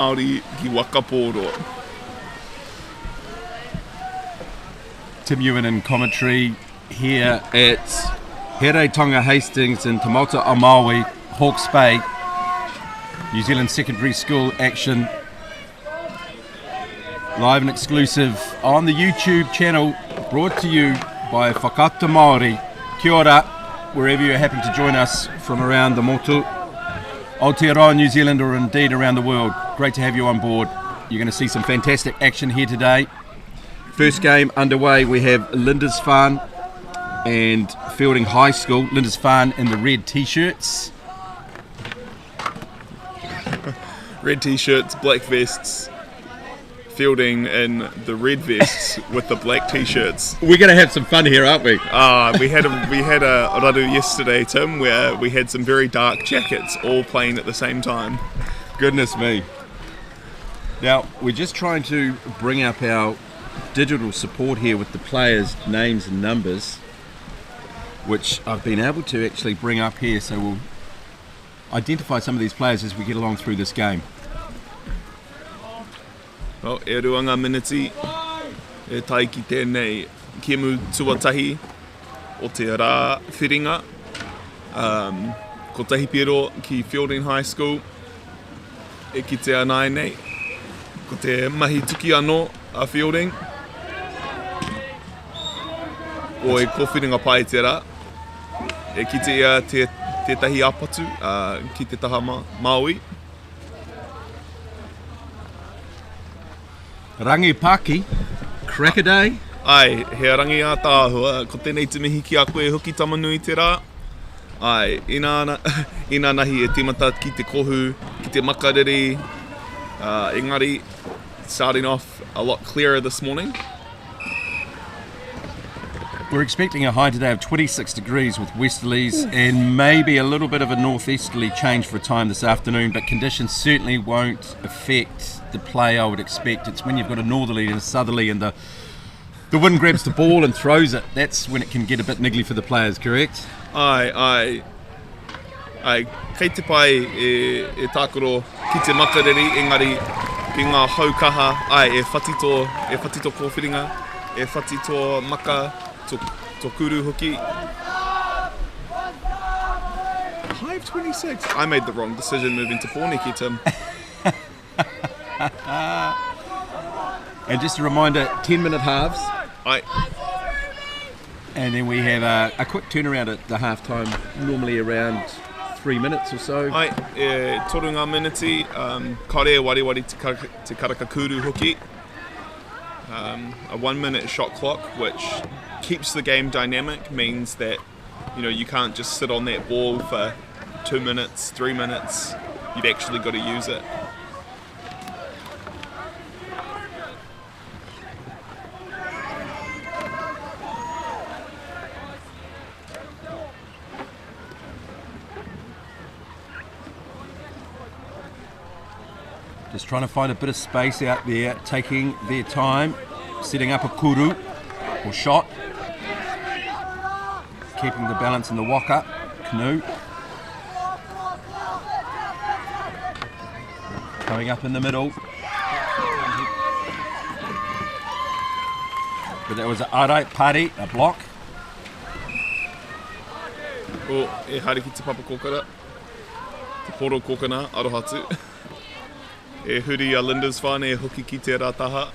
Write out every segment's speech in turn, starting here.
Māori ki waka pōroa. Tim Ewan in commentary here at Hereitonga Hastings in Te Mauta o Maui, Hawke's Bay, New Zealand Secondary School action. Live and exclusive on the YouTube channel, brought to you by Whakata Māori. Kia ora, wherever you're happy to join us from around the Motu, Aotearoa, New Zealand, or indeed around the world. Great to have you on board. You're going to see some fantastic action here today. First game underway, we have Lindisfarne and Fielding High School. Lindisfarne in the red t-shirts. Red t-shirts, black vests. Fielding in the red vests with the black t-shirts. We're going to have some fun here, aren't we? We had a raru yesterday, Tim, where we had some very dark jackets all playing at the same time. Goodness me. Now, we're just trying to bring up our digital support here with the players' names and numbers, which I've been able to actually bring up here, so we'll identify some of these players as we get along through this game. Well, e ruanga miniti, e tai ki tēnei kemu tuatahi o te rā whiringa. Ko tahi piro ki Fielding High School, e ki te anai nei. Ko te mahi tuki anō a Fielding. O e ko whiringa pai te rā. E ki te ia tētahi apatu ki te taha Maui. Rangi Paki, cracker day. Ai, he rangi a tāhua, ko tēnei te mihi ki a koe hoki tamanui te rā. Ai, ina nahi e timata ki te kohu, ki te makariri. Engari, starting off a lot clearer this morning. We're expecting a high today of 26 degrees with westerlies and maybe a little bit of a northeasterly change for a time this afternoon, but conditions certainly won't affect the play I would expect. It's when you've got a northerly and a southerly and the wind grabs the ball and throws it, that's when it can get a bit niggly for the players, correct? Ai, kei te pai e tākoro ki te makariri, engari ki ngā haukaha, e whatito ko whiringa, e whatito maka, to kuru hoki. High of 26. I made the wrong decision moving to Pōneke, Tim. And just a reminder, 10-minute halves. And then we have a quick turnaround at the half-time, normally around 3 minutes or so. Toru ngā miniti, kare wari te karaka kuru hoki. A 1 minute shot clock, which keeps the game dynamic, means that you can't just sit on that ball for 2 minutes, 3 minutes. You've actually got to use it. Just trying to find a bit of space out there, taking their time, setting up a kuru or shot, keeping the balance in the waka, canoe. Coming up in the middle. But that was an arai pari, a block. E haere ki te papa kōkara, te poro kōkana, arohatu. E huri a Lindisfarne e hoki ki te rātaha.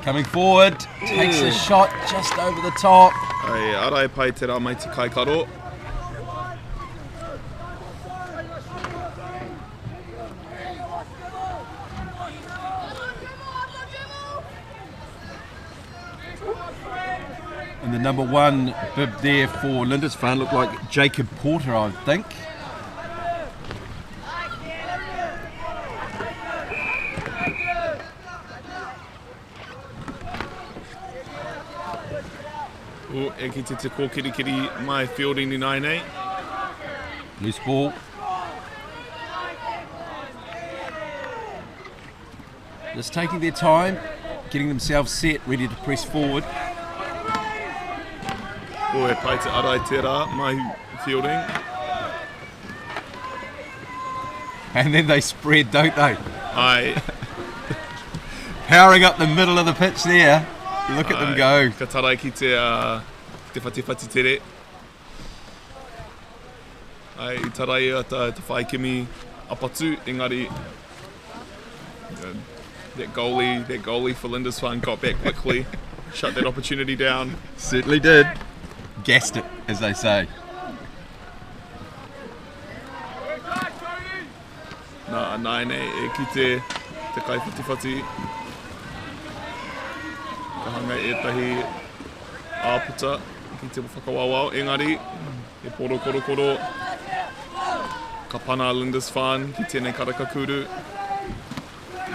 Coming forward, takes a shot just over the top. Arai pai te rā mai te kai karo. And the number one bib there for Lindisfarne looked like Jacob Porter, I think. E ki te kōkirikiri mai Fielding ni nai nei. Loose ball. Just taking their time, getting themselves set, ready to press forward. Ko e pai te arai te rā, mai fielding. And then they spread, don't they? Ai, Powering up the middle of the pitch there. Look at them go. Ka tarai ki te whati tere. Ai, I tarai te whai kimi apatu, engari that goalie for Lindisfarne got back quickly, shut that opportunity down. Certainly did. Gassed it, as they say. Nā, naine, e ki te kai whati. Ka hanga e tahi āputa ki te whakawawao. Engari, e poro koro. Ka pana Lindisfarne ki tēnei karakakuru.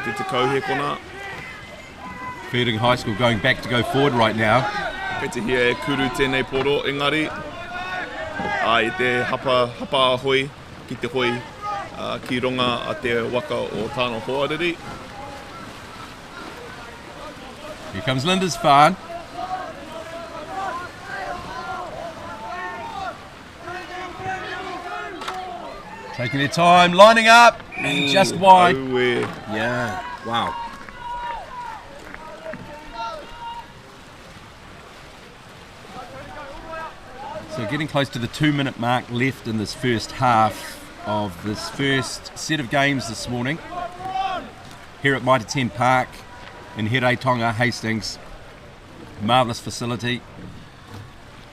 Ki te kauhe kona. Fielding High School going back to go forward right now. Kei te hia e kuru tēnei poro. Engari, ai te hapa ahoi ki te hoi. Ki runga a te waka o tāna hoariri. Here comes Lindisfarne. Taking their time, lining up, and just wide. Yeah, wow. So getting close to the 2-minute mark left in this first half of this first set of games this morning here at Mitre 10 Park in Here Tonga, Hastings. Marvellous facility.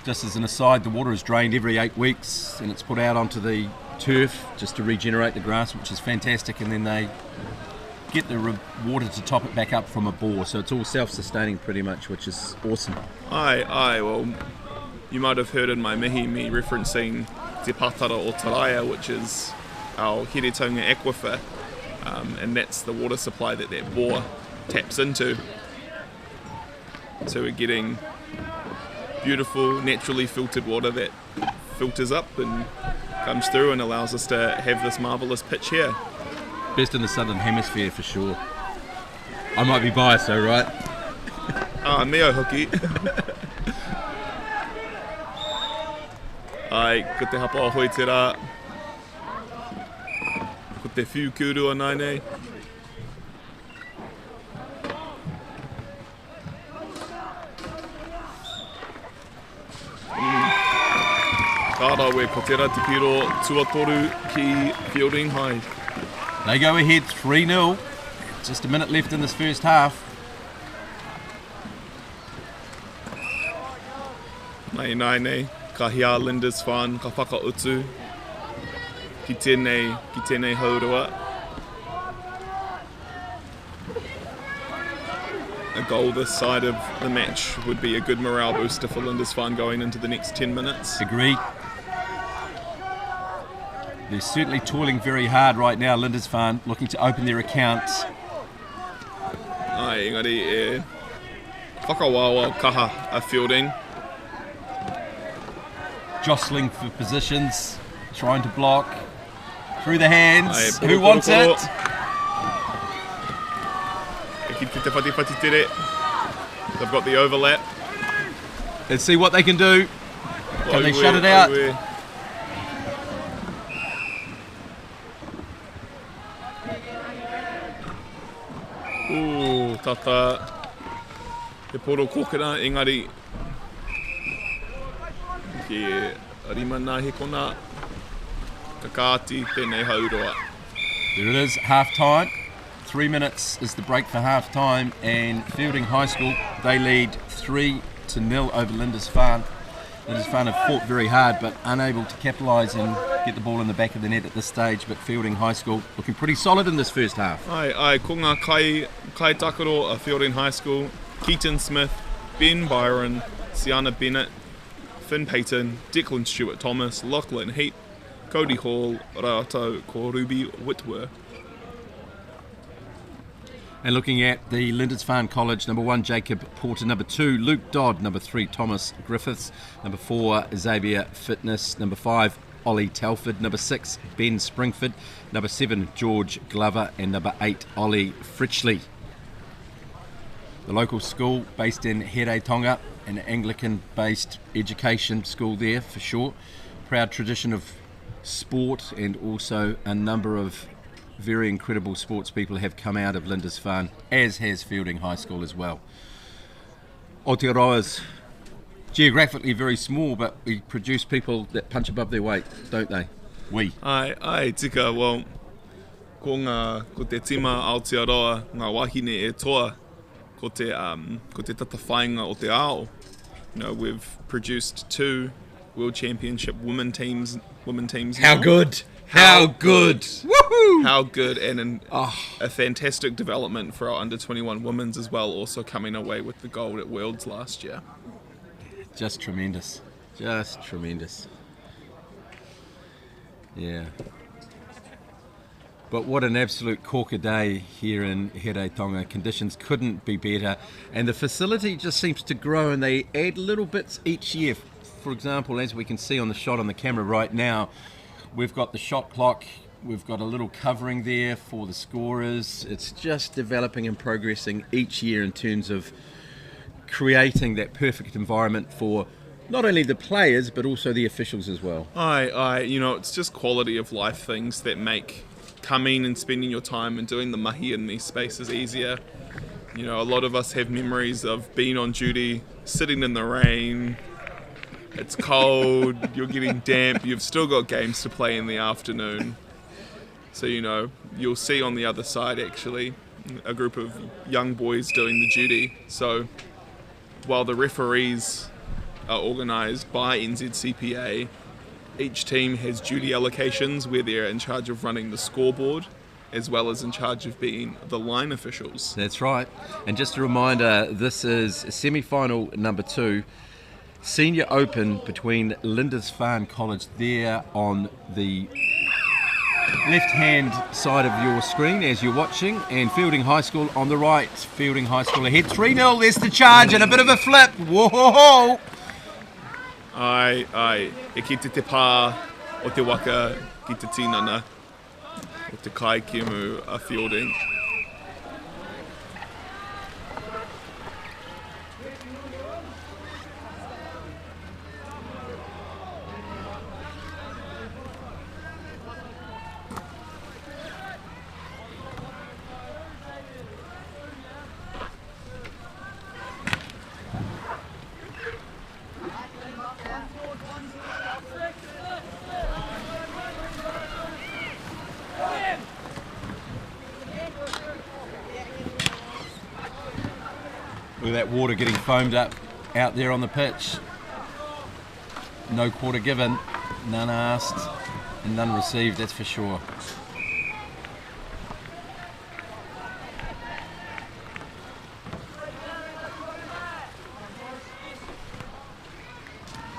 Just as an aside, the water is drained every 8 weeks and it's put out onto the turf just to regenerate the grass, which is fantastic, and then they get the water to top it back up from a bore, so it's all self-sustaining pretty much, which is awesome. Aye, well, you might have heard in my mihi me referencing Te Patara o Taraia, which is our Heretonga aquifer, and that's the water supply that bore taps into. So we're getting beautiful, naturally filtered water that filters up and comes through and allows us to have this marvellous pitch here. Best in the Southern Hemisphere for sure. I might be biased though, right? Mea hoki. Ai, ko te hapa o hoi te rā. Ko te whiu kurua nainei. Kāra we ko te rati piro tuatoru ki Fielding High. They go ahead 3-0. Just a minute left in this first half. Nei. Ka hia Lindisfarne, ka whakautu ki tēnei haurua. A goal this side of the match would be a good morale booster for Lindisfarne going into the next 10 minutes. Agreed. They're certainly toiling very hard right now, Lindisfarne, looking to open their accounts. Ai, engari e whakawawa kaha a Fielding. Jostling for positions, trying to block. Through the hands. Ai, Who wants it? E ki te whati tere. They've got the overlap. Let's see what they can do. Can they shut it out? Ooh, tata. Te poro kokera, engari. Ki rima nā he kona. Kakāti tēnei haurua. There it is, half time. 3 minutes is the break for half time, and Fielding High School, they lead 3-0 over Lindisfarne. Lindisfarne have fought very hard but unable to capitalise and get the ball in the back of the net at this stage, but Fielding High School looking pretty solid in this first half. Ai, ko ngā kai takaro a Fielding High School, Keaton Smith, Ben Byron, Sienna Bennett, Finn Payton, Declan Stewart Thomas, Lachlan Heat, Cody Hall, Rātou ko Ruby Whitwer. And looking at the Lindisfarne College, number 1 Jacob Porter, number 2 Luke Dodd, number 3 Thomas Griffiths, number 4 Xavier Fitness, number 5 Ollie Telford, number 6 Ben Springford, number 7 George Glover, and number 8 Ollie Fritchley. the local school based in Here an Anglican-based education school there for short. Proud tradition of sport, and also a number of very incredible sports people have come out of Lindisfarne, as has Fielding High School as well. Aotearoa's geographically very small, but we produce people that punch above their weight, don't they? We. Ai, tika, well, ko te tima Aotearoa, ngā wahine e toa, ko te tatawhainga o te ao. You know, we've produced 2 World Championship women teams. How now. good! How good! Woohoo! How good, and a fantastic development for our under-21 women's as well, also coming away with the gold at Worlds last year. Just tremendous. Just tremendous. Yeah. But what an absolute corker day here in Here Tonga. Conditions couldn't be better. And the facility just seems to grow, and they add little bits each year. For example, as we can see on the shot on the camera right now, we've got the shot clock, we've got a little covering there for the scorers. It's just developing and progressing each year in terms of creating that perfect environment for not only the players but also the officials as well. You know, it's just quality of life things that make coming and spending your time and doing the mahi in these spaces easier. You know, a lot of us have memories of being on duty, sitting in the rain. It's cold, you're getting damp, you've still got games to play in the afternoon. So, you know, you'll see on the other side actually a group of young boys doing the duty. So while the referees are organised by NZCPA, each team has duty allocations where they're in charge of running the scoreboard as well as in charge of being the line officials. That's right. And just a reminder, this is semi-final number 2, Senior Open between Lindisfarne College there on the left-hand side of your screen as you're watching, and Fielding High School on the right. Fielding High School ahead 3-0. There's the charge and a bit of a flip. Whoa! Ai, e ki te pā o te waka ki te tinana o te kai kemu a Fielding. With that water getting foamed up out there on the pitch. No quarter given, none asked and none received, that's for sure.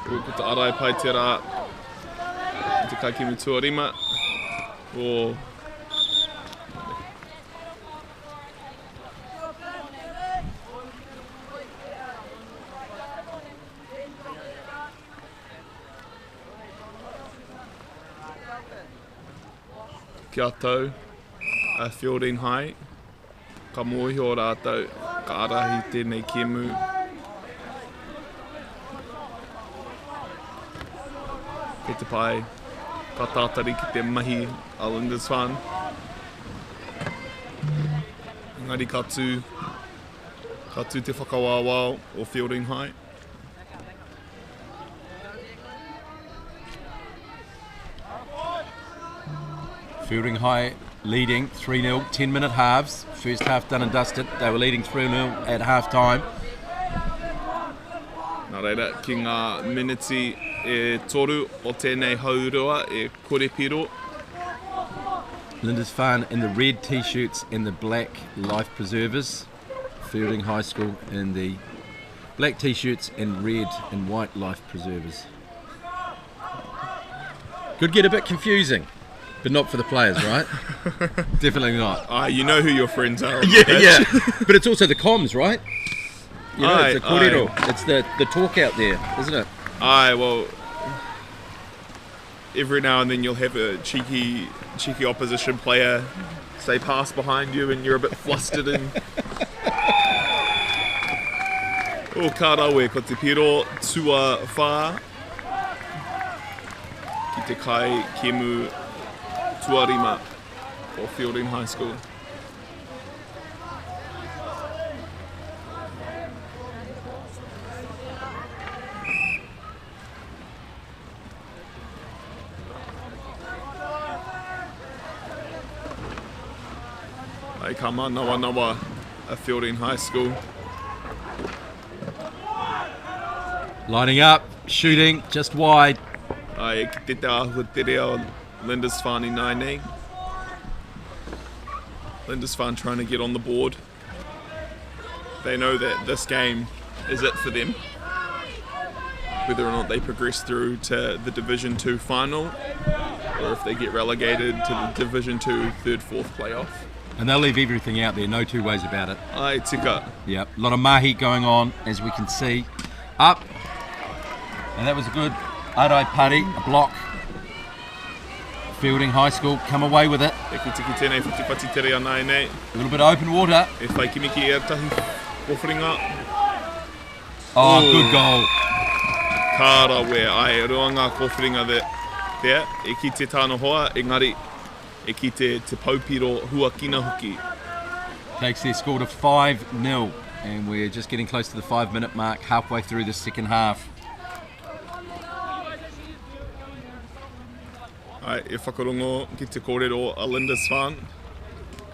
Ko te arai pai te rā, te kaikemu tuarima, o kia tau a Fielding High, ka mōhio rātou, ka arahi tēnei kemu. Kei te pai, ka tātari ki te mahi a Lindisfarne. Engari ka tū te whakawāwā o Fielding High. Fielding High leading 3-0, 10-minute halves. First half done and dusted. They were leading 3-0 at half time. Nā reira, ki ngā miniti e toru o tēnei haurua e korepiro. Lindisfarne in the red t-shirts and the black life preservers. Fielding High School in the black t-shirts and red and white life preservers. Could get a bit confusing. But not for the players, right? Definitely not. You know who your friends are. Yeah. But it's also the comms, right? You know, it's the korero. It's the talk out there, isn't it? Well, every now and then you'll have a cheeky opposition player say pass behind you and you're a bit flustered and O kārawe, ko te piro tua whā. Ki te kai kemu tuarima o Fielding High School. Ai ka nawa a Fielding High School. Lining up, shooting, just wide. Ai ki te tāhua te reo Lindisfarne 9. Lindisfarne trying to get on the board. They know that this game is it for them. Whether or not they progress through to the Division 2 final, or if they get relegated to the Division 2 third, fourth playoff. And they'll leave everything out there, no two ways about it. Ai tika. Yep, a lot of mahi going on, as we can see. Up, and that was a good arai pari, a block. Fielding High School come away with it. E ki tiki tēnei whakipati tere anai nei. A little bit of open water. E whai ki miki e tahi kōwhiringa. Oh, good goal. Kārawe, ai ruanga kōwhiringa there. E ki te tāna hoa, engari, e ki te paupiro huakina hoki. Takes their score to 5-0. And we're just getting close to the 5-minute mark, halfway through the second half. Ai, e whakarongo ki te kōrero a Lindisfarne.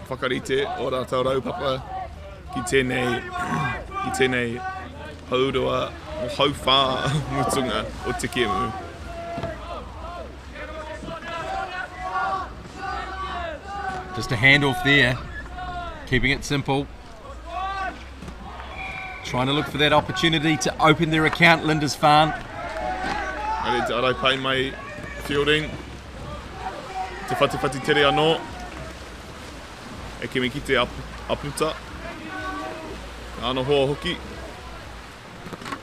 Whakarite o rātou raupapa ki tēnei haurua o hauwhā mutunga o te kemu. Just a handoff there, keeping it simple. Trying to look for that opportunity to open their account, Lindisfarne. Ai te arai pai mai Fielding. Te whati tere anō. E kemi ki te aputa. Ana hoa hoki.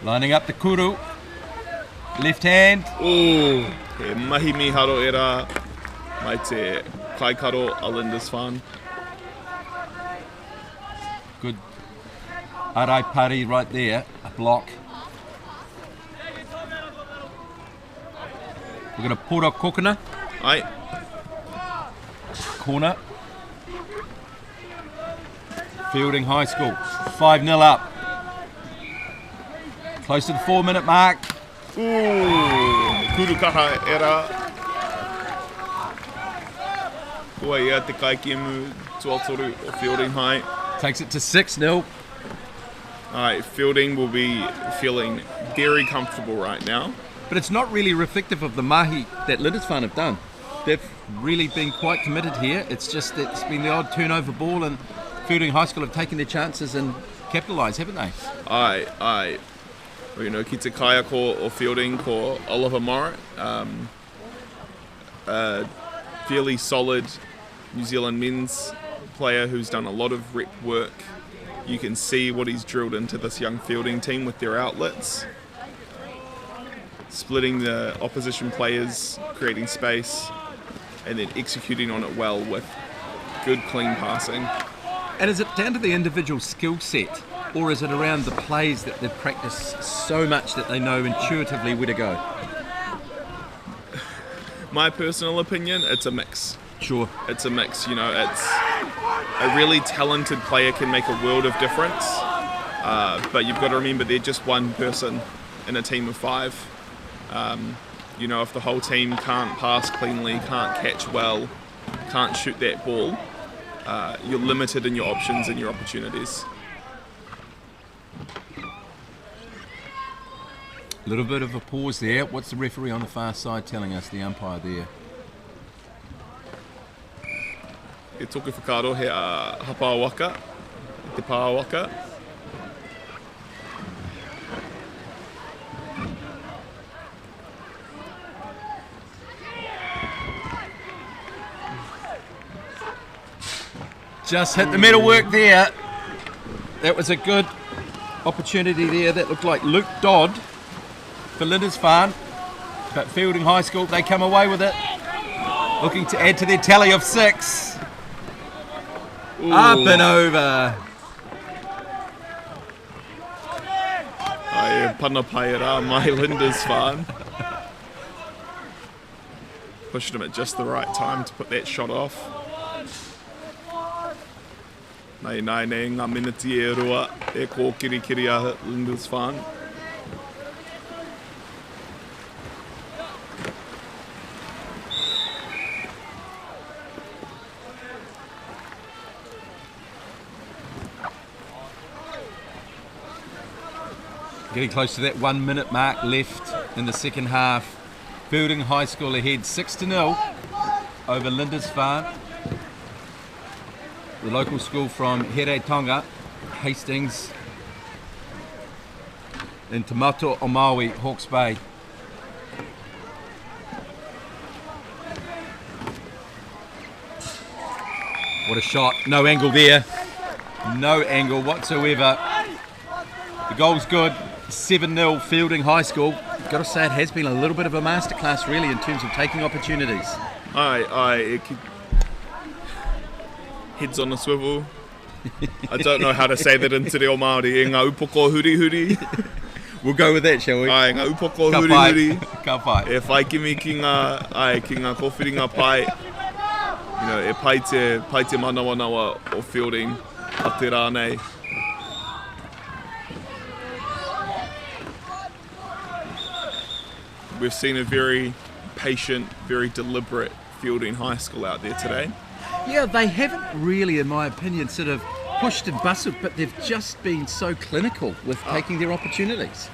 Lining up the kuru. Left hand. He mahi miharo e rā mai te kaikaro a Lindisfarne. Good arai pari right there, a block. We're going to pura kokona. Ai, Corner. Fielding High School, 5-0 up. Close to the 4-minute mark. kuru kaha e rā. Kua ia te kaikemu tuatoru o Fielding High. Takes it to 6-0. Alright, Fielding will be feeling very comfortable right now. But it's not really reflective of the mahi that Lindisfarne have done. They've really been quite committed here. It's just that it's been the odd turnover ball, and Fielding High School have taken their chances and capitalised, haven't they? Ai. Well, you know, ki te kaia ko o Fielding ko Oliver Morritt. A fairly solid New Zealand men's player who's done a lot of rep work. You can see what he's drilled into this young Fielding team with their outlets. Splitting the opposition players, creating space, and then executing on it well with good, clean passing. And is it down to the individual skill set, or is it around the plays that they've practiced so much that they know intuitively where to go? My personal opinion, it's a mix. Sure. It's a mix, you know, it's a really talented player can make a world of difference, but you've got to remember they're just one person in a team of 5. You know, if the whole team can't pass cleanly, can't catch well, can't shoot that ball, you're limited in your options and your opportunities. A little bit of a pause there. What's the referee on the far side telling us, the umpire there? E toku whakaro he hapāwaka, te pāwaka. Just hit the metalwork there. That was a good opportunity there. That looked like Luke Dodd for Lindisfarne. But Fielding High School, they come away with it. Looking to add to their tally of 6. Up and over. pana pai rā mai Linda's farm. Pushed him at just the right time to put that shot off. Nei ngā miniti e rua e kōkiri a Linda's farm. Getting close to that 1 minute mark left in the second half. Fielding High School ahead 6-0 over Linda's Farm. The local school from Heretonga, Hastings, in Te Mato o Maui, Hawke's Bay. What a shot, no angle there, no angle whatsoever. The goal's good, 7-0 Fielding High School. Got to say it has been a little bit of a masterclass really in terms of taking opportunities. Heads on a swivel. I don't know how to say that in Te Reo Māori. Ngā upoko huri huri. We'll go with that, shall we? Ai, ngā upoko huri huri. Ka pai. E whai kimi ki ngā kōwhiringa pai. You know, e pai te manawa nawa o Fielding a te rānei. We've seen a very patient, very deliberate Fielding High School out there today. Yeah, they haven't really, in my opinion, sort of pushed and bustled, but they've just been so clinical with taking their opportunities.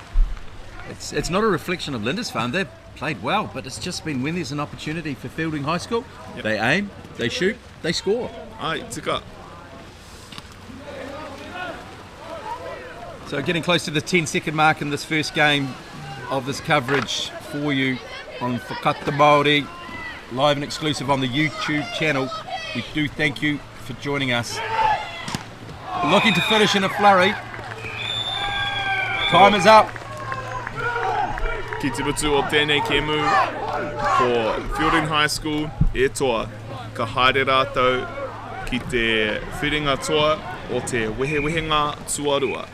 It's not a reflection of Linda's Farm. They've played well, but it's just been when there's an opportunity for Fielding High School, yep. They aim, they shoot, they score. Ai, tika. So getting close to the 10-second mark in this first game of this coverage for you on Whakata Māori, live and exclusive on the YouTube channel. We do thank you for joining us. Looking to finish in a flurry. Time is up. Ki te rutu o tēnei kēmu ko Fielding High School e toa ka haere rātou ki te whiringa toa o te wehewehenga tuarua.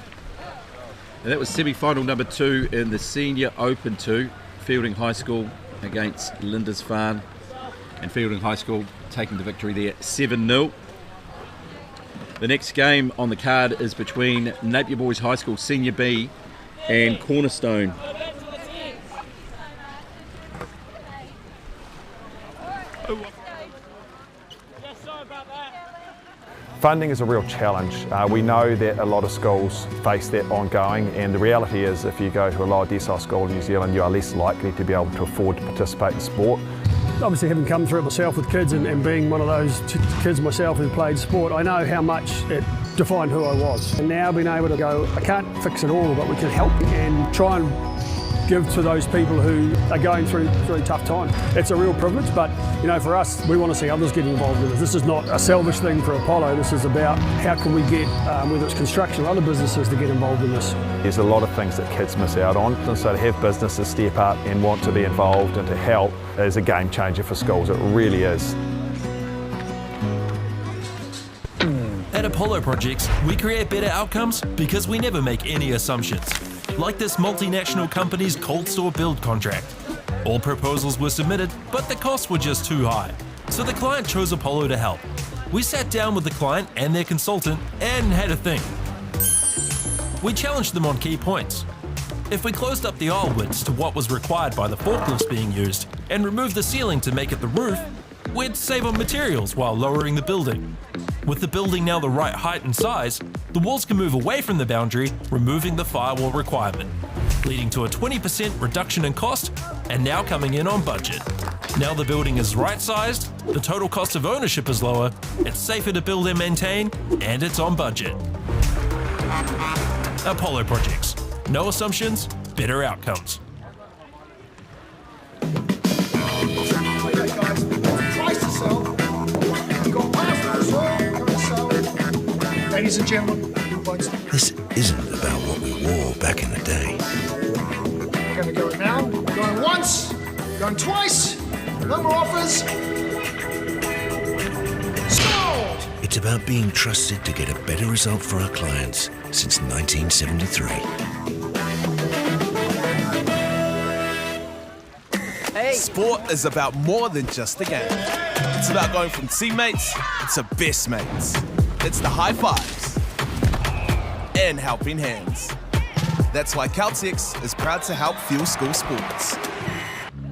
And that was semi-final number 2 in the Senior Open 2, Fielding High School against Linda's Farm, and Fielding High School taking the victory there 7-0. The next game on the card is between Napier Boys High School Senior B and Cornerstone. Funding is a real challenge. We know that a lot of schools face that ongoing, and the reality is if you go to a lower decile school in New Zealand, you are less likely to be able to afford to participate in sport. Obviously, having come through it myself with kids and being one of those kids myself who played sport, I know how much it defined who I was. And now being able to go, I can't fix it all, but we can help and try and give to those people who are going through tough times. It's a real privilege, but you know, for us, we want to see others get involved with it. This is not a selfish thing for Apollo. This is about how can we get, whether it's construction or other businesses, to get involved in this. There's a lot of things that kids miss out on, and so to have businesses step up and want to be involved and to help is a game changer for schools. It really is. At Apollo Projects, we create better outcomes because we never make any assumptions. Like this multinational company's cold store build contract. All proposals were submitted, but the costs were just too high. So the client chose Apollo to help. We sat down with the client and their consultant and had a think. We challenged them on key points. If we closed up the aisle widths to what was required by the forklifts being used and removed the ceiling to make it the roof, we'd save on materials while lowering the building. With the building now the right height and size, the walls can move away from the boundary, removing the firewall requirement, leading to a 20% reduction in cost and now coming in on budget. Now the building is right-sized, the total cost of ownership is lower, it's safer to build and maintain, and it's on budget. Apollo Projects. No assumptions, better outcomes. Ladies and gentlemen, this isn't about what we wore back in the day. we're going to go now. Going once, going twice, no more offers. Sold! It's about being trusted to get a better result for our clients since 1973. Sport is about more than just a game. It's about going from teammates to best mates. It's the high fives and helping hands. That's why Caltex is proud to help fuel school sports.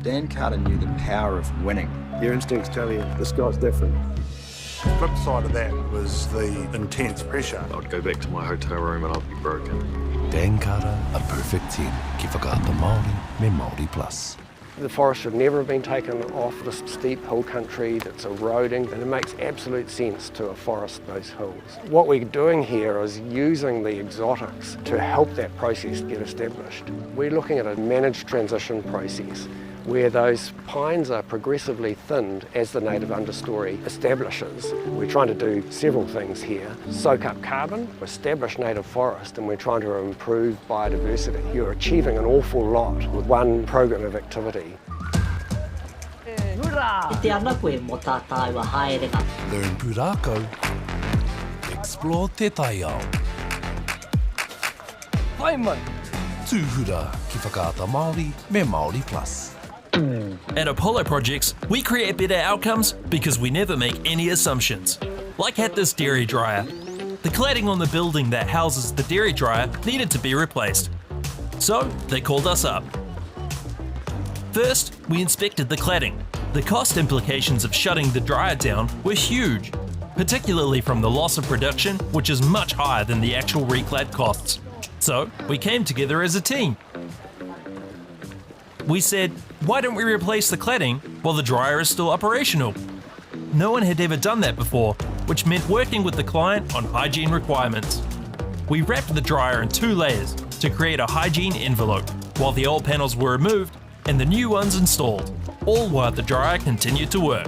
Dan Carter knew the power of winning. Your instincts tell you the sky's different. The flip side of that was the intense pressure. I'd go back to my hotel room and I'd be broken. Dan Carter, a perfect 10. Ki whakaata Māori, me Māori plus. The forest should never have been taken off this steep hill country that's eroding, and it makes absolute sense to afforest those hills. What we're doing here is using the exotics to help that process get established. We're looking at a managed transition process where those pines are progressively thinned as the native understory establishes. We're trying to do several things here. Soak up carbon, establish native forest, and we're trying to improve biodiversity. You're achieving an awful lot with one program of activity. Learn Purako. Explore Te Taiao. Waiman. Tūhura ki whakaata Māori, me Māori plus. At Apollo Projects, we create better outcomes because we never make any assumptions. Like at this dairy dryer. The cladding on the building that houses the dairy dryer needed to be replaced. So they called us up. First, we inspected the cladding. The cost implications of shutting the dryer down were huge, particularly from the loss of production, which is much higher than the actual reclad costs. So we came together as a team. We said, why don't we replace the cladding while the dryer is still operational? No one had ever done that before, which meant working with the client on hygiene requirements. We wrapped the dryer in 2 layers to create a hygiene envelope, while the old panels were removed and the new ones installed, all while the dryer continued to work.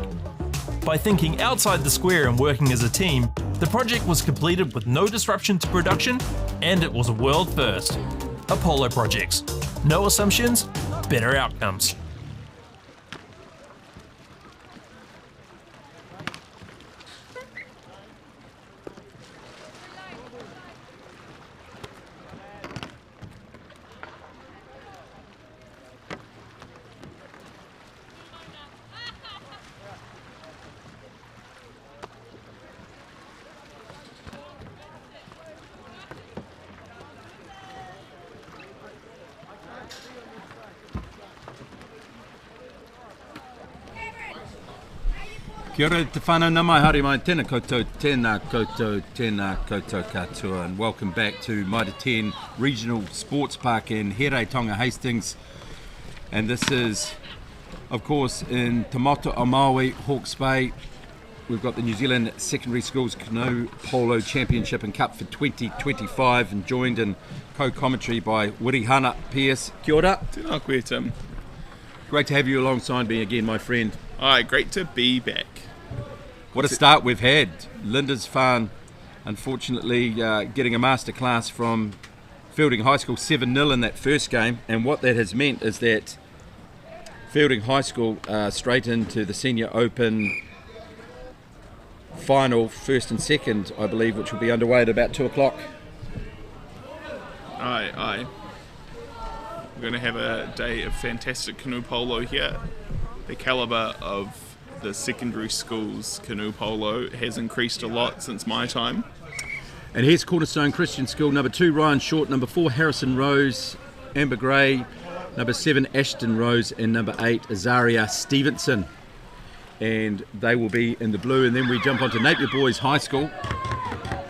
By thinking outside the square and working as a team, the project was completed with no disruption to production, and it was a world first. Apollo Projects. No assumptions, better outcomes. Kia ora te whānau namai haere mai tēnā koutou, tēnā koutou katoa, and welcome back to Mitre 10 Regional Sports Park in Here, Tonga, Hastings. And this is, of course, in Te Maui, Hawke's Bay. We've got the New Zealand Secondary Schools Canoe Polo Championship and Cup for 2025, and joined in co-commentary by Wirihana Pierce. Kia ora. Tēnā koe, Tim. Great to have you alongside me again, my friend. Aye, great to be back. What a start we've had. Linda's Farn, unfortunately, getting a masterclass from Fielding High School 7-0 in that first game. And what that has meant is that Fielding High School straight into the Senior Open final, first and second, I believe, which will be underway at about 2 o'clock. Aye. We're going to have a day of fantastic canoe polo here. The calibre of the secondary schools canoe polo has increased a lot since my time. And here's Cornerstone Christian School, number 2 Ryan Short, number 4 Harrison Rose, Amber Gray, number 7 Ashton Rose, and number 8 Azaria Stevenson. And they will be in the blue. And then we jump onto Napier Boys High School.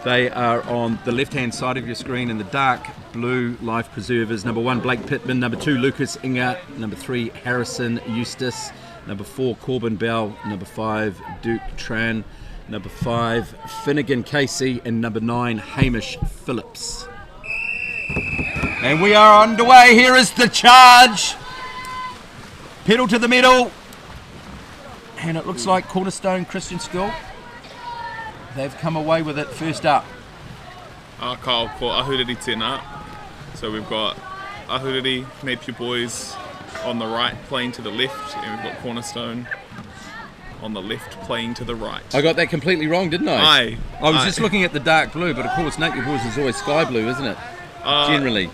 They are on the left-hand side of your screen in the dark blue life preservers. Number 1 Blake Pittman, number 2 Lucas Inga, number 3 Harrison Eustace, number 4 Corbin Bell, number 5 Duke Tran, number 5 Finnegan Casey, and number 9 Hamish Phillips. And we are underway. Here is the charge. Pedal to the metal. And it looks like Cornerstone Christian School, they've come away with it first up. Kyle, ko ahuriri tēnā. So we've got Ahuriri, Napier Boys on the right playing to the left, and we've got Cornerstone on the left playing to the right. I got that completely wrong, didn't I? I was Aye. just looking at the dark blue, but of course Napier Boys is always sky blue, isn't it? Generally,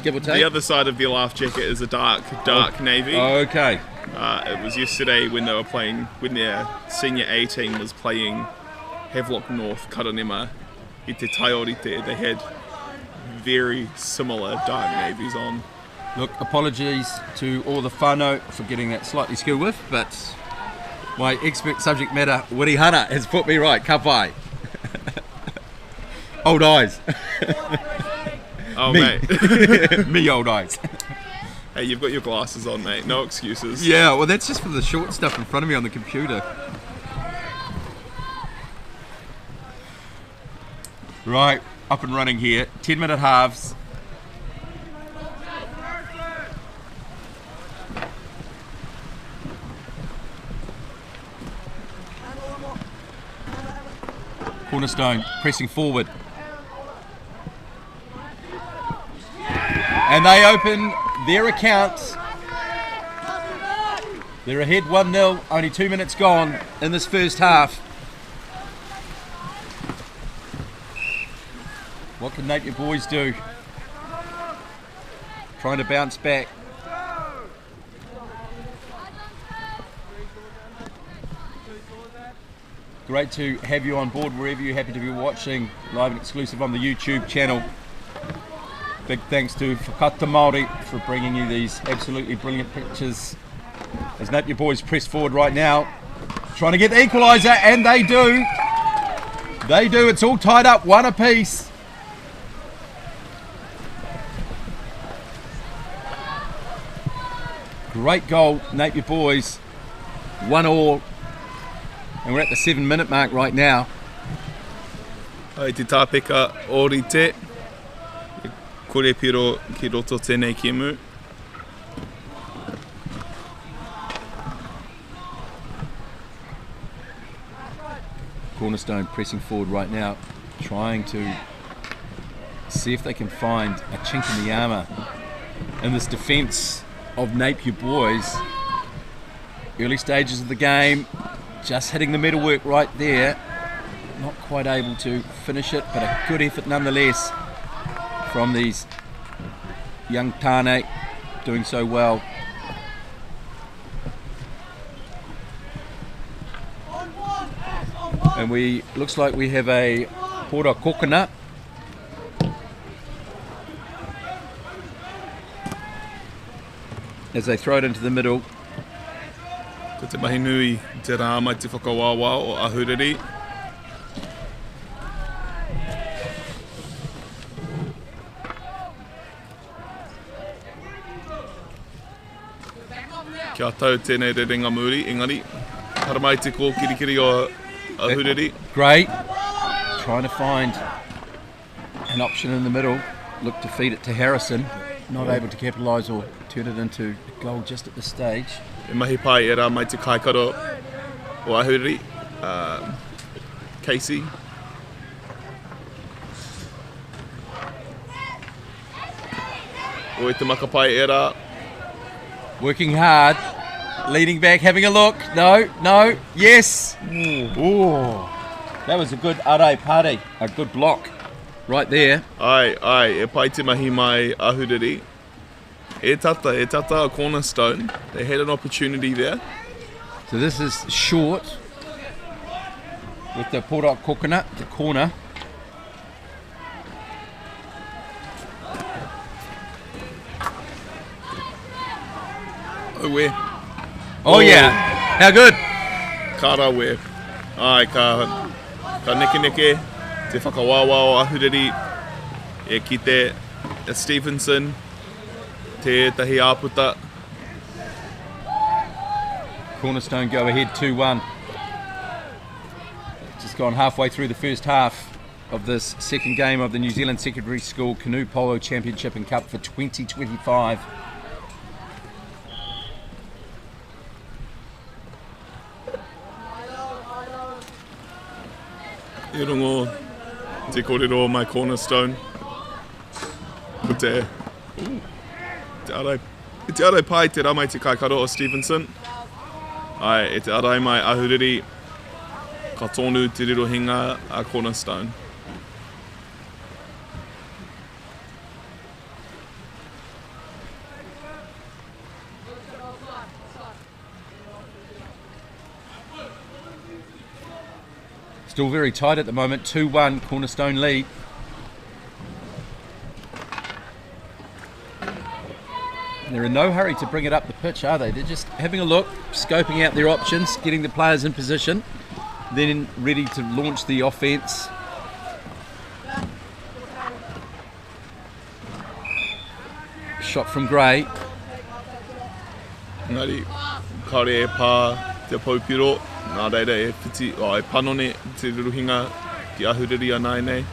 give or take. The other side of the life jacket is a dark navy. Oh, okay. It was yesterday when they were playing, when their senior A team was playing Havelock North, Karanema, I te Taiorite. They had very similar dark navies on. Look, apologies to all the whānau for getting that slightly skewed with, but my expert subject matter, Wirihara, has put me right. Ka pai. Old eyes. Oh, me. mate. Me, old eyes. Hey, you've got your glasses on, mate. No excuses. Yeah, well, that's just for the short stuff in front of me on the computer. Right, up and running here. 10-minute halves. Cornerstone pressing forward. And they open their accounts. They're ahead 1-0, only 2 minutes gone in this first half. What can Napier boys do? Trying to bounce back. Great to have you on board wherever you're happy to be watching, live and exclusive on the YouTube channel. Big thanks to Whakata Māori for bringing you these absolutely brilliant pictures as Napier boys press forward right now, trying to get the equaliser, and they do. They do. It's all tied up, 1 apiece. Great goal, Napier boys. 1-1. And we're at the 7-minute mark right now. Ai te tāpeka ōrite. Kore piro ki roto tēnei kemu. Cornerstone pressing forward right now, trying to see if they can find a chink in the armour in this defence of Napier boys. Early stages of the game, just hitting the metalwork right there. Not quite able to finish it, but a good effort nonetheless from these young Tāne, doing so well. And looks like we have a Pora Kokona. As they throw it into the middle. Ko te mahi nui te rā mai te whakawāwā o Ahuriri. Kia tau tēnei rerenga muri, engari. Hara mai te kōkirikiri o Ahuriri. Great. Trying to find an option in the middle. Look to feed it to Harrison. Not able to capitalise or turn it into a goal just at this stage. E mahi pai e rā mai te kaikaro o Ahuriri. Casey. O e te makapai e rā. Working hard, leaning back, having a look. No, yes. Ooh. That was a good arai pare, a good block right there. Ai, e pai te mahi mai Ahuriri. E tata a Cornerstone. They had an opportunity there. So this is short with the Pora Kokona, the corner. Oh, where? Oh yeah, how good? Kara where? Ai, ka neke, te whakawāwā o Ahuriri, e kite e Stevenson, te tahi āputa. Cornerstone go ahead 2-1. Just gone halfway through the first half of this second game of the New Zealand Secondary School Canoe Polo Championship and Cup for 2025. E rongo te kōrero mai Cornerstone. Ko te arai pai te ramai te kaikaro o Stevenson. Ai, e te arai mai Ahuriri. Ka tonu te rirohinga a Cornerstone. Still very tight at the moment, 2-1 Cornerstone lead. They're in no hurry to bring it up the pitch, are they? They're just having a look, scoping out their options, getting the players in position, then ready to launch the offence. Shot from Gray. Ngari, kare e pā te paupiro, nā reira e whiti, e panone te ruruhinga ki ahuriri anai nei.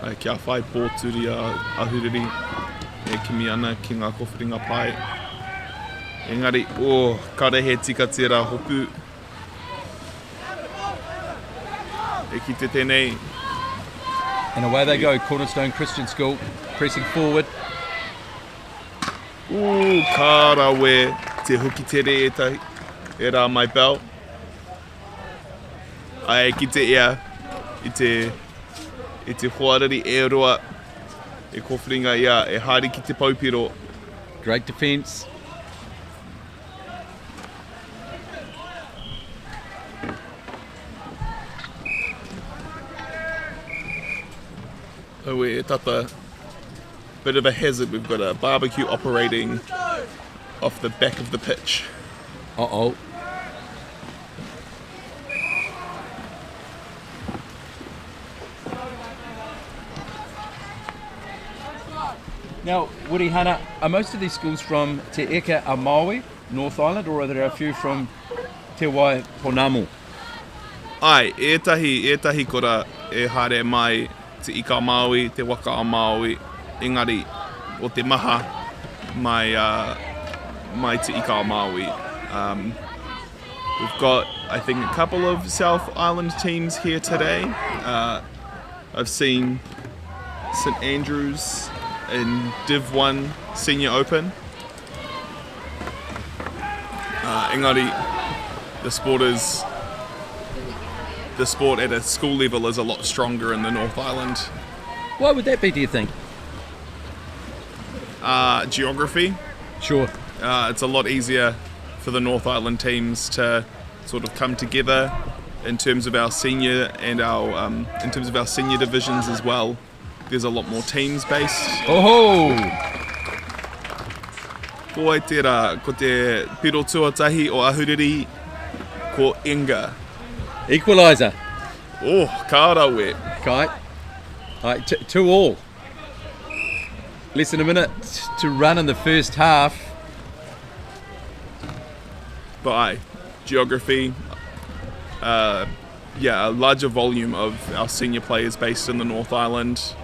Ai kia whai pōturi a ahuriri e kimi ana ki ngā kowhiringa pai. Engari, kare he tika tērā hopu. E ki te tenei. And away they go, Cornerstone Christian School, pressing forward. Kāra we te huki tere e tahi, e rā mai pau. Ai ki te ea, i te hoariri e roa, e kowhiringa ia, e haere ki te paupiro. Great defence. Oh, e tata, bit of a hazard. We've got a barbecue operating off the back of the pitch. Uh-oh. Now, Woody Hana, are most of these schools from Te Eka a Māui, North Island, or are there a few from Te Waiponamu? Ai, etahi kora e haere mai te ika a Māui, te waka a Māui, engari o te maha mai te ika a Māui. We've got, I think, a couple of South Island teams here today. I've seen St Andrews in Div 1 Senior Open. Engari, the sport at a school level is a lot stronger in the North Island. Why would that be, do you think? Geography. Sure. It's a lot easier for the North Island teams to sort of come together in terms of our senior and in terms of our senior divisions as well. There's a lot more teams based. Oh! Ko ai tērā, ko te piro tuatahi o ahuriri, ko Inga. Equaliser. Kāra we. Kai. Right, 2-2. Less than a minute to run in the first half. But aye, geography, a larger volume of our senior players based in the North Island,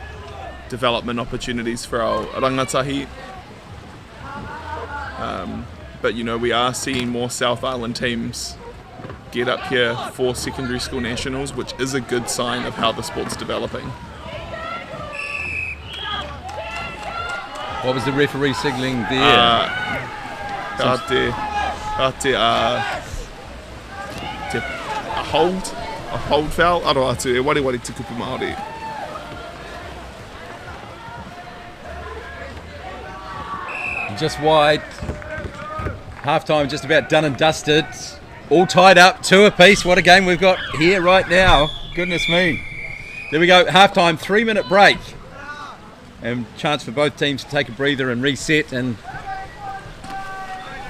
development opportunities for our rangatahi. But you know, we are seeing more South Island teams get up here for secondary school nationals, which is a good sign of how the sport's developing. What was the referee signalling there? A hold foul. Aroa atu, e wari te kupu Māori. Just wide. Half-time just about done and dusted. All tied up, 2 apiece. What a game we've got here right now. Goodness me. There we go, half-time, 3-minute break. And chance for both teams to take a breather and reset and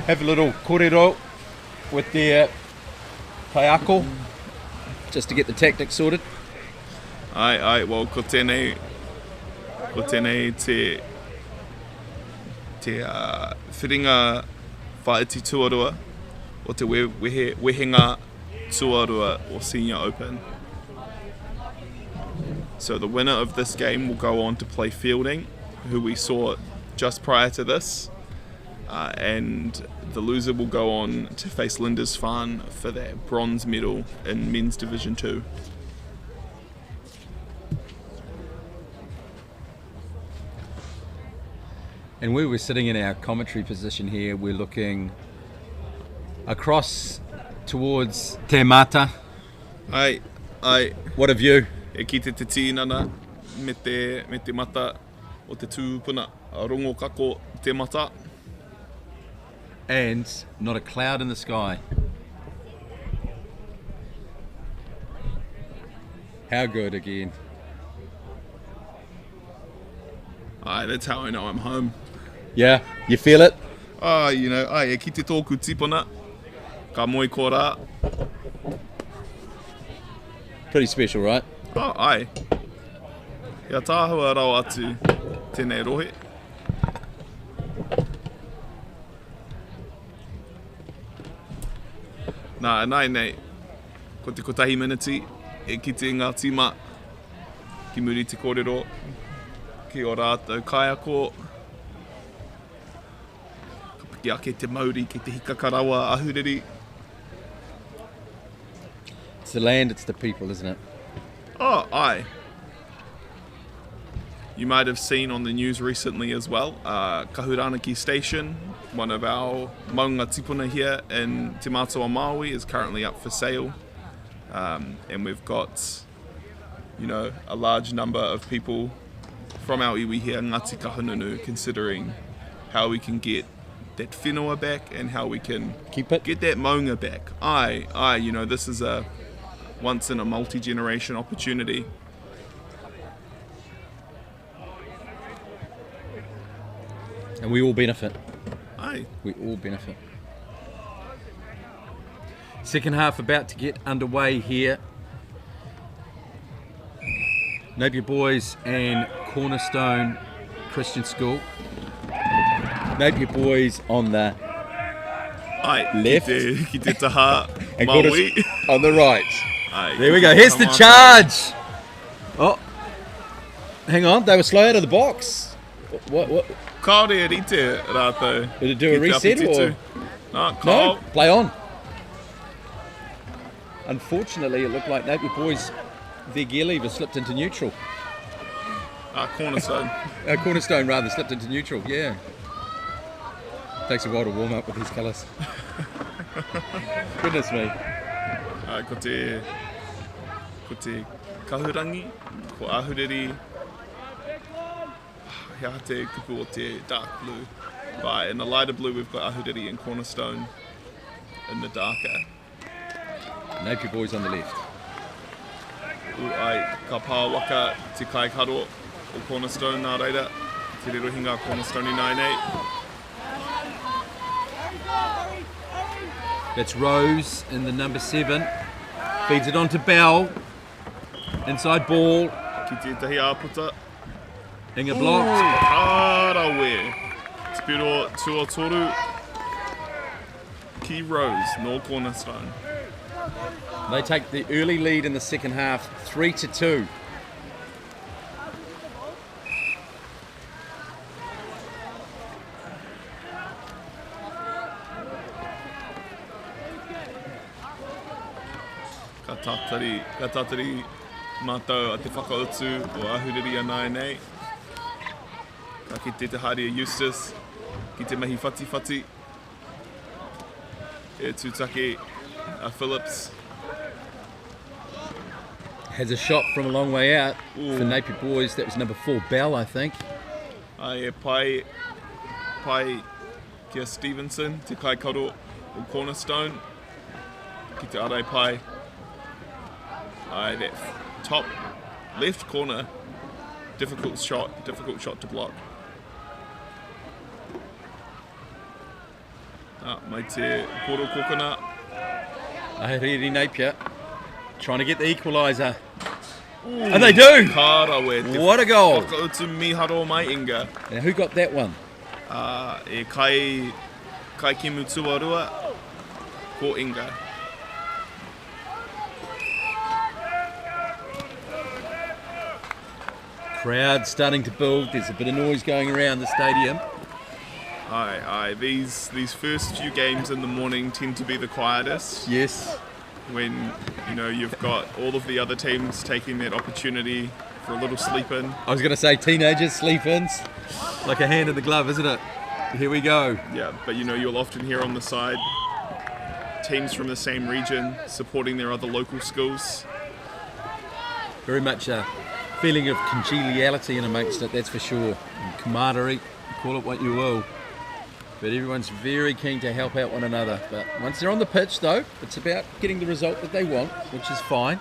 have a little kōrero with their kaiako, just to get the tactics sorted. Ai, well, ko tēnei te whiringa whaiti tuarua o te wehenga tuarua o Senior Open. So the winner of this game will go on to play Fielding, who we saw just prior to this, and the loser will go on to face Lindisfarne for their bronze medal in Men's Division 2. And where we're sitting in our commentary position here, we're looking across towards Te Mata. Ai. What a view. E ki te tinana me te mata o te tūpuna a rongo kako te mata. And not a cloud in the sky. How good again. Ai, that's how I know I'm home. Yeah, you feel it? You know, e ki te tōku tipuna, ka moe ko rā. Pretty special, right? Ai. Ia tāhua rau atu tēnei rohe. Nā, nei, ko te kotahi miniti, e ki te ngā tima, ki muri te kōrero, ki o rātou kaiako, ka piki ake te mauri ki te hikakarawa ahuriri. It's the land, it's the people, isn't it? Ai. You might have seen on the news recently as well, Kahuranaki Station, one of our maunga tipuna here in Te Mātua Māui, is currently up for sale. And we've got, you know, a large number of people from our iwi here, Ngāti Kahununu, considering how we can get that whenua back and how we can keep it, get that maunga back. Ai, you know, this is a once in a multi-generation opportunity. And we all benefit. Aye. We all benefit. Second half about to get underway here. Napier Boys and Cornerstone Christian School. Napier Boys on the left. Ki te taha and Maui. On the right. Aye. There we go. Here's the charge. Oh, hang on. They were slow out of the box. What? Kaore e rite rātou. Did it do a reset or? No, play on. Unfortunately, it looked like Napier Boys, their gear lever slipped into neutral. Cornerstone. Cornerstone rather slipped into neutral, yeah. Takes a while to warm up with these colours. Goodness me. Ko te kahurangi, ko ahuriri. Hea te kupu o te dark blue. But in the lighter blue we've got ahuriri and Cornerstone in the darker. Napier Boys on the left. Ai, ka pā waka te kai karo o Cornerstone nā reira. Te rerohinga Cornerstone i 9-8. That's Rose in the number 7. Feeds it on to Bell. Inside ball. Ki te tahi āputa. Inga blocked. Kārawe. Te piro tua toru. Ki Rose, no Cornerstone. They take the early lead in the second half, 3-2. Ka tātari mātou a te whakautu o ahuriri a 9-8. Ka ki te Haria Eustace, ki te mahi whati. E tūtake a Phillips. Has a shot from a long way out for Napier Boys. That was number 4, Bell, I think. Ai e pai kia Stevenson, te kai karo o Cornerstone. Ki te arai pai. Ai, that top left corner, difficult shot to block. Mai te poro kokona. Ahuriri Napier trying to get the equaliser. And they do! Kārawe. What a goal! Whakautu miharo mai inga. Now who got that one? E kai Kemu Tuarua ko inga. Crowd starting to build. There's a bit of noise going around the stadium. Aye. These first few games in the morning tend to be the quietest. Yes. When, you know, you've got all of the other teams taking that opportunity for a little sleep in. I was going to say teenagers, sleep-ins. Like a hand in the glove, isn't it? Here we go. Yeah, but you know, you'll often hear on the side teams from the same region supporting their other local schools. Very much a feeling of congeniality in amongst it, that's for sure. And camaraderie, call it what you will. But everyone's very keen to help out one another. But once they're on the pitch, though, it's about getting the result that they want, which is fine.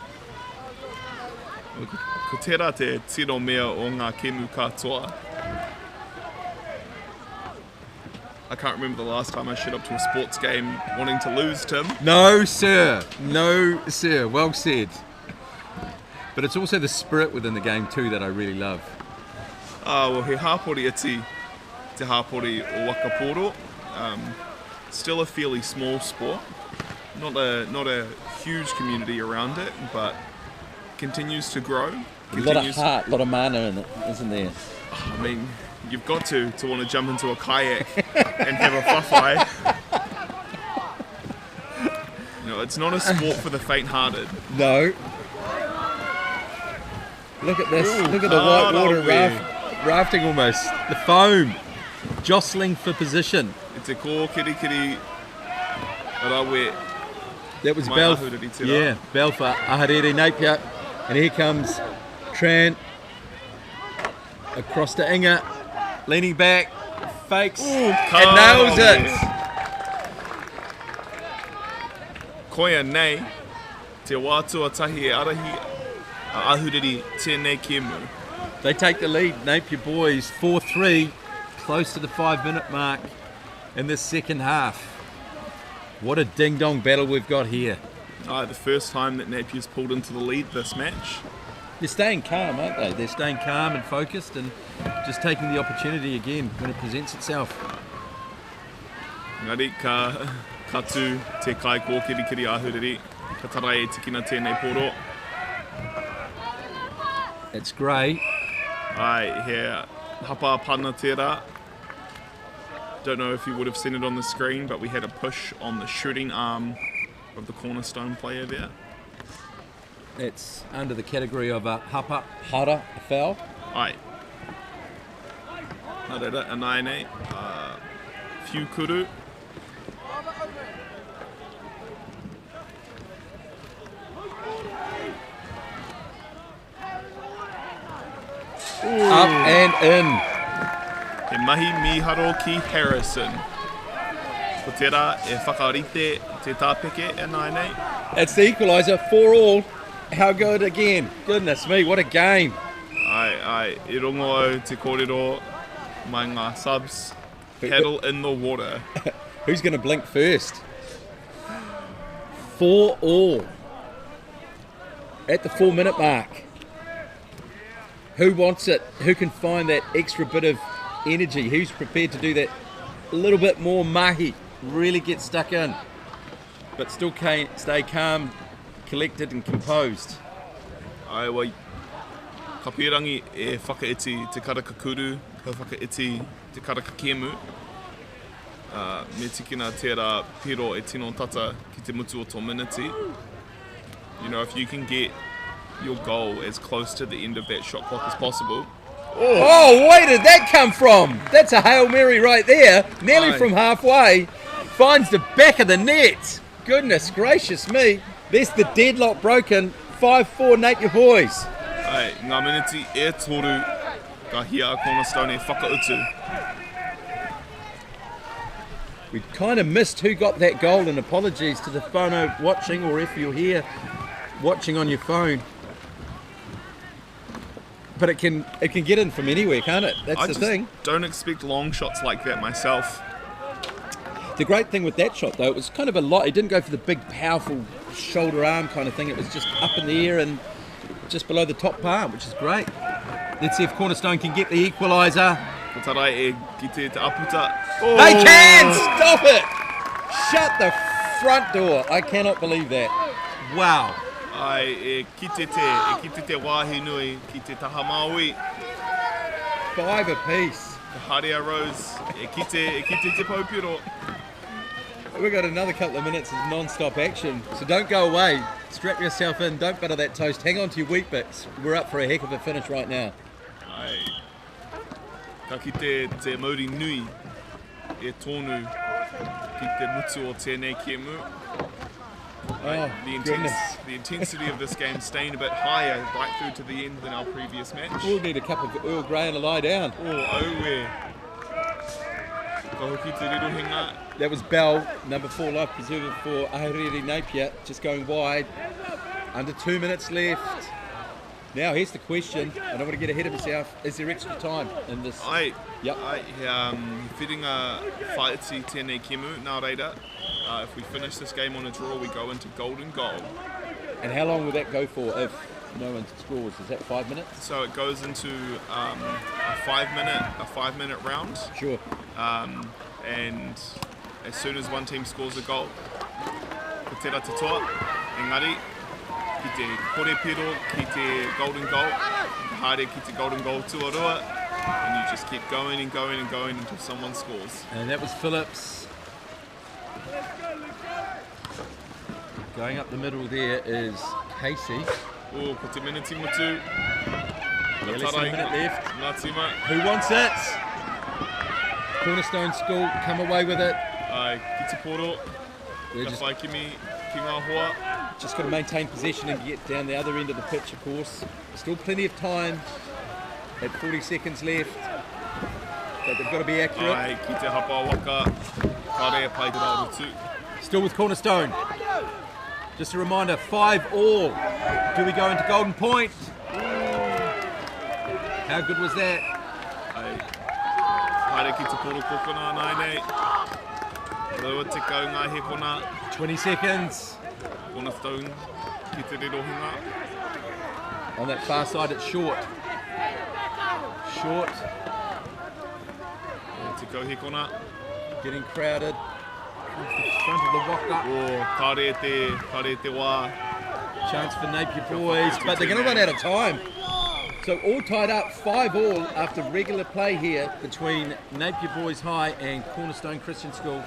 Ko tērā te tino mea o ngā kēmu katoa. I can't remember the last time I showed up to a sports game wanting to lose, Tim. No, sir. No, sir. Well said. But it's also the spirit within the game, too, that I really love. Well, he hāpori iti te hāpori o Waka Poro. Still a fairly small sport. Not a huge community around it, but continues to grow. A lot of heart, a lot of mana in it, isn't there? I mean, you've got to want to jump into a kayak and have a whawhai. It's not a sport for the faint-hearted. No. Look at this. Look at the white water rafting almost. The foam. Jostling for position. It's a ko kirikiri rawe. That was Belfa Aharere Napier. And here comes Tran across to Inga, leaning back, fakes, and nails it. Koia nei, te wātua tahi e arahi a ahuriri tēnei kēmu. They take the lead, Napier boys, 4-3, close to the 5-minute mark in the second half. What a ding-dong battle we've got here. The first time that Napier's pulled into the lead this match. They're staying calm, aren't they? They're staying calm and focused and just taking the opportunity again when it presents itself. Ngari ka katu te kai ko kirikiri ahuriri, ka tarai e tikina tēnei poro. It's great. Here, hapa pana tērā. Don't know if you would have seen it on the screen, but we had a push on the shooting arm of the cornerstone player there. It's under the category of a hara, a foul. Ai. Nā reira, anai nei. Few kuru. Up and in. He mahi miharo ki Harrison. Ko tērā e whakarite te tāpeke e nai nei. It's the equaliser, 4-4. How good again? Goodness me, what a game. I rongo au te kōrero mai ngā subs. Paddle in the water. Who's going to blink first? 4-4. At the 4-minute mark. Who wants it? Who can find that extra bit of energy? Who's prepared to do that a little bit more mahi? Really get stuck in. But still stay calm, collected and composed. Ai wai, ka pirangi e whakaiti te karaka kuru, ka whakaiti te karaka kēmu. Me tikina tērā piro e tino tata ki te mutu o tō miniti. If you can get your goal as close to the end of that shot clock as possible. Oh, where did that come from? That's a Hail Mary right there. Nearly from halfway. Finds the back of the net. Goodness gracious me. There's the deadlock broken. 5-4 Napier boys. Ngā miniti e toru ka hia cornerstone e whakautu. We kind of missed who got that goal, and apologies to the whānau watching, or if you're here watching on your phone. But it can get in from anywhere, can't it? That's the thing. I don't expect long shots like that myself. The great thing with that shot, though, it was kind of a lot. He didn't go for the big, powerful shoulder arm kind of thing. It was just up in the air and just below the top palm, which is great. Let's see if Cornerstone can get the equaliser. They can! Stop it! Shut the front door. I cannot believe that. Wow. E kite te wāhi nui, ki te taha maui. 5 apiece. Haria Rose, e kite te paupiro. We've got another couple of minutes of non-stop action, so don't go away. Strap yourself in, don't butter that toast. Hang on to your wheat bix. We're up for a heck of a finish right now. Ka kite te mauri nui, e tonu ki te mutu o tēnei kēmu. Oh, The intensity of this game staying a bit higher right through to the end than our previous match. We'll need a cup of Earl Grey and a lie down. That was Bell, number 4 life preserver for Ahiriri Napier, just going wide. Under 2 minutes left. Now here's the question. I don't want to get ahead of myself. Is there extra time in this? Yep. Whiringa whaiti tēnei kemu, nā reira. If we finish this game on a draw, we go into golden goal. And how long will that go for if no one scores? Is that 5 minutes? So it goes into a 5 minute round. Sure. And as soon as one team scores a goal, ko tērā te toa, engari, ki te kore piro, ki te golden goal, haere ki te golden goal tuarua, and you just keep going and going and going until someone scores. And that was Phillips. Going up the middle there is Casey. Ko te miniti mutu. Less than a minute left. Ngā tima. Who wants it? Cornerstone School come away with it. Ki te poro. Ka whai kimi ki ngā hoa. Just got to maintain possession and get down the other end of the pitch, of course. Still plenty of time at 40 seconds left. But they've got to be accurate. Ki te hapa waka. Ka rea pai te rau tū. Still with Cornerstone. Just a reminder, 5-all. Do we go into Golden Point? How good was that? Haere ki te poro kokona nai nei. Rua te kau ngā hekona. 20 seconds. Cornerstone ki te rerohinga. On that far side, it's short. Short. Te kau hekona. Getting crowded. The front of the waka. Ka re te wā. Chance for Napier boys, but they're going to run out of time. So all tied up, 5-all after regular play here between Napier Boys High and Cornerstone Christian School.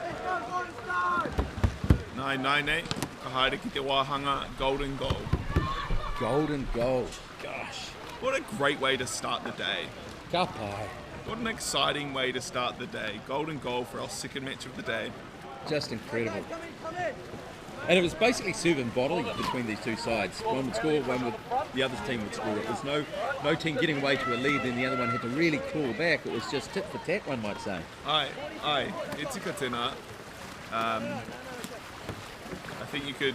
Nai nei, ka haere ki te wāhanga, golden goal. Golden goal, gosh. What a great way to start the day. Ka pai. What an exciting way to start the day. Golden goal for our second match of the day. Just incredible. And it was basically serve and volley between these two sides. One would score, the other team would score. It was no team getting away to a lead, then the other one had to really claw back. It was just tit for tat, one might say. Ai, e tika tēnā. I think you could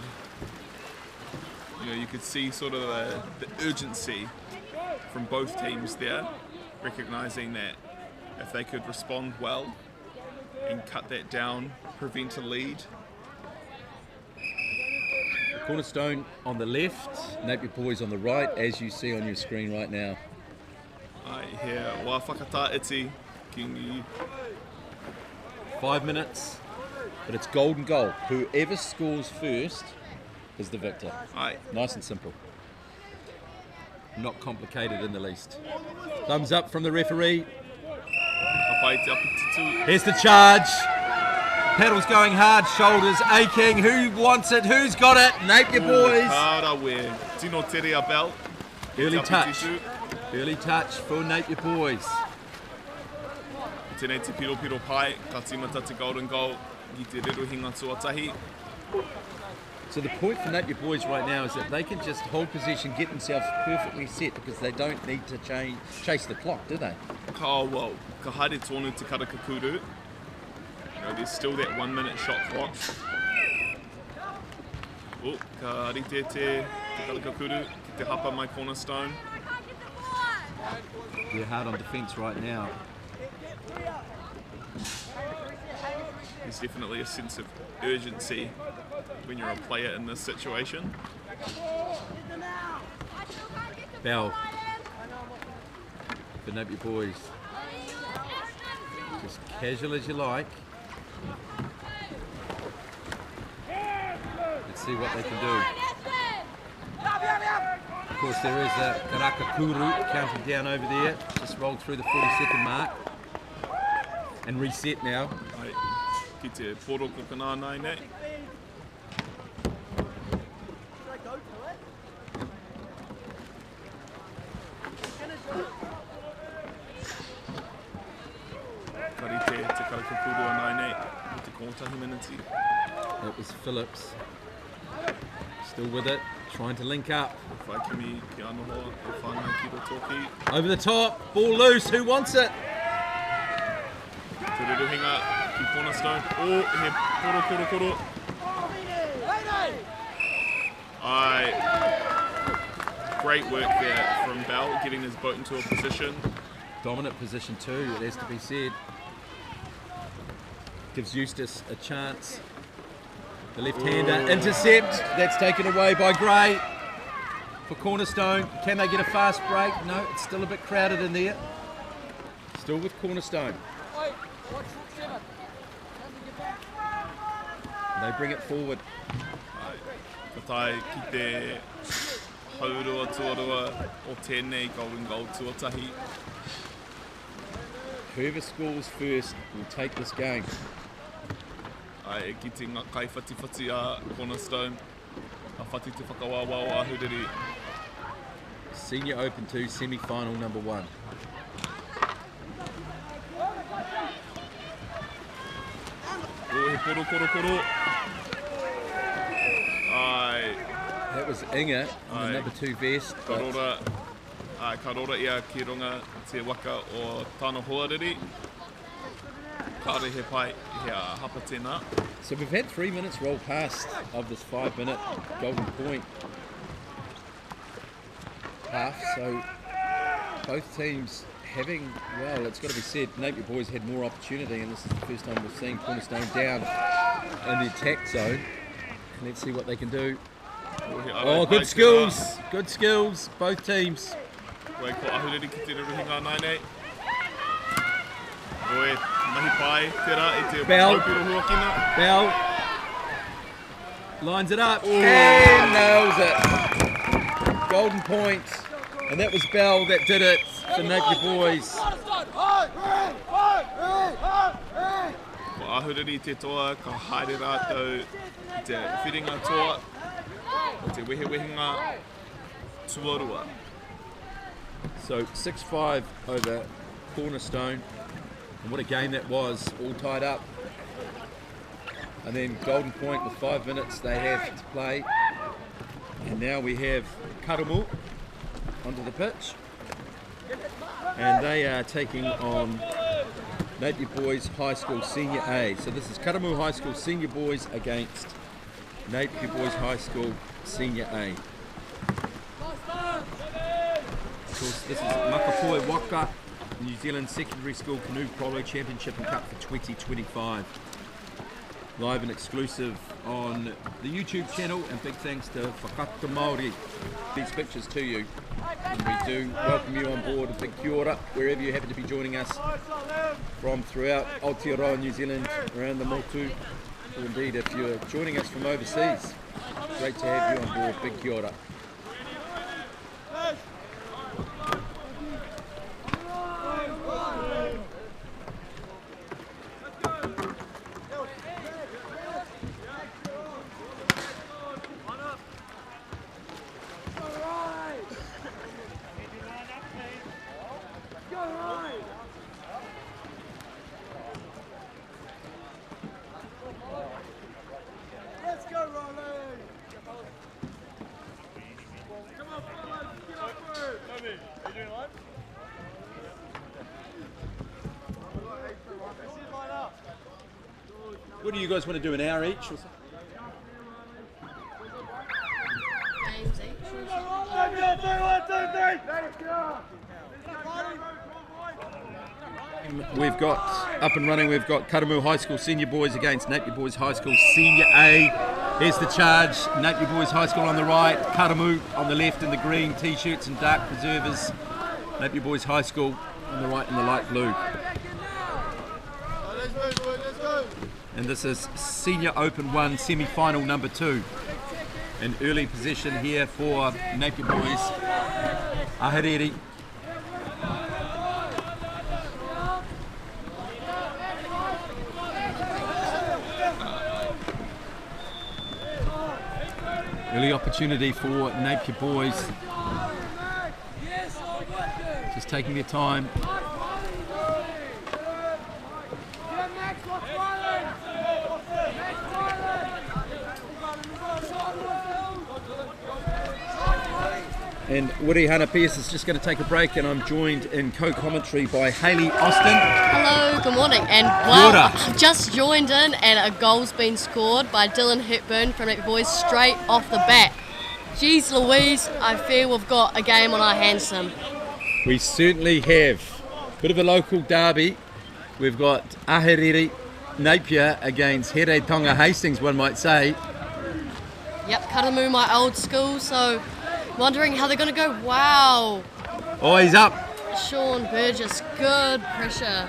see sort of the urgency from both teams there, recognising that if they could respond well and cut that down, prevent a lead. Cornerstone on the left, Napier Boys on the right, as you see on your screen right now. Ai, here, wā whakata iti, kingi. 5 minutes, but it's golden goal. Whoever scores first is the victor. Ai. Nice and simple. Not complicated in the least. Thumbs up from the referee. Here's the charge. Paddles going hard, shoulders aching. Who wants it? Who's got it? Napier Boys. Tino Terea Bell. Early touch. Early touch for Napier Boys. Tēnei te piro pai, ka tīmata te golden goal, ki te rerohinga tuatahi. So the point for Napier Boys right now is that they can just hold possession, get themselves perfectly set because they don't need to chase the clock, do they? Ka haere tonu te karakakuru. There's still that 1 minute shot clock. Ka rite te karakakuru ki te hapa mai Cornerstone. They're hard on defence right now. There's definitely a sense of urgency when you're a player in this situation. Bell for Napier Boys. Just casual as you like. Let's see what they can do. Of course, there is a Karakakuru counting down over there. Just rolled through the 40-second mark. And reset now. Ki te poro kokona nai nei. Kari te karakakuru nai nei. Te kotahi miniti. That was Phillips. Still with it, trying to link up. Whaikimi ki anoho, e whāngai ki rotoki. Over the top, ball loose, who wants it? Te reruhinga ki Cornerstone. Oh, he koro. Great work there from Bell, getting his boat into a position. Dominant position too, it has to be said. Gives Eustace a chance. The left-hander intercept, that's taken away by Gray for Cornerstone. Can they get a fast break? No, it's still a bit crowded in there. Still with Cornerstone. They bring it forward. Katai ki te haurua tuarua o tēnei golden goal tuatahi. Whoever scores first will take this game. E ki te ngā kai whati a Cornerstone. A whati te whakawawao a Huriri. Senior Open 2 semi-final number 1. Oh, he koro. That was Inga in the number 2 vest. Karora ia ki runga te waka o tāna hoariri. Kāre he pai he hapa tēnā. So we've had 3 minutes roll past of this 5-minute Golden Point half. So both teams having, well, it's got to be said, Napier Boys had more opportunity, and this is the first time we've seen Cornerstone down in the attack zone. Let's see what they can do. Oh, good skills, both teams. Koe ko ahuriri ki te reruhinga nainei. Koe mahi pai tera e te haupiro huakina. Bell lines it up and nails it. Golden point, and that was Bell that did it for Napier Boys. Ko ahuriri te toa ka haere rātou te whiringa toa o te wehewehinga tuarua. So 6-5 over Cornerstone, and what a game that was, all tied up. And then Golden Point with 5 minutes they have to play, and now we have Karamu onto the pitch, and they are taking on Napier Boys High School Senior A. So this is Karamu High School Senior Boys against Napier Boys High School Senior A. Of course, this is Makapoe Waka, New Zealand Secondary School Canoe Polo Championship and Cup for 2025. Live and exclusive on the YouTube channel, and big thanks to Whakata Māori. These pictures to you, and we do welcome you on board. A big kia ora, wherever you happen to be joining us from throughout Aotearoa, New Zealand, around the Motu, or indeed if you're joining us from overseas. Great to have you on board. Big kia ora. What do you guys want to do, an hour each or something? We've got up and running, we've got Karamu High School Senior Boys against Napier Boys High School Senior A. Here's the charge, Napier Boys High School on the right, Karamu on the left in the green t-shirts and dark preservers, Napier Boys High School on the right in the light blue. And this is Senior Open 1 semi-final number 2. An early possession here for Napier Boys. Ahariri. Early opportunity for Napier Boys. Just taking their time. And Wiri Hanapias is just going to take a break, and I'm joined in co-commentary by Hayley Austin. Hello, good morning. And wow, I've just joined in and a goal's been scored by Dylan Hepburn from Napier Boys straight off the bat. Jeez Louise, I fear we've got a game on our hands, Sim. We certainly have. Bit of a local derby. We've got Ahiriri Napier against Here Tonga Hastings, one might say. Yep, Karamu, my old school, so wondering how they're going to go. Wow. Oh, he's up. Sean Burgess, good pressure.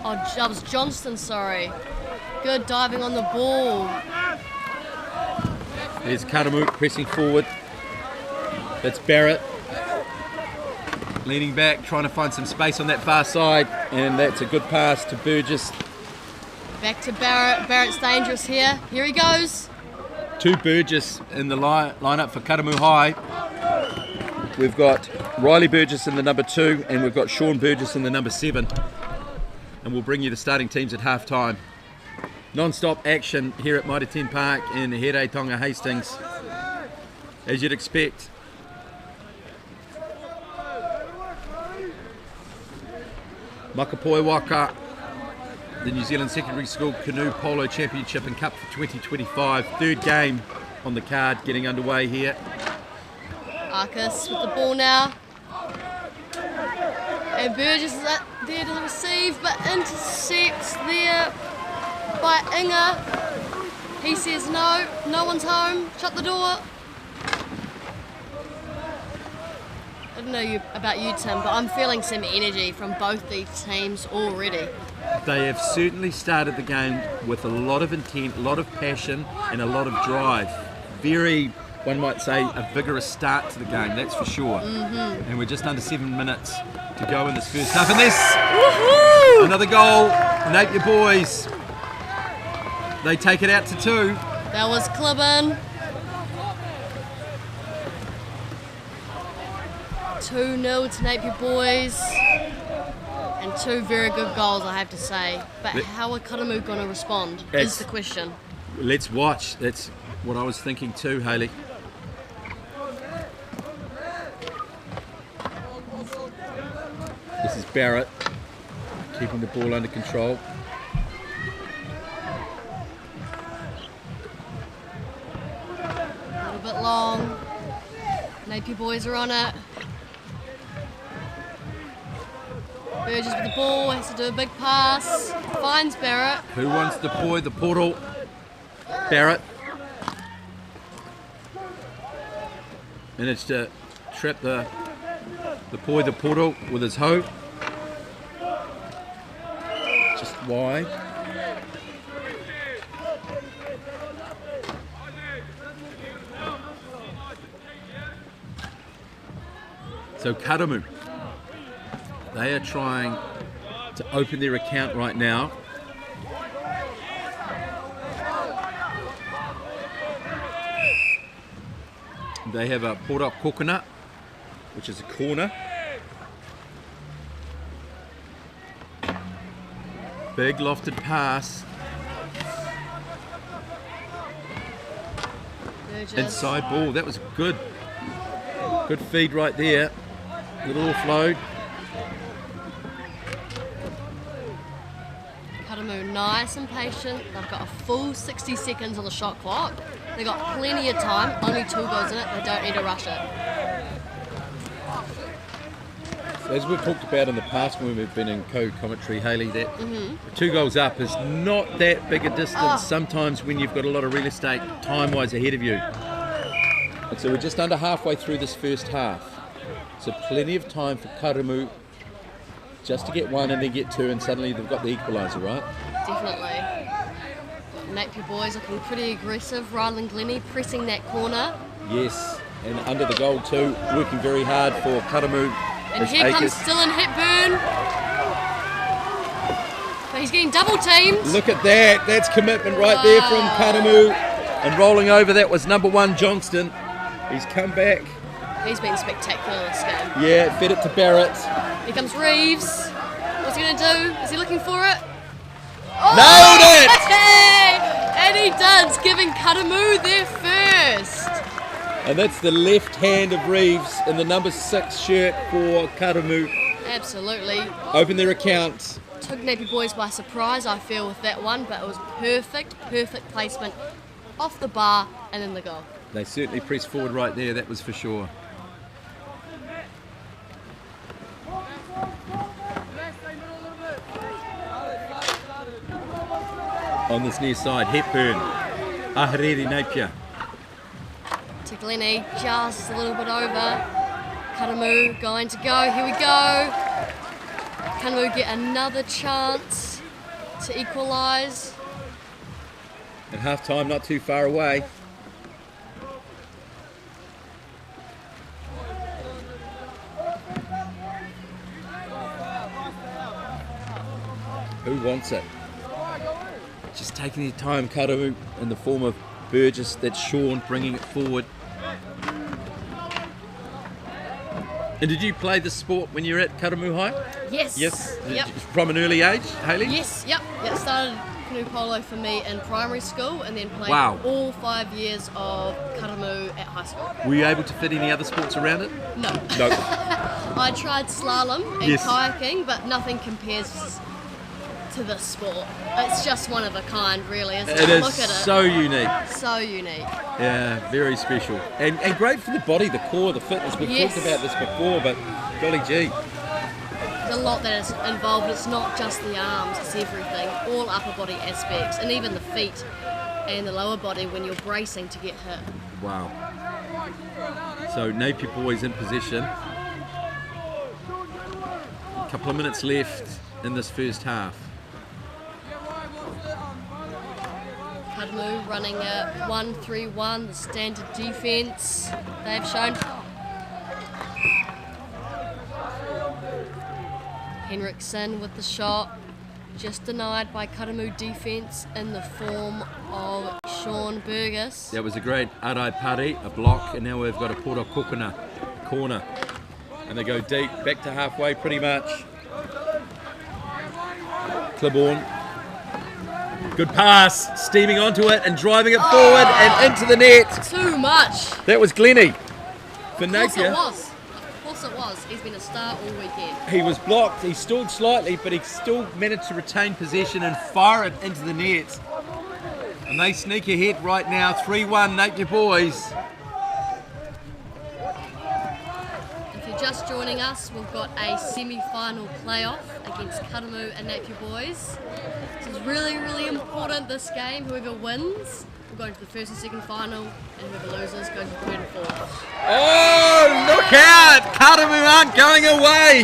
Oh, that was Johnston, sorry. Good diving on the ball. There's Karamu pressing forward. That's Barrett. Leaning back, trying to find some space on that far side. And that's a good pass to Burgess. Back to Barrett. Barrett's dangerous here. Here he goes. Two Burgess in the lineup for Karamu High. We've got Riley Burgess in the number 2, and we've got Sean Burgess in the number 7. And we'll bring you the starting teams at half time. Non-stop action here at Mitre 10 Park in Here Tonga Hastings, as you'd expect. Makapoi Waka, the New Zealand Secondary School Canoe Polo Championship and Cup for 2025. Third game on the card getting underway here. Arcus with the ball now. And Burgess is there to receive, but intercepts there by Inga. He says no, no one's home, shut the door. I don't know about you, Tim, but I'm feeling some energy from both these teams already. They have certainly started the game with a lot of intent, a lot of passion, and a lot of drive. Very, one might say, a vigorous start to the game, that's for sure. Mm-hmm. And we're just under 7 minutes to go in this first half. And this, another goal, Napier Boys. They take it out to 2. That was Clibben. 2-0 to Napier Boys. And 2 very good goals, I have to say. But how are Karamu going to respond is the question. Let's watch. That's what I was thinking too, Hayley. This is Barrett keeping the ball under control. A little bit long. Napier Boys are on it. Burgess with the ball, has to do a big pass. Finds Barrett. Who wants to deploy the portal? Barrett. Managed to trap the portal with his hoe. Just wide. So Karamu, they are trying to open their account right now. They have a pulled up coconut, which is a corner. Big lofted pass. Inside ball. That was good feed right there. Little offload. Karamu nice and patient. They've got a full 60 seconds on the shot clock. They've got plenty of time. Only 2 goals in it. They don't need to rush it. So as we've talked about in the past when we've been in co-commentary, Hayley, that 2 goals up is not that big a distance sometimes when you've got a lot of real estate time-wise ahead of you. And so we're just under halfway through this first half. So plenty of time for Karamu just to get 1 and then get 2, and suddenly they've got the equaliser, right? Definitely. Napier Boys looking pretty aggressive. Ryland Glennie pressing that corner. Yes, and under the goal too, working very hard for Karamu. And here comes Dylan Hepburn. But he's getting double teamed. Look at that, that's commitment right there from Karamu. And rolling over, that was number 1 Johnston. He's come back. He's been spectacular this game. Yeah, fed it to Barrett. Here comes Reeves. What's he going to do? Is he looking for it? Oh, nailed it! And he does, giving Karamu their first. And that's the left hand of Reeves in the number 6 shirt for Karamu. Absolutely. Open their accounts. Took Napier Boys by surprise, I feel, with that one, but it was perfect placement off the bar and in the goal. They certainly pressed forward right there, that was for sure. On this near side, Hepburn, Ahariri Napier. To Glennie, just a little bit over. Karamu going to go, here we go. Karamu get another chance to equalise. At half time, not too far away. Who wants it? Just taking their time, Karamu, in the form of Burgess. That's Sean bringing it forward. And did you play the sport when you were at Karamu High? Yes. Yes. Yep. From an early age, Hayley? Yes. Yep. It started Canoe Polo for me in primary school, and then played all 5 years of Karamu at high school. Were you able to fit any other sports around it? No. No. I tried slalom and kayaking, but nothing compares to this sport. It's just one of a kind, really, isn't it? It is Look at it. so unique. So unique. Yeah, very special. And great for the body, the core, the fitness. We've talked about this before, but golly gee. There's a lot that is involved. It's not just the arms, it's everything. All upper body aspects, and even the feet and the lower body when you're bracing to get hit. Wow. So Napier Boys in position. A couple of minutes left in this first half. Karamu running a 1-3-1, the standard defence they've shown. Henriksen with the shot, just denied by Karamu defence in the form of Sean Burgess. That was a great Arai Pari, a block, and now we've got a Pora Kokona corner. And they go deep, back to halfway pretty much. Clibborn. Good pass, steaming onto it and driving it forward and into the net. Too much. That was Glennie for Of course Napier. it was. Of course it was. He's been a star all weekend. He was blocked, he stalled slightly, but he still managed to retain possession and fire it into the net. And they sneak ahead right now, 3-1 Napier Boys. If you're just joining us, we've got a semi-final playoff against Karamu and Napier Boys. This is really, really important, this game. Whoever wins will go to the first and second final, and whoever loses goes to third and fourth. Oh, look out! Karamu aren't going away!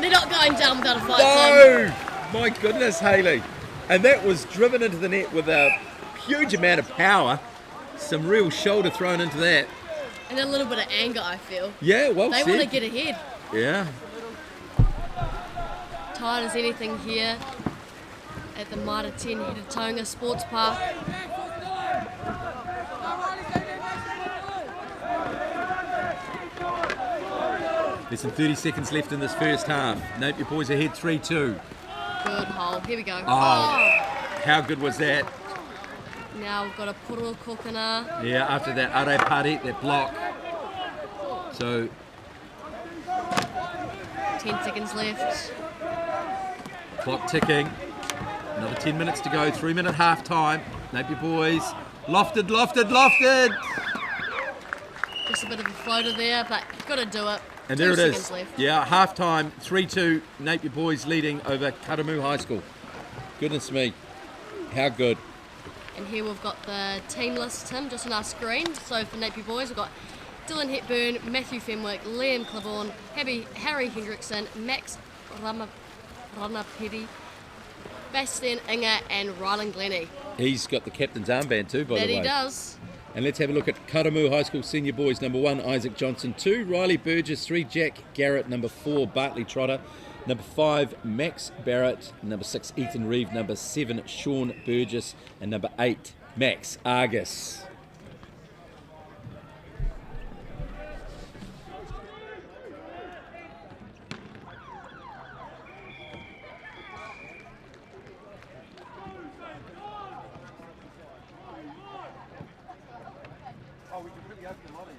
They're not going down without a fight. No! My goodness, Hayley. And that was driven into the net with a huge amount of power. Some real shoulder thrown into that. And a little bit of anger, I feel. Yeah, well They said. want to get ahead. Yeah. Tight as anything here at the Mitre 10 Hitatonga Sports Park. There's some 30 seconds left in this first half. Napier Boys ahead 3-2. Good hole. Here we go. Oh, how good was that? Now we've got a Puro Kokona. Yeah, after that Arai Pari, that block. So 10 seconds left. clock ticking. Another 10 minutes to go. 3-minute half time. Napier Boys lofted. Just a bit of a floater there, but got to do it. And 2 there it seconds is. left. Yeah, half time. 3-2. Napier Boys leading over Karamu High School. Goodness me, how good. And here we've got the team list, Tim, just on our screen. So for Napier Boys, we've got Dylan Hepburn, Matthew Fenwick, Liam Clibborn, Harry Hendrickson, Max Ranapedi, Bastian Inga, and Rylan Glennie. He's got the captain's armband too, by That the way. he does. And let's have a look at Karamu High School Senior Boys. Number 1, Isaac Johnson. 2, Riley Burgess. 3, Jack Garrett. Number 4, Bartley Trotter. Number 5, Max Barrett. Number 6, Ethan Reeve. Number 7, Sean Burgess. And number 8, Max Argus. Oh, we can really open the lollies.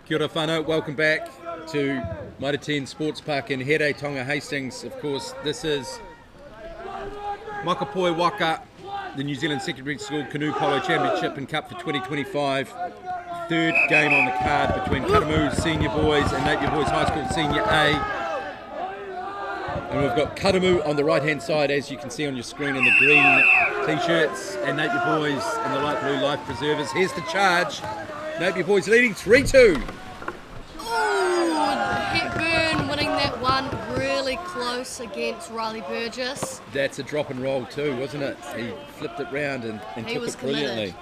Kia ora whānau, welcome back to Mitre 10 Sports Park in Here, Tonga, Hastings. Of course, this is Makapoi Waka, the New Zealand Secondary School Canoe Polo Championship and Cup for 2025. Third game on the card between Karamu Senior Boys and Napier Boys High School Senior A. And we've got Karamu on the right-hand side, as you can see on your screen, in the green T-shirts, and Napier Boys in the light blue life preservers. Here's the charge. Napier Boys leading 3-2. Hepburn winning that one really close against Riley Burgess. That's a drop and roll too, wasn't it? He flipped it round and took it brilliantly.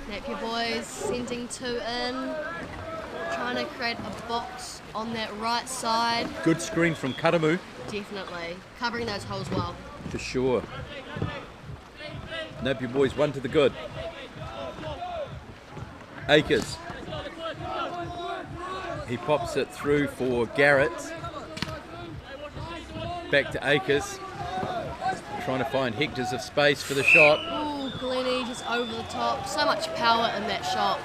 Napier Boys sending two in, trying to create a box on that right side. Good screen from Karamu. Definitely, covering those holes well. For sure. Napier Boys one to the good. Akers. He pops it through for Garrett. Back to Akers. Trying to find hectares of space for the shot. Ooh, Glennie just over the top. So much power in that shot.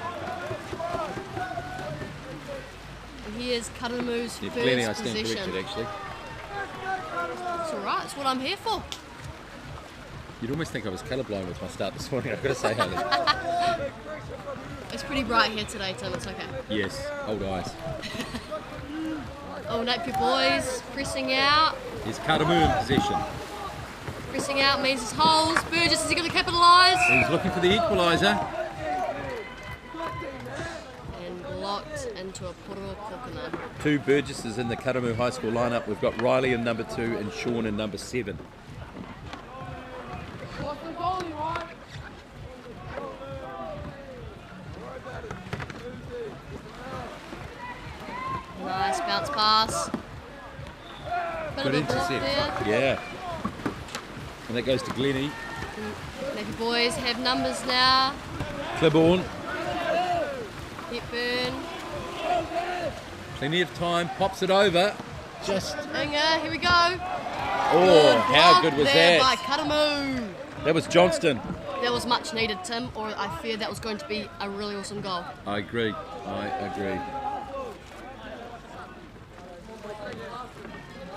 And here's Karamu's first Glennie, I stand possession. corrected actually. It's alright, it's what I'm here for. You'd almost think I was colourblind with my start this morning, I've got to say, Haley. It's pretty bright here today, Tim, it's okay. Yes, old eyes. Oh, Napier Boys pressing out. Here's Karamu in possession. Pressing out means his holes. Burgess, is he going to capitalise? He's looking for the equaliser. And blocked into a poro kokona. Two Burgesses in the Karamu High School lineup. We've got Riley in number 2 and Sean in number 7. Nice bounce pass. Good intercept. Yeah. And that goes to Glennie. Napier Boys have numbers now. Clibborn. Hepburn. Plenty of time. Pops it over. Just. Inga, here we go. Oh, how good was there that? by Karamu. That was Johnston. That was much needed, Tim, or I feared that was going to be a really awesome goal. I agree.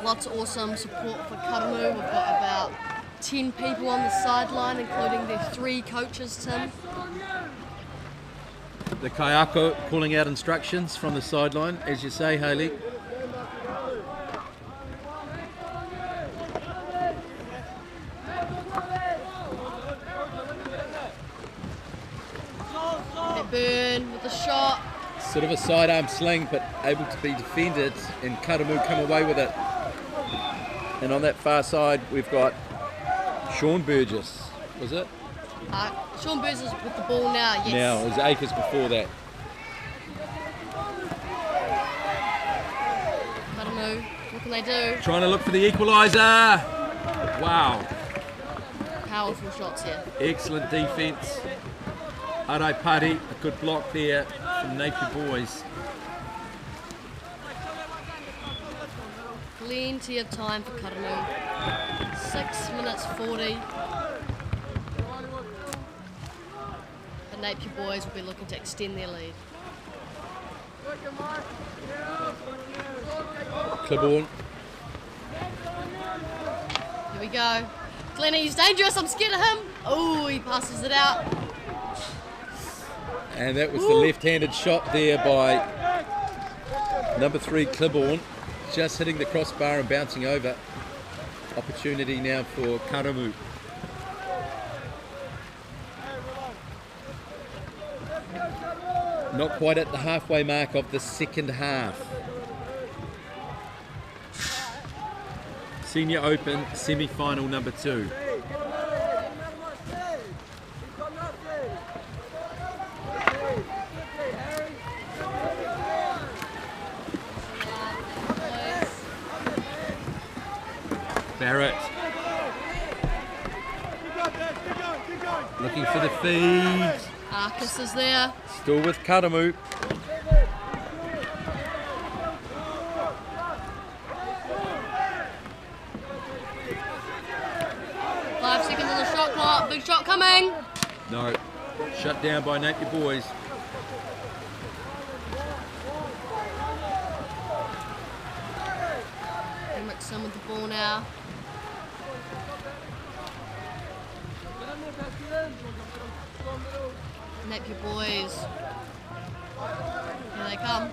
Lots of awesome support for Karamu. We've got about 10 people on the sideline, including their 3 coaches, Tim. The Kayako calling out instructions from the sideline, as you say, Hayley. Burn with the shot. Sort of a sidearm sling, but able to be defended, and Karamu come away with it. And on that far side, we've got Sean Burgess, was it? Sean Burgess with the ball now, yes. Now, it was Akers before that. Karamu, what can they do? Trying to look for the equaliser. Wow. Powerful shots here. Excellent defence. Arai Pari, a good block there from Napier Boys. Plenty of time for Karamu. 6 minutes 40. The Napier Boys will be looking to extend their lead. Clibborn. Here we go. Glennie, he's dangerous. I'm scared of him. Oh, he passes it out. And that was the left-handed shot there by number 3 Clibborn. Just hitting the crossbar and bouncing over. Opportunity now for Karamu. Not quite at the halfway mark of the second half. Senior Open semi-final number 2. Barrett. Looking for the feed. Arcus is there. Still with Karamu. 5 seconds on the shot clock. Big shot coming. No. Shut down by Napier boys. Henriksen with the ball now. Napier boys. Here they come.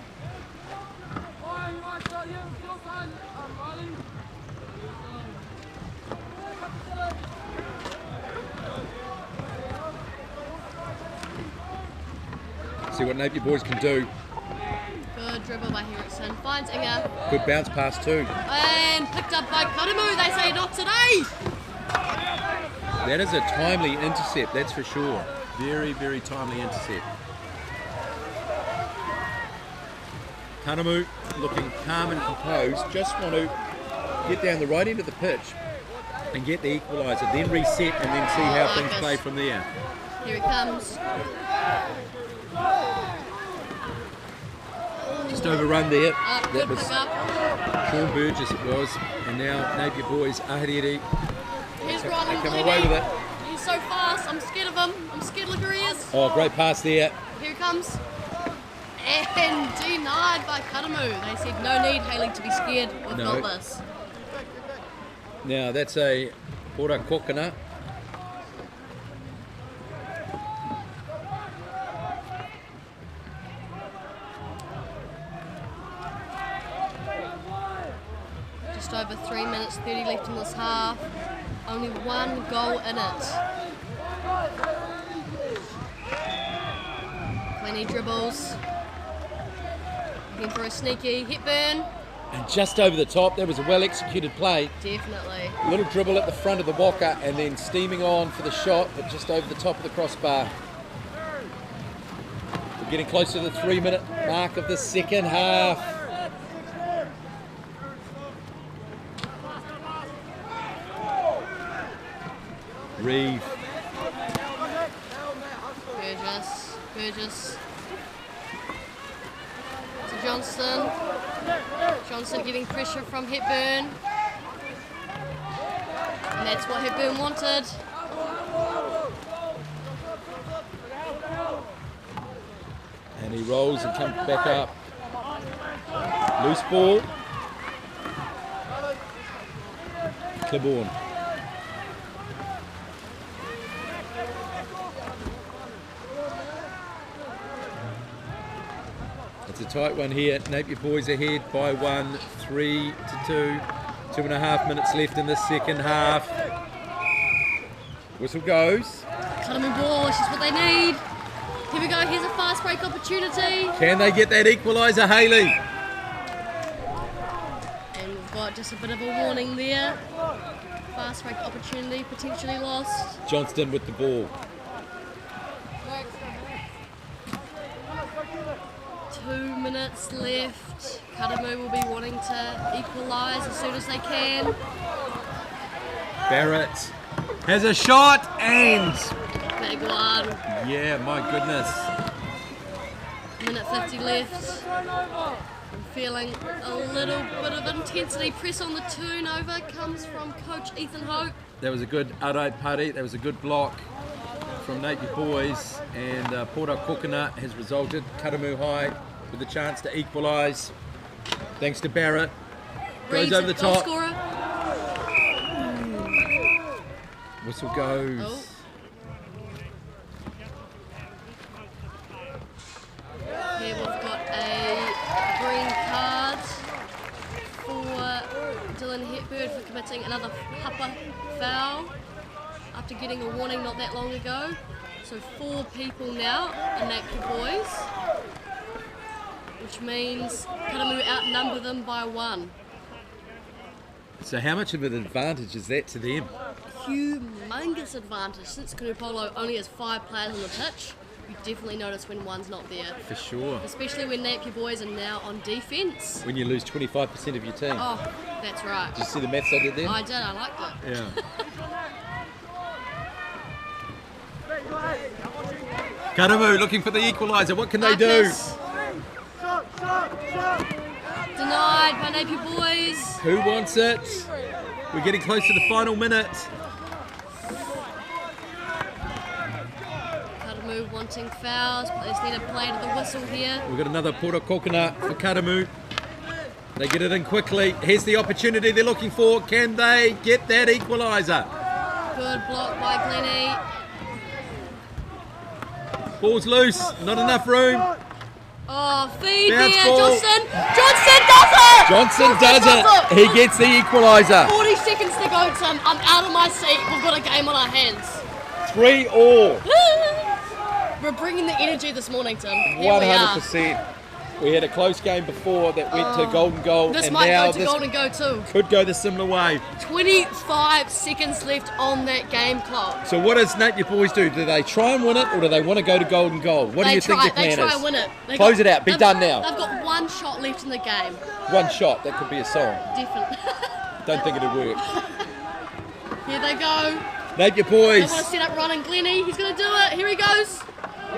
See what Napier boys can do. Good dribble by Henriksen. Finds Inga. Good bounce pass too. And picked up by Karamu. They say not today. That is a timely intercept, that's for sure. Very, very timely intercept. Karamu looking calm and composed. Just want to get down the right end of the pitch and get the equaliser, then reset and then see how things play from there. Here it comes. Just overrun there. That That was pick up. Sean Burgess it was. And now Napier boys, Ahiriri. Here's They Ryan come away with it. He's so fast. I'm scared of him. I'm scared of he is. Oh, great pass there. Here he comes. And denied by Karamu. They said no need, Hayley, to be scared. We've No. got this. Now that's a Pora Kokana. Just over 3 minutes 30 left in this half. Only one goal in it. Plenty dribbles. Looking for a sneaky Hepburn. And just over the top, that was a well executed play. Definitely. A little dribble at the front of the Waka and then steaming on for the shot, but just over the top of the crossbar. We're getting close to the 3 minute mark of the second half. Reeve. Burgess. To Johnston. Johnston getting pressure from Hepburn. And that's what Hepburn wanted. And he rolls and comes back up. Loose ball. Claiborne. It's a tight one here. Napier boys ahead by 1, 3-2. 2.5 minutes left in the second half. Whistle goes. Karamu ball, which is what they need. Here we go, here's a fast break opportunity. Can they get that equaliser, Hayley? And we've got just a bit of a warning there. Fast break opportunity potentially lost. Johnston with the ball. 2 minutes left. Karamu will be wanting to equalise as soon as they can. Barrett has a shot and... Big one. Yeah, my goodness. Minute 50 left. I'm feeling a little bit of intensity. Press on the turnover comes from coach Ethan Hope. That was a good Arai Pari. That was a good block from Napier boys. And Pora Kokana has resulted. Karamu High with a chance to equalise. Thanks to Barrett. Goes Reed's over the top. Scorer. Whistle goes. Oh. Here we've got a green card for Dylan Hepburn for committing another hupper foul after getting a warning not that long ago. So 4 people now are Napier boys, which means Karamu outnumber them by 1. So how much of an advantage is that to them? Humongous advantage since Canoe Polo only has 5 players on the pitch. you definitely notice when one's not there. For sure. Especially when Napier boys are now on defence. When you lose 25% of your team. Oh, that's right. Did you see the maths I did there? I did, I liked it. Yeah. Karamu looking for the equaliser. What can they do? Denied by Napier boys. Who wants it? We're getting close to the final minute. Karamu wanting fouls, but they just need to play to the whistle here. We've got another Pora Kokona for Karamu. They get it in quickly. Here's the opportunity they're looking for. Can they get that equaliser? Good block by Glennie. Ball's loose. Not enough room. Oh, feed Bounce there. ball. Johnson does it! Johnson does it. He gets the equaliser. 40 seconds to go, Tim. I'm out of my seat. We've got a game on our hands. 3-3. We're bringing the energy this morning, Tim. Here 100%. We had a close game before that went to golden goal. This and might now go to golden goal too. Could go the similar way. 25 seconds left on that game clock. So what does Napier boys do? Do they try and win it, or do they want to go to golden goal? What do you think the plan is? They try and win it. Close it out. Be done now. They've got one shot left in the game. One shot. That could be a song. Definitely. Don't think it'll work. Here they go. Napier They boys. want to set up Ryan Glennie. He's going to do it. Here he goes.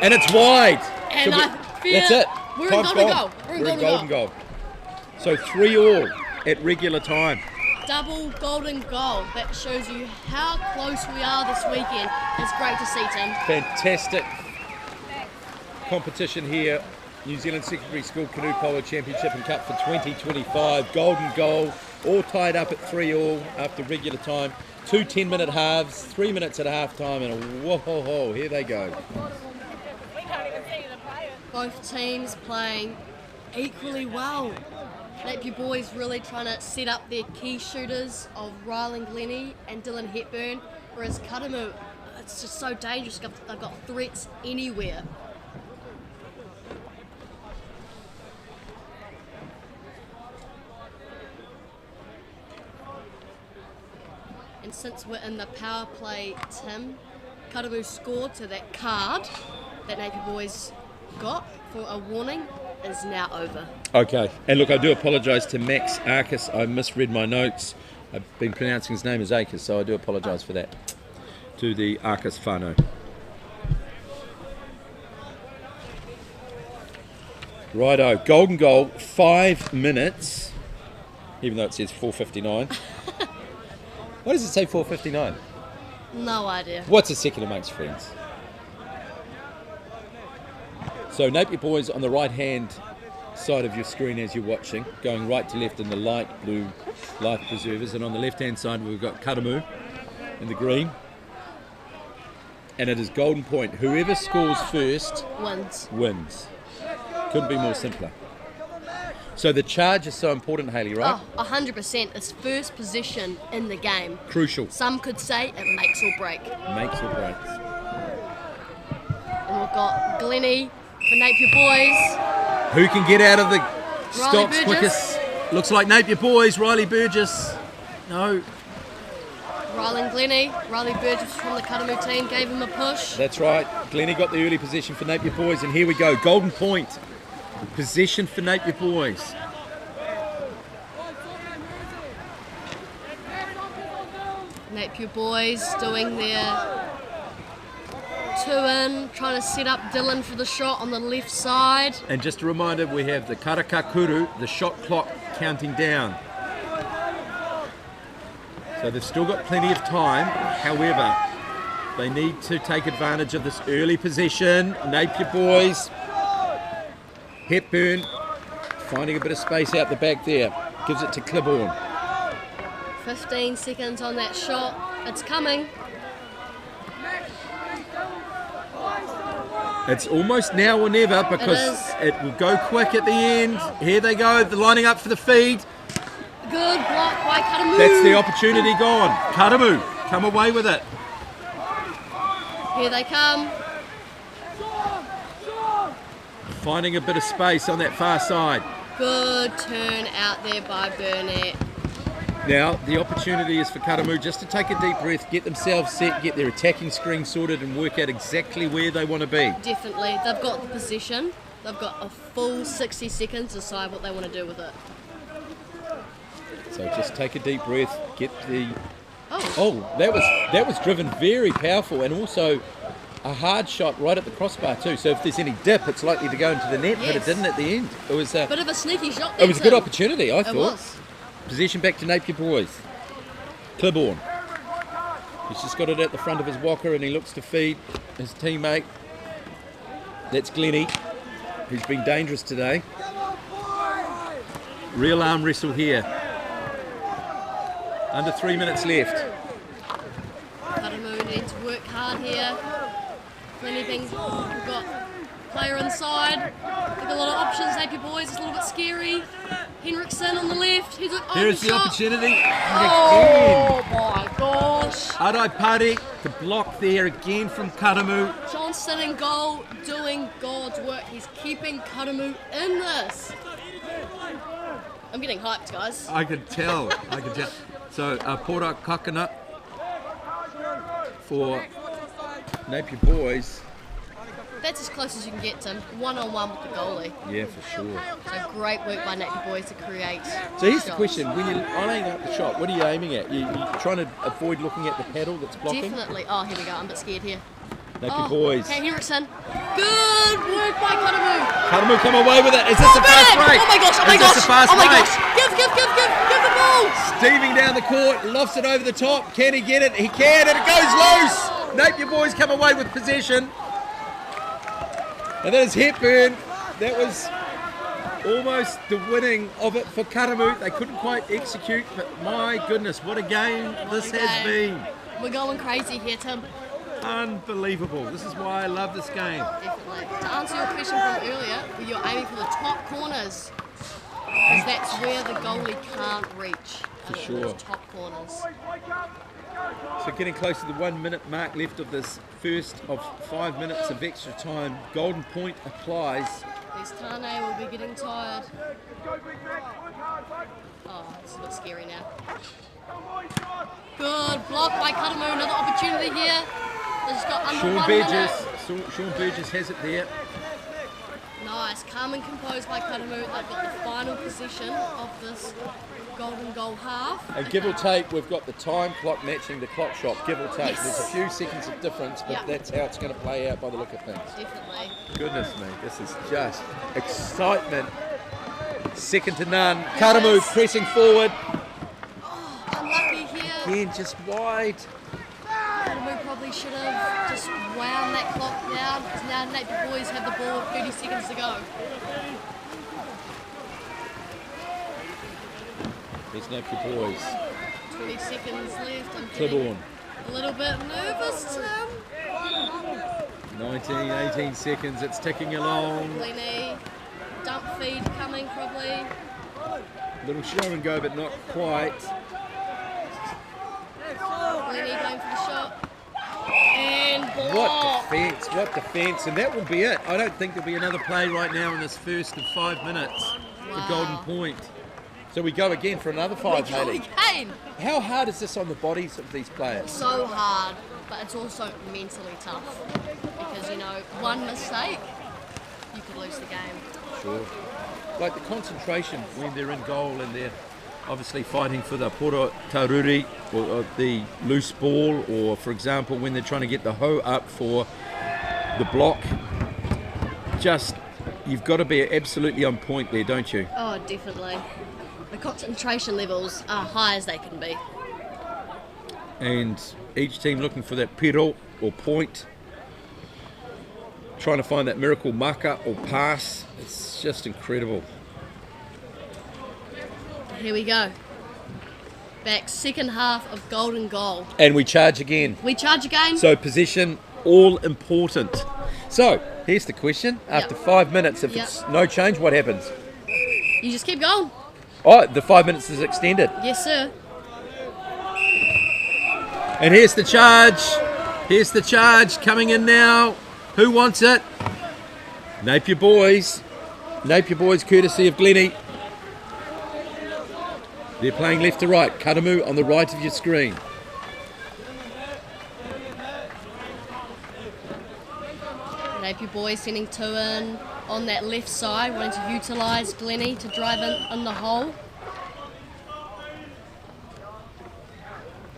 And it's wide. And So I fear that's it. we're in Time's golden gone. goal. We're in golden goal. goal. So 3-3 at regular time. Double golden goal. That shows you how close we are this weekend. It's great to see, Tim. Fantastic competition here. New Zealand Secondary School Canoe Polo Championship and Cup for 2025. Golden goal. All tied up at 3-3 after regular time. 2 10-minute halves, 3 minutes at half time, and a whoa, here they go. Both teams playing equally well. Napier boys really trying to set up their key shooters of Rylan Glennie and Dylan Hepburn, whereas Karamu, it's just so dangerous. They've got threats anywhere. And since we're in the power play, Tim, Karamu scored, so that card that Napier boys got for a warning is now over. Okay, and look, I do apologise to Max Arcus. I misread my notes. I've been pronouncing his name as Arcus, so I do apologise for that. To the Arcus whānau. Righto, golden goal, 5 minutes, even though it says 4:59. Why does it say 4:59? No idea. What's a second amongst friends? So Napier boys on the right-hand side of your screen as you're watching, going right to left in the light blue life preservers, and on the left-hand side we've got Karamu in the green. And it is golden point. Whoever scores first wins. Couldn't be more simpler. So the charge is so important, Hayley, right? Oh, 100%. It's first possession in the game. Crucial. Some could say it makes or break. Makes or breaks. And we've got Glennie for Napier boys. Who can get out of the Riley stocks Burgess. quickest? Looks like Napier boys. Riley Burgess. No. Rylan Glennie. Riley Burgess from the Karamu team gave him a push. That's right. Glennie got the early possession for Napier boys, and here we go. Golden point. Possession for Napier boys. Napier boys doing their two-in, trying to set up Dylan for the shot on the left side. And just a reminder, we have the karakakuru, the shot clock counting down. So they've still got plenty of time. However, they need to take advantage of this early possession. Napier boys. Hepburn finding a bit of space out the back there. Gives it to Clibborn. 15 seconds on that shot. It's coming. It's almost now or never because it will go quick at the end. Here they go. They're lining up for the feed. Good block by Karamu. That's the opportunity gone. Karamu, come away with it. Here they come. Finding a bit of space on that far side. Good turn out there by Burnett. Now, the opportunity is for Karamu just to take a deep breath, get themselves set, get their attacking screen sorted and work out exactly where they want to be. Definitely. They've got the position. They've got a full 60 seconds to decide what they want to do with it. So just take a deep breath, get the... Oh, that was driven very powerful, and also a hard shot right at the crossbar too. So if there's any dip, it's likely to go into the net, but it didn't at the end. It was a bit of a sneaky shot. It was a good opportunity, I thought. It was. Possession back to Napier boys. Clibborn. He's just got it at the front of his walker, and he looks to feed his teammate. That's Glennie, who's been dangerous today. Real arm wrestle here. Under 3 minutes left. Karamu need to work hard here. Plenty of things. We've got player inside. We've got a lot of options. Napier boys, it's a little bit scary. Henriksen on the left. Here's the opportunity. Oh my gosh. Arai Pari to block there again from Karamu. Johnston in goal, doing God's work. He's keeping Karamu in this. I'm getting hyped, guys. I could tell. So, Pora Kakana for Napier boys. That's as close as you can get, Tim. One-on-one with the goalie. Yeah, for sure. So great work by Napier boys to create. So here's the shots. question: when you're eyeing up the shot, what are you aiming at? You're trying to avoid looking at the paddle that's blocking? Definitely. Oh, here we go. I'm a bit scared here. Napier boys. Okay, Henriksen. Good work by Karamu. Karamu come away with it. Is this a fast break? Oh my gosh, Is this a fast break? Give the ball. Steaming down the court, lofts it over the top. Can he get it? He can, and it goes loose. Napier boys come away with possession. And that is Hepburn. That was almost the winning of it for Karamu. They couldn't quite execute, but my goodness, what a game this has been. We're going crazy here, Tim. Unbelievable. This is why I love this game. Definitely. To answer your question from earlier, you're aiming for the top corners. Because that's where the goalie can't reach. For sure. Those top corners. So getting close to the 1 minute mark left of this first of 5 minutes of extra time. Golden point applies. These Tane will be getting tired. Oh, it's a bit scary now. Good block by Karamu. Another opportunity here. They just got under 1 minute. Sean Burgess has it there. Nice, calm and composed by Karamu. They've got the final possession of this golden goal half. And give or take, we've got the time clock matching the clock shot, give or take. Yes. There's a few seconds of difference, but that's how it's going to play out by the look of things. Definitely. Goodness me, this is just excitement. Second to none. Karamu pressing forward. Oh, unlucky here. Again, just wide. Karamu probably should have just wound that clock down, because now Napier boys have the ball with 30 seconds to go. There's Napier boys. 20 seconds left. I'm Clibborn. getting a little bit nervous, Tim. 19, 18 seconds, it's ticking along. Glennie, dump feed coming probably. Little show and go, but not quite. Glennie going for the shot. And block. What defence, and that will be it. I don't think there'll be another play right now in this first of 5 minutes for Golden Point. So we go again for another 5, Hayley. Again. How hard is this on the bodies of these players? So hard, but it's also mentally tough. Because, you know, one mistake, you could lose the game. Sure. Like the concentration when they're in goal and they're obviously fighting for the poro taruri or the loose ball, or for example when they're trying to get the hoe up for the block. Just, you've got to be absolutely on point there, don't you? Oh, definitely. The concentration levels are high as they can be. And each team looking for that pero or point, trying to find that miracle maka or pass. It's just incredible. Here we go. Back second half of golden goal. And we charge again. We charge again. So possession, all important. So here's the question. After 5 minutes, if it's no change, what happens? You just keep going. Oh, the 5 minutes is extended. Yes, sir. And here's the charge. Here's the charge coming in now. Who wants it? Napier boys. Napier boys, courtesy of Glennie. They're playing left to right. Karamu on the right of your screen. Napier boys sending two in on that left side, wanting to utilise Glennie to drive in the hole.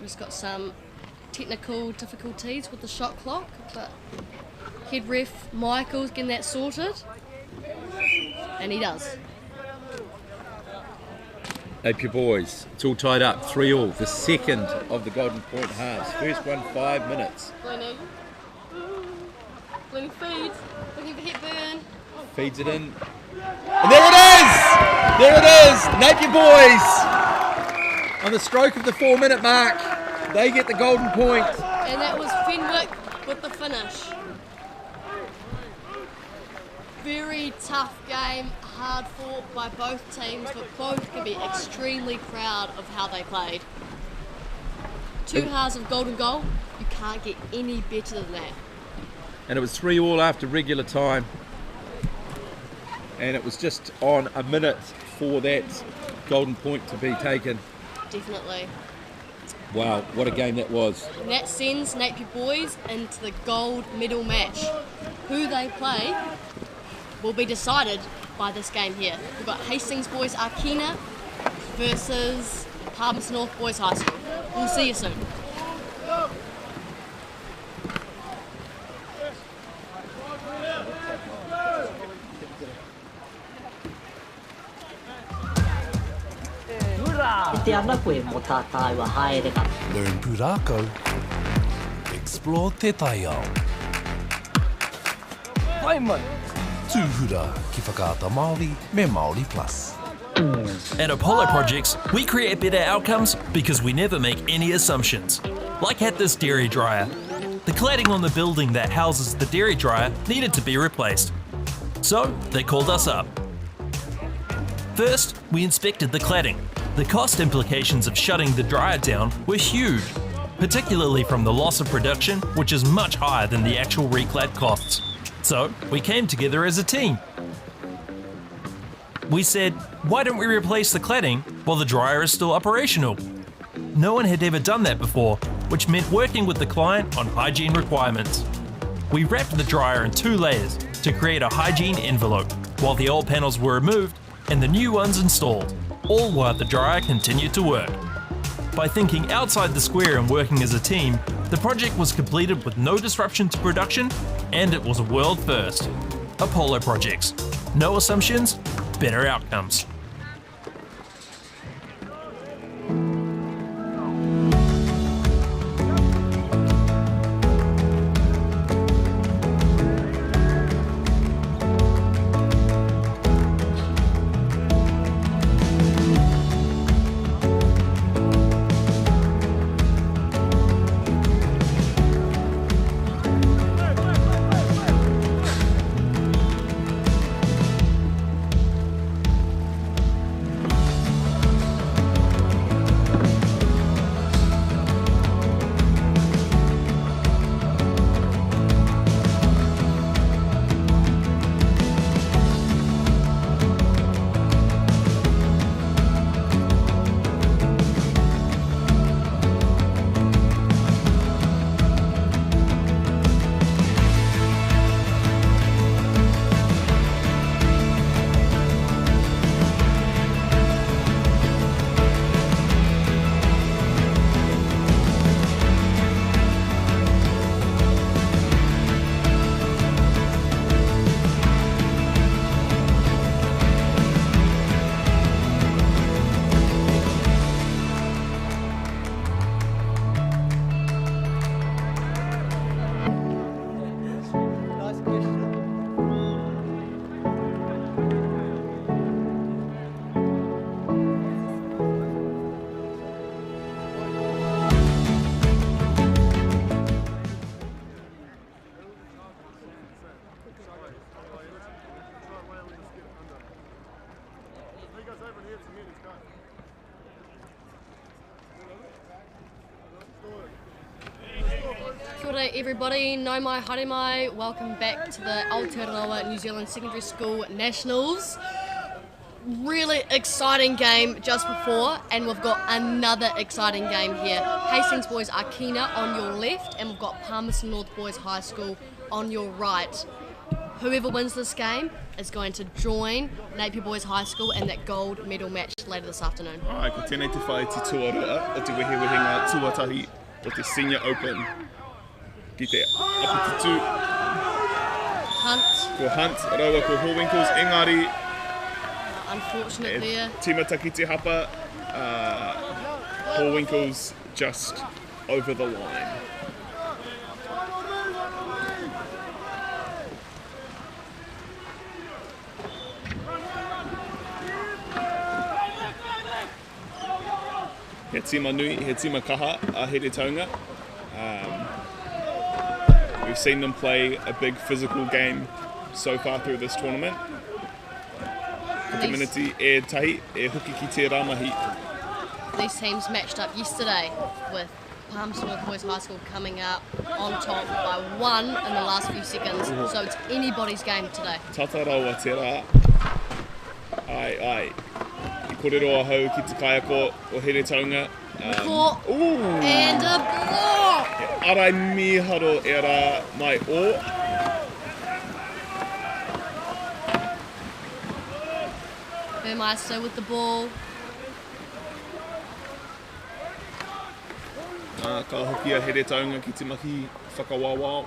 We've got some technical difficulties with the shot clock, but head ref Michael's getting that sorted, and he does. Napier boys, it's all tied up, 3-3, the second of the Golden Point halves. First one, 5 minutes. Glennie feeds, looking for Hepburn. Feeds it in. And there it is! There it is! Napier boys! On the stroke of the 4-minute mark, they get the Golden Point. And that was Fenwick with the finish. Very tough game, hard fought by both teams, but both can be extremely proud of how they played. 2 halves of golden goal, you can't get any better than that. And it was 3-3 after regular time. And it was just on a minute for that Golden Point to be taken. Definitely. Wow, what a game that was. And that sends Napier boys into the gold medal match. Who they play will be decided by this game here. We've got Hastings boys Arkina versus Palmerston North boys High School. We'll see you soon. Learn Purako. Explore Te Taiao. Tūhura ki whakaata Māori me Māori Plus. At Apollo Projects, we create better outcomes because we never make any assumptions. Like at this dairy dryer. The cladding on the building that houses the dairy dryer needed to be replaced. So they called us up. First, we inspected the cladding. The cost implications of shutting the dryer down were huge, particularly from the loss of production, which is much higher than the actual reclad costs. So we came together as a team. We said, why don't we replace the cladding while the dryer is still operational? No one had ever done that before, which meant working with the client on hygiene requirements. We wrapped the dryer in 2 layers to create a hygiene envelope, while the old panels were removed and the new ones installed, all while the dryer continued to work. By thinking outside the square and working as a team, the project was completed with no disruption to production, and it was a world first. Apollo Projects. No assumptions, better outcomes. Kia ora everybody, nau mai, haere mai, welcome back to the Aotearoa New Zealand Secondary School Nationals. really exciting game just before, and we've got another exciting game here. Hastings Boys Arkina on your left, and we've got Palmerston North Boys High School on your right. Whoever wins this game is going to join Napier Boys High School in that gold medal match later this afternoon. Ai, ko tēnei te whai te tuarua o te wehewehenga tuatahi o te Senior Open. Ki te apititu. Hunt. Ko Hunt, raua ko Hallwinkles, engari. Unfortunate there. Tīmata ki te hapa, Hallwinkles just over the line. He tima nui, he tima kaha a here taunga. We've seen them play a big physical game so far through this tournament. Community e tahi, e huki ki te ramahi. These teams matched up yesterday with Palmerston North Boys High School coming up on top by 1 in the last few seconds. So it's anybody's game today. Tata rawa te rā. Ai. I korero a hau ki te kaiako o here taunga. Caught. And a block! Arai miharo e rā mai o. Burmeister with the ball. Ka hoki a here taunga ki te mahi whakawawao.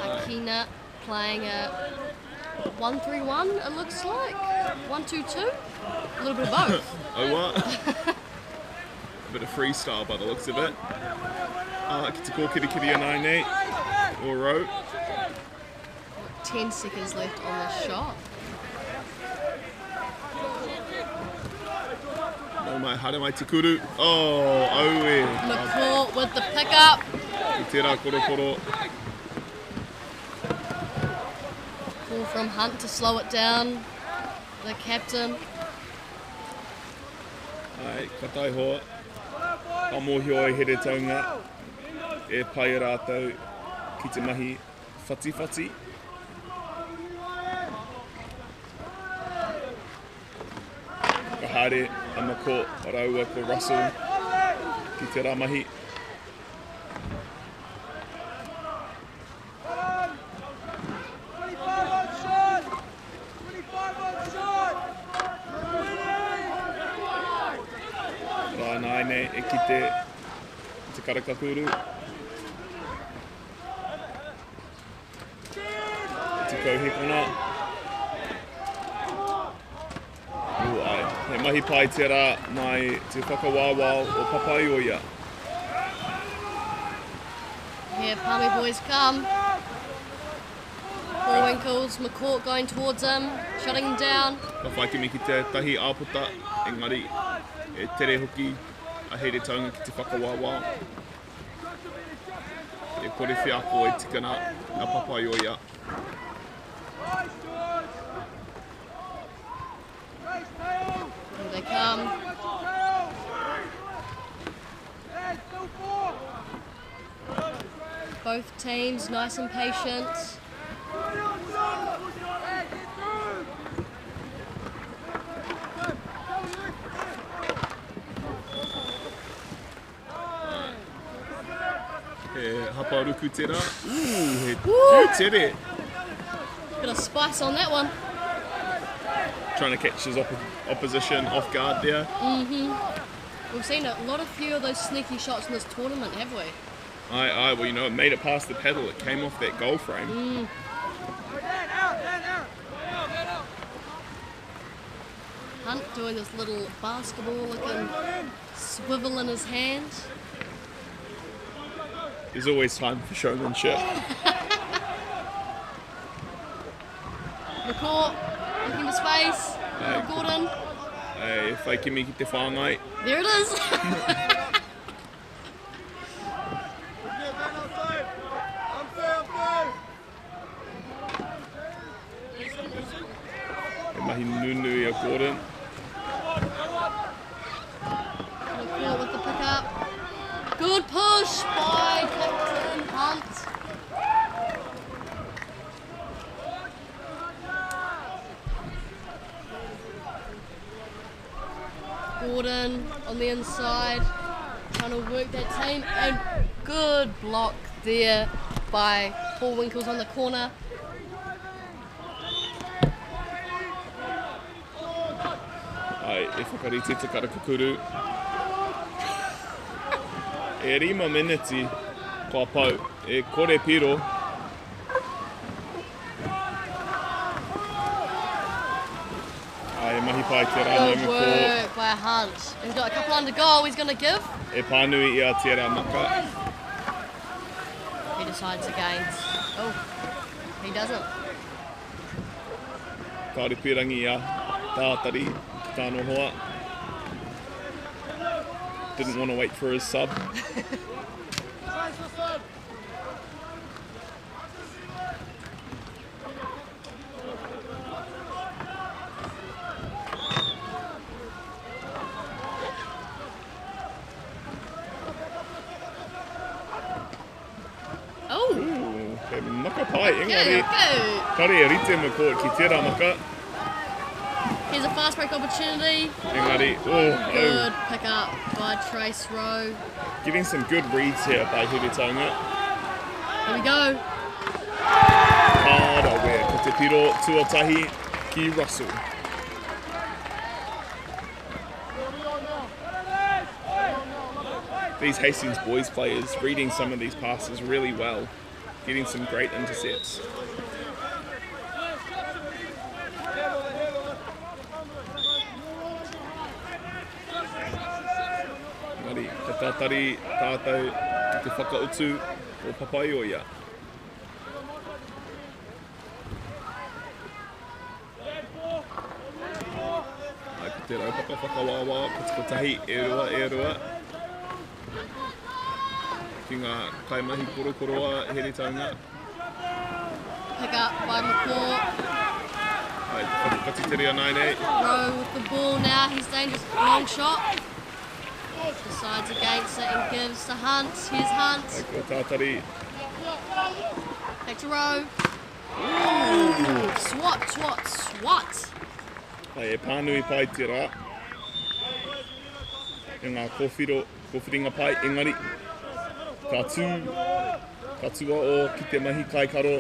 Akina playing a 1-3-1, it looks like. 1-2-2? A little bit of both. Oh, what? A bit of freestyle by the looks of it. Ki te kōkiri anai nei. Or row. 10 seconds left on the shot. No mai, hare mai te kuru. Oh, aue. McCall with the pickup. Ki te rā korokoro. Call from Hunt to slow it down. The captain. Ai, ka tai hoa. Ka mōhio e here taunga. E pai rātou ki te mahi whati. Ka hare a mako raua ko Russell ki te ramahi. Rānai nei e ki te karakakuru. Te kauhekona. Ai, he mahi pai te rā mai te whakawawao o papai o ia. Here, Palmy boys come. Hallwinkles, McCourt going towards him, shutting him down. Ka whaikimi ki te tahi āputa, engari e tere hoki a here taunga ki te whakawawao. E kore whiako e tikana a papai o ia. Here they come. Both teams nice and patient. He haparuku te rā. He tūtere. Bit of spice on that one. Trying to catch his opposition off guard there. We've seen a few of those sneaky shots in this tournament, have we? Aye, well, you know, it made it past the pedal. It came off that goal frame. Hunt doing this little basketball-looking swivel in his hand. There's always time for showmanship. McCourt looking for space. Gordon. Hey, whaikimi ki te whāngai. There it is. He mahi nunui a Gordon. Good push by Captain Hunt. Gordon on the inside, trying to work that team, and good block there by Paul Winkles on the corner. Ai, e whakarite te karakakuru. E rima miniti kua pau, e kore piro. Ai, mahi pai te rā Good work by Hunt. He's got a couple under goal he's going to give. E pānui ia te rā maka. He decides against. Oh, he doesn't. Kāre pirangi ia, tātari, tāno hoa. Didn't want to wait for his sub. He maka pai, engari. Kare e rite mo ko ki tērā maka. Here's a fast break opportunity. Engari, Good pick up by Trace Rowe. Getting some good reads here by Huritanga. Here we go. Hard aware, ko te piro tuatahi ki Russell. These Hastings boys players reading some of these passes really well, getting some great intercepts. Ngari, ka tātari tātou ki te whakautu o papai o ia. Ai, ko te raupaka whakawāwā, ko tahi e rua. Ki ngā kaimahi korokoroa heritanga. Pick up by McCourt. Ai, whakatiterea nai nei. Rowe with the ball now, he's dangerous. Long shot. Decides against it and gives to Hunt. Here's Hunt. Ai, ko tātari. Back to Rowe. Ooh, swat. Ai, e pānui pai te rā. E ngā kōwhiringa pai, engari. Ka tua o ki te mahi kaikaro.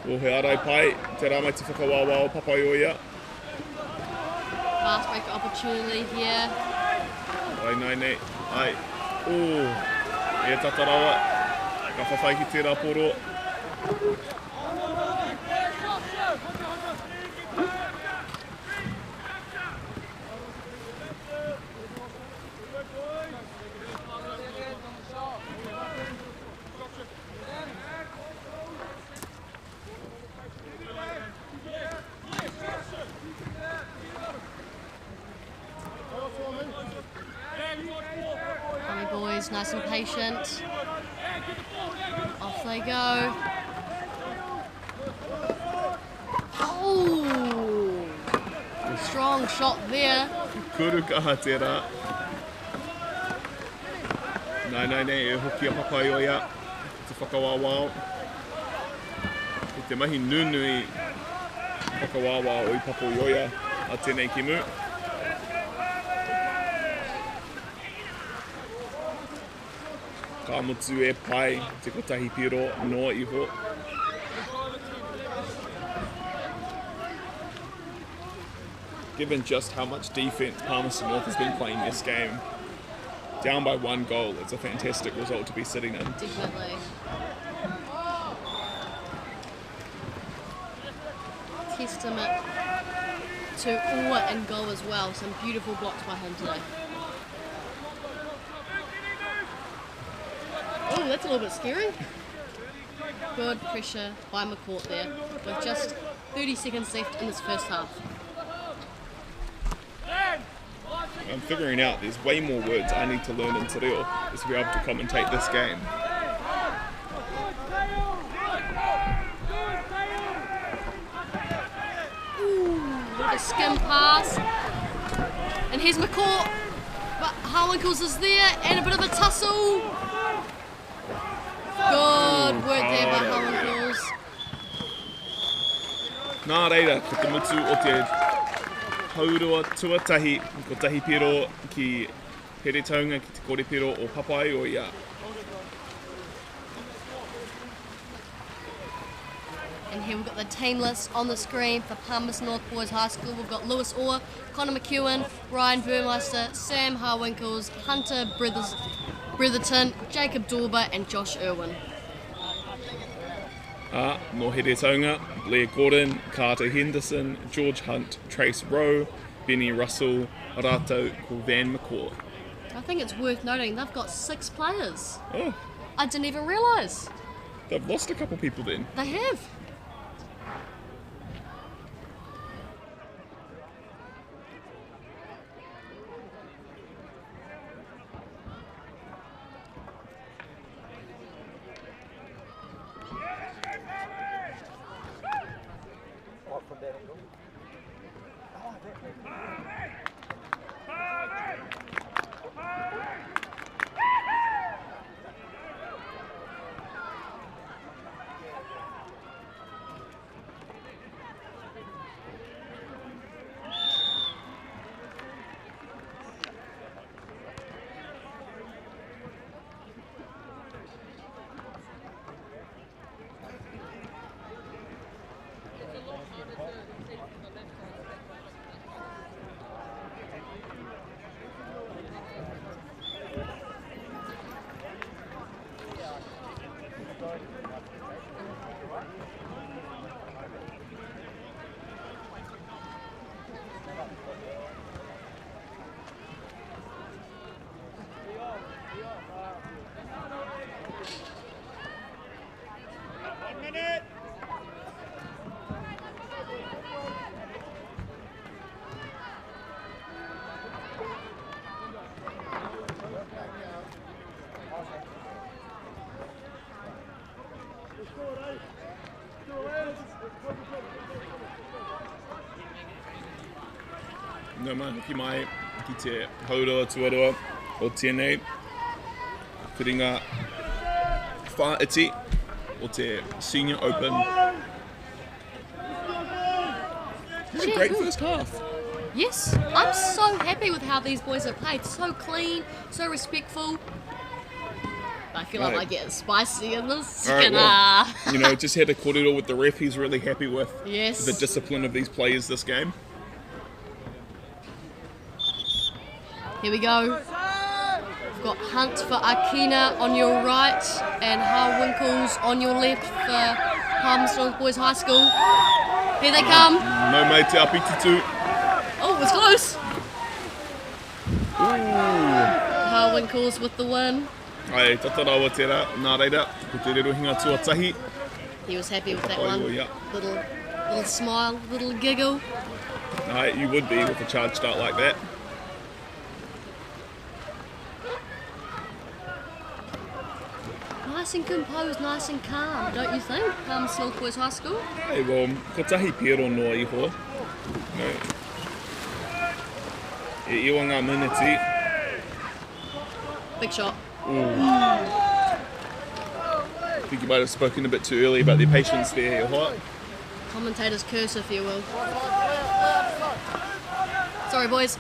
O he arai pai, te rā mai te whakawāwā o papai o ia. Fast break opportunity here. Ai, nai nei. Ai, e tatarawa. Ka whawhai ki tērā poro. Coming boys, nice and patient. Off they go. Oh! Strong shot there. Kuru kaha tērā. Nai nei, e hoki a papai o ia. Te whakawāwā. E te mahi nunui whakawāwā o I papo i oia a tēnei ki mu. Ka motu e pai te kotahi piro noa iho. Given just how much defence Palmerston North has been playing this game, down by 1 goal, it's a fantastic result to be sitting in. Definitely. Testament to Ua and goal as well. Some beautiful blocks by him today. Oh, that's a little bit scary. Good pressure by McCourt there, with just 30 seconds left in this first half. I'm figuring out there's way more words I need to learn in Te Reo to be able to commentate this game. a skim pass. And here's McCourt, but Harwinkles is there, and a bit of a tussle. Good work there by Harwinkles. Nā reira, ko te mutu o te haurua tuatahi, ko tahi piro ki here taunga ki te korepiro o papai o ia. And here we've got the team list on the screen for Palmerston North Boys High School. We've got Lewis Orr, Connor McEwen, Ryan Burmeister, Sam Harwinkles, Hunter Bretherton, Jacob Dorber and Josh Irwin. No here taunga, Blair Gordon, Carter Henderson, George Hunt, Trace Rowe, Benny Russell, rātou ko Van McCourt. I think it's worth noting they've got 6 players. Oh. I didn't even realise. They've lost a couple people then. They have. No man, ki mai ki te haurua tuarua o tēnei whiringa whaiti o te Senior Open. It's a great first half. Yes, I'm so happy with how these boys have played. So clean, so respectful. I feel like I get spicy in this. Right, well, just had a korero with the ref. He's really happy with the discipline of these players this game. Here we go. We've got Hunt for Akina on your right and Harwinkles on your left for Palmerston North Boys High School. Here they come. No mate te apititu. Oh, it was close. Harwinkles with the win. Ai, tatarawa tērā, nā reira, ko te rerohinga tuatahi. He was happy with that one. Little smile, little giggle. Ai, you would be with a charge start like that. Nice and composed, nice and calm, don't you think? Palmerston North Boys High School. Hey, well, ko tahi pero noa iho. E iwa ngā miniti. Big shot. I think you might have spoken a bit too early about their patience there, iho. Commentator's curse, if you will. Sorry, boys.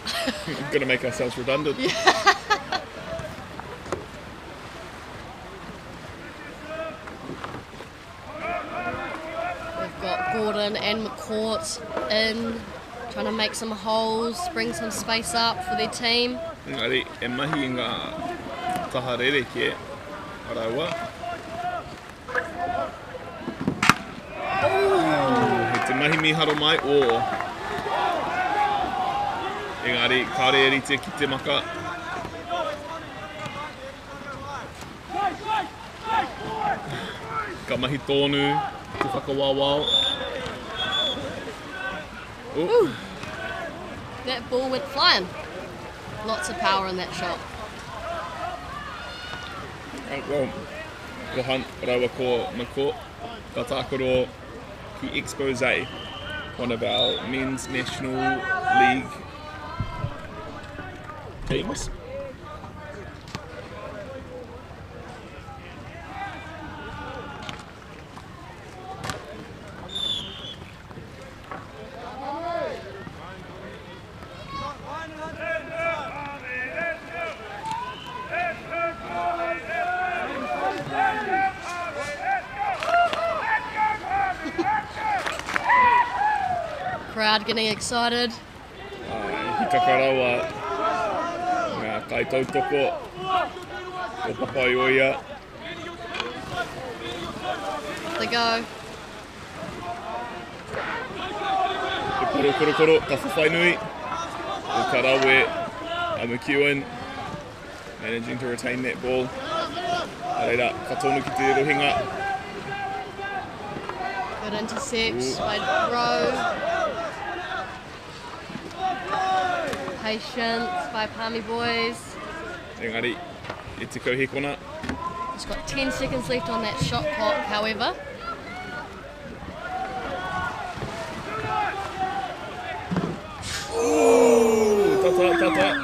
We're going to make ourselves redundant. Yeah. Gordon and McCourt in, trying to make some holes, bring some space up for their team. Engari, e mahi ngā taha rereke, araua. He te mahi miharo mai o. Engari, kāre erite ki te maka. Ka mahi tōnu, te whakawawao. Ooh. That ball went flying. Lots of power in that shot. Well, ko Hunt, rawa ko McCourt, ka tākoro ki expose. one of our men's national league teams. Crowd getting excited. Hika karawa, ngā kaitautoko, o papaioia. They go. Te koro, ka whawhainui, o Karawe, McEwen, managing to retain that ball. Areira, ka tonu ki te rohinga. Good intercept by Rowe. Patience by Palmy boys. Engari, e te kauhekona. Just got 10 seconds left on that shot clock, however. Ooh, tata.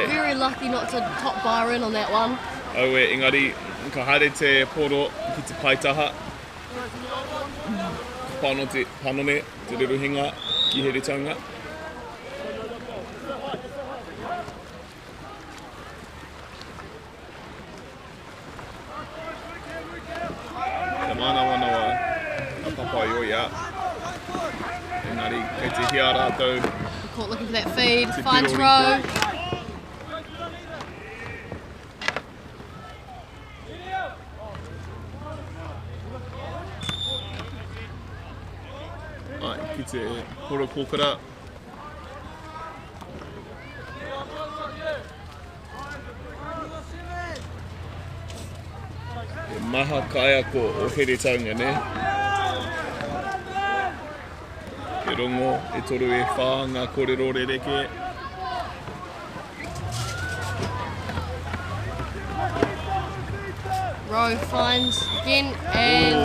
Very lucky not to top bar in on that one. Au e, engari, ka haere te poro ki te paitaha. Panone, te rerohinga ki here taunga. Manawa, a papaioia. Engari, kei te hia rātou. Caught looking for that feed, finds Rowe. Ki te poro kōkara. E maha kaiako o here taunga, ne? E rongo, e toru e whā ngā kōrero rereke. Rowe finds again and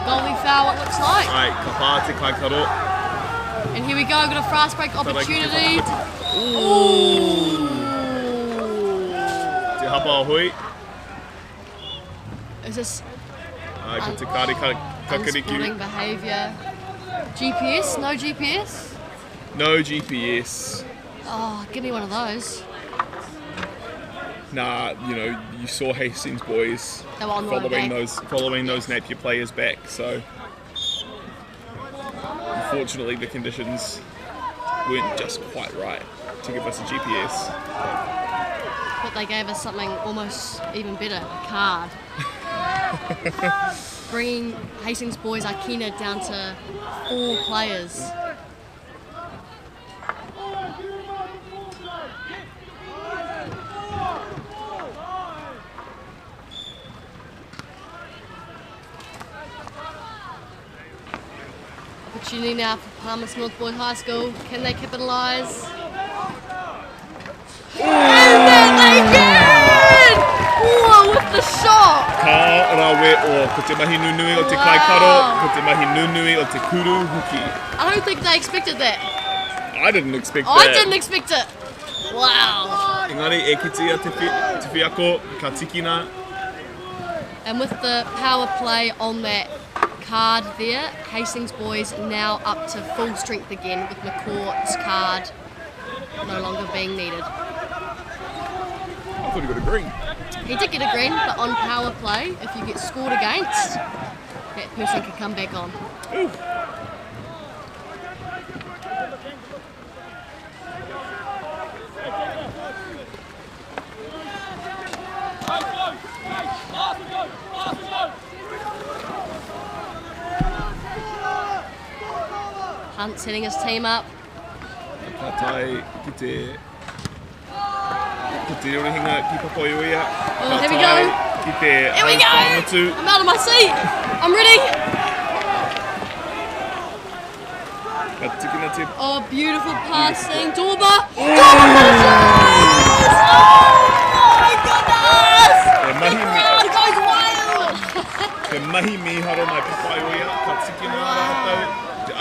goalie foul, what looks like. Ai, ka pā te kai karo. And here we go, got a fast break opportunity. Ooh. Te hapa hui. Is this Ai, ko te kāre kakariki. unsporting behaviour? GPS? No GPS? No GPS. Oh, give me one of those. Nah, you know, you saw Hastings boys They were on the way back. following those Napier players back, so unfortunately the conditions weren't just quite right to give us a GPS. But they gave us something almost even better, a card. Bringing Hastings boys Akina down to 4 players. Opportunity now for Palmer's North Boys High School. Can they capitalise? And then they can! Whoa, with the shot! Ka rawe o ko te mahi nunui o te kaikaro, ko te mahi nunui o te kuru huki. I don't think they expected that. I didn't expect that. I didn't expect it. Wow. Engari, e kitia te whiako, ka tikina. And with the power play on that card there, Hastings boys now up to full strength again with McCourt's card no longer being needed. I thought he got a green. He did get a green, but on power play, if you get scored against, that person can come back on. Ooh. Hunt setting his team up. Katai ki te rerohinga ki papaioia. Oh, here we go. Ki te Here we go. whanatu. I'm out of my seat. I'm ready. Ka tikina te... Oh, beautiful passing. Dorba. Oh! Oh my goodness. Te mahi mi... Oh, it goes wild. Te mahi miharo mai papaioia. Ka tikina rātou. Te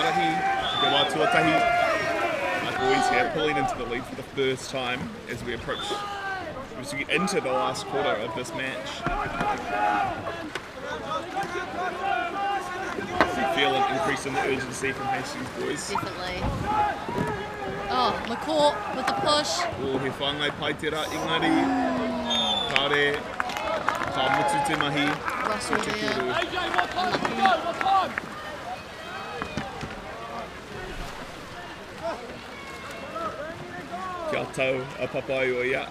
believe for the first time as we approach, as we get into the last quarter of this match. You feel an increase in the urgency from Hastings boys. Definitely. Oh, McCourt with the push. He whangai pai te rā, Ingari. Kāre, ka mutu te mahi. Russell there. Kia tau a papai o ia.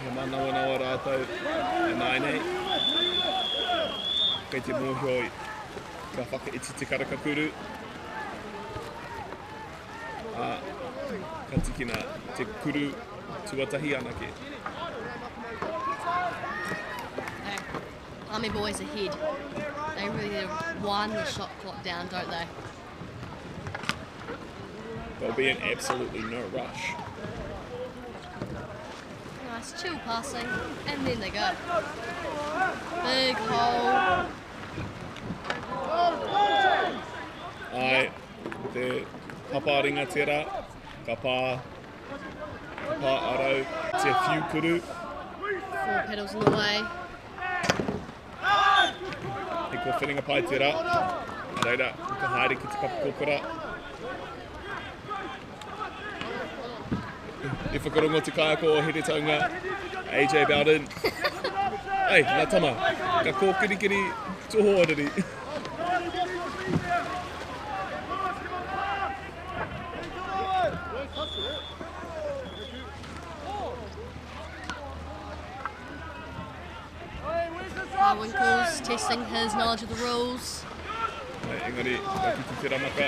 He manawa rātou. E nai nei. Kei te mōhioi. Ka whakaiti te karakakuru. Ka tikina te kuru tuatahi anake. Army boys ahead. They really wind the shot clock down, don't they? There'll be an absolutely no rush. Nice chill passing, and then they go. Big hole. Ai, te paparinga te rā, ka pā arau, te whiu kuru. 4 pedals in the way. He ko whiringa pai te rā, a reira, ka haere ki te papakokora. E whakarongo te kaiako o here taunga, AJ Bowden. Ei, nā tama, ka kōkirikiri toho oriri. Winkles testing his knowledge of the rules. Engari, ka ki te ramaka,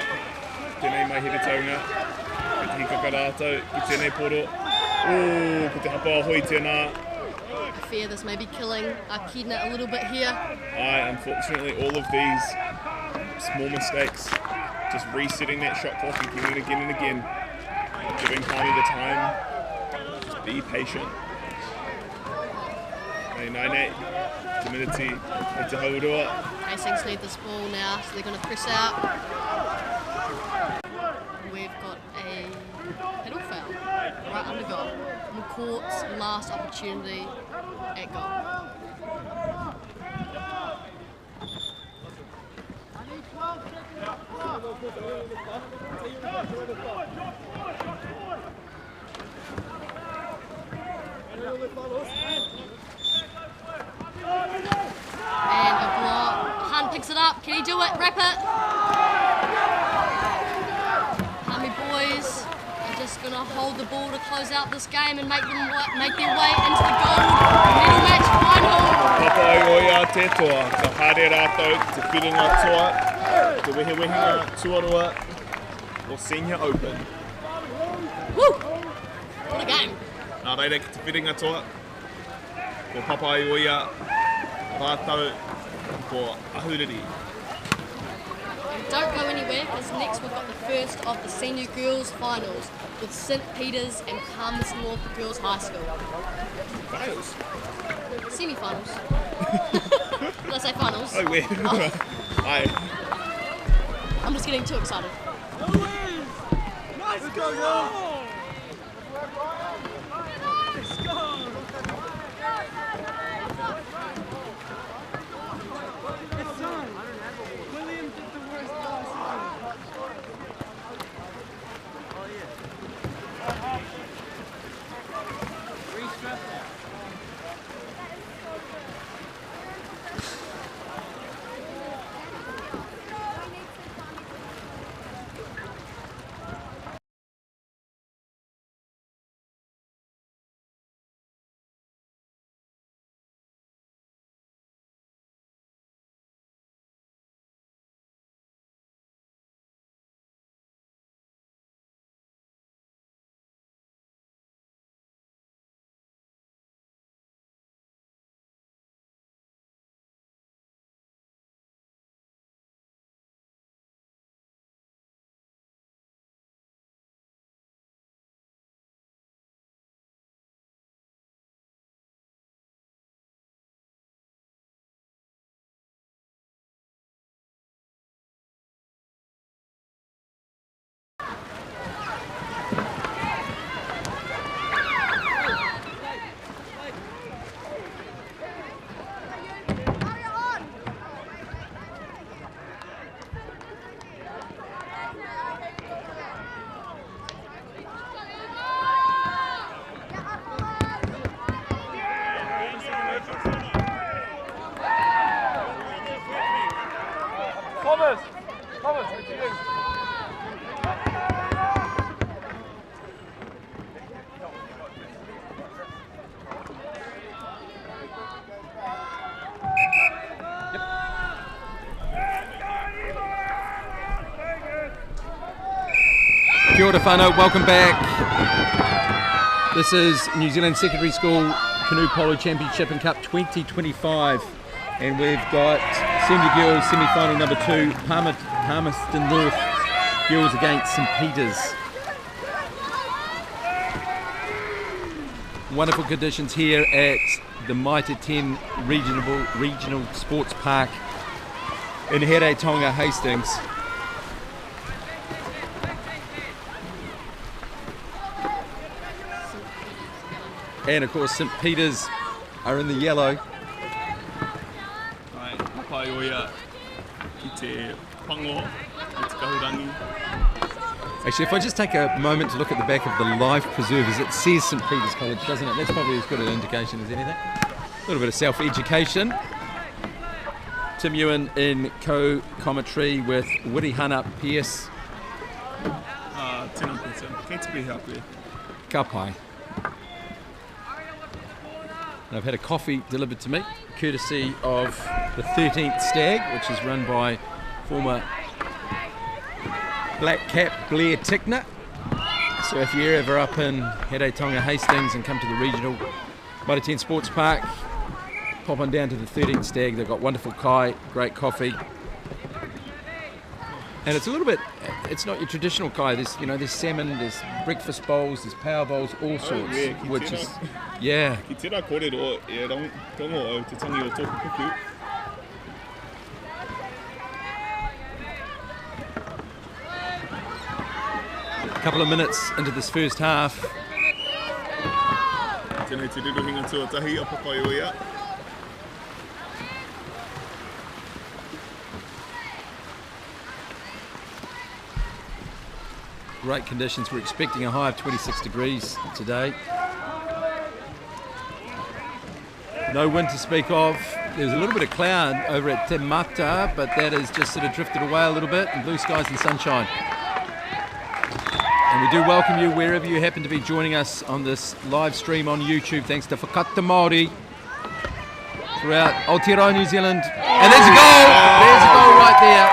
tēnei mai here taunga, ka te hikaka rātou, ki tēnei poro. Ko te hapa hoi tēnā. I fear this may be killing Akina a little bit here. Unfortunately, all of these small mistakes, just resetting that shot clock and giving it again and again, giving Hardy the time, just be patient. Nai, timidity, te haurua. Hastings need this ball now, so they're going to press out. We've got a pedal foul right under goal. McCourt's last opportunity at goal. And a block. Hunt picks it up. Can he do it? Wrap it. Army boys are just going to hold the ball to close out this game and make their way into the gold medal match final. Papai o ia te toa, ka haere rātou, te whiringa toa, te wehewehinga tuarua o Senior Open. Woo! What a game. Nā reira ki te whiringa toa, ko papai o ia rātou, ko ahuriri. Don't go anywhere, because next we've got the first of the senior girls finals with St Peters and Palmers North Girls High School. Finals? Semi-finals. Did I say finals? Oh, weird. Oh. Aye. I'm just getting too excited. Nice go! Kia ora whanau, welcome back. This is New Zealand Secondary School Canoe Polo Championship and Cup 2025, and we've got senior girls semi-final number 2, Palmerston North girls against St Peters. Wonderful conditions here at the Mitre 10 Regional Sports Park in Heraitonga, Hastings. And of course St Peters are in the yellow. Actually, if I just take a moment to look at the back of the life preservers, it says St Peters College, doesn't it? That's probably as good an indication as anything. A little bit of self-education. Tim Ewan in co-commentary with Wiri Hana Pierce. Tēnā pēta, kei te pihi koe. Ka pai. And I've had a coffee delivered to me, courtesy of the 13th Stag, which is run by former Black Cap Blair Tickner. So if you're ever up in Heraitonga, Hastings, and come to the regional Mitre 10 Sports Park, pop on down to the 13th Stag. They've got wonderful kai, great coffee. And it's a little bit, it's not your traditional kai. There's, you know, there's salmon, there's breakfast bowls, there's power bowls, all sorts, which is, yeah. Ki tērā kōrero e rongo au te tangi o tōku puku. A couple of minutes into this first half. Tēnei te rirohinga tuatahi a Papaioia. Great conditions. We're expecting a high of 26 degrees today. No wind to speak of. There's a little bit of cloud over at Te Mata, but that has just sort of drifted away a little bit, and blue skies and sunshine. And we do welcome you wherever you happen to be joining us on this live stream on YouTube, thanks to Whakata Māori throughout Aotearoa, New Zealand. And there's a goal! There's a goal right there.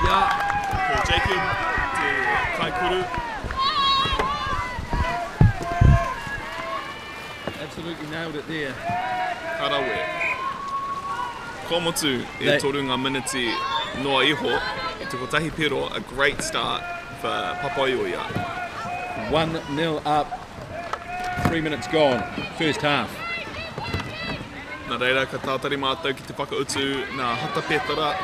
Yeah. Jacob. Absolutely nailed it there. Karawe. Ko motu e toru ngā miniti noa iho e tuko tahi pero, a great start for Papaioia. 1-0 up, 3 minutes gone, first half. Nā reira, ka tātari mātou ki te whakautu nā hata pētara.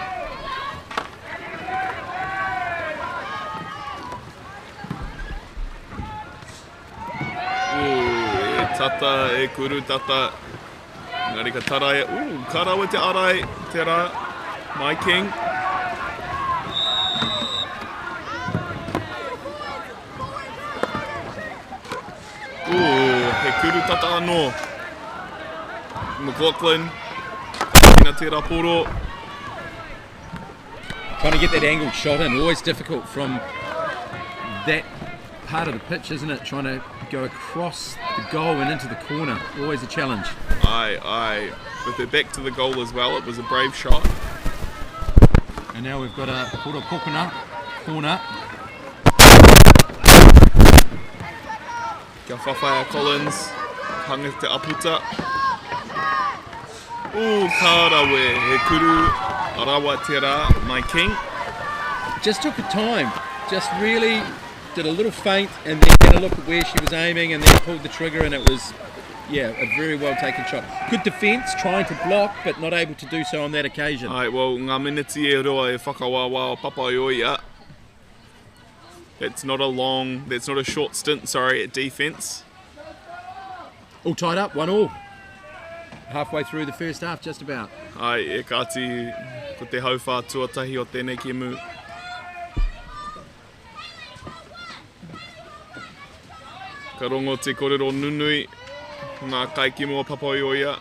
Tata e kuru tata. Ngari ka tarae. Karawa te arai. Tērā. My king. He kuru tata anō. McLaughlin. Kina tērā poro. Trying to get that angled shot in. Always difficult from that part of the pitch, isn't it? Trying to go across the goal and into the corner. Always a challenge. Aye. With it back to the goal as well, it was a brave shot. And now we've got a Poro Kokona corner. Kia whawhai Collins. Hanga te aputa. Karawe. He kuru arawa tērā, my king. Just took her time. Just really did a little feint and then had a look at where she was aiming and then pulled the trigger, and it was, yeah, a very well taken shot. Good defence, trying to block but not able to do so on that occasion. Ai, well, ngā miniti e roa e whakawāwā o Papaioia. That's not a short stint, at defence. All tied up, 1-1. Halfway through the first half, just about. Ai, e kāti ko te hauwha tuatahi o tēnei kemu. Ka rongo te kōrero nunui, ngā kaikimo o Papaioia.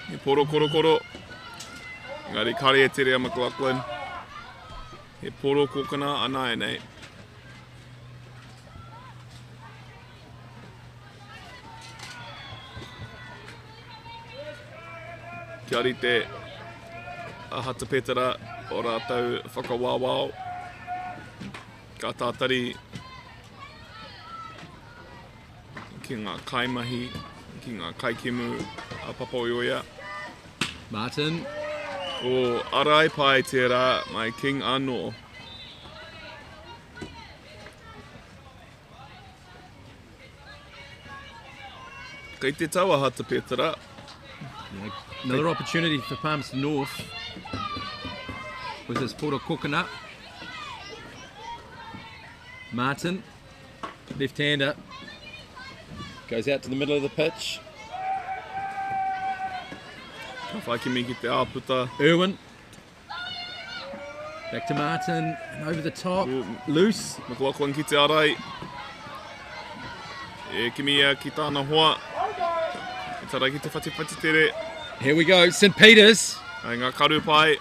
He poro koro. Ngari kare e tere a McLaughlin. He poro kokona ana e nei. Kia rite a hata pētara o rātou whakawāwao. ka tātari ki ngā kaimahi, ki ngā kaikemu a Papaoia. Martin. O arai pai te rā mai King Anō. Kei te taua hata Petera. Yeah, another opportunity for Palmerston North with his poro coconut. Martin, left-hander, goes out to the middle of the pitch. Ka whai ki mi ki te āputa. Irwin. Back to Martin, and over the top, loose. McLaughlin ki te arai. E ki mi ki tāna hoa. E tarai ki te whati tere. Here we go, St. Peter's. Ai ngā karu pai.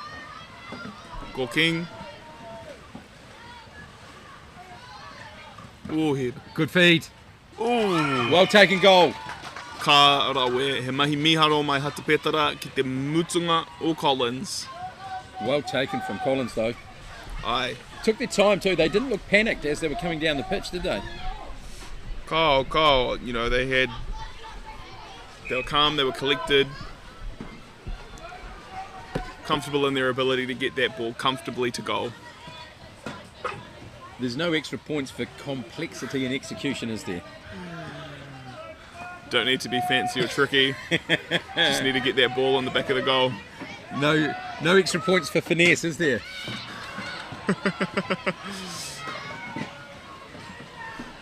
Ko King. Ooh, head. Good feed. Ooh. Well taken goal. Ka rawe, he mahi miharo mai hata Petera ki te mutunga o Collins. Well taken from Collins though. Aye. Took their time too. They didn't look panicked as they were coming down the pitch, did they? Kyle, you know, they were calm, they were collected, comfortable in their ability to get that ball comfortably to goal. There's no extra points for complexity and execution, is there? Don't need to be fancy or tricky. Just need to get that ball in the back of the goal. No extra points for finesse, is there?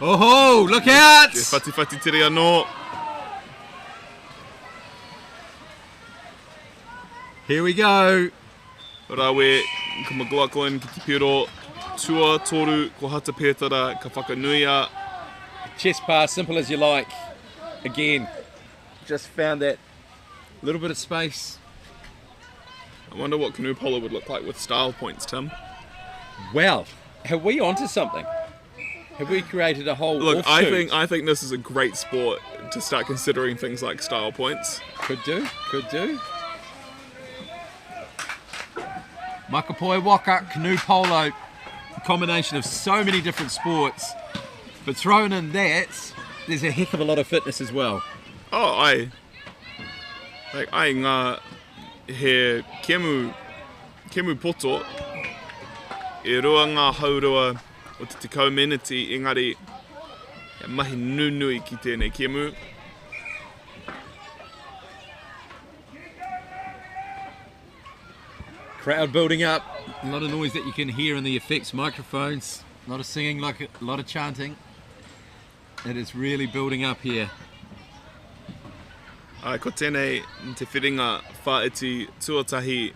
Oh, look out! Te whati tere anō. Here we go. Rawe, ka McLaughlin ki te piro. Tua toru ko hata Petera ka whakanuia. Chest pass, simple as you like. Again, just found that little bit of space. I wonder what Canoe Polo would look like with style points, Tim. Well, have we onto something? Have we created a whole Look, offshoot? I think this is a great sport to start considering things like style points. Could do. Makapoi Waka, Canoe Polo, a combination of so many different sports. But thrown in that, there's a heck of a lot of fitness as well. Oh, ai ngā he kemu poto e rua ngā haurua o te community, engari he mahi nunui ki tēnei kemu. Crowd building up, a lot of noise that you can hear in the effects microphones, a lot of singing, a lot of chanting. It is really building up here. Ai, ko tēnei te whiringa whaiti tuatahi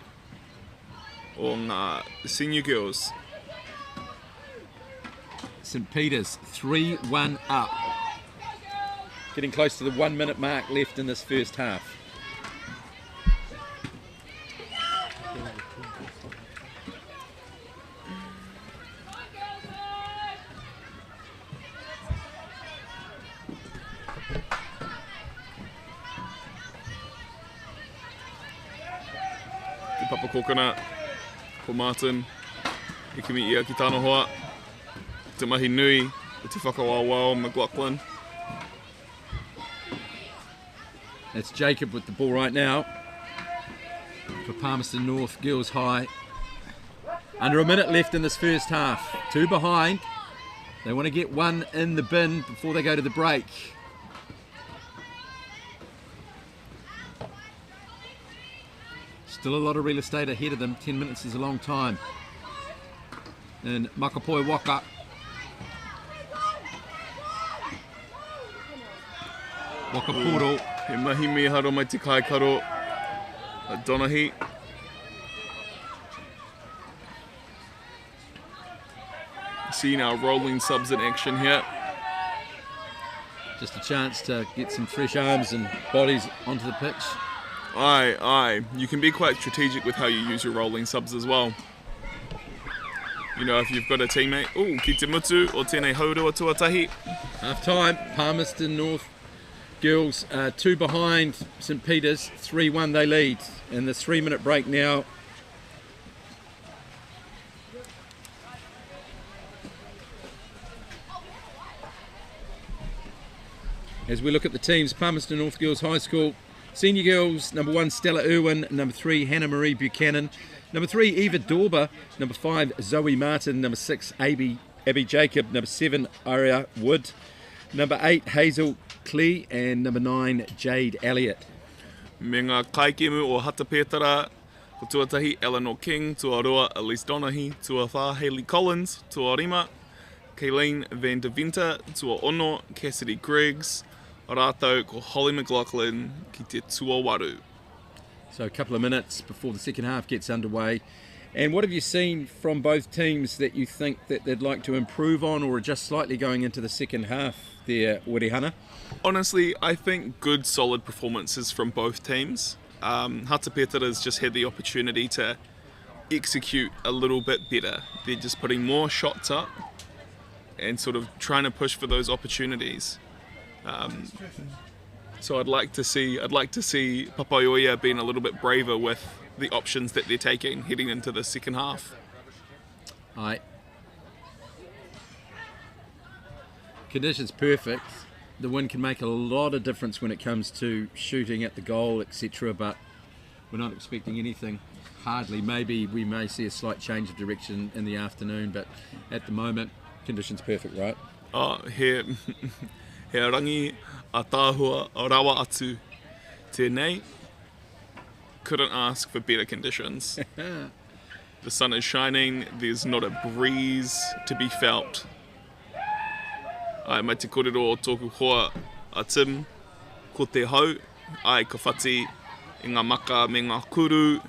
o ngā senior girls. St. Peter's 3-1 up. Getting close to the 1 minute mark left in this first half. Te papa coconut, ko Martin, e kimi ia ki tāna hoa, te mahi nui, o te whakawawao McLaughlin. That's Jacob with the ball right now for Palmerston North Girls High. Under a minute left in this first half. 2 behind. They want to get 1 in the bin before they go to the break. Still a lot of real estate ahead of them. 10 minutes is a long time. And Makapoi Waka. Waka Poro. He mahi miharo mai te kaikaro a Donahi. Seeing our rolling subs in action here. Just a chance to get some fresh arms and bodies onto the pitch. Aye. You can be quite strategic with how you use your rolling subs as well. You know, if you've got a teammate, ki te mutu o tēnei haurua tuatahi. Half time, Palmerston North Girls 2 behind St. Peter's, 3-1 they lead. And the 3 minute break now. as we look at the teams. Palmerston North Girls High School Senior Girls, number 1 Stella Irwin, number 3 Hannah Marie Buchanan, number 3 Eva Dorber, number 5 Zoe Martin, number 6 Abby Jacob, number 7 Aria Wood, number 8 Hazel Clee, and number 9 Jade Elliott. Me ngā kaikemu o Hatapetara, ko tuatahi Eleanor King, tuaroa Elise Donahy, tuawha Hayley Collins, tuarima Kayleen Van de Vinter, tuaono Cassidy Griggs, rātou ko Holly McLaughlin ki te tuawaru. So a couple of minutes before the second half gets underway. And what have you seen from both teams that you think that they'd like to improve on or adjust slightly going into the second half there, Wirihana? Honestly, I think good, solid performances from both teams. Hatapetara's just had the opportunity to execute a little bit better. They're just putting more shots up and sort of trying to push for those opportunities. So I'd like to see Papaioia being a little bit braver with the options that they're taking heading into the second half. Aye. Conditions perfect. The wind can make a lot of difference when it comes to shooting at the goal, etc. But we're not expecting anything. Hardly. Maybe we may see a slight change of direction in the afternoon, but at the moment, conditions perfect, right? Oh, he rangi a tāhua a rawa atu tēnei. Couldn't ask for better conditions. The sun is shining, there's not a breeze to be felt. Ai mai te kōrero o tōku hoa a Tim, ko te hau, ai ka whati i ngā maka me ngā kuru,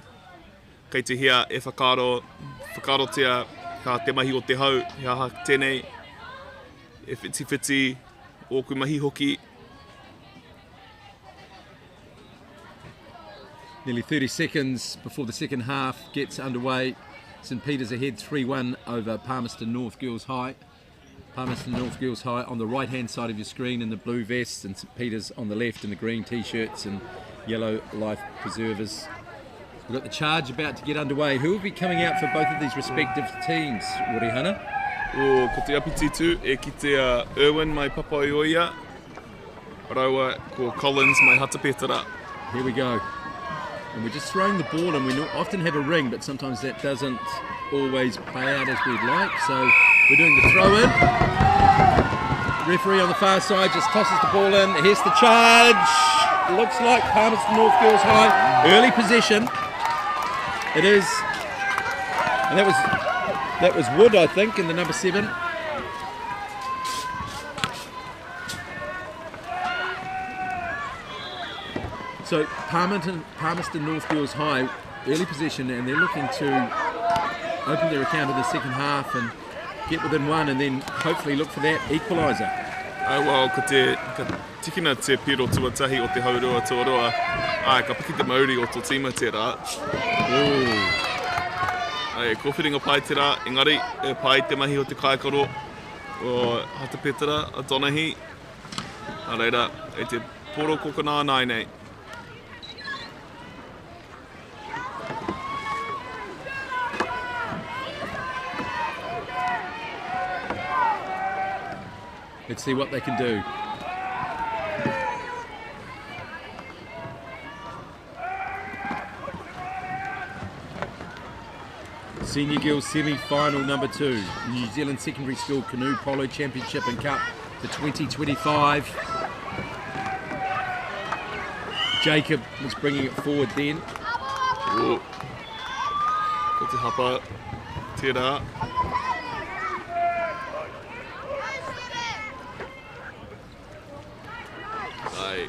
kei te hea e whakarotia, ka te mahi o te hau, he aha tēnei, e whiti, ōku mahi hoki. Nearly 30 seconds before the second half gets underway. St Peter's ahead 3-1 over Palmerston North Girls High. Palmerston North Girls High on the right hand side of your screen in the blue vests, and St Peter's on the left in the green t-shirts and yellow life preservers. We've got the charge about to get underway. Who will be coming out for both of these respective teams, Wirihana? Ko te apititu e ki te Irwin mai Papaioia, raua ko Collins mai Hatapetara. Here we go. And we're just throwing the ball, and we often have a ring, but sometimes that doesn't always play out as we'd like. So we're doing the throw in. The referee on the far side just tosses the ball in. Here's the charge. Looks like Palmerston North Girls High. Early possession. It is. And that was Wood, I think, in the number 7. So Palmerston North Girls High, early possession, and they're looking to open their account in the second half and get within one, and then hopefully look for that equaliser. Well, ka tikina te piro tuatahi o te haurua tuaroa, ka piki te mauri o tō tima te rā. Ko whiringa pai te rā, engari, e pai te mahi o te kaikaro o Hatapetara, a Donahy. A reira, e te poro kokona nai nei. Let's see what they can do. Senior Girls semi-final number 2, New Zealand Secondary School Canoe Polo Championship and Cup for 2025. Jacob was bringing it forward then. Ko te hapa, te rā. Ai,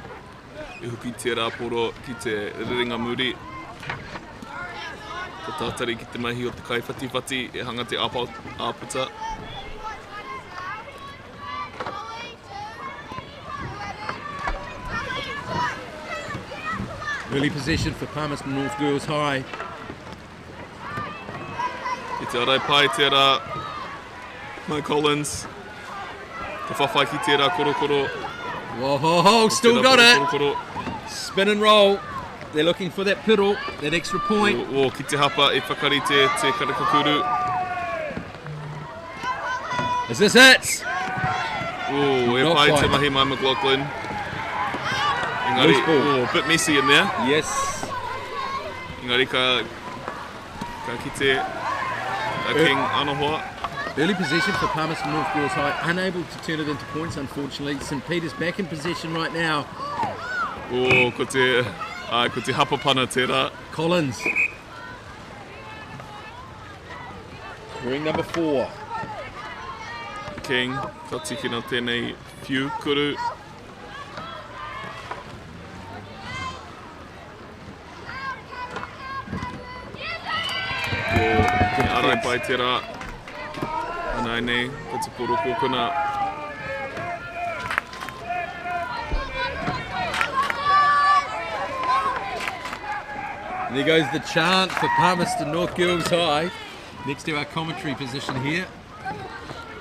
e huki te rāporo ki te riringa muri. Ko tātari ki te mahi o te kaiwhati, e hanga te āputa. Early possession for Palmerston North Girls High. I te arai pai te rā, Mai Collins. Te whawhai ki te rā korokoro. Whoa, still got it. Spin and roll. They're looking for that piro, that extra point. Ki te hapa e whakarite te karakakuru. Is this it? E pai te mahi mai McLaughlin. Loose ball. Oh, a bit messy in there. Yes. Engari ka kite King Anahoa. Early possession for Palmerston North Girls High, unable to turn it into points, unfortunately. St Peter's back in possession right now. Oh, ko te hapapana tērā. Collins. Wearing number 4. King, ka tiki no tēnei whiu kuru. Arai pai tērā. Anai nei, ka te poro kōkuna. There goes the chant for Palmerston North Girls High, next to our commentary position here.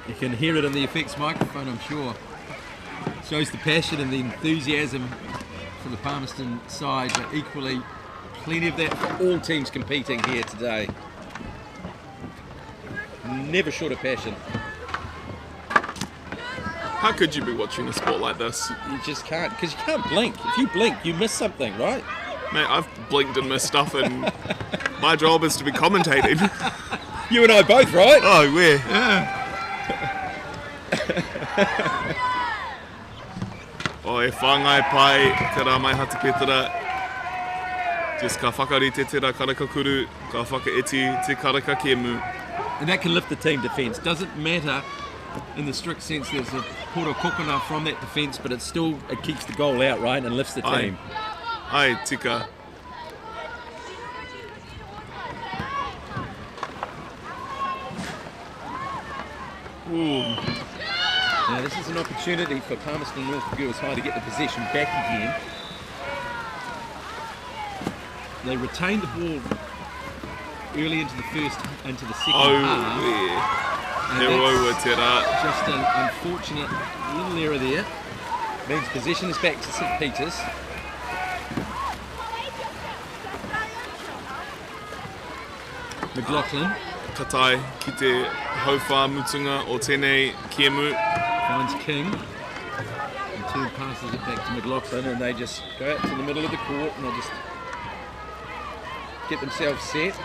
You can hear it on the effects microphone, I'm sure. Shows the passion and the enthusiasm for the Palmerston side, but equally plenty of that for all teams competing here today. Never short of passion. How could you be watching a sport like this? You just can't, because you can't blink. If you blink, you miss something, right? Mate, I've blinked and missed stuff, and my job is to be commentating. You and I both, right? Oh, where? O e whāngai pai te rā mai hata pētara. Just ka whakarite te rā karaka kuru, ka whakaeti te karaka kemu. And that can lift the team defence. Doesn't matter in the strict sense there's a poro kokona from that defence, but it keeps the goal out, right, and lifts the team. Ai, tika. Ooh. Now this is an opportunity for Palmerston North Girls High to get the possession back again. They retained the ball early into the second half. Yeah. Just an unfortunate little error there. Means possession is back to St Peter's. McLaughlin. Katai ki te hauwha mutunga o tēnei kemu. Finds King. And 2 passes it back to McLaughlin, and they just go out to the middle of the court and they just get themselves set.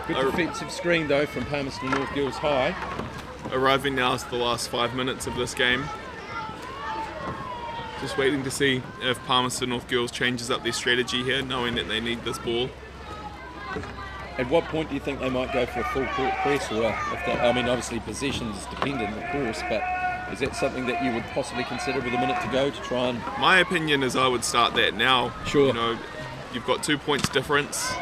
Good defensive screen though from Palmerston North Girls High. Arriving now is the last 5 minutes of this game. Just waiting to see if Palmerston North Girls changes up their strategy here, knowing that they need this ball. At what point do you think they might go for a full court press? Or I mean, obviously possession is dependent, of course, but is that something that you would possibly consider with a minute to go to try and... My opinion is I would start that now. Sure. You know, you've got 2 points difference.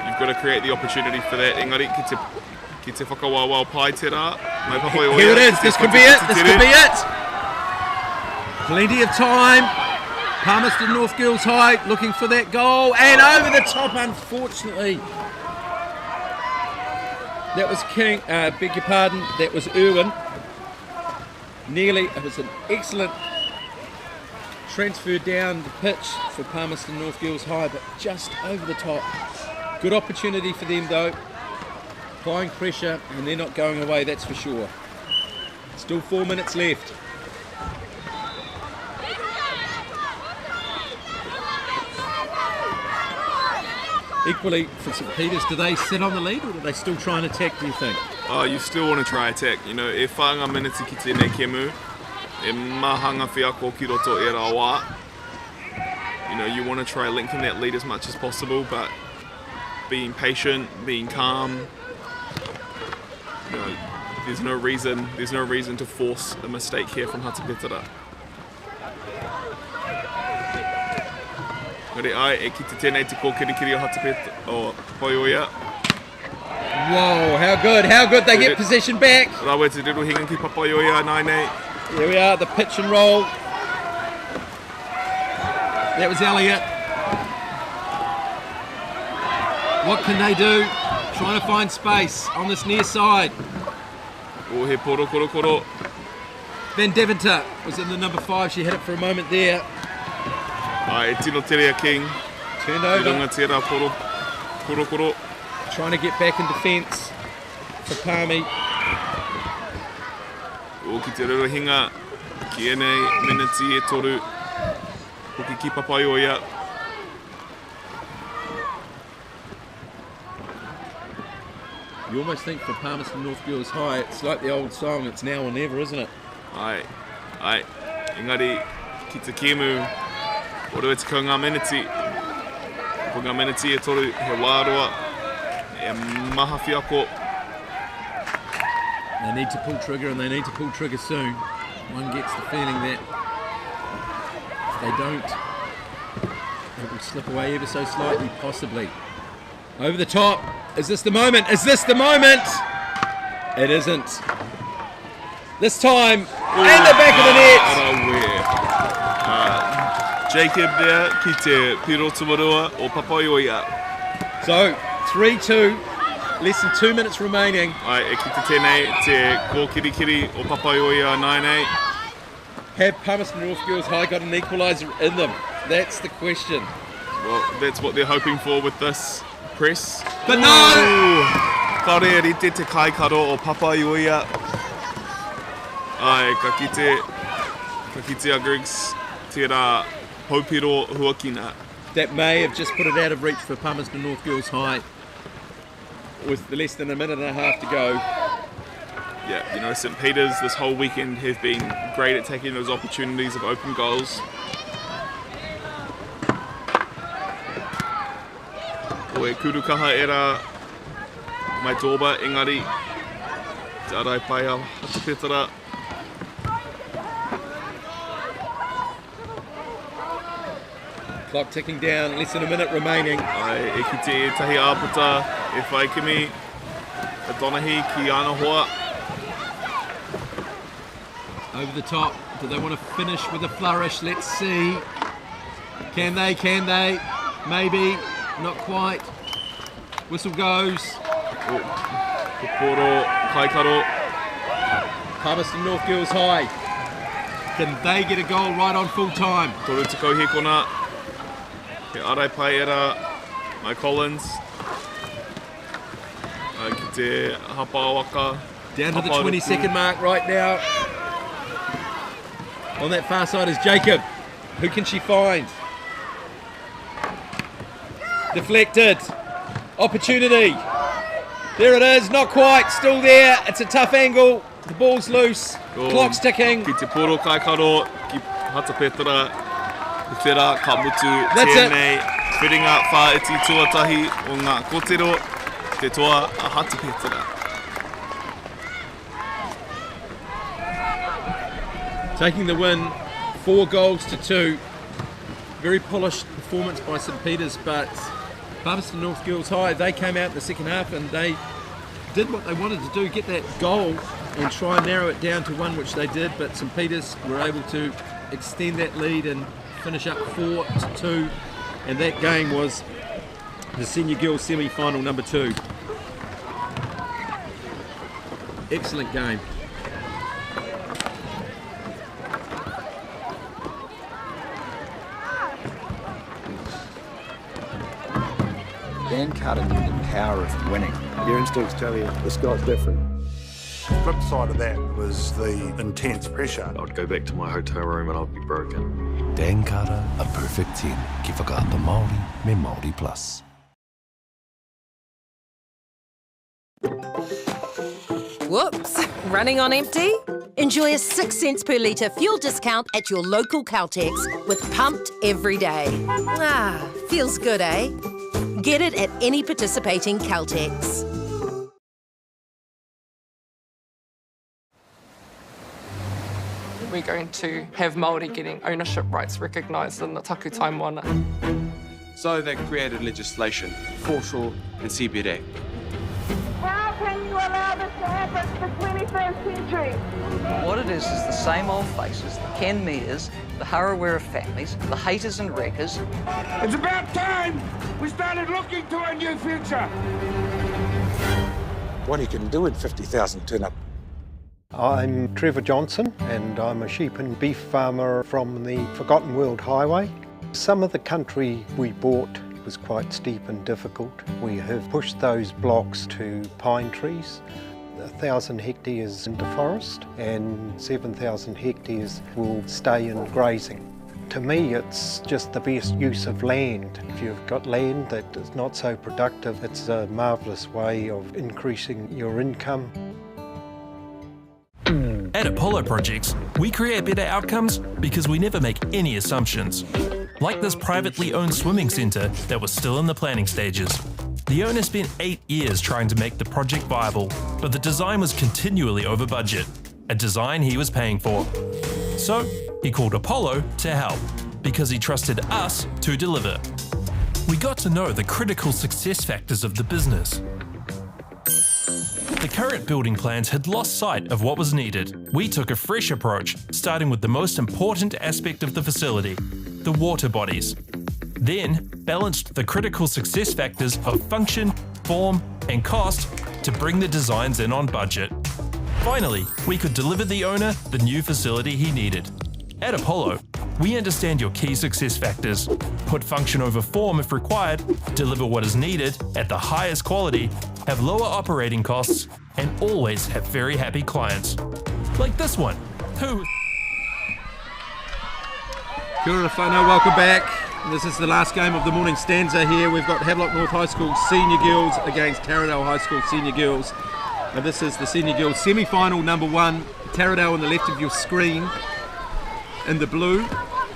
You've got to create the opportunity for that. Engari, ki te whakawawao pai te rā. Here it is, this could be it, this could be it! Plenty of time. Palmerston North Girls High looking for that goal, and over the top, unfortunately. That was King, beg your pardon, that was Irwin. Nearly, it was an excellent transfer down the pitch for Palmerston North Girls High, but just over the top. Good opportunity for them though. Applying pressure, and they're not going away, that's for sure. Still 4 minutes left. Equally, for St Peter's, do they sit on the lead or do they still try and attack, do you think? Oh, you still want to try attack. You know, e whanga miniti ki tēnei kemu, e mahanga whiako ki roto e rā wā. You know, you want to try linking that lead as much as possible, but being patient, being calm. You know, there's no reason to force a mistake here from Hatapetara. Ngare ai, e ki te tēnei te kōkirikiri o Hatapetara, o Hoioia. Whoa, how good, they get possession back. Rawe te riro hinga ki Papaioia nai nei. Here we are, the pitch and roll. That was Elliott. What can they do? Trying to find space on this near side. Oh, he poro koro koro. Van Deventer was in the number 5. She had it for a moment there. Ai, Tino Terea King. Turned over. Runga tera poro koro koro. Trying to get back in defence for Palmy. O ki te riro hinga ki enei miniti e toru. Hoki ki papai o ia. You almost think for Palmerston North Girls High, it's like the old song, it's now or never, isn't it? Ai. Engari, ki te kemu, oro e te ko ngā meneti. Ko ngā meneti e toru, he wāroa, e maha whiako. They need to pull trigger, and they need to pull trigger soon. One gets the feeling that if they don't, it will slip away ever so slightly, possibly. Over the top. Is this the moment? Is this the moment? It isn't. This time, in the back of the net. Jacob there, ki te piro tumarua o Papaioia. So, 3-2, less than 2 minutes remaining. Ai, e ki te tēnei, te kōkirikiri o Papaioia 9-8. Have Palmerston North Girls High got an equaliser in them? That's the question. Well, that's what they're hoping for with this press. But no! Kare rite te kaikaro o Papaioia. Ai, ka kite a Griggs, tērā haupiro huakina. That may have just put it out of reach for Palmerston North Girls High with less than a minute and a half to go. Yeah, you know, St Peters this whole weekend have been great at taking those opportunities of open goals. O e kurukaha era mai tōba, engari, te arai pai a hatupetara. Clock ticking down, less than a minute remaining. Ai, e ki te tahi āpata, e whai kimi, e donahi ki ana hoa. Over the top, do they want to finish with a flourish? Let's see. Can they? Can they? Maybe, not quite. Whistle goes. Poro, kaikaro. Palmerston North Girls High. Can they get a goal right on full time? Toru te kauhekona. He arai pai era mai Collins. Ki te hapawaka. Down to the 20-second mark right now. On that far side is Jacob. Who can she find? Deflected. Opportunity. There it is, not quite, still there. It's a tough angle. The ball's loose. Clock's ticking. Ki te poro kaikaro, ki hatapetara. Tērā ka mutu tēnei whiringa whaiti tuatahi o ngā kōtero te toa a hatapetara. Taking the win, 4-2. Very polished performance by St Peters, but Palmerston North Girls High, they came out in the second half and they did what they wanted to do, get that goal and try and narrow it down to one, which they did, but St Peters were able to extend that lead and finish up 4-2, and that game was the Senior Girls Semi-Final number 2. Excellent game. Dan Carter knew the power of winning. Your instincts tell you this guy's different. The flip side of that was the intense pressure. I'd go back to my hotel room and I'd be broken. Dan Carter, a perfect 10. Ki whakaata Māori, me Māori Plus. Whoops, running on empty? Enjoy a 6 cents per litre fuel discount at your local Caltex with Pumped every day. Ah, feels good, eh? Get it at any participating Caltex. We're going to have Māori getting ownership rights recognised in the taku taimoana. So they created legislation, foreshore and CBD. How can you allow this to happen in the 21st century? What it is the same old faces, the Ken Mears, the Harawira families, the haters and wreckers. It's about time we started looking to a new future. What you can do in 50,000 turn up. I'm Trevor Johnson and I'm a sheep and beef farmer from the Forgotten World Highway. Some of the country we bought was quite steep and difficult. We have pushed those blocks to pine trees, 1,000 hectares into forest and 7,000 hectares will stay in grazing. To me, it's just the best use of land. If you've got land that is not so productive, it's a marvellous way of increasing your income. At Apollo Projects, we create better outcomes because we never make any assumptions. Like this privately owned swimming centre that was still in the planning stages. The owner spent 8 years trying to make the project viable, but the design was continually over budget, a design he was paying for. So he called Apollo to help, because he trusted us to deliver. We got to know the critical success factors of the business. The current building plans had lost sight of what was needed. We took a fresh approach, starting with the most important aspect of the facility, the water bodies. Then balanced the critical success factors of function, form, and cost to bring the designs in on budget. Finally, we could deliver the owner the new facility he needed. At Apollo, we understand your key success factors, put function over form if required, deliver what is needed at the highest quality, have lower operating costs, and always have very happy clients. Like this one, who... Kia ora whanau, welcome back. This is the last game of the morning stanza here. We've got Havelock North High School Senior Girls against Taradale High School Senior Girls. And this is the Senior Girls semi-final number 1. Taradale on the left of your screen in the blue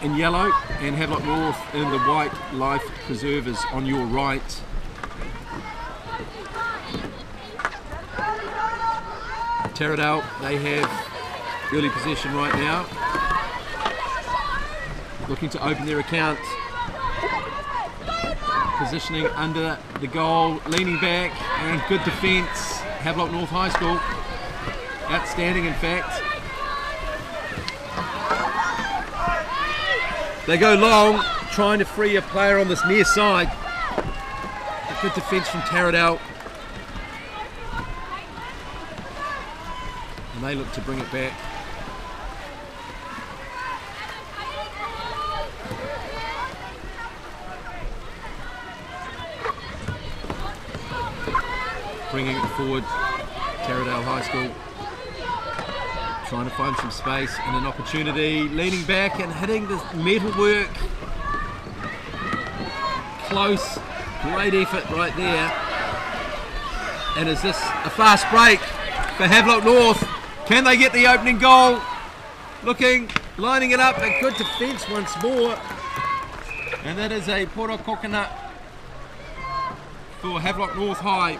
and yellow, and Havelock North in the white life preservers on your right. Taradale, they have early possession right now. Looking to open their account. Positioning under the goal, leaning back, and good defence. Havelock North High School, outstanding in fact. They go long, trying to free a player on this near side. A good defence from Taradale. And they look to bring it back. Bringing it forward, Taradale High School trying to find some space and an opportunity, leaning back and hitting the metalwork. Close, great effort right there. And is this a fast break for Havelock North? Can they get the opening goal? Looking, lining it up, a good defence once more. And that is a pora coconut for Havelock North High.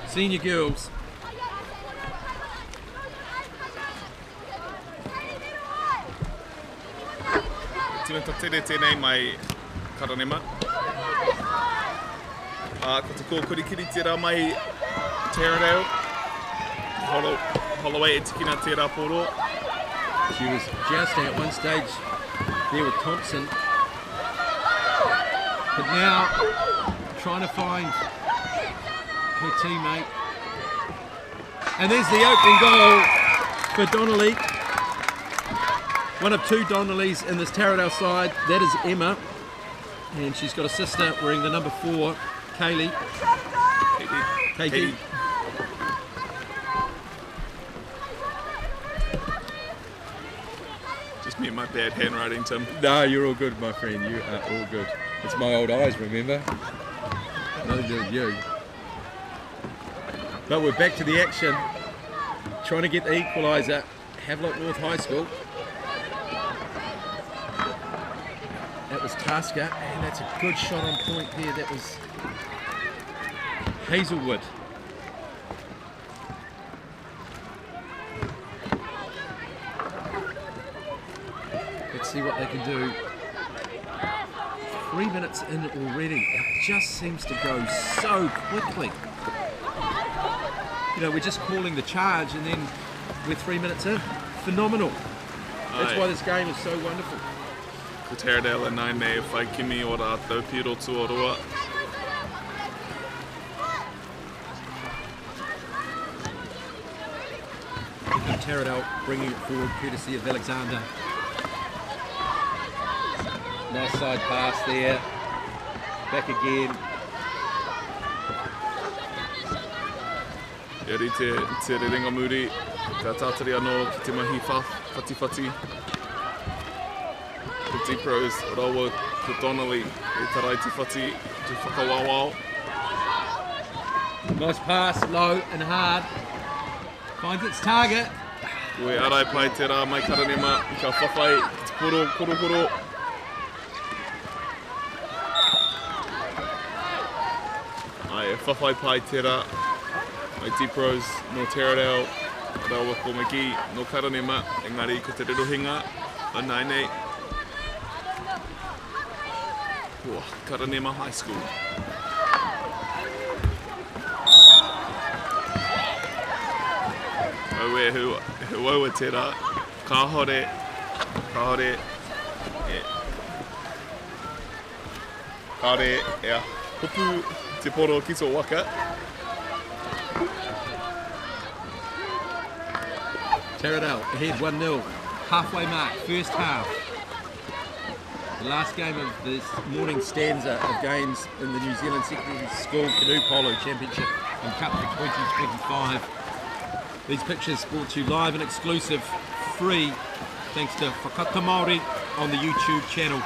Senior Girls. Tuna tere tēnei mai karanema. Ko te kōkurikiri tērā mai Taradale. Holloway e tikina tērā poro. She was jousting at one stage there with Thompson. But now trying to find her teammate. And there's the opening goal for Donnelly. One of 2 Donnellys in this Taradale side. That is Emma. And she's got a sister wearing the number 4, Kaylee. Katie. Just me and my bad handwriting, Tim. No, you're all good, my friend. You are all good. It's my old eyes, remember? Nothing to do with you. But we're back to the action. Trying to get the equaliser. Havelock North High School. That was Tasker, and that's a good shot on point there. That was Hazelwood. Let's see what they can do. 3 minutes in already. It just seems to go so quickly. You know, we're just calling the charge and then we're 3 minutes in. Phenomenal. That's why this game is so wonderful. Ko Taradale nai nei whai kimi o rātou piro tuarua. Taradale bringing it forward courtesy of Alexander. Nice side pass there. Back again. E ri te rerenga muri, ka tātari anō ki te mahi whatiwhati. deep pros, rawa ko Donnelly, e tarai te whati, te whakawawao. Nice pass, low and hard. Finds its target. Ue arai pai te rā mai karanema, I ka whawhai, te koro. Ai, e whawhai pai te rā, mai deep pros, no Taradale, rawa ko Maki, no karanema, engari ko te rerohinga, anai nei. Karanema High School. Aue hu aua te rā, ka hore, ea hopu te poro ki tō waka. Taradale ahead 1-0, halfway mark, first half. The last game of this morning stanza of games in the New Zealand Secondary School Canoe Polo Championship and Cup for 2025. These pictures brought to you live and exclusive, free, thanks to Whakata Māori on the YouTube channel.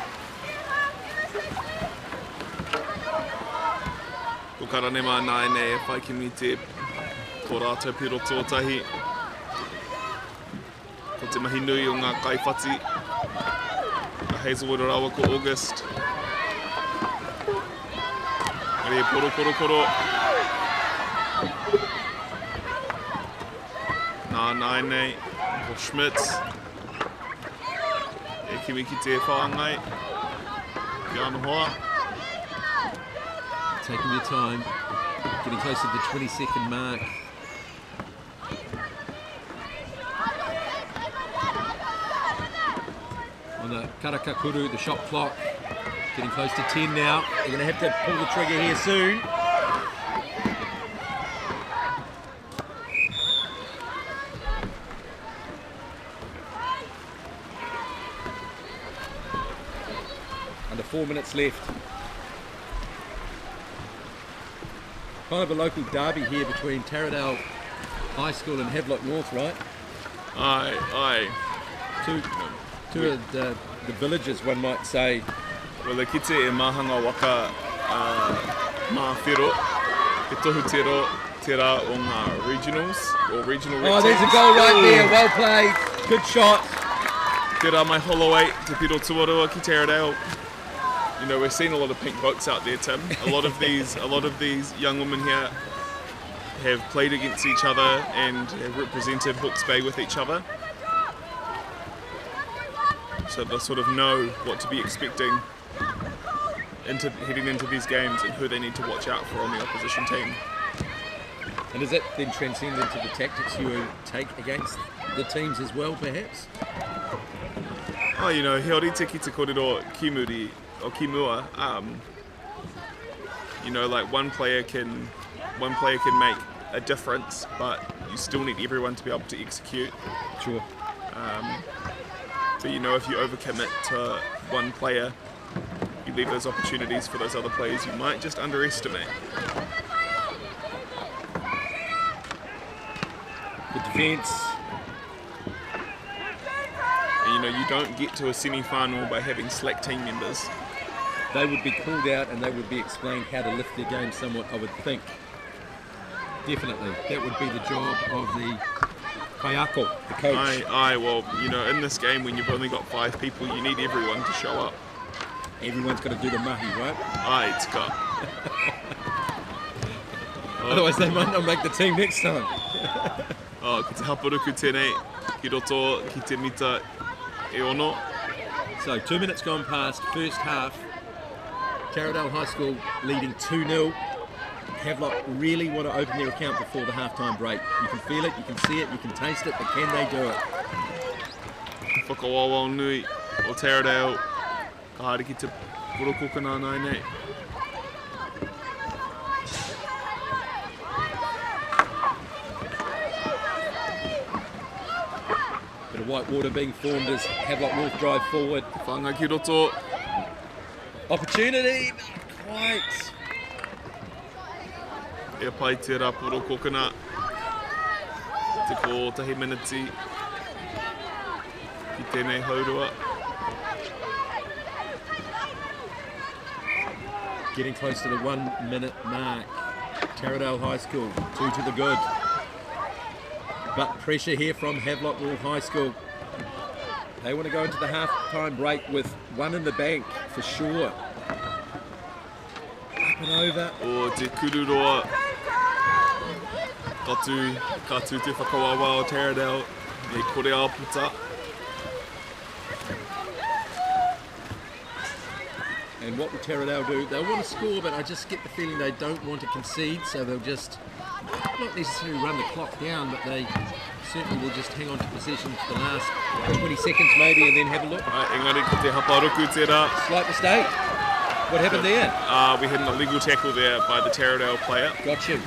Ko karanema nai nei e whai ki mi te tō rātou piro tōtahi. Ko te mahi nui o ngā kaiwhati. Hazelwood rawa ko August. Re koro. Nā nei, ko Schmitz. E kimi ki te whaangai. Ki ana hoa. Taking your time, getting close to the 20-second mark. On the karakakuru, the shot clock, getting close to 10 now. They're going to have to pull the trigger here soon. Under 4 minutes left. Kind of a local derby here between Taradale High School and Havelock North, right? Aye. Two of the villages, one might say. Well, the kite e mahanga waka mawhiro. E tohu te rā o ngā regionals, or regional Oh, there's a goal right there, well played, good shot. Te rā mai Holloway, te piro tuarua ki Taradale. You know, we're seeing a lot of pink boats out there, Tim. A lot of these young women here have played against each other and have represented Hawke's Bay with each other. So they sort of know what to be expecting heading into these games and who they need to watch out for on the opposition team. And does that then transcend into the tactics you take against the teams as well, perhaps? Oh, you know, he ori te ki te kōrero kimuri or kimua. You know, like one player can make a difference, but you still need everyone to be able to execute. Sure. But you know, if you overcommit to one player, you leave those opportunities for those other players you might just underestimate. Good defence. And you know, you don't get to a semi-final by having slack team members. They would be called out and they would be explained how to lift their game somewhat, I would think. Definitely. That would be the job of the kaiako, the coach. Aye, well, you know, in this game when you've only got 5 people, you need everyone to show up. Everyone's got to do the mahi, right? Aye, it's got. Otherwise they might not make the team next time. Ki te hapuruku tēnei, ki roto, ki te mita e ono. So 2 minutes gone past, first half. Taradale High School leading 2-0. Havelock really want to open their account before the half-time break. You can feel it, you can see it, you can taste it, but can they do it? Whakawawao nui o Taradale. Ka haere ki te porokokana nai nei. Bit of white water being formed as Havelock North drive forward. Whanga ki roto. Opportunity, not quite. E pai te rā porokokana. Te kōtahi miniti. Ki tēnei haurua. Getting close to the 1 minute mark. Taradale High School, 2 to the good. But pressure here from Havelock North High School. They want to go into the half-time break with 1 in the bank for sure. Up and over. O te kururoa. Katu te whakawawa o Taradale. E kore ao puta. And what will Taradale do? They'll want to score, but I just get the feeling they don't want to concede, so they'll just not necessarily run the clock down, but they certainly will just hang on to possession for the last 20 seconds maybe and then have a look. Engari ko te haparuku tērā. Slight mistake. What happened there? We had an illegal tackle there by the Taradale player. Got you.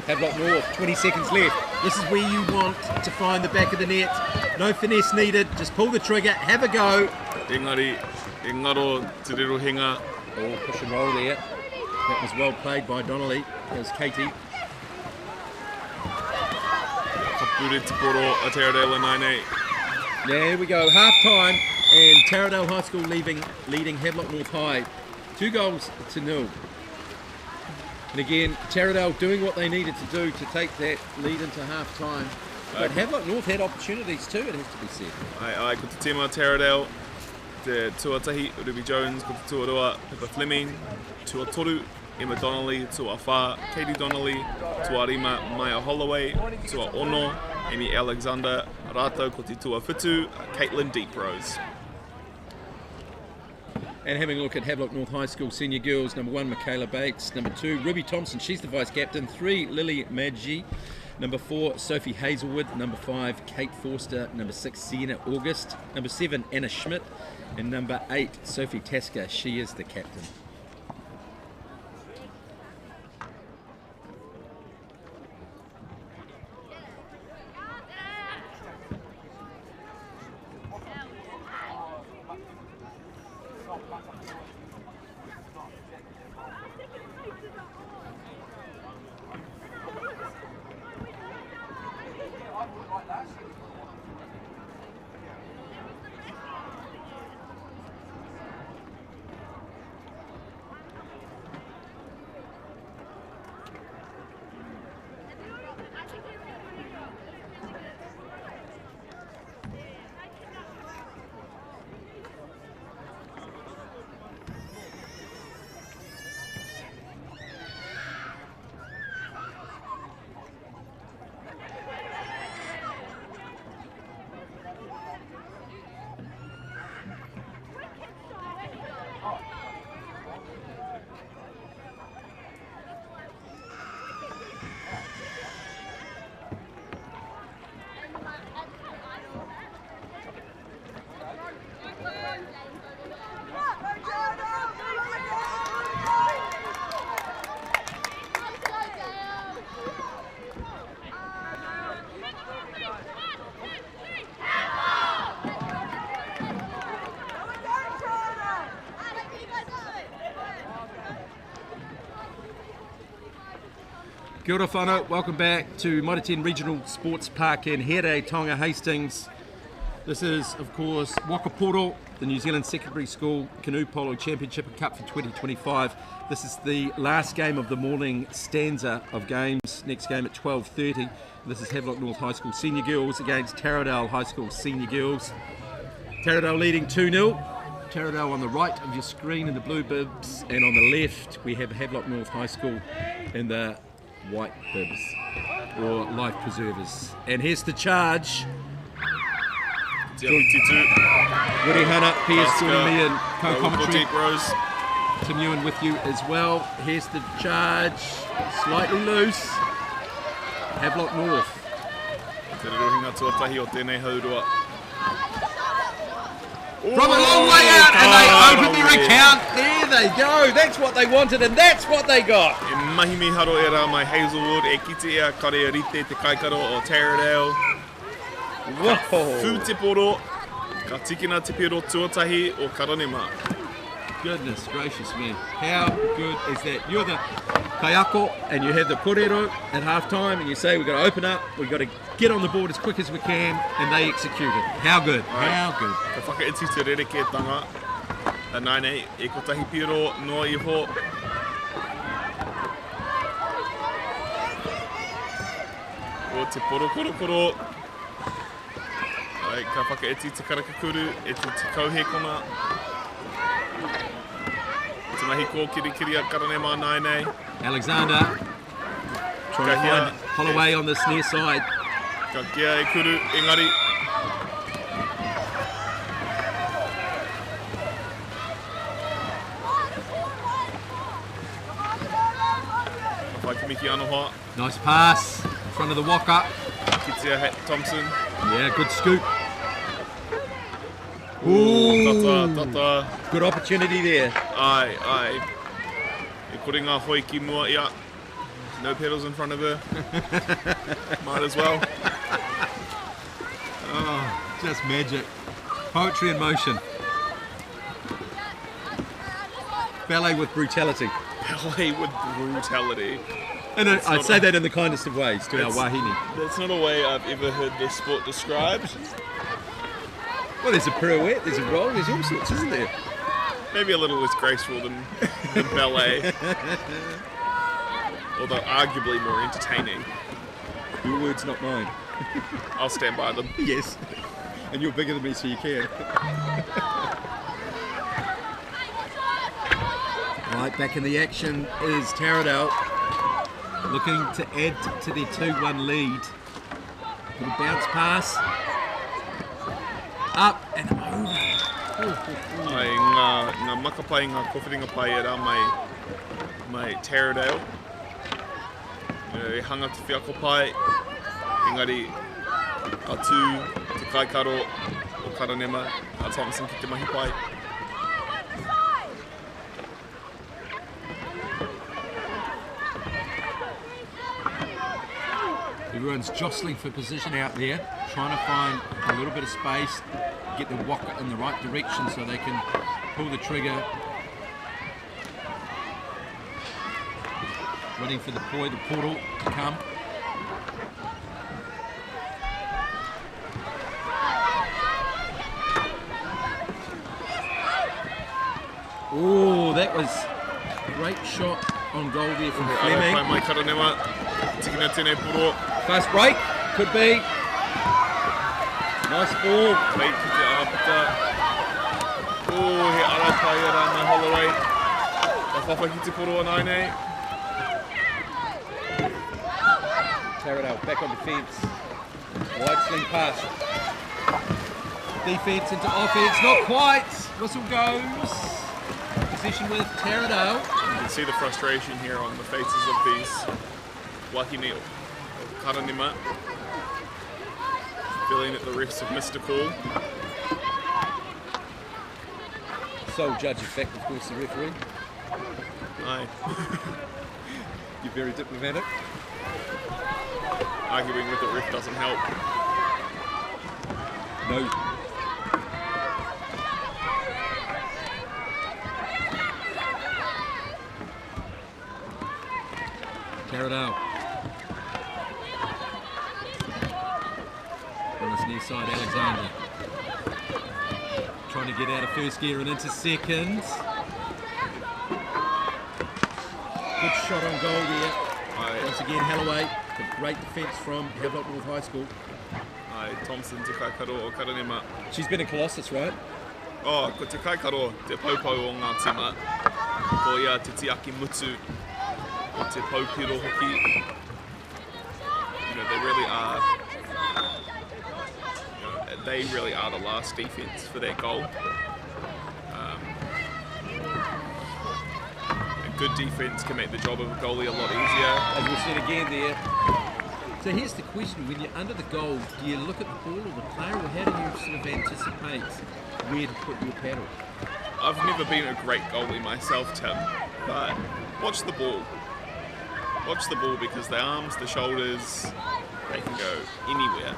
Havelock North, 20 seconds left. This is where you want to find the back of the net. No finesse needed. Just pull the trigger, have a go. Engari, engaro te rero hinga. Oh, push and roll there. That was well played by Donnelly. That was Katie. Kapure te poro a Taradale 9-8. There we go, half time, and Taradale High School leading Havelock North High 2-0. And again, Taradale doing what they needed to do to take that lead into half time. But Havelock North had opportunities too, it has to be said. Ai ko te tima Taradale, te tuatahi Ruby Jones, ko te tuaroa Pippa Fleming, tuatoru Emma Donnelly, tua wha Katie Donnelly, tua rima Maya Holloway, tua ono Amy Alexander, rātou ko te tua whitu Caitlin Deeprose. And having a look at Havelock North High School senior girls, number 1 Michaela Bates, number 2 Ruby Thompson, she's the vice captain, 3 Lily Maggi, number 4 Sophie Hazelwood, number 5 Kate Forster, number 6 Sienna August, number 7 Anna Schmidt, and number 8 Sophie Tasker, she is the captain. Kia ora whānau, welcome back to Mitre 10 Regional Sports Park in Here, Tonga, Hastings. This is, of course, Wakaporo, the New Zealand Secondary School Canoe Polo Championship and Cup for 2025. This is the last game of the morning stanza of games. Next game at 12:30. This is Havelock North High School Senior Girls against Taradale High School Senior Girls. Taradale leading 2-0. Taradale on the right of your screen in the blue bibs, and on the left we have Havelock North High School in the white bibs, or life preservers. And here's the charge. Woody Hannah, Pierce joining me in co-commentary. Tim Ewan with you as well. Here's the charge, slightly loose. Havelock North. From a long way out, and they open their account. There they go. That's what they wanted, and that's what they got. E mahi me haro e rā mai Hazelwood, e kite ea kare rite te kaikaro o Taradale. Whoa. Te poro, ka tikina te piro tuatahi o Karanema. Goodness gracious me. How good is that? You're the kayako, and you have the porero at half time, and you say we've got to open up, we've got to get on the board as quick as we can, and they execute it. How good, how good. Ka whakaiti te rereke tanga, a 9-8, e ko tahi piro noa iho, te poro. Ai, ka whakaeti te karakakuru, e te kauhe kona. Te mahi kō kirikiri a karanema nai nei. Alexander trying to find Holloway on this near side. Ka kia e kuru, engari. Ka whaikimiki anō hoa. Nice pass in front of the waka. Kitia Thompson. Yeah, good scoop. Ooh, tata. Good opportunity there. Ai. E kore ngā hoi ki mua ia. No pedals in front of her. Might as well. Oh, just magic. Poetry in motion. Ballet with brutality. Ballet with brutality. And I say that in the kindest of ways to our wahine. That's not a way I've ever heard this sport described. Well, there's a pirouette, there's a roll, there's all sorts, isn't there? Maybe a little less graceful than ballet. Although arguably more entertaining. Your words, not mine. I'll stand by them. Yes. And you're bigger than me, so you can. Right, back in the action is Taradale. Looking to add to their 2-1 lead. Little bounce pass. Up and over. Ai, ngā makapai, ngā kowhiringa pai e rā mai Taradale. E hanga te whiako pai. Engari, atu te kaikaro o Karanema, a Thompson ki te mahi pai. Everyone's jostling for position out there, trying to find a little bit of space, get the waka in the right direction so they can pull the trigger. Waiting for the portal to come. Oh, that was a great shot on goal there from Fleming. Mai Karanema, tikina tēnei poro. Fast break, could be. Nice ball. Late ki te āpata. Oh, he ara pai e rā mai Holloway. Ka whawha ki te poro anai nei. Taradale back on defence. Wide sling pass. Defence into offence, not quite. Whistle goes. Possession with Taradale. You can see the frustration here on the faces of these wahine of Karanema. Feeling that the refs have missed a call. Sole judge, in fact, of course, the referee. Aye. You're very diplomatic. Arguing with the ref doesn't help. No. Taradale. On his near side, Alexander. Trying to get out of first gear and into second. Good shot on goal there. Once again, Holloway. A great defence from Havelock North High School. Thompson te kaikaro o Karanema. She's been a Colossus, right? Oh, ko te kaikaro, te paupau o ngā tima. Ko ia te tiaki mutu o te paupiro hoki. You know, they really are the last defence for that goal. Good defence can make the job of a goalie a lot easier. As we said again there. So here's the question, when you're under the goal, do you look at the ball or the player, or how do you sort of anticipate where to put your paddle? I've never been a great goalie myself, Tim, but watch the ball. Watch the ball, because the arms, the shoulders, they can go anywhere.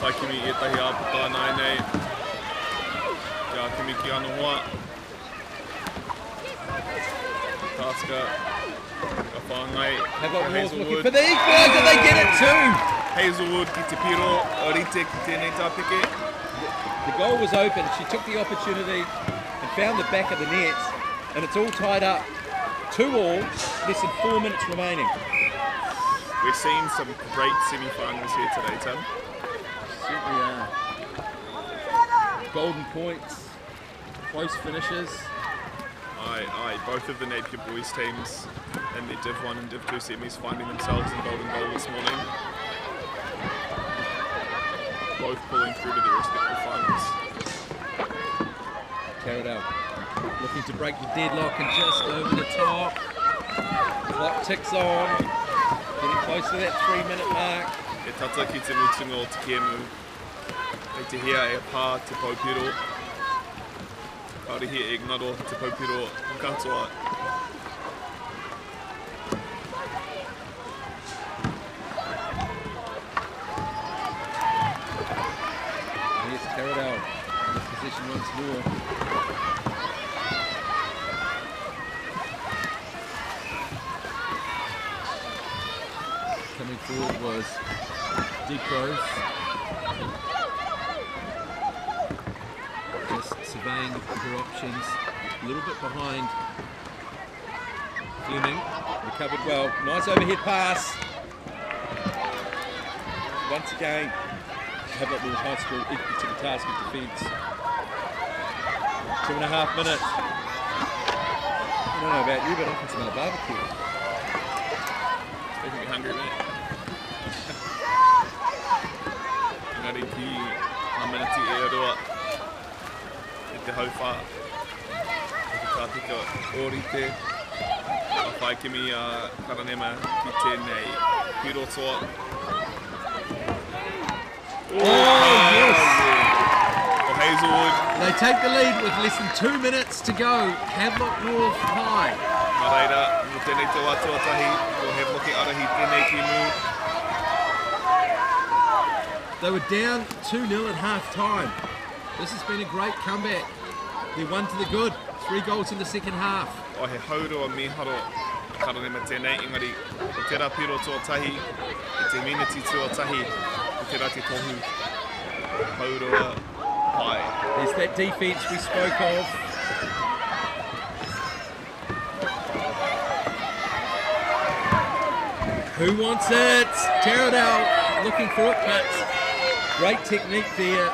Kimi e tahi āpata nai nei. Kia kimi ki anō hoa. Taska. Ka whāngai. Havelock North looking for the equaliser. They get it too. Hazelwood ki te piro, Rite ki tēnei tāpeke. The goal was open, she took the opportunity and found the back of the net, and it's all tied up. 2-2, less than 4 minutes remaining. We're seeing some great semi-finals here today, Tim. Certainly are. Golden points, close finishes. Aye, both of the Napier boys teams in their Div 1 and Div 2 semis finding themselves in golden goal this morning. Both pulling through to their respective finals. Taradale looking to break the deadlock and just over the top. Clock ticks on, getting close to that 3-minute mark. E tata ki te mutunga o te kemu. E te hea e pā te paupiro. Kaore hea e ngaro te paupiro katoa. Here's Taradale in this position once more. Coming forward was Deep Rose. Just surveying her options. A little bit behind Fleming. Recovered well. Nice overhead pass. Once again, Havelock North High School equal to the task of defence. 2.5 minutes. I don't know about you, but I can smell barbecue. Making me hungry, mate. Ngari ki a miniti e aroa e te hauwha e te tātika ōrite a whai kimi a karanema ki tēnei pirotoa. Oh, yes! O Hazelwood. They take the lead with less than 2 minutes to go. Havelock North High. Nā reira, no tēnei te wātua tahi, ko Havelock e arahi tēnei ki mū. They were down 2-0 at half-time. This has been a great comeback. They won to the good. 3 goals in the second half. O he haurua miharo karanema tēnei, engari o te rā piro tuatahi, i te miniti tuatahi, o te rā te tohu. Haurua pai. There's that defence we spoke of. Who wants it? Taradale looking for it, but great technique there.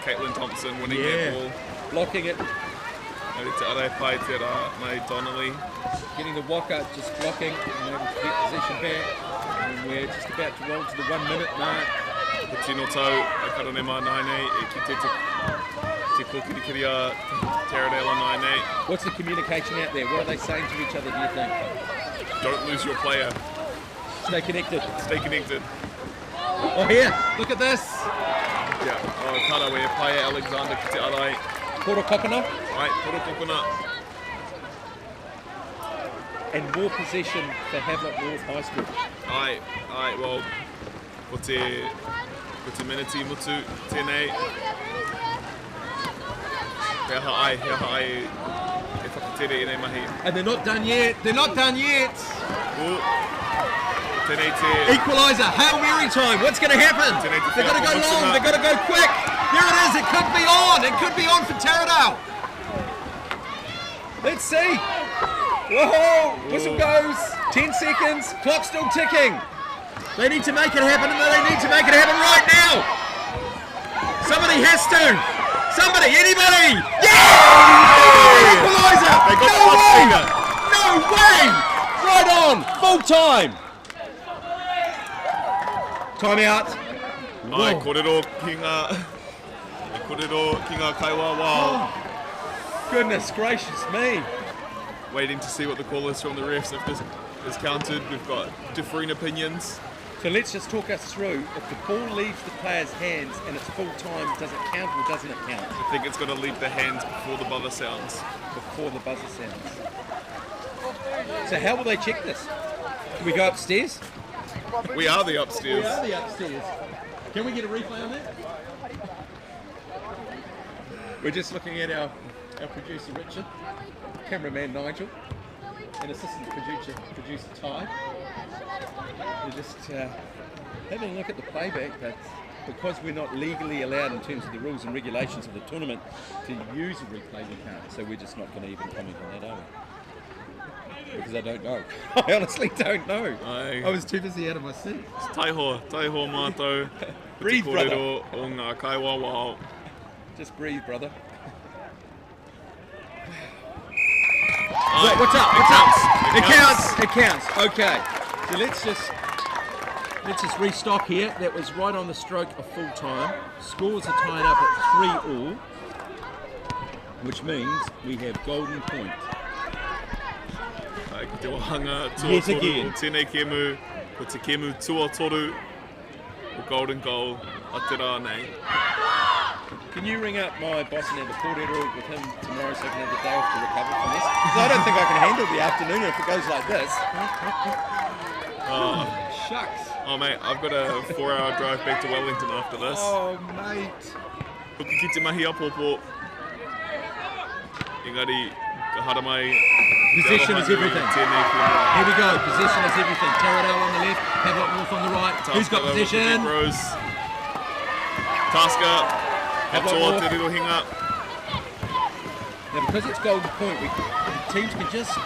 Caitlin Thompson winning that ball. Blocking it. Nari te arai pai te rā mai Donnelly. Getting the walker, just blocking, and able to get possession back. And we're just about to roll to the 1 minute mark. Te tino tau, e karanema nainei, e ki te kokirikiria Taradale nainei. What's the communication out there? What are they saying to each other, do you think? Don't lose your player. Stay connected. Stay connected. Oh, here, look at this. Yeah, Karawe, Paia Alexander ki te arai. Poro Kokona. Right, Poro Kokona. And more possession for Havelock North High School. Aye, well, ko te miniti mutu tēnei. He aha ai, e whakatere i nei mahi. And they're not done yet, they're not done yet. Equaliser, Hail Mary time, what's going to happen? They've got to go long, they've got to go quick. Here it is, it could be on for Taradale. Let's see. Whoa, whistle goes, 10 seconds, clock still ticking. They need to make it happen, and they need to make it happen right now. Somebody has to. Somebody, anybody. Yeah! Equaliser. No way. Right on, full time. Time out. Ai, kōrero ki ngā kaiwa, wow. Goodness gracious me. Waiting to see what the call is from the refs. If this is counted, we've got differing opinions. So let's just talk us through. If the ball leaves the player's hands and it's full time, does it count or doesn't it count? I think it's got to leave the hands before the buzzer sounds. Before the buzzer sounds. So how will they check this? Do we go upstairs? We are the upstairs. We are the upstairs. Can we get a replay on that? We're just looking at our producer Richard, cameraman Nigel, and assistant producer Ty. We're just Having a look at the playback, but because we're not legally allowed in terms of the rules and regulations of the tournament to use a replay, we can't. So we're just not going to even comment on that, are we? Because I don't know. I honestly don't know. I was too busy out of my seat. Taiho mātou. Breathe, brother. O ngā kaiwawao. Just breathe, brother. What's up? It counts. Okay. So let's just restock here. That was right on the stroke of full time. Scores are tied up at 3-all, which means we have golden point. Te wahanga Yet again. Tēnei kemu, ko te kemu tuatoru o golden goal a te rā nei. Can you ring up my boss and have a kōrero with him tomorrow so I can have the day off to recover from this? Because I don't think I can handle the afternoon if it goes like this. Shucks. Oh mate, I've got a 4-hour drive back to Wellington after this. Oh mate. Hoki ki te mahi apopo. Engari, ka hara mai. Position is everything. Here we go. Position is everything. Taradell on the left, Havelock Wolf on the right. Who's got position? Tasker. Havelock Te riro hinga. Now because it's golden point, the teams can just,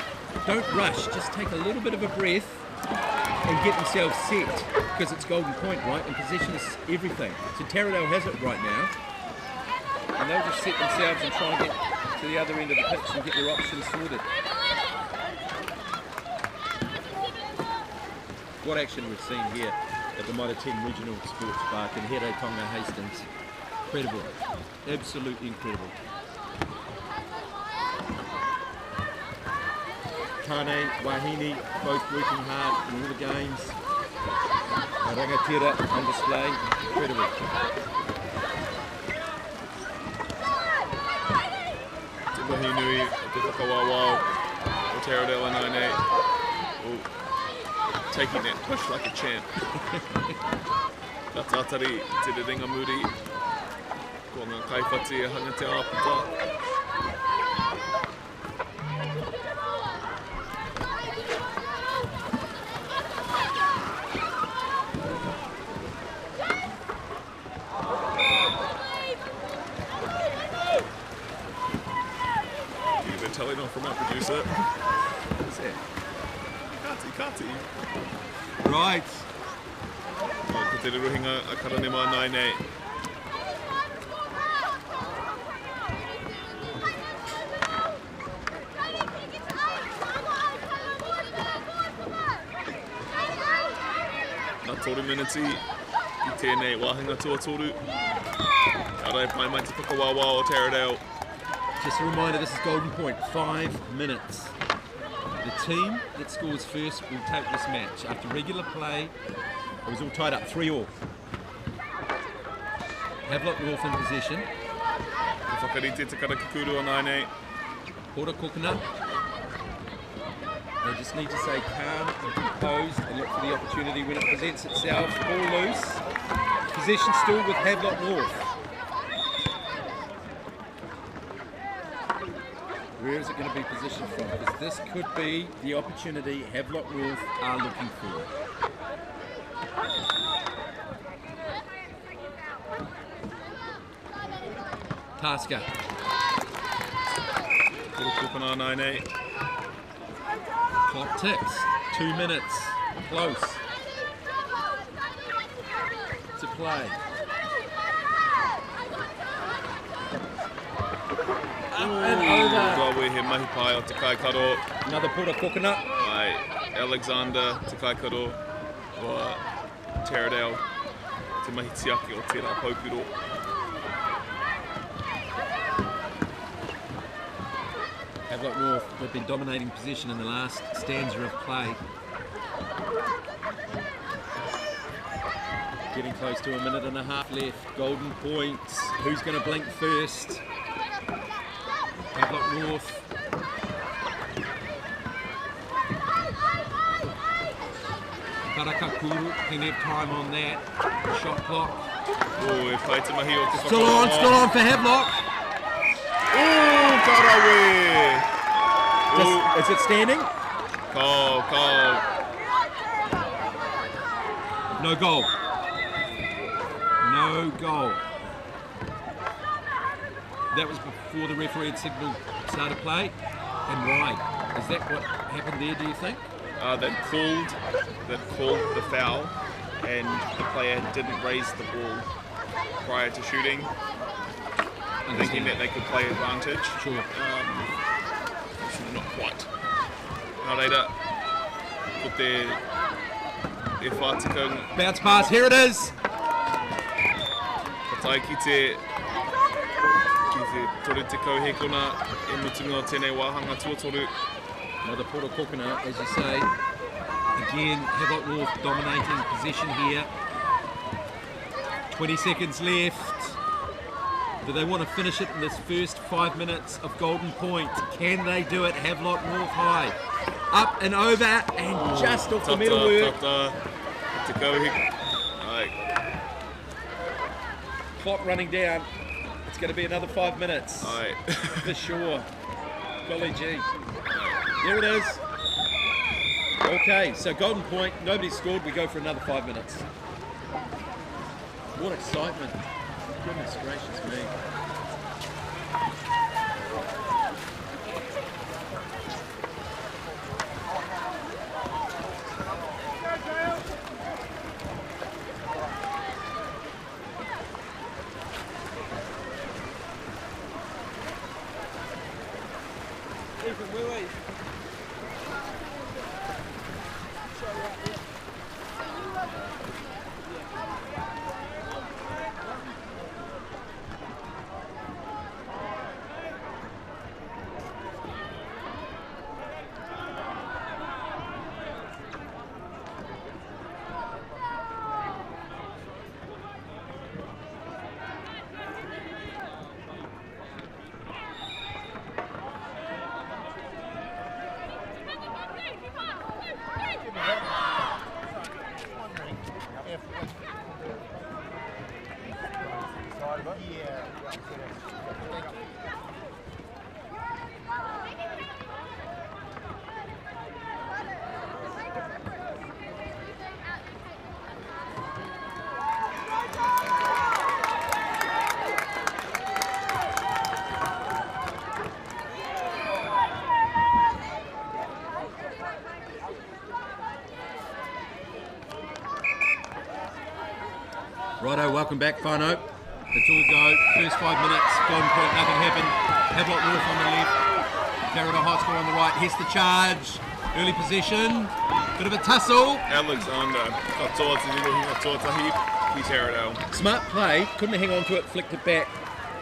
don't rush, just take a little bit of a breath and get themselves set, because it's golden point, right? And position is everything. So Taradell has it right now, and they'll just set themselves and try and get to the other end of the pitch and get their options sorted. What action we've seen here at the Mitre 10 Regional Sports Park in Here Tonga, Hastings. Incredible. Absolutely incredible. Kane, Wahine, both working hard in all the games. Rangatira on display. Incredible. Te mahi nui, te whakawawao, o Taradell and 9-8. Taking that push like a champ. Ka tātari te ringa muri. Ko ngā kaiwhati e hanga te āputa. You've been telling off from our producer. What's that? Kati. Right. Ko te rirohinga a karanema 9-8. Nā toru miniti I tēnei wāhinga tuatoru. Arai pai mai te whakawāwā o Taradell. Just a reminder, this is golden point, 5 minutes. The team that scores first will take this match. After regular play, it was all tied up, 3-all. Havelock Wolf in possession. Te whakarite te karakikuru o 9-8. Pora Kokona. They just need to stay calm and composed and look for the opportunity when it presents itself. Ball loose. Possession still with Havelock Wolf. Where is it going to be positioned from? Because this could be the opportunity Havelock Wolf are looking for. Tasker. Pora Kokona 9-8. Clock ticks. 2 minutes. Close. To play. Gawe he mahi pai o te kaikaro. Another Pora Kokona. Ai, Alexander te kaikaro. Wa Taradell. Te mahi tiaki o tērā paupiro. Havelock North have been dominating position in the last stanza of play. Getting close to 1.5 minutes left. Golden points. Who's going to blink first? Havelock North. Karakakuru, plenty of time on that. Shot clock. Oh, e whai te mahi o te Still on for Havelock. Oh, Karawe! Is it standing? Goal. No goal. No goal. That was before the referee had signalled start of play. And why? Is that what happened there, do you think? That called the foul, and the player didn't raise the ball prior to shooting, thinking that they could play advantage. Sure. Not quite. Nā reira, ko te whātika. Bounce pass, here it is! Ka tai ki te tore te kauhekona e mutunga o tēnei wāhanga tuatoru. Another Port Kokona, as you say. Again, Havelock North dominating possession here. 20 seconds left. Do they want to finish it in this first 5 minutes of Golden Point? Can they do it? Havelock North high. Up and over, and just off the middle work. To go here. Clock running down. It's going to be another 5 minutes. Aye. For sure. Golly gee. There it is. Okay, so Golden Point, nobody scored, we go for another 5 minutes. What excitement. Goodness gracious me. Righto, welcome back, whānau. Let's all go. First 5 minutes, Golden Point, nothing happened. Havelock North on the left, Carrera High School on the right. Here's the charge. Early possession, bit of a tussle. Alexander, katoa te riro hinga tuatahi, ki Taradale. Smart play, couldn't hang on to it, flicked it back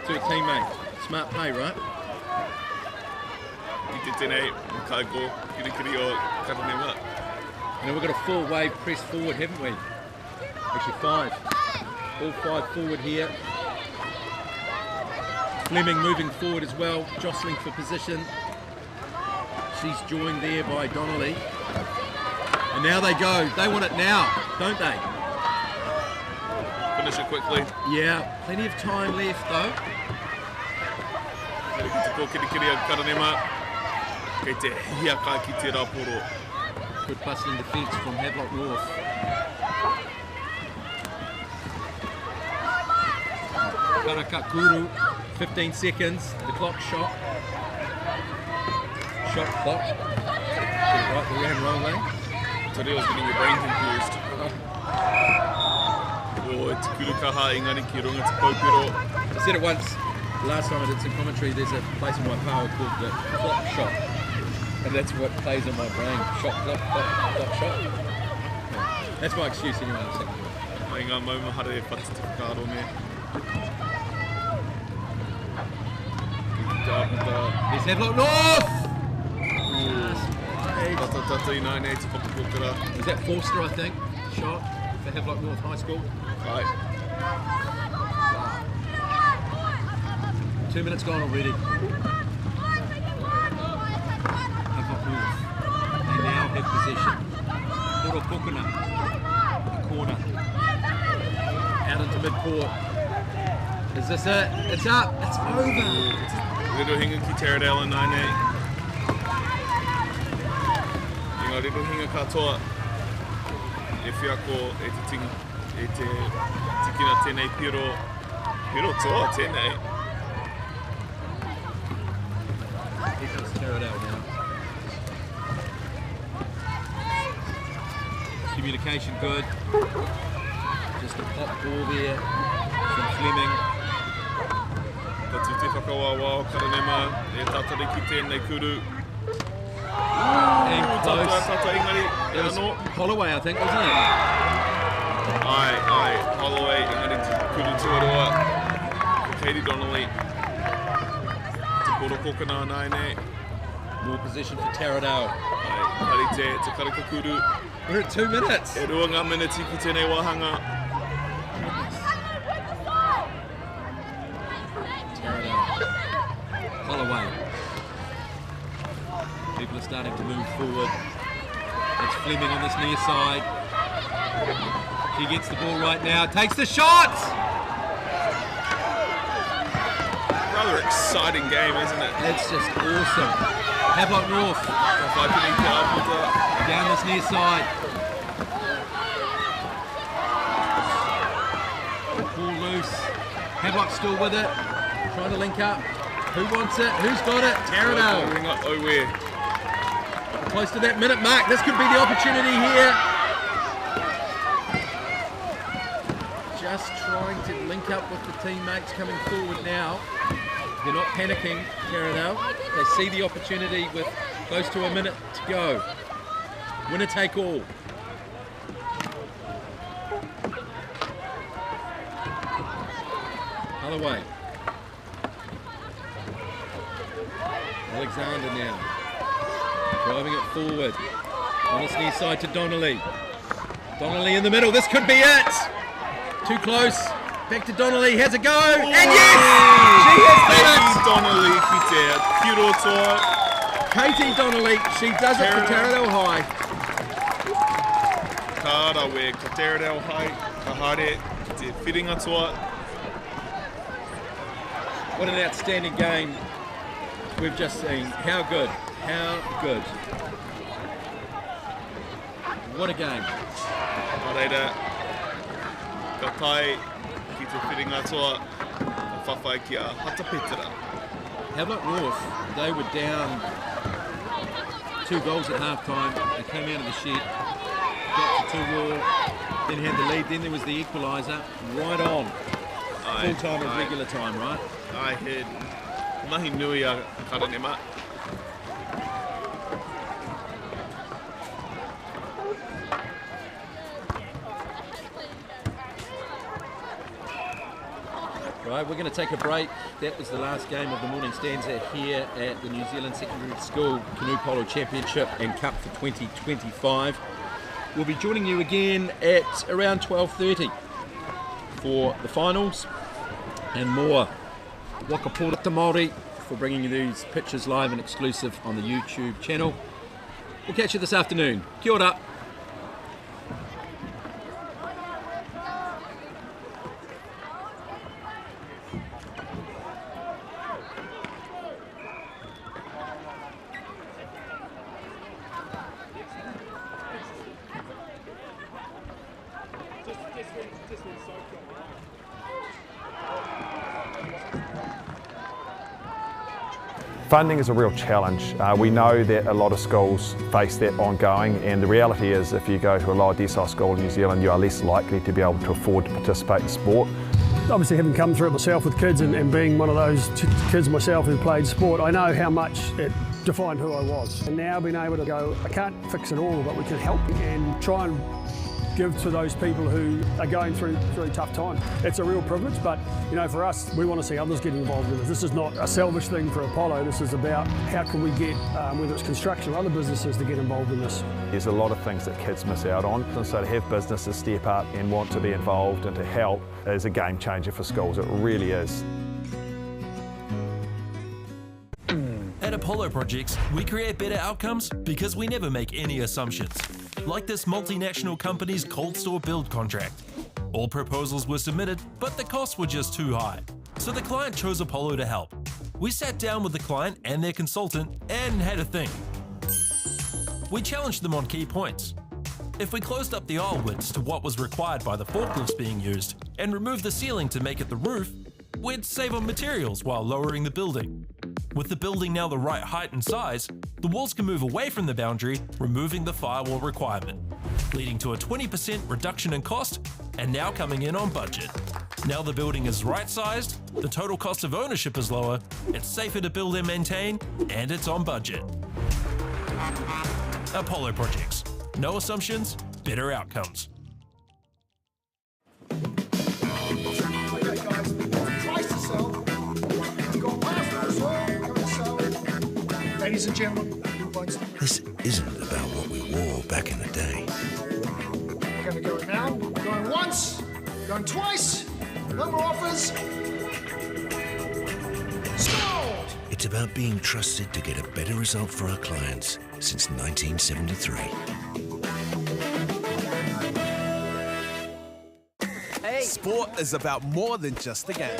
to a teammate. Smart play, right? I te tēnei, kaiko, kirikiri o karanema. And then we've got a 4-wave press forward, haven't we? Actually 5. All 5 forward here. Fleming moving forward as well, jostling for position. She's joined there by Donnelly. And now they go. They want it now, don't they? Finish it quickly. Yeah, plenty of time left though. Kirikiri o karanema. Kei te hiaka ki te Raporo. Good bustling defence from Havelock North. Karakakuru, 15 seconds, the clock shot. Shot clock. Get it right, the round rolling. Te reo's getting your brain confused. Te kurukaha engari ki runga te paupiro. I said it once, last time I did some commentary, there's a place in Waipawa called the clock shot. And that's what plays on my brain. Shot, clock shot. Yeah. That's my excuse anyway. Ai ngā maumahara e whati te whakaaro me. Here's Havelock North! Was that Forster, I think? Shot for Havelock North High School. Right. 2 minutes gone already. Havelock North. They now have possession. Port Kokona. The corner. Out into mid-court. Is this it? It's up. It's over. Riro hinga ki Taradale 9-8. Inga riro hinga katoa. E whiako e te tinga. e te tikina tēnei piro toa tēnei. Here comes Taradell now. Communication good. Just a pop ball there from Fleming. Tatu te whakawawā o Karanema, e tatari ki tēnei kuru. And close. Tata engari, It was Holloway, I think, wasn't it? Ai, Holloway, engari kuru tuaroa. Katie Donnelly. Te koro kokana nai nei. More position for Taradell. Ai, karite, te karika kuru. We're at 2 minutes. E rua ngā miniti ki tēnei wahanga. Holloway. People are starting to move forward. It's Fleming on this near side. She gets the ball right now, takes the shot! Rather exciting game, isn't it? It's just awesome. Havelock North. Down this near side. Ball loose. Havelock still with it. Trying to link up. Who wants it? Who's got it? Taradell. Close to that minute mark. This could be the opportunity here. Just trying to link up with the teammates coming forward now. They're not panicking, Taradell. They see the opportunity with close to a minute to go. Winner take all. Holloway. Alexander now. Driving it forward. On his near side to Donnelly. Donnelly in the middle. This could be it. Too close. Back to Donnelly. Has a go. And yes! She has done it. Katie Donnelly. She does it for Taradell High. Kāra we ka Taradell High. Ka hare ki te whiringa toa. What an outstanding game we've just seen. How good. How good. What a game. Reira, ka pai ki te whiringa toa, ka whawhai ki a Hatapetera. Havelock North, they were down 2 goals at half time. They came out of the shed, got to 2-2, then had the lead, then there was the equaliser, right on. Full time and regular time, right? I had mahi nui a Karanema. Right, we're going to take a break. That was the last game of the morning stanza here at the New Zealand Secondary School Canoe Polo Championship and Cup for 2025. We'll be joining you again at around 12:30 for the finals and more. Waka pōra te Māori for bringing you these pictures live and exclusive on the YouTube channel. We'll catch you this afternoon. Kia ora. Funding is a real challenge. We know that a lot of schools face that ongoing, and the reality is if you go to a lower decile school in New Zealand, you are less likely to be able to afford to participate in sport. Obviously, having come through it myself with kids and being one of those kids myself who played sport, I know how much it defined who I was. And now being able to go, I can't fix it all, but we can help and try and give to those people who are going through tough times. It's a real privilege, but you know, for us, we want to see others get involved in this. This is not a selfish thing for Apollo. This is about how can we get, whether it's construction or other businesses, to get involved in this. There's a lot of things that kids miss out on, and so to have businesses step up and want to be involved and to help is a game changer for schools. It really is. At Apollo Projects, we create better outcomes because we never make any assumptions. Like this multinational company's cold store build contract. All proposals were submitted, but the costs were just too high. So the client chose Apollo to help. We sat down with the client and their consultant and had a think. We challenged them on key points. If we closed up the aisle widths to what was required by the forklifts being used and removed the ceiling to make it the roof, we'd save on materials while lowering the building. With the building now the right height and size, the walls can move away from the boundary, removing the firewall requirement, leading to a 20% reduction in cost and now coming in on budget. Now the building is right-sized, the total cost of ownership is lower, it's safer to build and maintain, and it's on budget. Apollo Projects. No assumptions, better outcomes. Okay, guys, twice to sell. Go past the sell, go to sell. Ladies and gentlemen, This isn't about what we wore back in the day. we're going to go now. Going once, going twice. No more offers. Sold! It's about being trusted to get a better result for our clients since 1973. Sport is about more than just a game.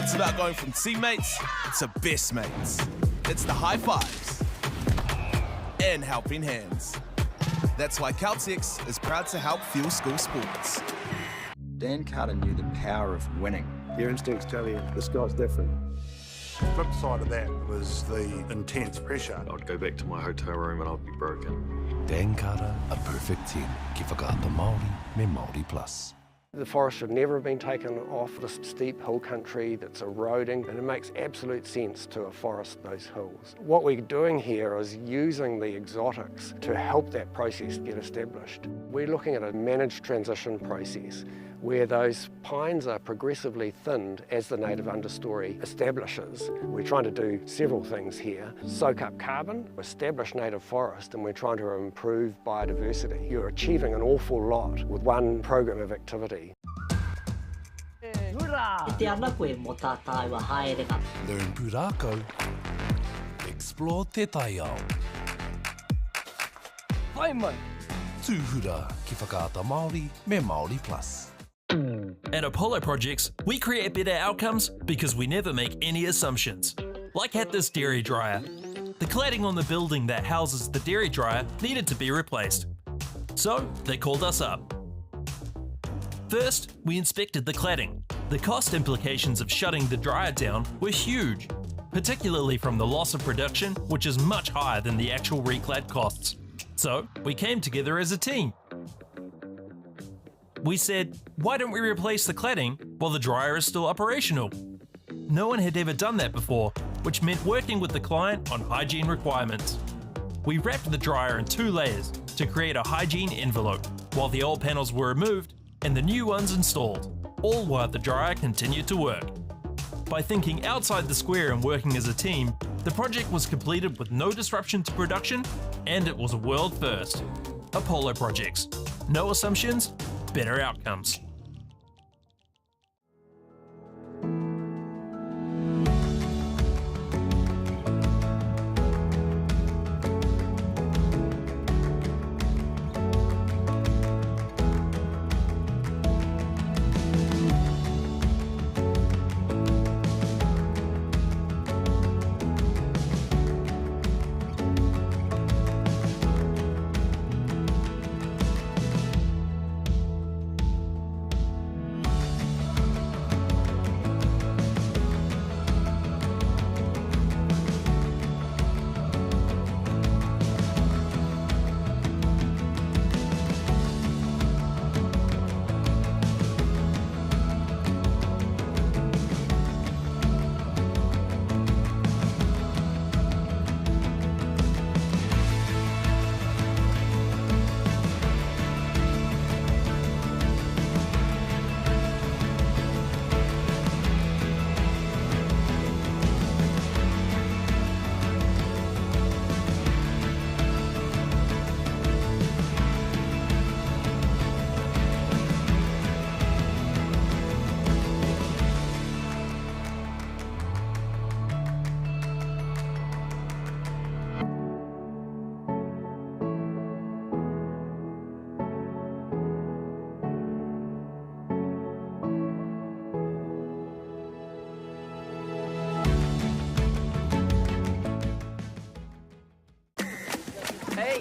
It's about going from teammates to best mates. It's the high fives and helping hands. That's why Caltex is proud to help fuel school sports. Dan Carter knew the power of winning. Your instincts tell you the sky's different. The flip side of that was the intense pressure. I'd go back to my hotel room and I'd be broken. Dan Carter, a perfect 10. Ki whakaata Māori, me Māori Plus. The forest should never have been taken off this steep hill country that's eroding, and it makes absolute sense to afforest those hills. What we're doing here is using the exotics to help that process get established. We're looking at a managed transition process where those pines are progressively thinned as the native understory establishes. We're trying to do several things here. Soak up carbon, establish native forest, and we're trying to improve biodiversity. You're achieving an awful lot with one program of activity. Learn pūrākau. Explore te taiao. Vai mai! Tūhura ki whakaata Māori, me Māori Plus. At Apollo Projects, we create better outcomes because we never make any assumptions. Like at this dairy dryer. The cladding on the building that houses the dairy dryer needed to be replaced. So they called us up. First, we inspected the cladding. The cost implications of shutting the dryer down were huge, particularly from the loss of production, which is much higher than the actual reclad costs. So we came together as a team. We said, why don't we replace the cladding while the dryer is still operational? No one had ever done that before, which meant working with the client on hygiene requirements. We wrapped the dryer in 2 layers to create a hygiene envelope, while the old panels were removed and the new ones installed, all while the dryer continued to work. By thinking outside the square and working as a team, the project was completed with no disruption to production, and it was a world first. Apollo Projects. No assumptions, better outcomes.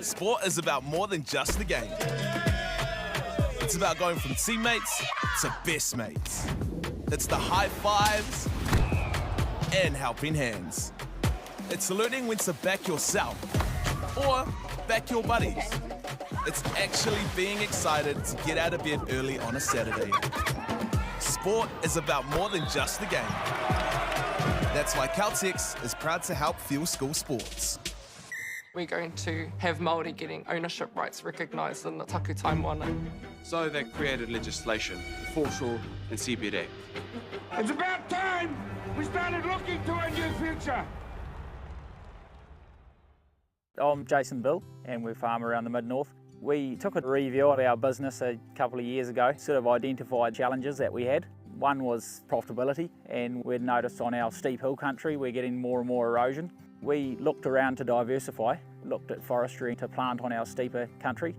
Sport is about more than just the game. It's about going from teammates to best mates. It's the high fives and helping hands. It's learning when to back yourself or back your buddies. It's actually being excited to get out of bed early on a Saturday. Sport is about more than just the game. That's why Caltex is proud to help fuel school sports. We're going to have Māori getting ownership rights recognised in the taku Tomoana. So they created legislation, Foreshore and Seabed Act. It's about time we started looking to a new future. I'm Jason Bill and we farm around the mid-north. We took a review of our business a couple of years ago, sort of identified challenges that we had. One was profitability, and we'd noticed on our steep hill country we're getting more and more erosion. We looked around to diversify, looked at forestry to plant on our steeper country.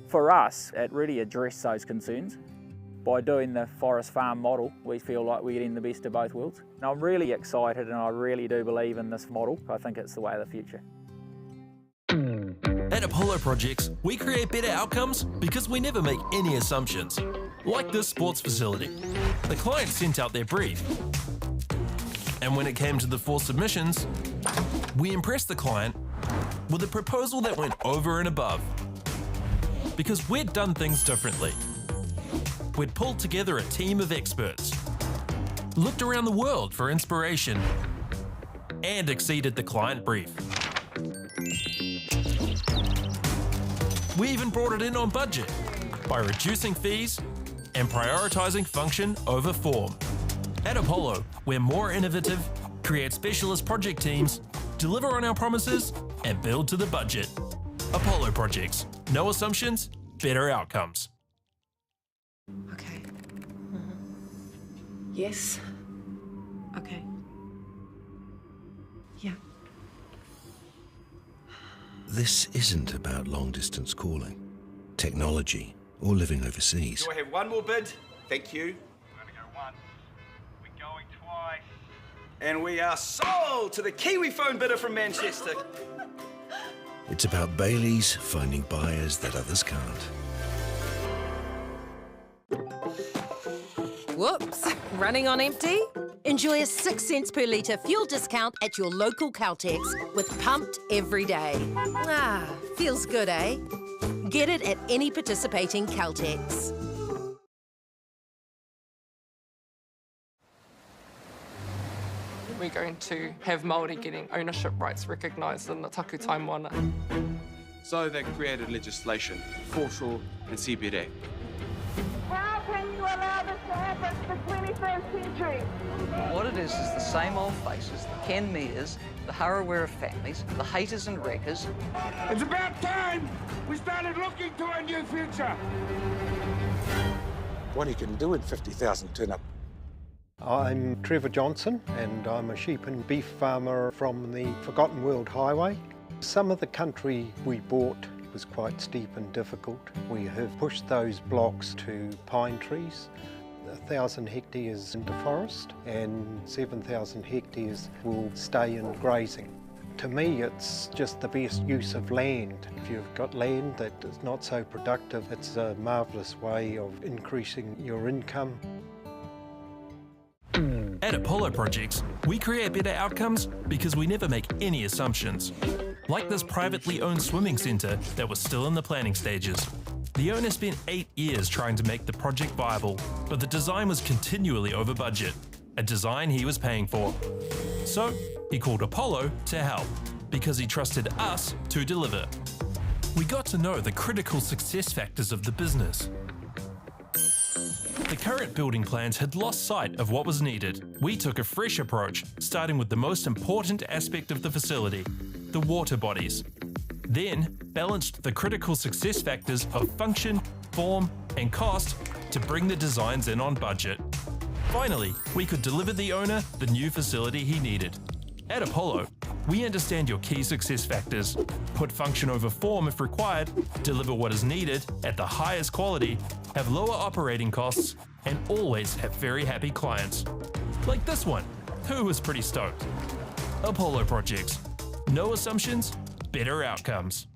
For us, it really addressed those concerns. By doing the forest farm model, we feel like we're getting the best of both worlds. And I'm really excited and I really do believe in this model. I think it's the way of the future. At Apollo Projects, we create better outcomes because we never make any assumptions. Like this sports facility. The client sent out their brief. And when it came to the 4 submissions, we impressed the client with a proposal that went over and above. Because we'd done things differently. We'd pulled together a team of experts, looked around the world for inspiration, and exceeded the client brief. We even brought it in on budget by reducing fees and prioritising function over form. At Apollo, we're more innovative, create specialist project teams, deliver on our promises, and build to the budget. Apollo Projects. No assumptions, better outcomes. Okay. Yes. Okay. Yeah. This isn't about long-distance calling, technology, or living overseas. Do I have one more bid? Thank you. We're going to go once. We're going twice. And we are sold to the Kiwi phone bidder from Manchester. It's about Bailey's finding buyers that others can't. Whoops, running on empty? Enjoy a 6 cents per litre fuel discount at your local Caltex with Pumped every day. Ah, feels good, eh? Get it at any participating Caltex. We're going to have Māori getting ownership rights recognised in the taku Tomoana. So they created legislation, Foreshore and Seabed Act. How can you allow this to happen in the 21st century? What it is the same old faces, the Ken Mears, the Harawira families, the haters and wreckers. It's about time we started looking to a new future. What he can do in 50,000 turn up. I'm Trevor Johnson and I'm a sheep and beef farmer from the Forgotten World Highway. Some of the country we bought was quite steep and difficult. We have pushed those blocks to pine trees. 1,000 hectares into forest and 7,000 hectares will stay in grazing. To me, it's just the best use of land. If you've got land that is not so productive, it's a marvellous way of increasing your income. At Apollo Projects, we create better outcomes because we never make any assumptions. Like this privately owned swimming centre that was still in the planning stages. The owner spent 8 years trying to make the project viable, but the design was continually over budget, a design he was paying for. So he called Apollo to help, because he trusted us to deliver. We got to know the critical success factors of the business. The current building plans had lost sight of what was needed. We took a fresh approach, starting with the most important aspect of the facility, the water bodies. Then balanced the critical success factors of function, form, and cost to bring the designs in on budget. Finally, we could deliver the owner the new facility he needed. At Apollo, we understand your key success factors, put function over form if required, deliver what is needed at the highest quality, have lower operating costs, and always have very happy clients. Like this one, who was pretty stoked. Apollo Projects. No assumptions, better outcomes.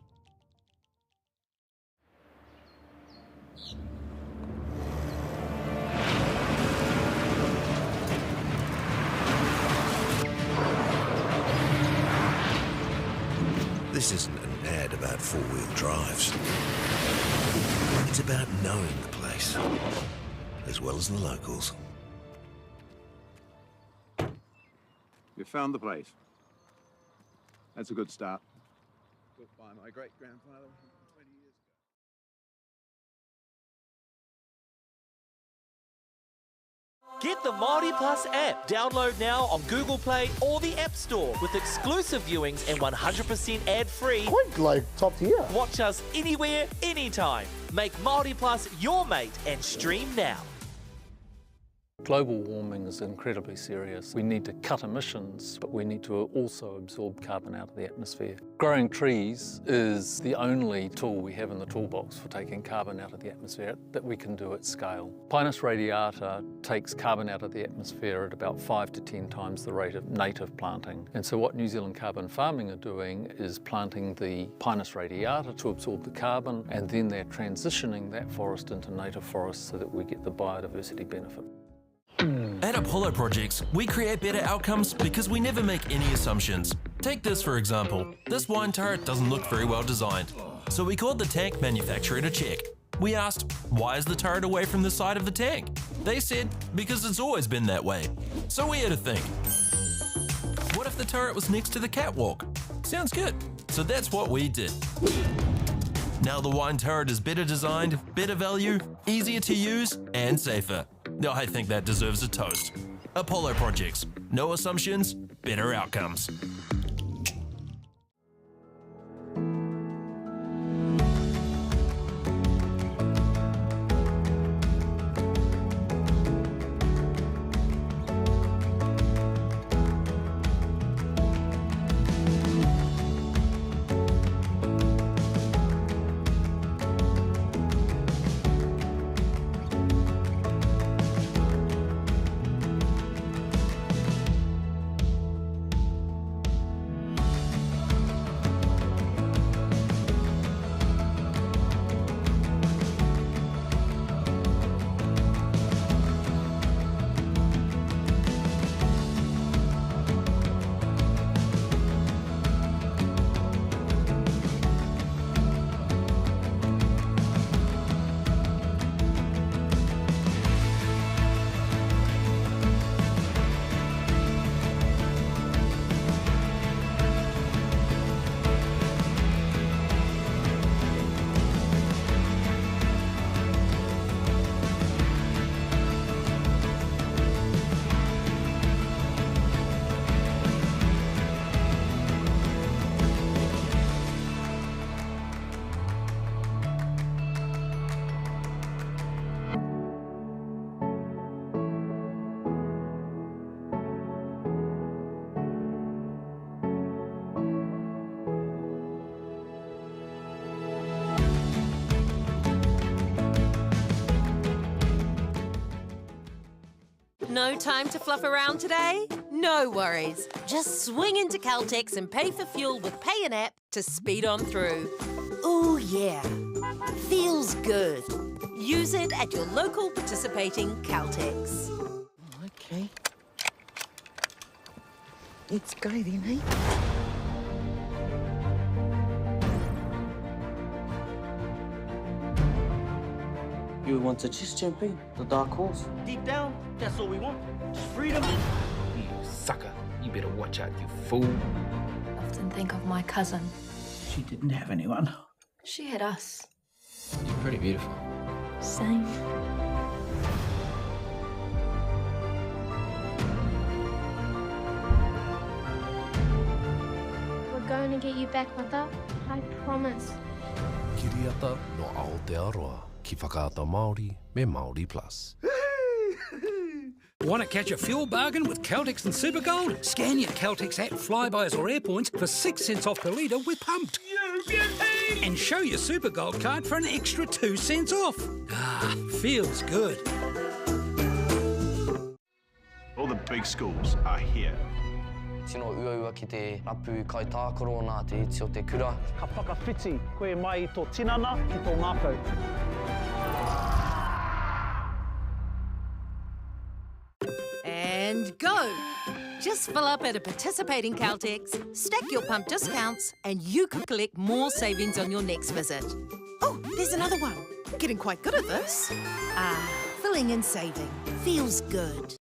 This isn't an ad about four-wheel drives. It's about knowing the place, as well as the locals. You found the place. That's a good start. Built by my great-grandfather 20 years ago. Get the Māori Plus app. Download now on Google Play or the App Store with exclusive viewings and 100% ad-free. Quite like top tier. Watch us anywhere, anytime. Make Māori Plus your mate and stream now. Global warming is incredibly serious. We need to cut emissions, but we need to also absorb carbon out of the atmosphere. Growing trees is the only tool we have in the toolbox for taking carbon out of the atmosphere that we can do at scale. Pinus radiata takes carbon out of the atmosphere at about 5 to 10 times the rate of native planting. And so what New Zealand Carbon Farming are doing is planting the Pinus radiata to absorb the carbon, and then they're transitioning that forest into native forest so that we get the biodiversity benefit. At Apollo Projects, we create better outcomes because we never make any assumptions. Take this for example. This wine turret doesn't look very well designed. So we called the tank manufacturer to check. We asked, why is the turret away from the side of the tank? They said, because it's always been that way. So we had to think. What if the turret was next to the catwalk? Sounds good. So that's what we did. Now the wine turret is better designed, better value, easier to use, and safer. I think that deserves a toast. Apollo Projects. No assumptions, better outcomes. No time to fluff around today? No worries. Just swing into Caltex and pay for fuel with Pay an App to speed on through. Ooh, yeah. Feels good. Use it at your local participating Caltex. Okay. Let's go then, eh? You want to just jump in, the dark horse. Deep down, that's all we want. Just freedom. You sucker. You better watch out, you fool. I often think of my cousin. She didn't have anyone. She had us. You're pretty beautiful. Same. We're going to get you back, Mata. I promise. Kiriata no Aotearoa. Ki whakaata Māori me Māori Plus. Want to catch a fuel bargain with Caltex and Supergold? Scan your Caltex app, Flybys or Airpoints for 6 cents off per litre with Pumped. You beauty! And show your Supergold card for an extra 2 cents off. Ah, feels good. All the big schools are here. Tino uaua ki te rapu kai tākaro nā te iti o te kura. Ka whakawhiti koe mai tō tinana ki tō mākau. And go! Just fill up at a participating Caltex, stack your pump discounts, and you could collect more savings on your next visit. Oh, there's another one. Getting quite good at this. Filling and saving. Feels good.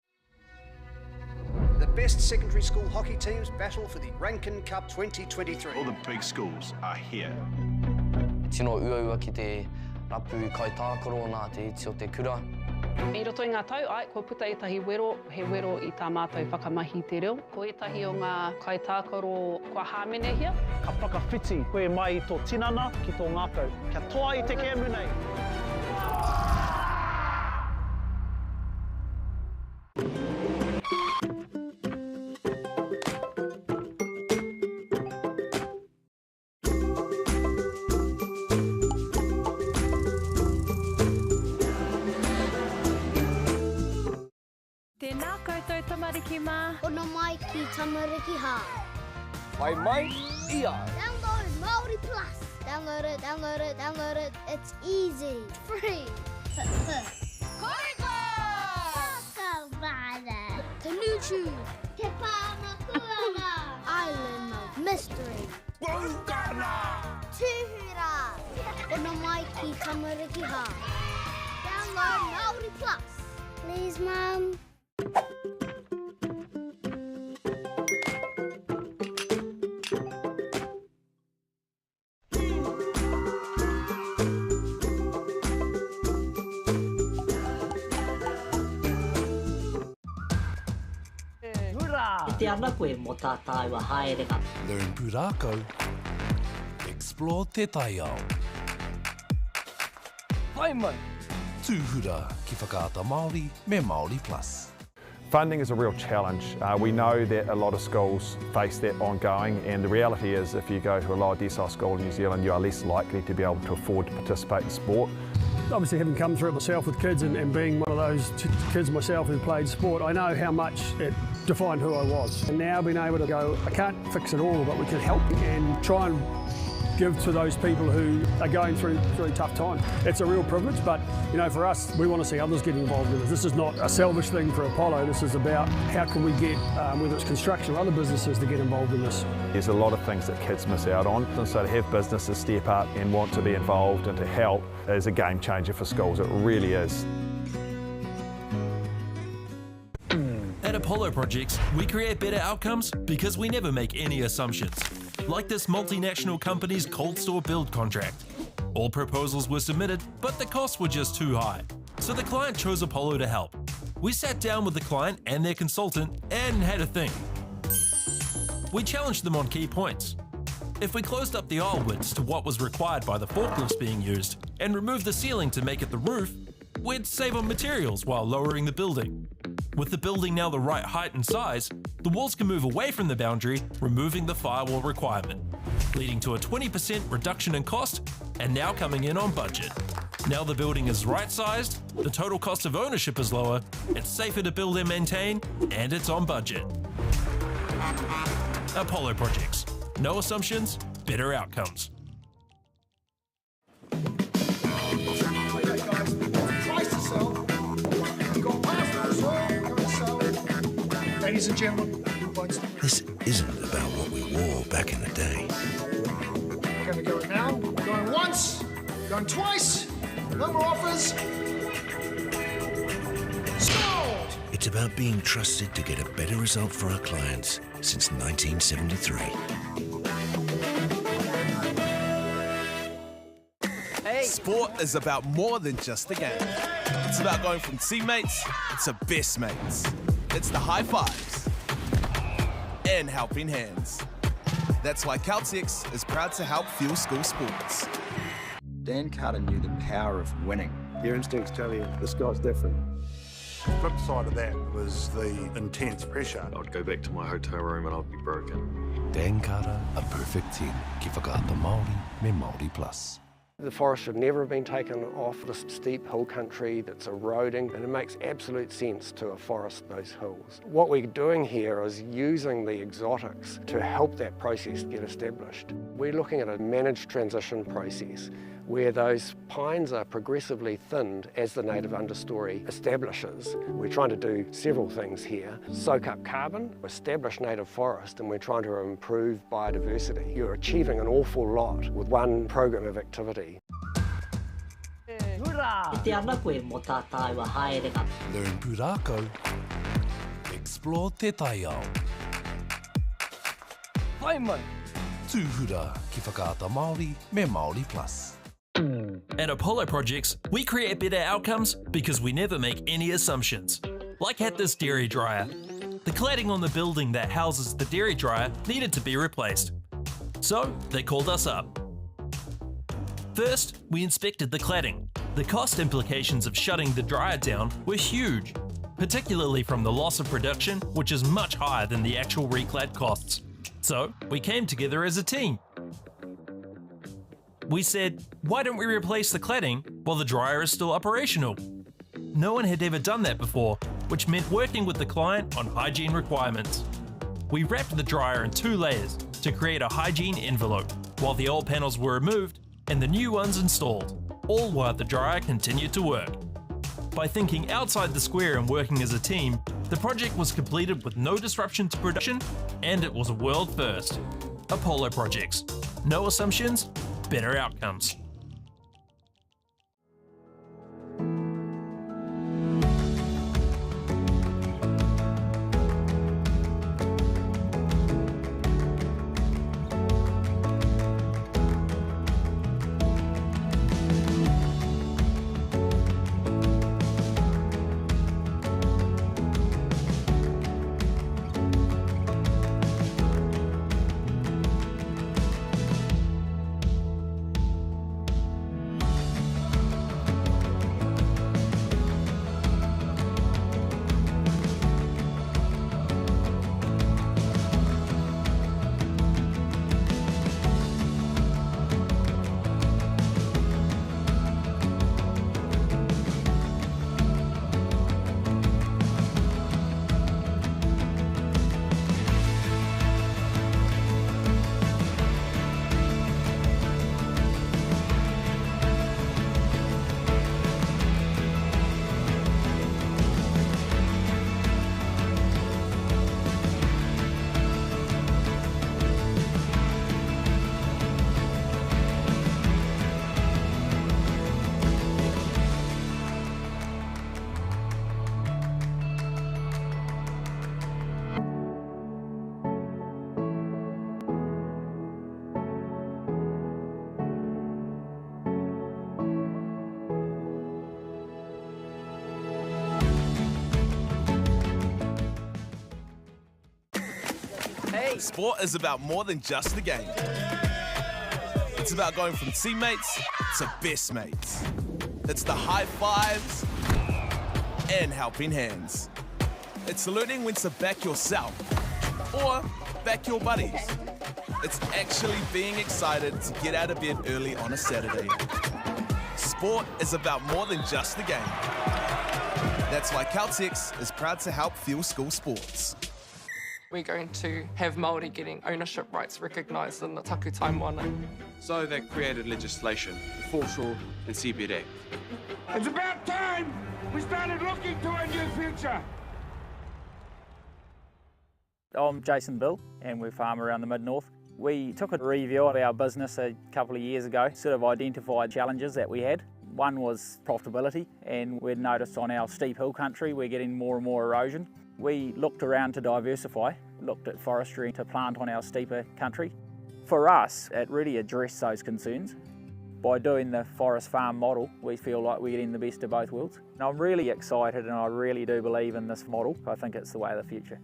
The best secondary school hockey teams battle for the Rankin Cup 2023. All the big schools are here. Tino ua ki te rapu kai tākaro nā te iti o te kura. I roto i ngā tau, ko puta etahi wero, he wero i tā mātou whakamahi te reo. Ko etahi o ngā kai tākaro kua hāmene hia. Ka whakawhiti koe mai i tō tinana ki tō ngākau. Kia toa i te kēmu nei. Tēnā koutou tamariki mā. Ona mai ki tamariki hā. Mai mai, ia. Download Māori Plus. Download it, download it, download it. It's easy. Free. Koika! Whakawara. Canoe Te Pānakuana. Island of Mystery. Wokana. Tuhura. Ona mai ki tamariki hā. Download Māori Plus. Please, Mum. Te ana koe mo tā tāua haereka. Learn pūrākau. Explore te taiao. Mai mai. Tūhura ki whakaata Māori me Māori Plus. Funding is a real challenge. We know that a lot of schools face that ongoing, and the reality is if you go to a lower decile school in New Zealand, you are less likely to be able to afford to participate in sport. Obviously, having come through it myself with kids and being one of those kids myself who played sport, I know how much it defined who I was. And now being able to go, I can't fix it all, but we can help and try and give to those people who are going through really tough times. It's a real privilege, but you know, for us, we want to see others get involved in this. This is not a selfish thing for Apollo. This is about how can we get, whether it's construction or other businesses, to get involved in this. There's a lot of things that kids miss out on, and so to have businesses step up and want to be involved and to help is a game changer for schools. It really is. At Apollo Projects, we create better outcomes because we never make any assumptions. Like this multinational company's cold store build contract. All proposals were submitted, but the costs were just too high. So the client chose Apollo to help. We sat down with the client and their consultant and had a think. We challenged them on key points. If we closed up the aisle widths to what was required by the forklifts being used and removed the ceiling to make it the roof, we'd save on materials while lowering the building. With the building now the right height and size, the walls can move away from the boundary, removing the firewall requirement, leading to a 20% reduction in cost and now coming in on budget. Now the building is right-sized, the total cost of ownership is lower, it's safer to build and maintain, and it's on budget. Apollo Projects. No assumptions, better outcomes. Ladies and gentlemen, this isn't about what we wore back in the day. we're going to go now. Going once, going twice, no more offers. Sold! It's about being trusted to get a better result for our clients since 1973. Sport is about more than just a game. It's about going from teammates to best mates. It's the high fives and helping hands. That's why Caltex is proud to help fuel school sports. Dan Carter knew the power of winning. Your instincts tell you the sky's different. The flip side of that was the intense pressure. I'd go back to my hotel room and I'd be broken. Dan Carter, a perfect 10. Ki whakaata Māori me Māori Plus. The forest should never have been taken off this steep hill country that's eroding, and it makes absolute sense to afforest those hills. What we're doing here is using the exotics to help that process get established. We're looking at a managed transition process where those pines are progressively thinned as the native understory establishes. We're trying to do several things here. Soak up carbon, establish native forest, and we're trying to improve biodiversity. You're achieving an awful lot with one program of activity. Learn pūrākau, explore te taiao. Whai mai! Tūhura ki whakaata Māori me Māori Plus. At Apollo Projects, we create better outcomes because we never make any assumptions. Like at this dairy dryer. The cladding on the building that houses the dairy dryer needed to be replaced. So they called us up. First, we inspected the cladding. The cost implications of shutting the dryer down were huge, particularly from the loss of production, which is much higher than the actual reclad costs. So we came together as a team. We said, why don't we replace the cladding while the dryer is still operational? No one had ever done that before, which meant working with the client on hygiene requirements. We wrapped the dryer in 2 layers to create a hygiene envelope, while the old panels were removed and the new ones installed, all while the dryer continued to work. By thinking outside the square and working as a team, the project was completed with no disruption to production, and it was a world first. Apollo Projects. No assumptions, better outcomes. Sport is about more than just a game. It's about going from teammates to best mates. It's the high fives and helping hands. It's learning when to back yourself or back your buddies. It's actually being excited to get out of bed early on a Saturday. Sport is about more than just a game. That's why Caltex is proud to help fuel school sports. We're going to have Māori getting ownership rights recognised in the taku Tomoana. So they created legislation, the Foreshore and Seabed Act. It's about time we started looking to a new future. I'm Jason Bill and we farm around the Mid-North. We took a review of our business a couple of years ago, sort of identified challenges that we had. One was profitability, and we'd noticed on our steep hill country we're getting more and more erosion. We looked around to diversify, looked at forestry to plant on our steeper country. For us, it really addressed those concerns. By doing the forest farm model, we feel like we're getting the best of both worlds. And I'm really excited and I really do believe in this model. I think it's the way of the future.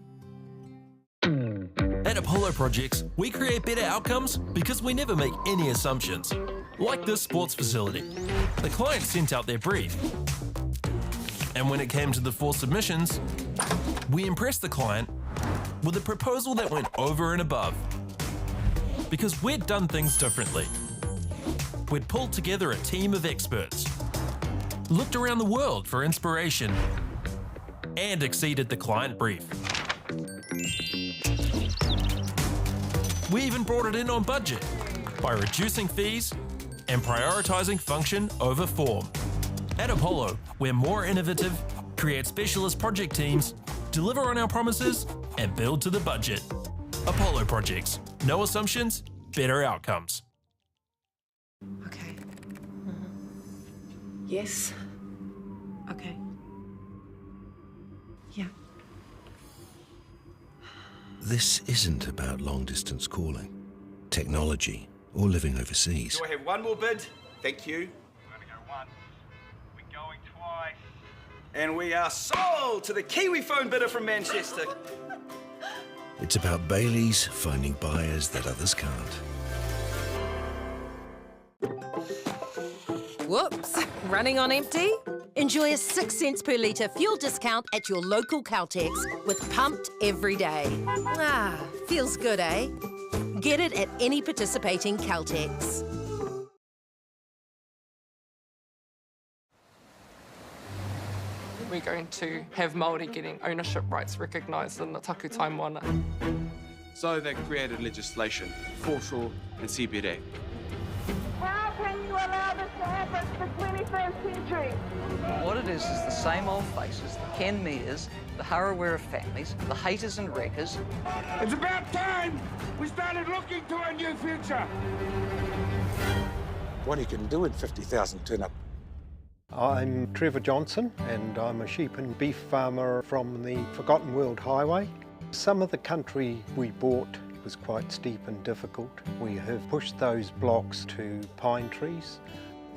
At Apollo Projects, we create better outcomes because we never make any assumptions. Like this sports facility. The client sent out their brief. And when it came to the 4 submissions, we impressed the client with a proposal that went over and above. Because we'd done things differently. We'd pulled together a team of experts, looked around the world for inspiration, and exceeded the client brief. We even brought it in on budget by reducing fees and prioritizing function over form. At Apollo, we're more innovative, create specialist project teams, deliver on our promises, and build to the budget. Apollo Projects. No assumptions, better outcomes. Okay. Yes. Okay. Yeah. This isn't about long-distance calling, technology, or living overseas. Do I have one more bid? Thank you. We're gonna go once. We're going twice. And we are sold to the Kiwi phone bidder from Manchester. It's about Bailey's finding buyers that others can't. Whoops, running on empty? Enjoy a 6 cents per litre fuel discount at your local Caltex with Pumped every day. Ah, feels good, eh? Get it at any participating Caltex. We're going to have Māori getting ownership rights recognised in the taku Tomoana. So they created legislation, foreshore and CBD. How can you allow this to happen in the 21st century? What it is the same old faces, the Ken Mears, the Harawira families, the haters and wreckers. It's about time we started looking to a new future. What he can do in 50,000 turn up. I'm Trevor Johnson and I'm a sheep and beef farmer from the Forgotten World Highway. Some of the country we bought was quite steep and difficult. We have pushed those blocks to pine trees,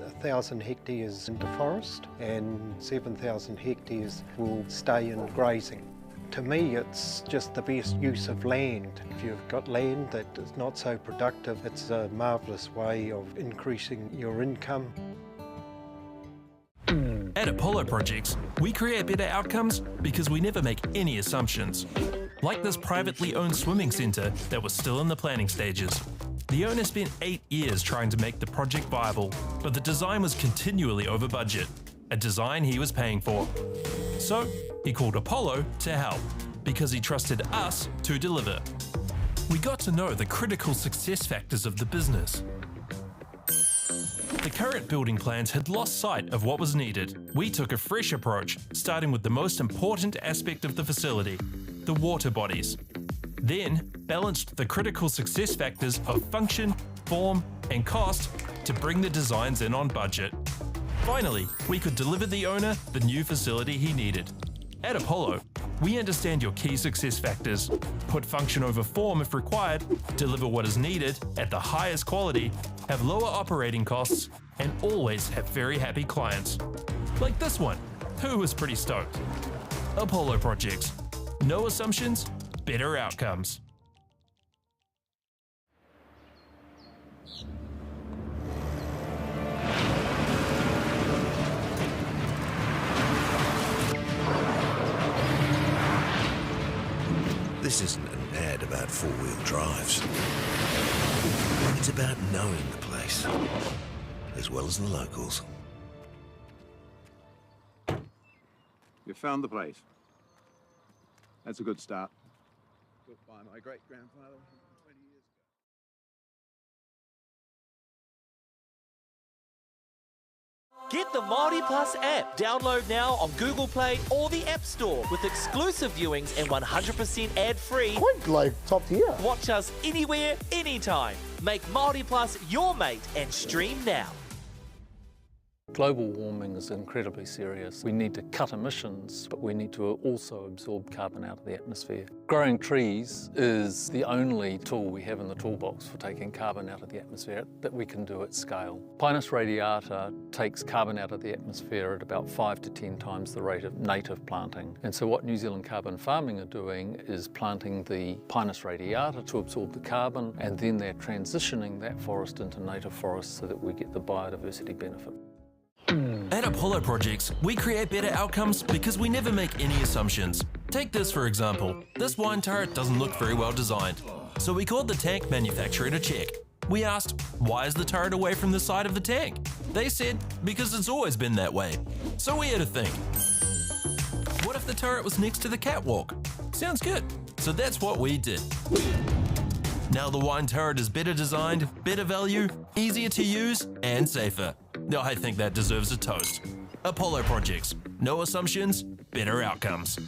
1,000 hectares into forest and 7,000 hectares will stay in grazing. To me, it's just the best use of land. If you've got land that is not so productive, it's a marvellous way of increasing your income. At Apollo Projects, we create better outcomes because we never make any assumptions. Like this privately owned swimming centre that was still in the planning stages. The owner spent 8 years trying to make the project viable, but the design was continually over budget, a design he was paying for. So he called Apollo to help, because he trusted us to deliver. We got to know the critical success factors of the business. The current building plans had lost sight of what was needed. We took a fresh approach, starting with the most important aspect of the facility, the water bodies. Then balanced the critical success factors of function, form, and cost to bring the designs in on budget. Finally, we could deliver the owner the new facility he needed. At Apollo, we understand your key success factors, put function over form if required, deliver what is needed at the highest quality, have lower operating costs, and always have very happy clients. Like this one, who was pretty stoked. Apollo Projects. No assumptions, better outcomes. This isn't an ad about four-wheel drives. It's about knowing the place, as well as the locals. You found the place. That's a good start. Built by my great-grandfather 20 years ago. Get the Māori Plus app. Download now on Google Play or the App Store with exclusive viewings and 100% ad-free. Quite like top tier. Watch us anywhere, anytime. Make Māori Plus your mate and stream now. Global warming is incredibly serious. We need to cut emissions, but we need to also absorb carbon out of the atmosphere. Growing trees is the only tool we have in the toolbox for taking carbon out of the atmosphere that we can do at scale. Pinus radiata takes carbon out of the atmosphere at about 5 to 10 times the rate of native planting. And so what New Zealand Carbon Farming are doing is planting the Pinus radiata to absorb the carbon, and then they're transitioning that forest into native forest so that we get the biodiversity benefit. At Apollo Projects, we create better outcomes because we never make any assumptions. Take this for example. This wine turret doesn't look very well designed. So we called the tank manufacturer to check. We asked, why is the turret away from the side of the tank? They said, because it's always been that way. So we had to think. What if the turret was next to the catwalk? Sounds good. So that's what we did. Now the wine turret is better designed, better value, easier to use, and safer. I think that deserves a toast. Apollo Projects. No assumptions, better outcomes.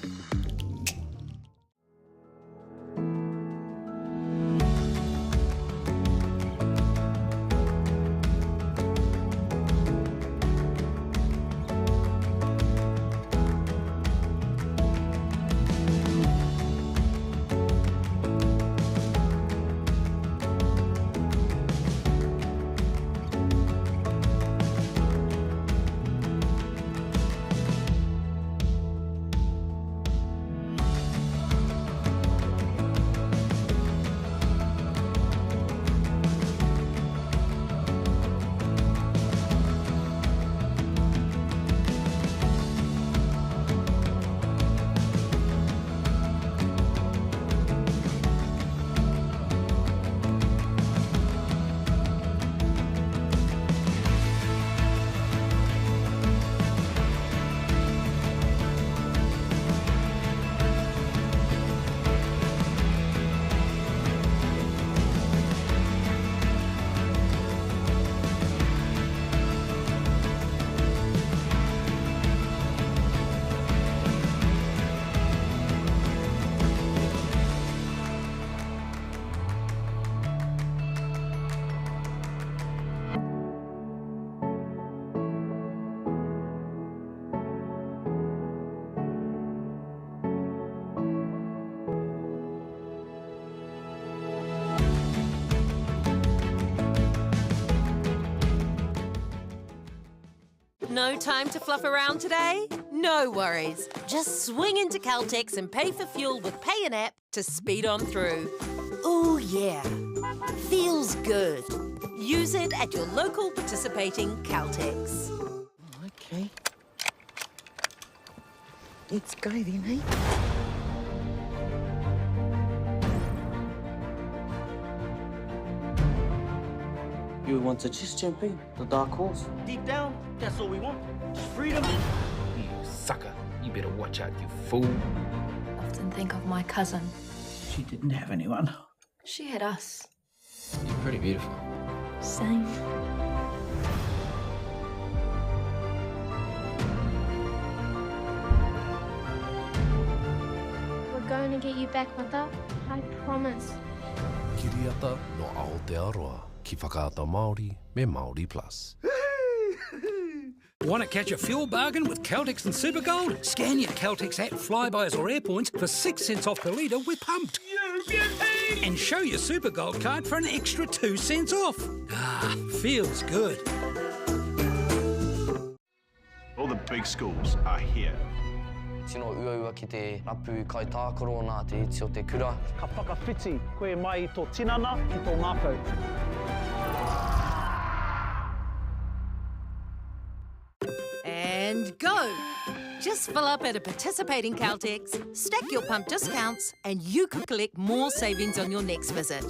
No time to fluff around today? No worries. Just swing into Caltex and pay for fuel with Pay an App to speed on through. Ooh, yeah. Feels good. Use it at your local participating Caltex. Okay. Let's go then, eh? You want to just jump in, the dark horse? Deep down, that's all we want. Just freedom. You sucker. You better watch out, you fool. I often think of my cousin. She didn't have anyone. She had us. You're pretty beautiful. Same. We're going to get you back, Mother. I promise. Kiriata no Aotearoa, ki whakaata Māori me Māori Plus. Want to catch a fuel bargain with Caltex and Supergold? Scan your Caltex app, Flybuys or Airpoints for 6 cents off per litre with Pumped. And show your Supergold card for an extra 2 cents off. Ah, feels good. All the big schools are here. Tino uaua ki te rapu kai tākaro nā te iti o te kura. Ka whakawhiti koe mai I tō tinana ki tō mākau. And go! Just fill up at a participating Caltex, stack your pump discounts, and you could collect more savings on your next visit.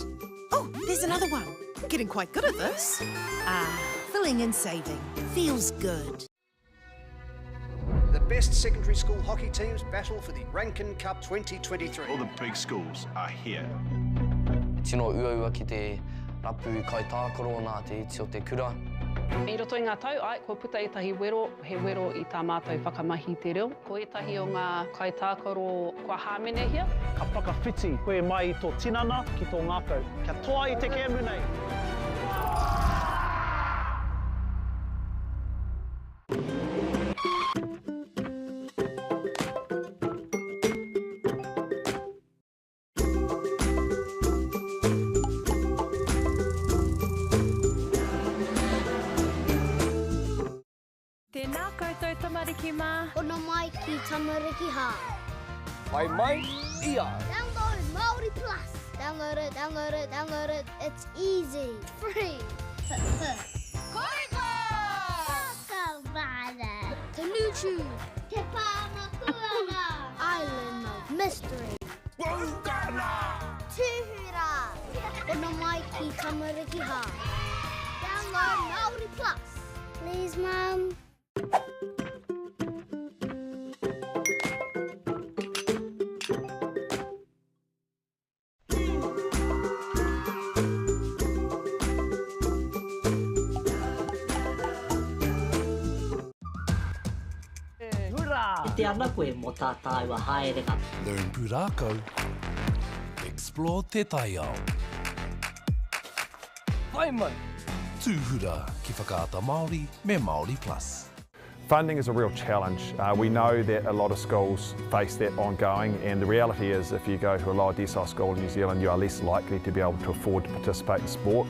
Oh, there's another one. Getting quite good at this. Ah, filling and saving. Feels good. The best secondary school hockey teams battle for the Rankin Cup 2023. All the big schools are here. Tino uaua ki te rapu kai tākaro nā te iti o te kura. I roto I ngā tau, ai, ko puta etahi wero, he wero I tā mātou whakamahi te reo. Ko etahi o ngā kai tākaro kua hāmene hia. Ka whakawhiti koe mai I tō tinana ki tō mākau. Kia toa I te kēmu nei. Tēnā koutou tamariki mā. Ono mai ki tamariki hā. Ai mai, ia. Download Māori Plus. Download it, download it, download it. It's easy. Free. Koiwa! Kakawada. Canoe Te Pāmakuana. Island of Mystery. Wongana! Tūhura. Ono mai ki tamariki hā. Download Māori Plus. Please, Mum. I te ana koe mō tātai wa haerenga. Learn pūrākau. Explore te taiao. Whai mai. Tūhura ki whakaata Māori me Māori Plus. Funding is a real challenge. We know that a lot of schools face that ongoing, and the reality is if you go to a lower decile school in New Zealand, you are less likely to be able to afford to participate in sport.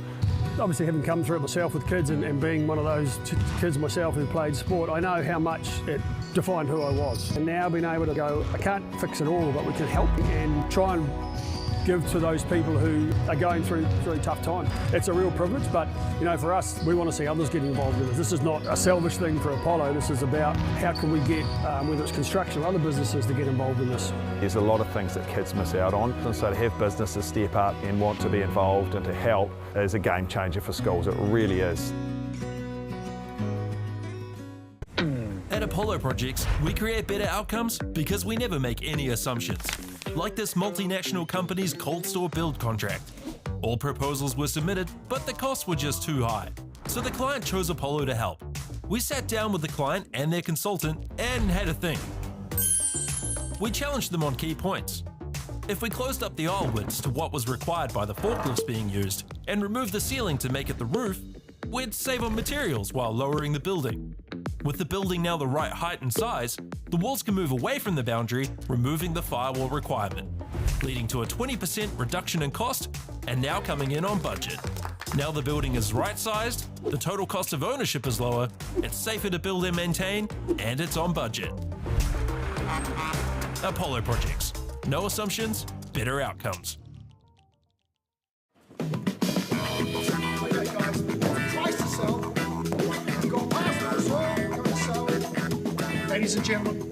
Obviously, having come through it myself with kids and being one of those kids myself who played sport, I know how much it defined who I was. And now being able to go, I can't fix it all, but we can help and try and give to those people who are going through tough times. It's a real privilege, but you know, for us, we want to see others get involved with it. This is not a selfish thing for Apollo. This is about how can we get, whether it's construction or other businesses, to get involved in this. There's a lot of things that kids miss out on, and so to have businesses step up and want to be involved and to help is a game changer for schools. It really is. At Apollo Projects, we create better outcomes because we never make any assumptions. Like this multinational company's cold store build contract. All proposals were submitted, but the costs were just too high. So the client chose Apollo to help. We sat down with the client and their consultant and had a think. We challenged them on key points. If we closed up the aisle widths to what was required by the forklifts being used and removed the ceiling to make it the roof, we'd save on materials while lowering the building. With the building now the right height and size, the walls can move away from the boundary, removing the firewall requirement, leading to a 20% reduction in cost and now coming in on budget. Now the building is right-sized, the total cost of ownership is lower, it's safer to build and maintain, and it's on budget. Apollo Projects. No assumptions, better outcomes. Ladies and gentlemen,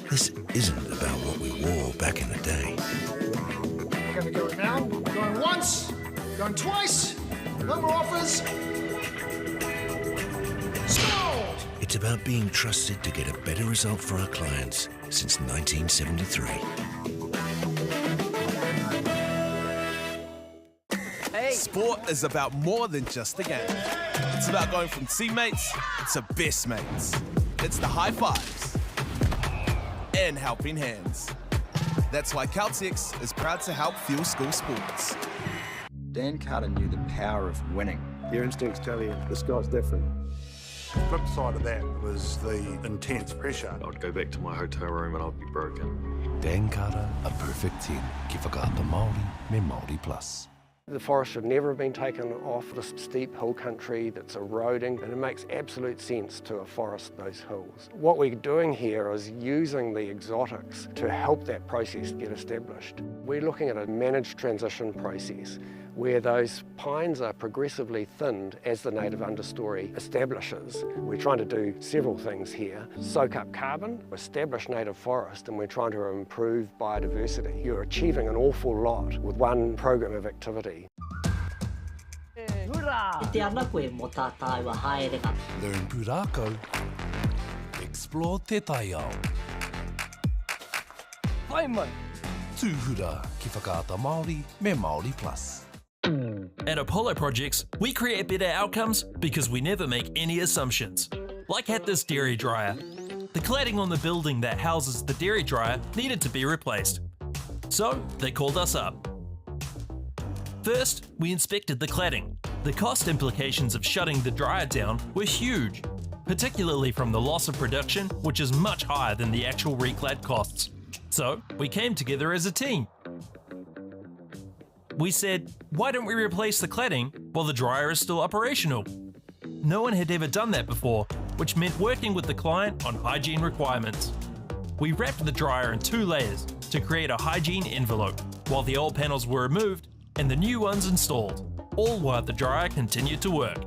This isn't about what we wore back in the day. we're going to go now. Going once, going twice. No more offers. Sold! It's about being trusted to get a better result for our clients since 1973. Sport is about more than just a game. It's about going from teammates to best mates. It's the high fives and helping hands. That's why Caltex is proud to help fuel school sports. Dan Carter knew the power of winning. Your instincts tell you the sky's different. The flip side of that was the intense pressure. I'd go back to my hotel room and I'd be broken. Dan Carter, a perfect 10. Ki whakaata Māori me Māori Plus. The forest should never have been taken off this steep hill country that's eroding, and it makes absolute sense to afforest those hills. What we're doing here is using the exotics to help that process get established. We're looking at a managed transition process where those pines are progressively thinned as the native understory establishes. We're trying to do several things here. Soak up carbon, establish native forest, and we're trying to improve biodiversity. You're achieving an awful lot with one program of activity. I te ana koe mō tātai wa haerenga. Learn pūrākau. Explore te taiao. Whai mai. Tūhura ki whakaata Māori me Māori Plus. At Apollo Projects, we create better outcomes because we never make any assumptions. Like at this dairy dryer. The cladding on the building that houses the dairy dryer needed to be replaced. So they called us up. First, we inspected the cladding. The cost implications of shutting the dryer down were huge, particularly from the loss of production, which is much higher than the actual reclad costs. So we came together as a team. We said, why don't we replace the cladding while the dryer is still operational? No one had ever done that before, which meant working with the client on hygiene requirements. We wrapped the dryer in 2 layers to create a hygiene envelope, while the old panels were removed and the new ones installed, all while the dryer continued to work.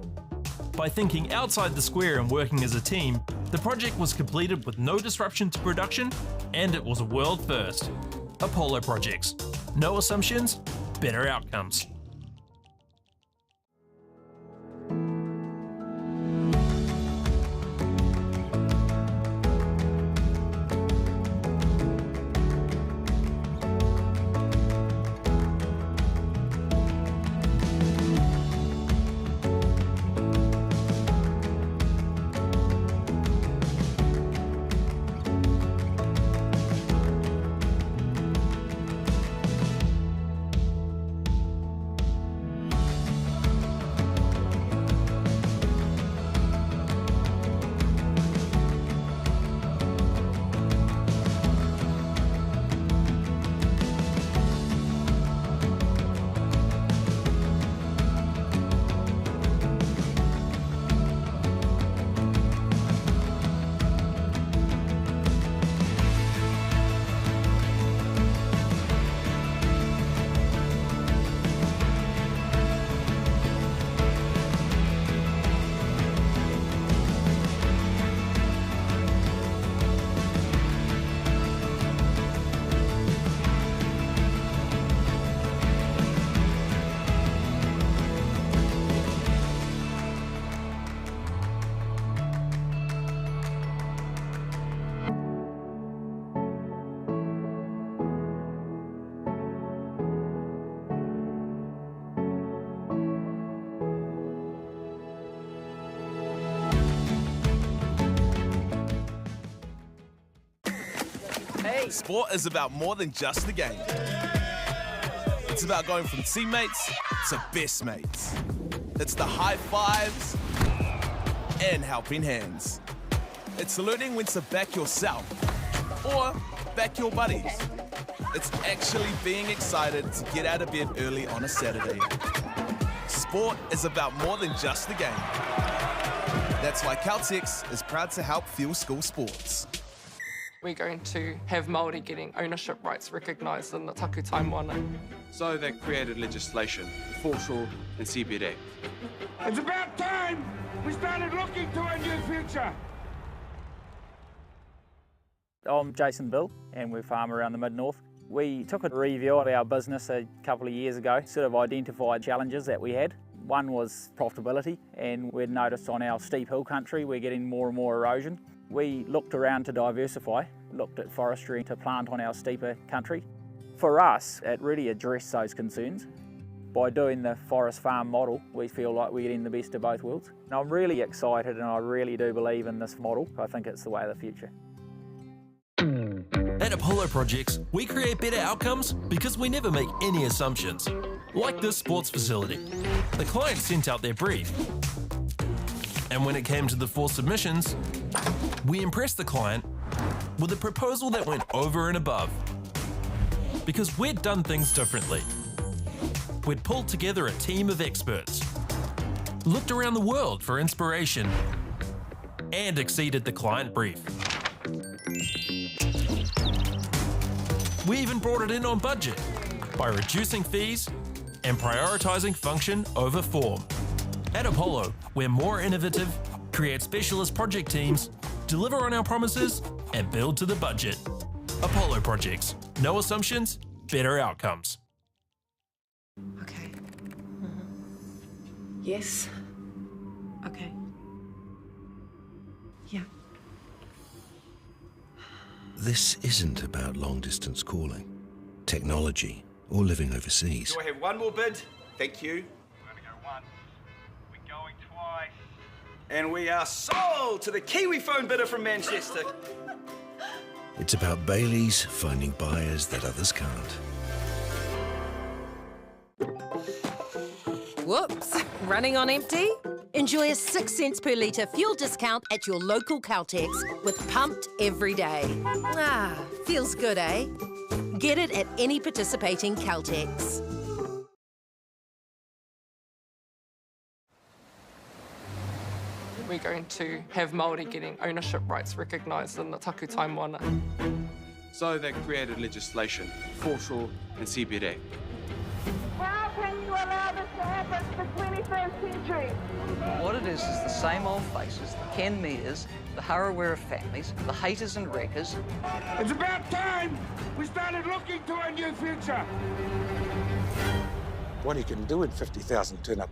By thinking outside the square and working as a team, the project was completed with no disruption to production, and it was a world first. Apollo Projects. No assumptions, better outcomes. Sport is about more than just a game. It's about going from teammates to best mates. It's the high fives and helping hands. It's learning when to back yourself or back your buddies. It's actually being excited to get out of bed early on a Saturday. Sport is about more than just the game. That's why Caltex is proud to help fuel school sports. We're going to have Māori getting ownership rights recognised in the taku Tomoana. So they created legislation, foreshore and CBD. It's about time we started looking to a new future. I'm Jason Bill and we're farm around the Mid-North. We took a review of our business a couple of years ago, sort of identified challenges that we had. One was profitability, and we'd noticed on our steep hill country we're getting more and more erosion. We looked around to diversify, looked at forestry to plant on our steeper country. For us, it really addressed those concerns. By doing the forest farm model, we feel like we're getting the best of both worlds. And I'm really excited and I really do believe in this model. I think it's the way of the future. At Apollo Projects, we create better outcomes because we never make any assumptions. Like this sports facility. The client sent out their brief. And when it came to the 4 submissions, we impressed the client with a proposal that went over and above. Because we'd done things differently. We'd pulled together a team of experts, looked around the world for inspiration, and exceeded the client brief. We even brought it in on budget by reducing fees and prioritising function over form. At Apollo, we're more innovative, create specialist project teams, deliver on our promises, and build to the budget. Apollo Projects. No assumptions, better outcomes. Okay. Yes. Okay. Yeah. This isn't about long-distance calling, technology, or living overseas. Do I have one more bid? Thank you. We're going to go once. We're going twice. And we are sold to the Kiwi phone bidder from Manchester. It's about Bailey's finding buyers that others can't. Whoops, running on empty? Enjoy a 6 cents per litre fuel discount at your local Caltex with Pumped every day. Ah, feels good, eh? Get it at any participating Caltex. We're going to have Māori getting ownership rights recognised in the taku Tomoana. So they created legislation, foreshore and CBD. How can you allow this to happen in the 21st century? What it is the same old faces, the Ken Mears, the Harawira families, the haters and wreckers. It's about time we started looking to a new future. What you can do in 50,000 turn up.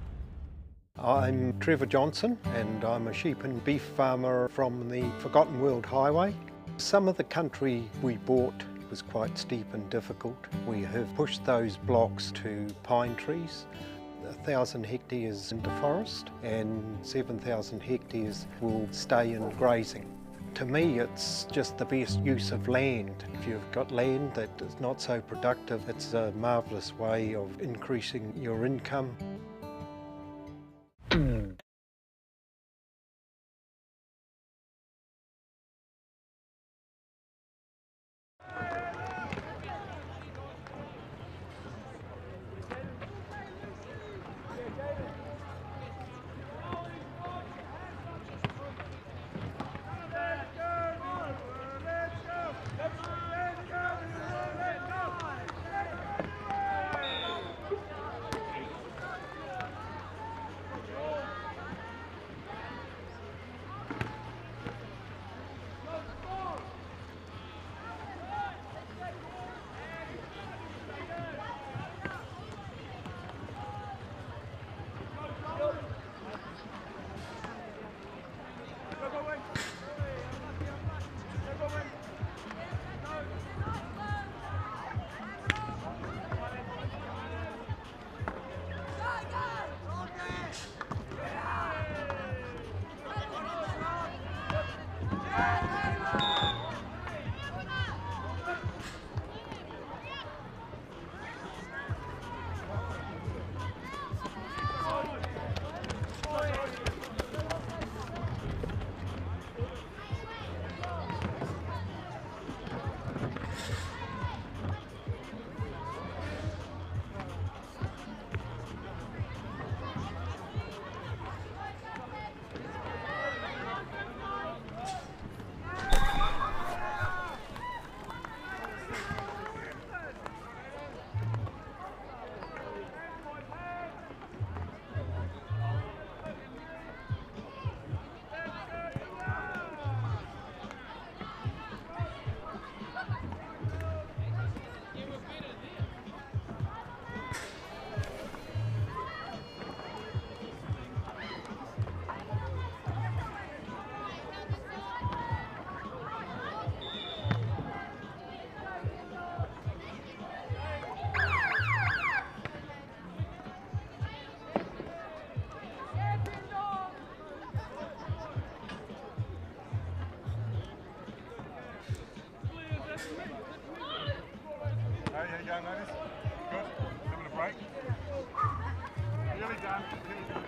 I'm Trevor Johnson and I'm a sheep and beef farmer from the Forgotten World Highway. Some of the country we bought was quite steep and difficult. We have pushed those blocks to pine trees, 1,000 hectares into forest and 7,000 hectares will stay in grazing. To me, it's just the best use of land. If you've got land that is not so productive, it's a marvellous way of increasing your income. going, ladies? Good? Having a break? Nearly done. Nearly done.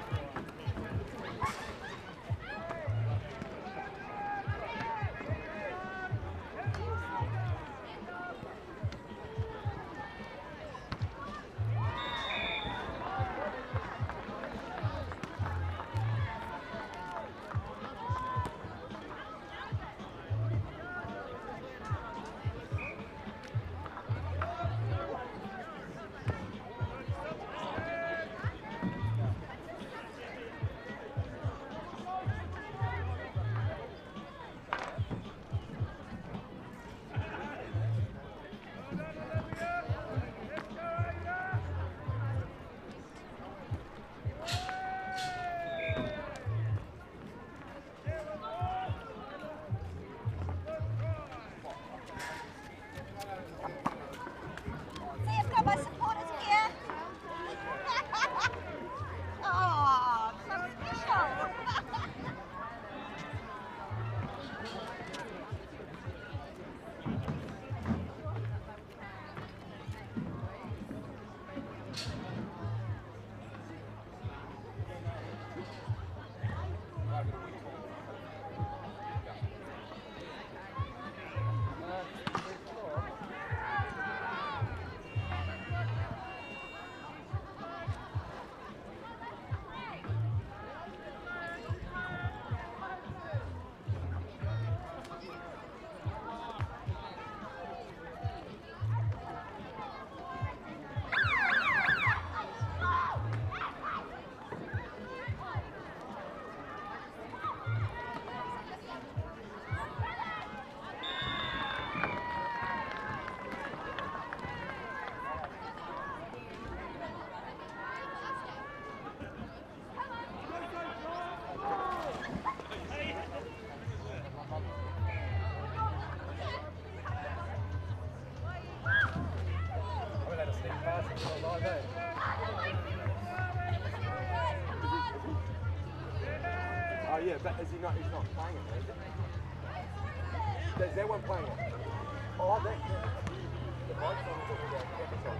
Oh yeah, but is he not? He's not playing it, is it? Is that one playing it? Oh, that. The bike's on the campus on.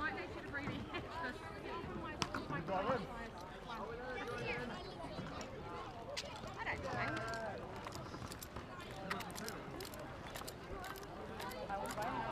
might need you to read it. I don't mind.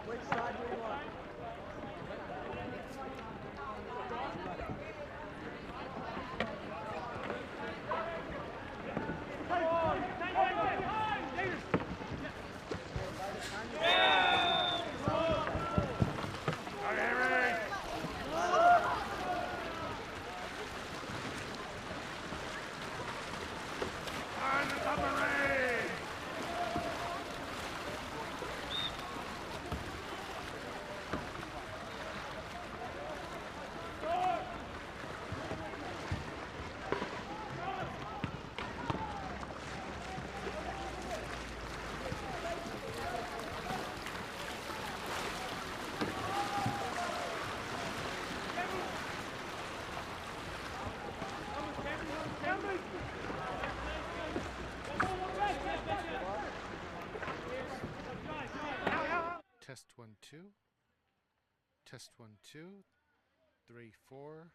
Which side do you want? Test 1 2. Test 1 2. 3 4.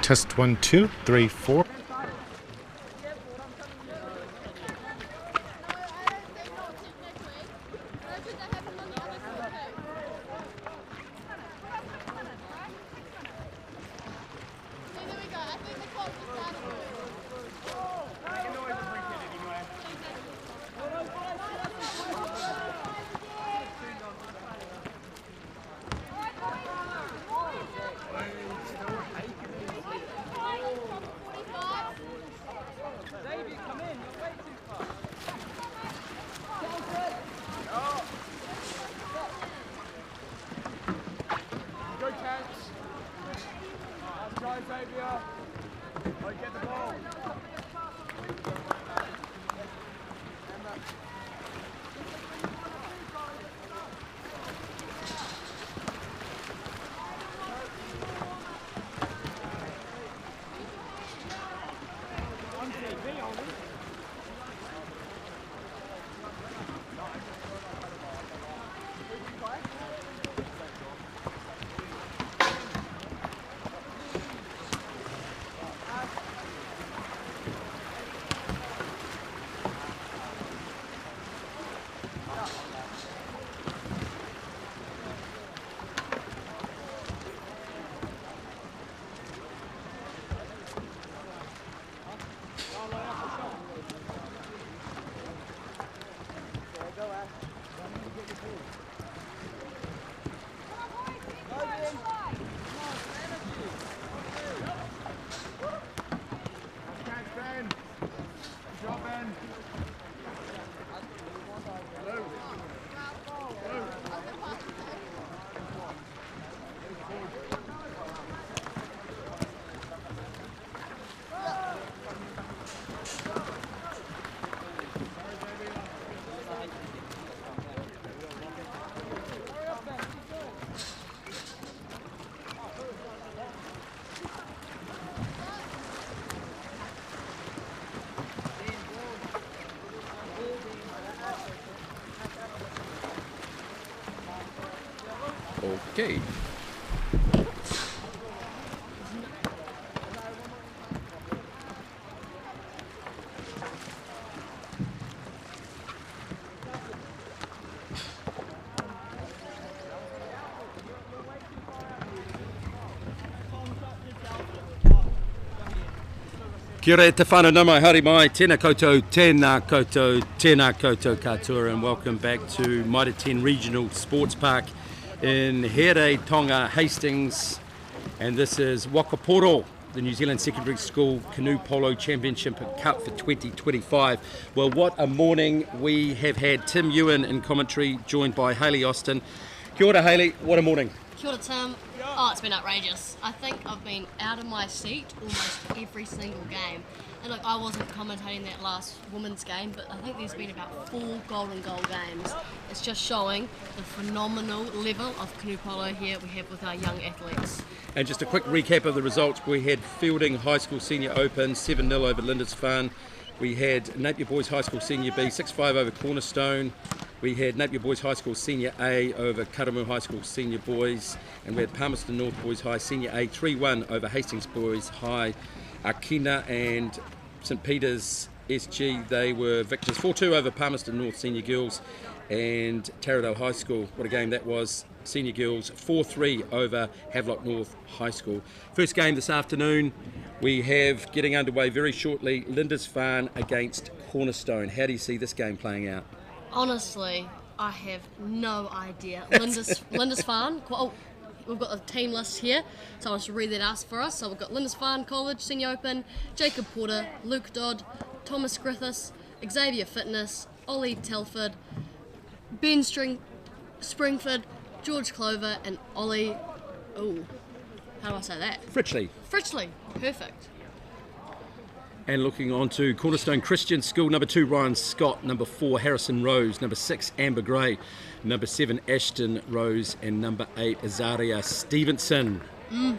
Test 1 2. 3 4. Okay. Kia ora te whanau mai, haere mai, tēnā koutou, tēnā koutou, tēnā koutou katoa, and welcome back to Mitre 10 Regional Sports Park in Here Tonga, Hastings, and this is Wakaporo, the New Zealand Secondary School Canoe Polo Championship Cup for 2025. Well, what a morning we have had. Tim Ewan in commentary, joined by Hayley Austin. Kia ora, Hayley, what a morning. Kia ora, Tim. Oh, it's been outrageous. I think I've been out of my seat almost every single game. And look, I wasn't commentating that last women's game, but I think there's been about 4 golden goal games. It's just showing the phenomenal level of canoe polo here we have with our young athletes. And just a quick recap of the results. We had Fielding High School Senior Open, 7-0 over Lindisfarne. We had Napier Boys High School Senior B, 6-5 over Cornerstone. We had Napier Boys High School Senior A over Karamu High School Senior Boys, and we had Palmerston North Boys High Senior A 3-1 over Hastings Boys High. Akina and St Peter's SG, they were victors, 4-2 over Palmerston North Senior Girls, and Taradale High School, what a game that was, Senior Girls 4-3 over Havelock North High School. First game this afternoon, we have getting underway very shortly, Lindisfarne against Cornerstone. How do you see this game playing out? Honestly, I have no idea. Lindisfarne, oh, we've got the team list here, so I'll just read that out for us. So we've got Lindisfarne College, Senior Open, Jacob Porter, Luke Dodd, Thomas Griffiths, Xavier Fitness, Ollie Telford, Ben Springford, George Clover, and Ollie, how do I say that? Fritchley, perfect. And looking on to Cornerstone Christian School, number 2, Ryan Scott, number 4, Harrison Rose, number 6, Amber Gray, number 7, Ashton Rose, and number 8, Azaria Stevenson. Well,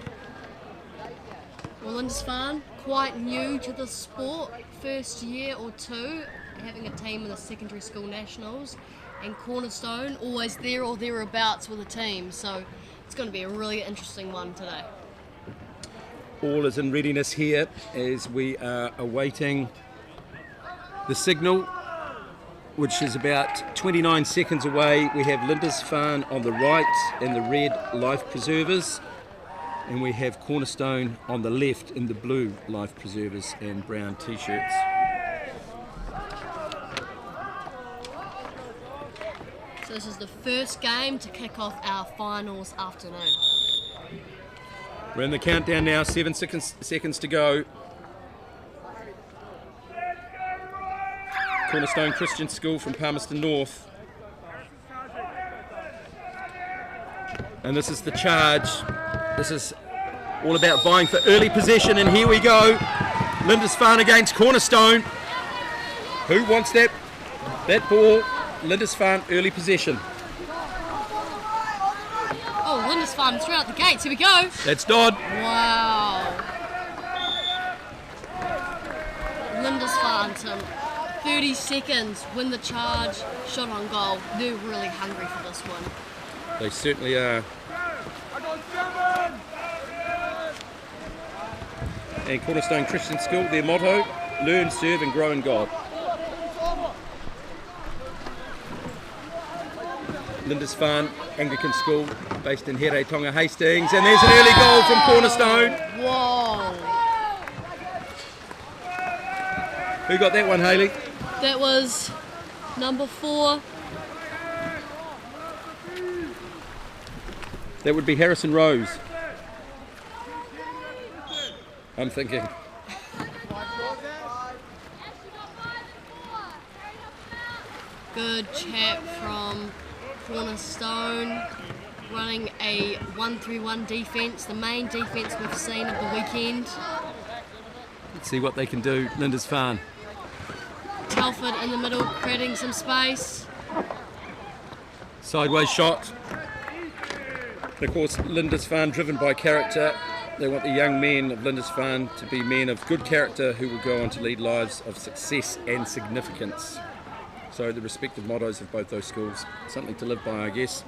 Lindisfarne, quite new to the sport, first year or 2, having a team in the secondary school nationals, and Cornerstone, always there or thereabouts with a team, so it's going to be a really interesting one today. All is in readiness here as we are awaiting the signal, which is about 29 seconds away. We have Lindisfarne on the right in the red life preservers, and we have Cornerstone on the left in the blue life preservers and brown t-shirts. So this is the first game to kick off our finals afternoon. We're in the countdown now, 7 seconds to go. Cornerstone Christian School from Palmerston North. And this is the charge. This is all about vying for early possession, and here we go. Lindisfarne against Cornerstone. Who wants that ball? Lindisfarne early possession. Oh, Lindisfarne throughout the gates. Here we go. That's Dodd. Wow. Lindisfarne, Tim. 30 seconds, win the charge, shot on goal. They're really hungry for this one. They certainly are. And Cornerstone Christian School, their motto, learn, serve and grow in God. Lindisfarne Anglican School, based in Here Tonga, Hastings, and there's an early goal from Cornerstone. Whoa! Who got that one, Hayley? That was number 4. That would be Harrison Rose. I'm thinking. Good chap from Cornerstone, running a 1-3-1 defence, the main defence we've seen of the weekend. Let's see what they can do, Lindisfarne. Telford in the middle, creating some space. Sideways shot. And of course, Lindisfarne, driven by character. They want the young men of Lindisfarne to be men of good character who will go on to lead lives of success and significance. So the respective mottos of both those schools, something to live by, I guess.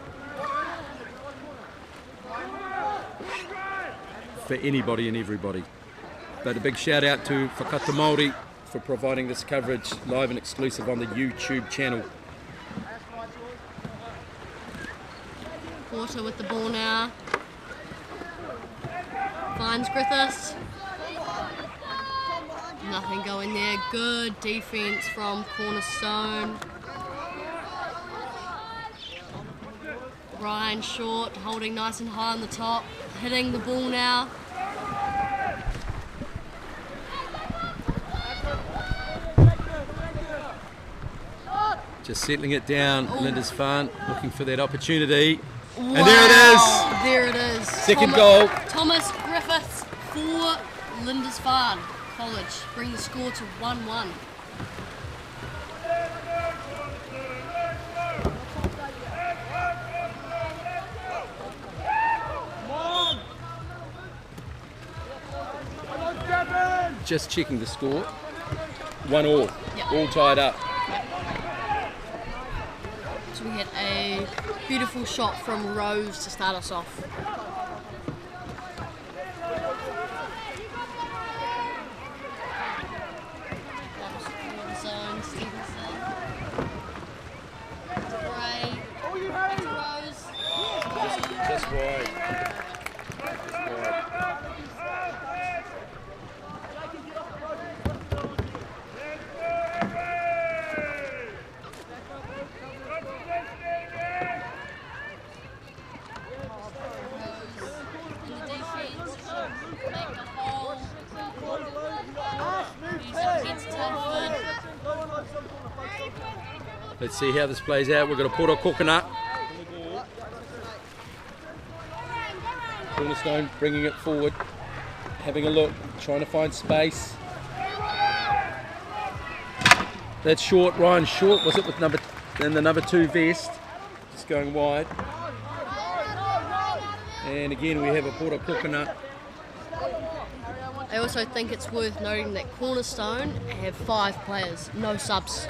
for anybody and everybody. But a big shout out to Whakato Māori for providing this coverage live and exclusive on the YouTube channel. Porter with the ball now. Finds Griffiths. Nothing going there. Good defence from Cornerstone. Ryan Short holding nice and high on the top. Hitting the ball now. Just settling it down. Linda's Farn looking for that opportunity. Wow. And there it is. There it is. Second goal. Thomas Griffiths for Lindisfarne College. Bring the score to 1-1. Just checking the score. 1-1. Yep. All tied up. So we had a beautiful shot from Rose to start us off. Zone, Stevenson. Gray. Back to Rose. Just wide. Let's see how this plays out. We've got a Poro Coconut. Cornerstone bringing it forward, having a look, trying to find space. That's Short, Ryan Short, was it with the number 2 vest, just going wide. And again we have a Poro Coconut. I also think it's worth noting that Cornerstone have 5 players, no subs.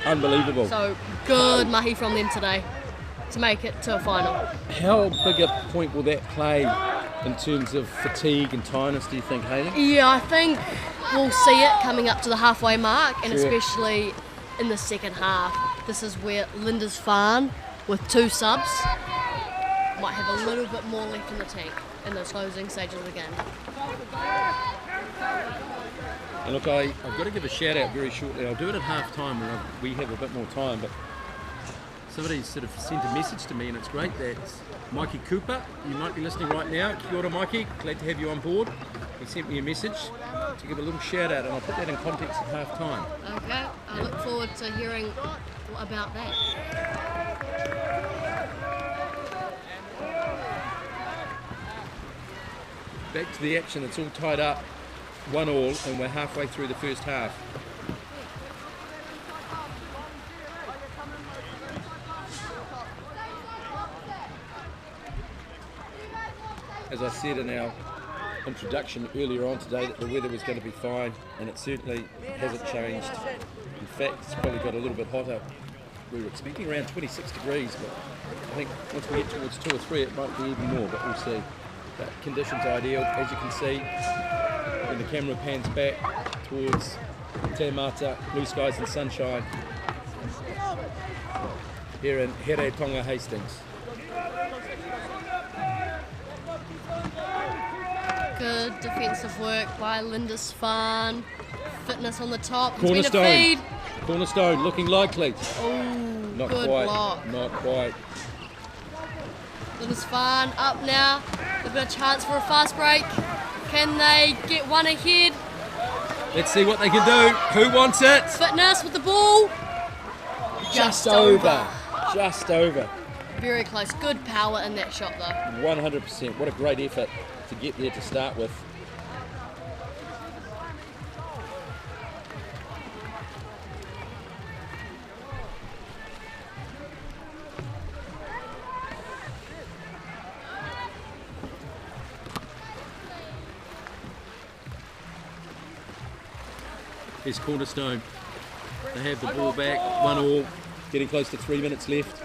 Unbelievable. So good mahi from them today to make it to a final. How big a point will that play in terms of fatigue and tiredness, do you think, Hayley? Yeah, I think we'll see it coming up to the halfway mark, and especially in the second half. This is where Lindisfarne, with 2 subs, might have a little bit more left in the tank in the closing stages of the game. And look, I've got to give a shout out very shortly. I'll do it at half time when we have a bit more time, but somebody sort of sent a message to me, and it's great that Mikey Cooper, you might be listening right now. Kia ora, Mikey, glad to have you on board. He sent me a message to give a little shout out, and I'll put that in context at half time. Okay, I look forward to hearing about that. Back to the action, it's all tied up, 1-1, and we're halfway through the first half. As I said in our introduction earlier on today, that the weather was going to be fine, and it certainly hasn't changed. In fact, it's probably got a little bit hotter. We were expecting around 26 degrees, but I think once we get towards 2 or 3, it might be even more, but we'll see. But conditions ideal, as you can see, when the camera pans back towards Te Mata, blue skies and sunshine, here in Here Tonga, Hastings. Good defensive work by Lindisfarne. Fitness on the top. Cornerstone. It's been a feed. Cornerstone looking likely. Oh, not good quite. block. Not quite. Lindisfarne up now. They've got a chance for a fast break. Can they get one ahead? Let's see what they can do. Who wants it? Fitness with the ball. Just over. Just over. Very close. Good power in that shot though. 100%. What a great effort to get there to start with. Here's Cornerstone. They have the ball back, 1-1, getting close to 3 minutes left.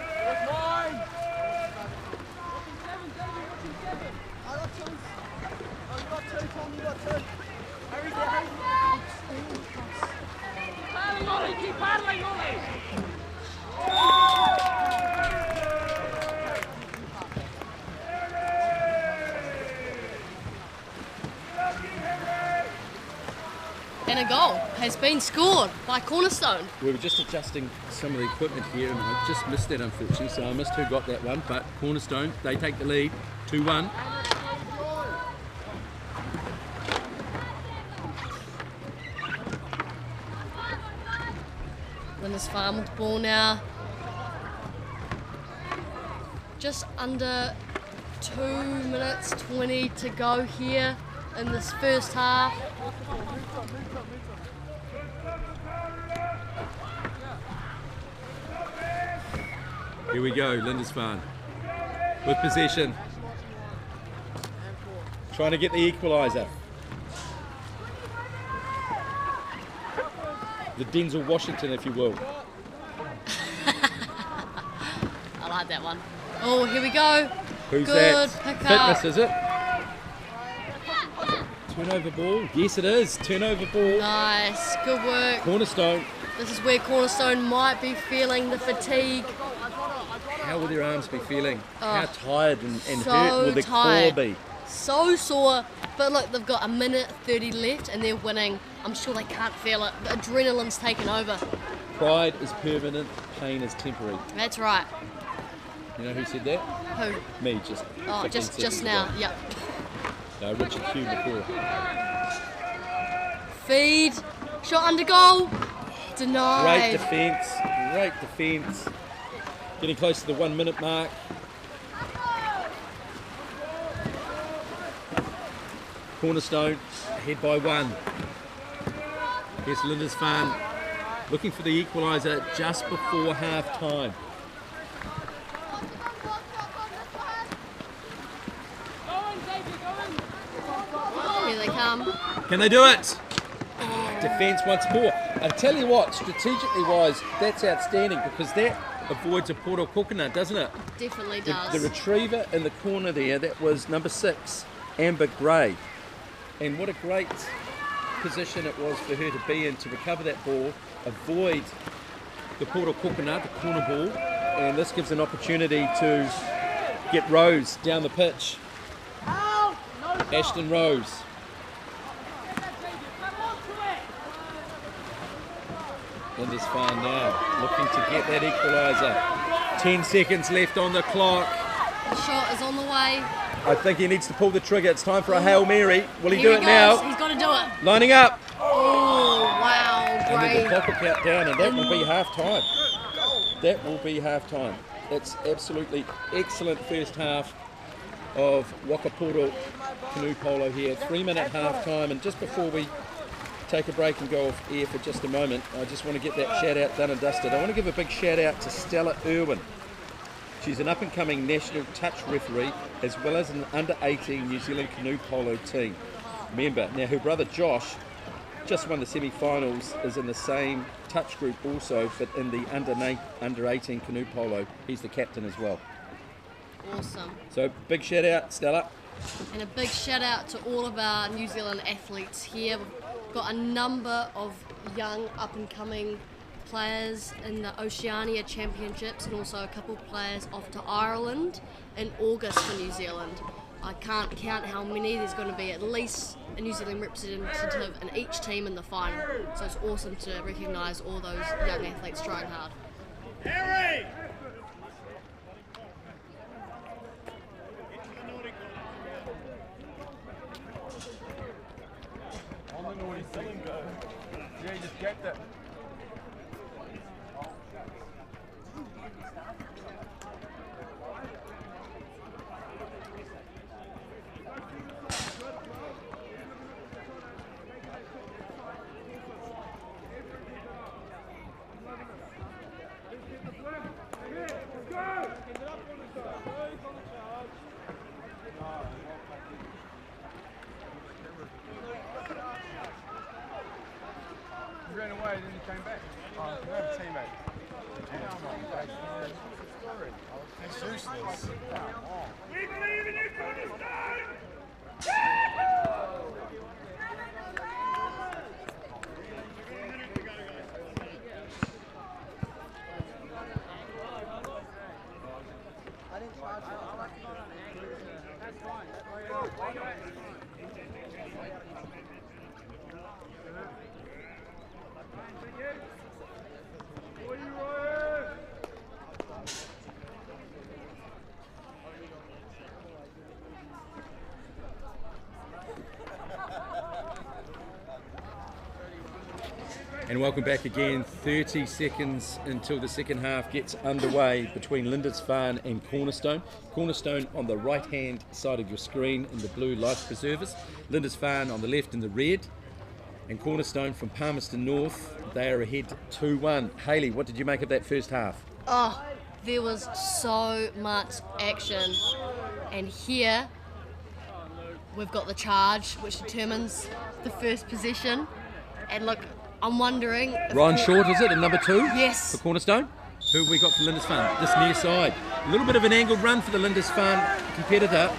And a goal has been scored by Cornerstone. We were just adjusting some of the equipment here and I just missed that unfortunately, so I missed who got that one, but Cornerstone, they take the lead, 2-1. Linda's Farm with the ball now. Just under 2 minutes 20 to go here in this first half. Here we go, Lindisfarne with possession. Trying to get the equaliser. The Denzel Washington, if you will. I like that one. Oh, here we go. Who's Good that? pick up. Fitness, is it? Turnover ball? Yes, it is. Turnover ball. Nice, good work. Cornerstone. This is where Cornerstone might be feeling the fatigue. How will their arms be feeling? Oh, How tired and so hurt will their tired. core be? So sore, but look, they've got 1:30 left and they're winning. I'm sure they can't feel it. The adrenaline's taken over. Pride is permanent, pain is temporary. That's right. You know who said that? Who? Me, just. Oh, 15 just seconds now. ago. Yep. No, Richard Hugh before. Feed. Shot under goal. Denied. Great defence. Great defence. Getting close to the 1 minute mark. Cornerstone ahead by 1. Here's Lindisfarne looking for the equaliser just before half time. Here they come. Can they do it? Defence once more. I tell you what, strategically wise, that's outstanding because that avoids a Poro Kokona, doesn't it? Definitely does. The retriever in the corner there, that was number 6, Amber Gray. And what a great position it was for her to be in to recover that ball, avoid the Poro Kokona, the corner ball, and this gives an opportunity to get Rose down the pitch. Ashton Rose. Lindisfarne now looking to get that equaliser. 10 seconds left on the clock. The shot is on the way. I think he needs to pull the trigger. It's time for a Hail Mary. Will he do Here it goes. now? He's got to do it. Lining up. Oh, wow, And great. then the clock will count down, and that will be half time. That will be half time. It's absolutely excellent first half of Wakaporo Canoe Polo here. 3 minute half time, and just before we take a break and go off air for just a moment, I just want to get that shout out done and dusted. I want to give a big shout out to Stella Irwin. She's an up-and-coming national touch referee as well as an under-18 New Zealand Canoe Polo team member. Now her brother Josh just won the semi-finals, is in the same touch group also, but in the under-18 Canoe Polo. He's the captain as well. Awesome. So big shout out, Stella. And a big shout out to all of our New Zealand athletes here. We've got a number of young up-and-coming players in the Oceania Championships and also a couple of players off to Ireland in August for New Zealand. I can't count how many. There's going to be at least a New Zealand representative in each team in the final. So it's awesome to recognise all those young athletes trying hard. Harry! On the naughty thing. Yeah, he just kept it. He ran away, then he came back. Oh, no, teammate. That's useless. We believe in you, Cornerstone! And welcome back again. 30 seconds until the second half gets underway between Lindisfarne and Cornerstone. Cornerstone on the right hand side of your screen in the blue life preservers. Lindisfarne on the left in the red. And Cornerstone from Palmerston North, they are ahead 2-1. Hayley, what did you make of that first half? Oh, there was so much action. And here we've got the charge, which determines the first possession. And look, I'm wondering if Ryan Short, is it, in number 2? Yes. For Cornerstone? Who have we got for Lindisfarne? This near side. A little bit of an angled run for the Lindisfarne competitor,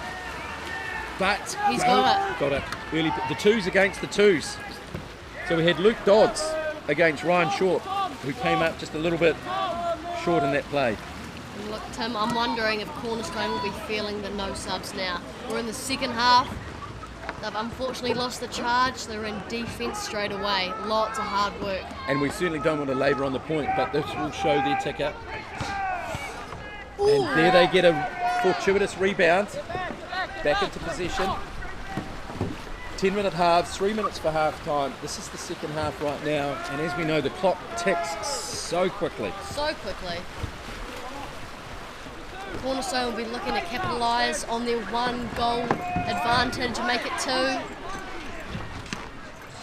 but he's got it. Got it. Early, the 2s against the 2s. So we had Luke Dodds against Ryan Short, who came up just a little bit short in that play. And look, Tim, I'm wondering if Cornerstone will be feeling the no subs now. We're in the second half. They've unfortunately lost the charge. They're in defence straight away. Lots of hard work. And we certainly don't want to labour on the point, but this will show their ticker. Ooh. And there they get a fortuitous rebound. Back into possession. 10-minute halves, 3 minutes for half time. This is the second half right now. And as we know, the clock ticks so quickly. So quickly. Cornerstone will be looking to capitalise on their 1 goal advantage and make it 2.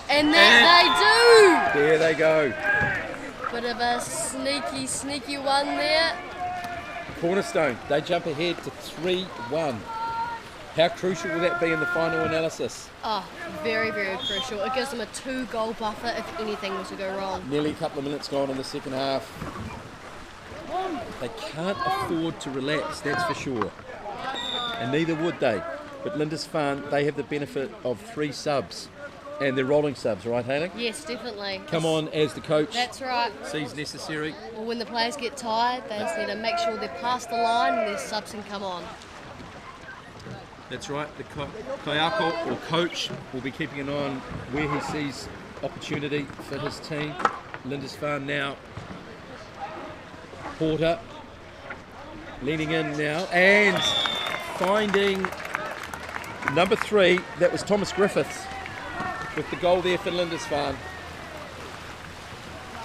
And that they do! There they go. Bit of a sneaky one there. Cornerstone, they jump ahead to 3-1. How crucial will that be in the final analysis? Oh, very, very crucial. It gives them a 2-goal buffer if anything was to go wrong. Nearly a couple of minutes gone in the second half. They can't afford to relax, that's for sure. And neither would they. But Lindisfarne, they have the benefit of 3 subs. And they're rolling subs, right, Hayley? Yes, definitely. Come on as the coach. That's right. Sees necessary. Well, when the players get tired, they just need to make sure they're past the line and their subs can come on. That's right. The Kayako, or coach, will be keeping an eye on where he sees opportunity for his team. Lindisfarne now. Porter leaning in now and finding number 3. That was Thomas Griffiths with the goal there for Lindisfarne.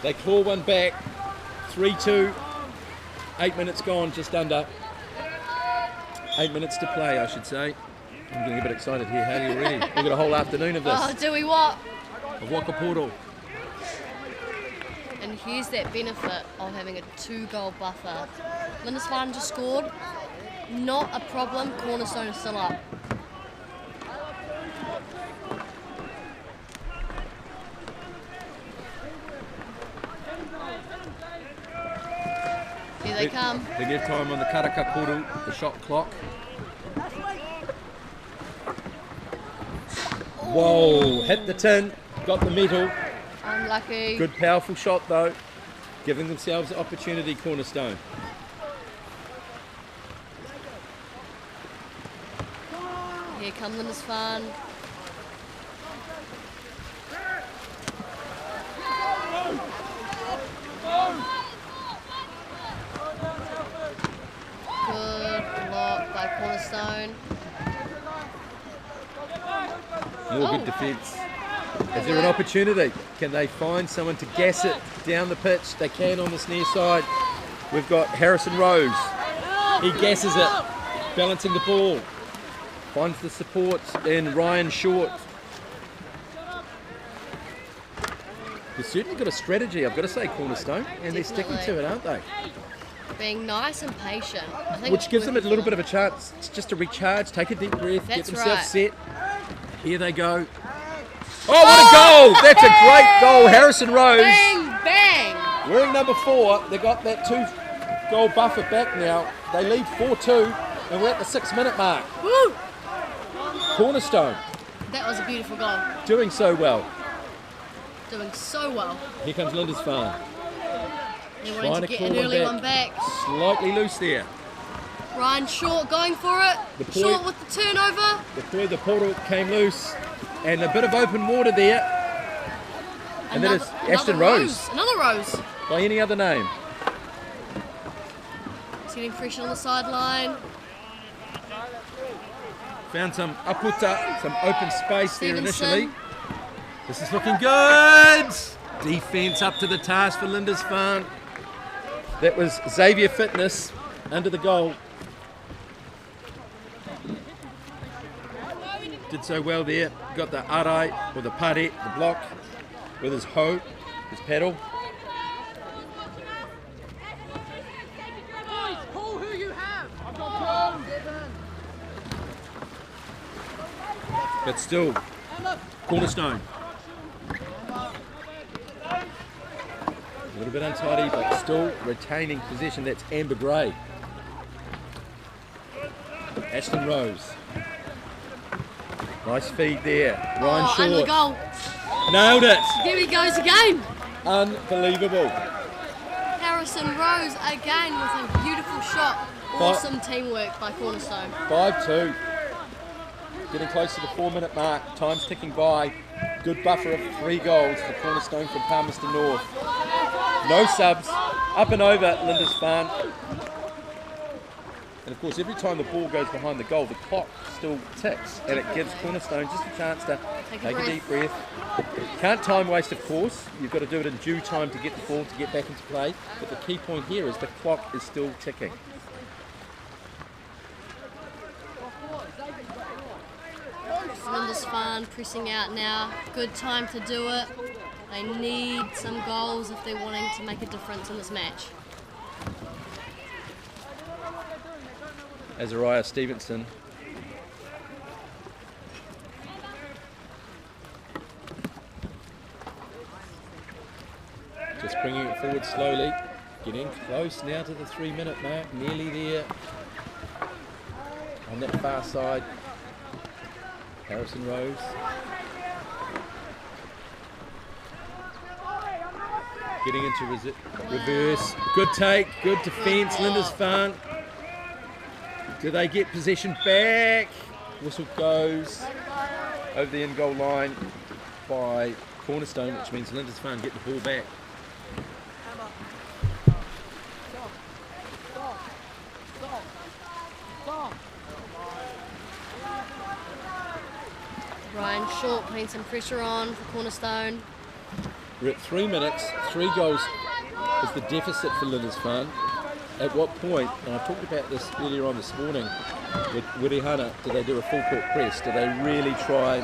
They claw one back. 3-2. 8 minutes gone, just under. 8 minutes to play, I should say. I'm getting a bit excited here, Hayley, already. We've got a whole afternoon of this. Oh, do we what? Of Waka Portal. And here's that benefit of having a 2-goal buffer. Lindisfarne just scored. Not a problem. Cornerstone is still up. Here they come. They get time on the Karaka Kuru, the shot clock. Whoa, hit the tin, got the medal. Unlucky. Good powerful shot though, giving themselves the opportunity, Cornerstone. Here come Lindisfarne. Good block by Cornerstone. More good defence. Is there an opportunity? Can they find someone to gas it down the pitch? They can on this near side. We've got Harrison Rose. He gasses it, balancing the ball. Finds the support in Ryan Short. They've certainly got a strategy, I've got to say, Cornerstone, and they're sticking to it, aren't they? Being nice and patient. I think Which gives them a little bit of a chance just to recharge, take a deep breath, get themselves set. Here they go. Oh, what a goal! That's a great goal, Harrison Rose. Bang, bang! Wearing number 4, they got that 2-goal buffer back now. They lead 4-2, and we're at the 6-minute mark. Woo! Cornerstone. That was a beautiful goal. Doing so well. Doing so well. Here comes Lindisfarne. They wanted to get an early one back. Slightly loose there. Ryan Short going for it. Short with the turnover. The portal came loose, and a bit of open water there. And that is Ashton Rose. Another Rose. By any other name. He's getting pressure on the sideline. Found some aputa, some open space there Stevenson. initially. This is looking good. Defence up to the task for Lindisfarne. That was Xavier Fitness under the goal. Did so well there. Got the arai, or the pare, the block, with his hoe, his paddle. But still, Cornerstone. A little bit untidy, but still retaining possession. That's Amber Gray. Ashton Rose. Nice feed there. Ryan Short. And the goal. Nailed it. There he goes again. Unbelievable. Harrison Rose again with a beautiful shot. Awesome teamwork by Cornerstone. 5-2. Getting close to the 4-minute mark. Time's ticking by. Good buffer of 3 goals for Cornerstone from Palmerston North. No subs. Up and over Lindisfarne. And of course, every time the ball goes behind the goal, the clock still ticks, and it gives Cornerstone just a chance to take a deep breath. Can't time waste, of course. You've got to do it in due time to get the ball to get back into play. But the key point here is the clock is still ticking. Lindisfarne pressing out now. Good time to do it. They need some goals if they're wanting to make a difference in this match. Azariah Stevenson. Just bringing it forward slowly. Getting close now to the 3-minute mark. Nearly there. On that far side. Harrison Rose. Getting into reverse. Good take. Good defence. Lindisfarne. Do they get possession back? Whistle goes over the end goal line by Cornerstone, which means Lindisfarne get the ball back. Ryan Short putting some pressure on for Cornerstone. We're at 3 minutes, 3 goals is the deficit for Lindisfarne. At what point, and I talked about this earlier on this morning with Wirihana, do they do a full court press? Do they really try?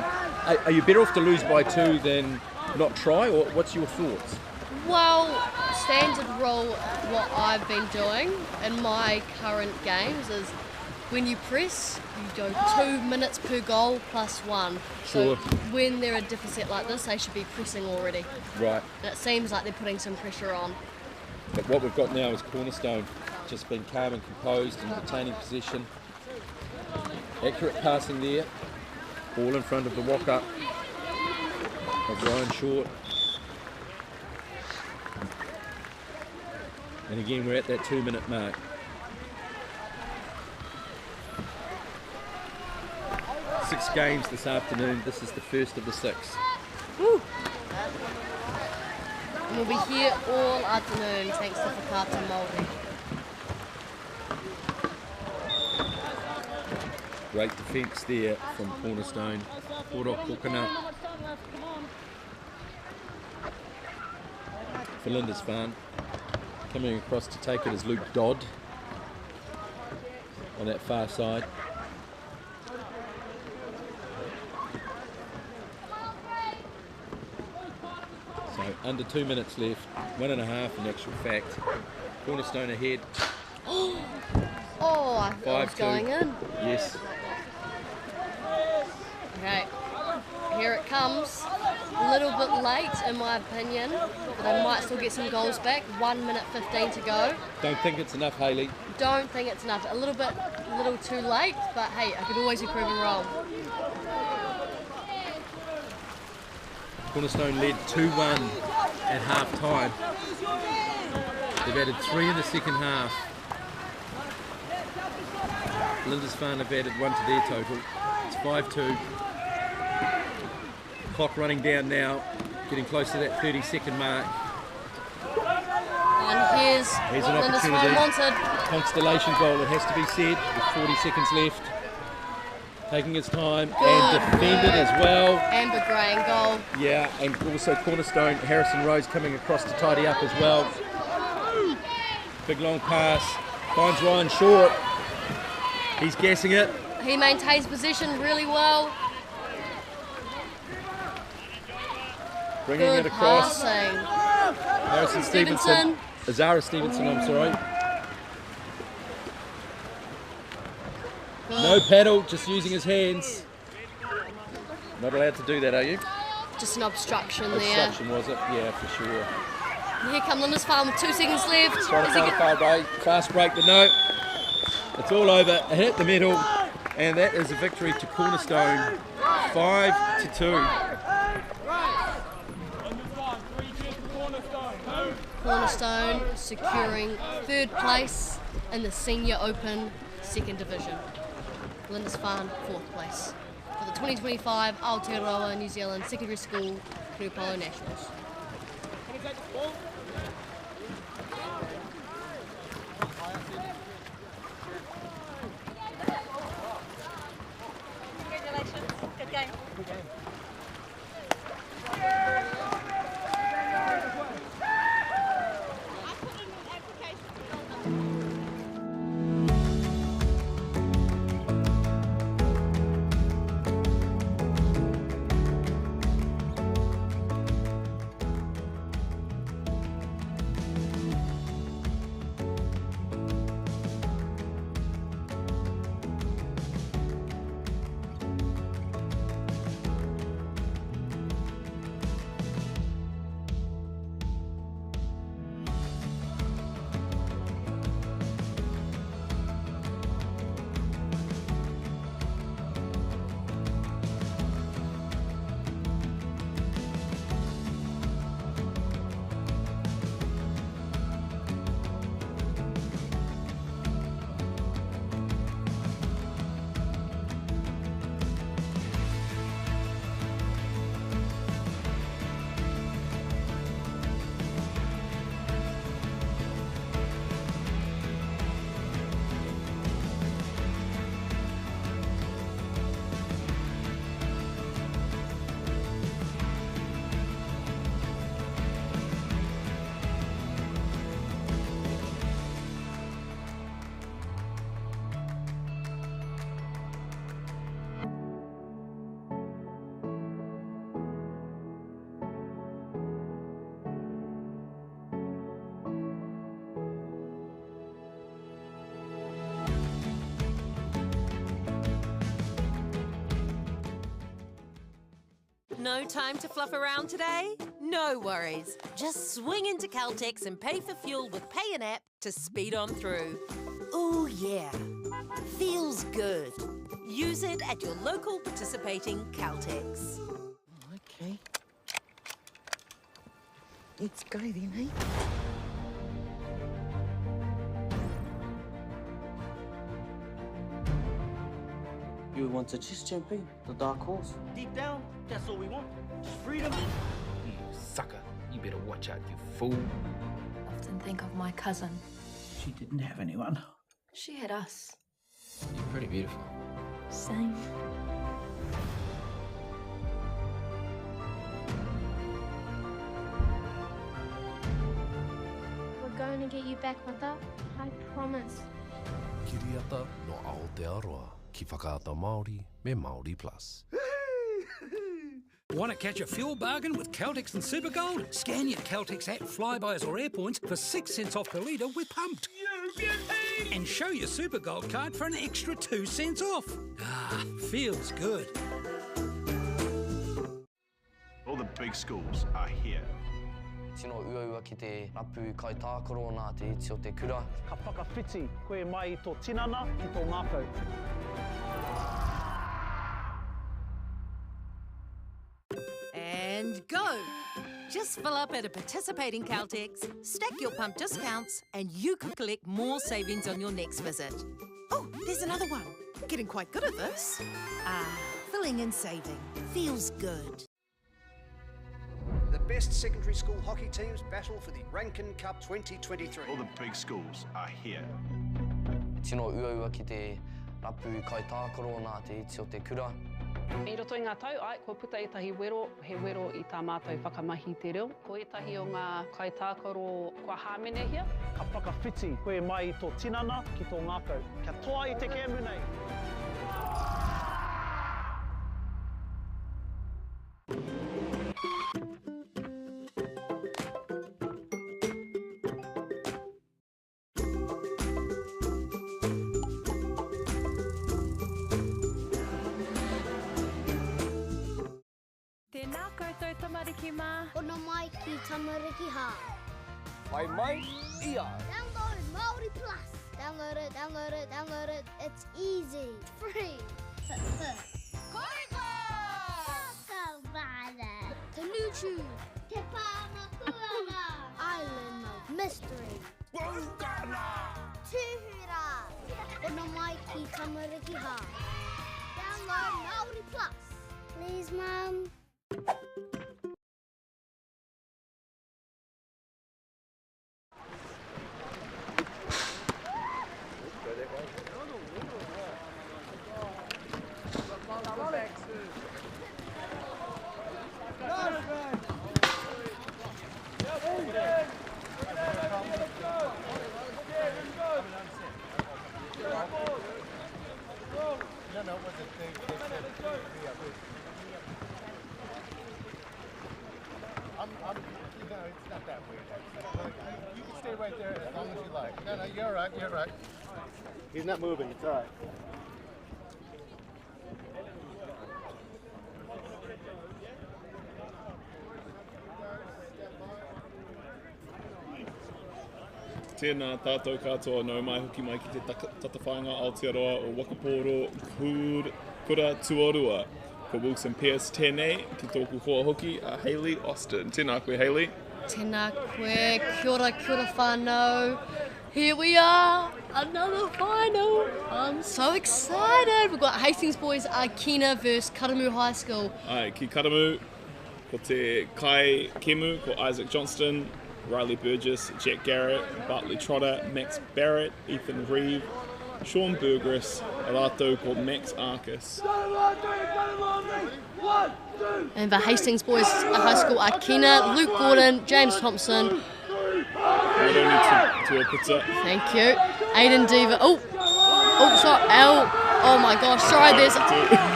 Are you better off to lose by 2 than not try, or what's your thoughts? Well, standard rule, what I've been doing in my current games is when you press, you go 2 minutes per goal plus 1. Sure. So when they're a deficit like this, they should be pressing already. Right. And it seems like they're putting some pressure on. But what we've got now is Cornerstone just being calm and composed and retaining possession. Accurate passing there. Ball in front of the walk-up of Ryan Short. And again, we're at that 2-minute mark. Six games this afternoon. This is the first of the 6. Woo. And we'll be here all afternoon thanks to Whakaata Māori. Great defence there from Cornerstone. Poro Kokana for Lindisfarne. Coming across to take it is Luke Dodd on that far side. So under 2 minutes left, 1.5 in actual fact. Cornerstone ahead. Oh, I thought it was going in. Yes. Okay, here it comes. A little bit late in my opinion, but they might still get some goals back. 1 minute 15 to go. Don't think it's enough, Hayley. Don't think it's enough. A little too late, but hey, I could always be proven wrong. Cornerstone led 2-1 at half time. They've added 3 in the second half. Lindisfarne have added 1 to their total. It's 5-2. Clock running down now. getting close to that 30-second mark. And here's an what opportunity. wanted. Constellation goal, it has to be said, with 40 seconds left. Taking his time Good. and defended as well. Amber Gray goal. Yeah, and also cornerstone, Harrison Rose coming across to tidy up as well. Big long pass, finds Ryan short. He's guessing it. He maintains position really well. Bringing Good it across. passing. Harrison Stevenson. Azara Stevenson, I'm sorry. Good. No paddle, just using his hands. Not allowed to do that, are you? Just an obstruction there. Obstruction, was it? Yeah, for sure. And here come Lindisfarne with 2 seconds left. Trying to Is he find a far break, fast break, but no. It's all over. It hit the middle, and that is a victory to Cornerstone, 5-2. Cornerstone securing 3rd place in the Senior Open 2nd Division. Lindisfarne 4th place for the 2025 Aotearoa New Zealand Secondary School Canoe Polo Nationals. Congratulations. Good game. Good game. No time to fluff around today? No worries. Just swing into Caltex and pay for fuel with Pay an App to speed on through. Ooh, yeah. Feels good. Use it at your local participating Caltex. Okay. Let's go then, eh? You want to chase champion, the dark horse. Deep down, that's all we want. Just freedom. You sucker. You better watch out, you fool. Often think of my cousin. She didn't have anyone. She had us. You're pretty beautiful. Same. We're going to get you back, Mata. I promise. Kiriata no Aotearoa, ki whakaata Māori me Māori Plus. Want to catch a fuel bargain with Caltex and Supergold? Scan your Caltex app, Flybys or Airpoints for 6 cents off per litre with Pumped. And show your Supergold card for an extra 2 cents off. Ah, feels good. All the big schools are here. Tino uaua ki te rapu kai tākaro nā te iti o te kura. Ka whakawhiti koe mai I tō tinana I tō mākau. And go! Just fill up at a participating Caltex, stack your pump discounts, and you could collect more savings on your next visit. Oh, there's another one. Getting quite good at this. Ah, filling and saving. Feels good. The best secondary school hockey teams battle for the Rankin Cup 2023. All the big schools are here. Tino uaua ki te rapu kai tākaro nā te iti o te kura. I roto i ngā tau, ko puta etahi wero, he wero I tā mātou whakamahi te reo. Ko etahi o ngā kai tākaro kua hāmene hia. Ka whakawhiti koe mai I tō tinana ki tō ngākau. Kia toa I te kēmu nei. Tēnā koutou tamariki mā. Ona mai ki tamariki hā. Mai mai, ia. Download Māori Plus. Download it, download it, download it. It's easy. It's free. Koiwa! Whakawara. Tanuchu. Te Pāmakuara. Island of Mystery. Wongana. Tuhura. Ona mai ki tamariki hā. Download Māori Plus. Please, Mum. It's not that weird. You can stay right there as long as you like. No, you're all right, you're all right. He's not moving, it's all right. Tēnā tātou katoa nau mai hoki mai ki te tatawhāinga Aotearoa o Wakaporo Kura Tuarua. Ko Wilson Pierce tēnei ki tōku hoa hoki a Hayley Austin. Tēnā koe Hayley. Tēnā koe, kia ora whānau. Here we are, another final. I'm so excited. We've got Hastings boys Akina versus Karamu High School. Ai, ki Karamu, ko te Kai Kemu, ko Isaac Johnston, Riley Burgess, Jack Garrett, Bartley Trotter, Max Barrett, Ethan Reeve, Sean Burgess, a rātou called Max Arcus. And the Hastings boys high school Akina, Luke Gordon, James Thompson. Not only to a pizza. Thank you. Aiden Diva. Oh, sorry. Oh my gosh. Sorry,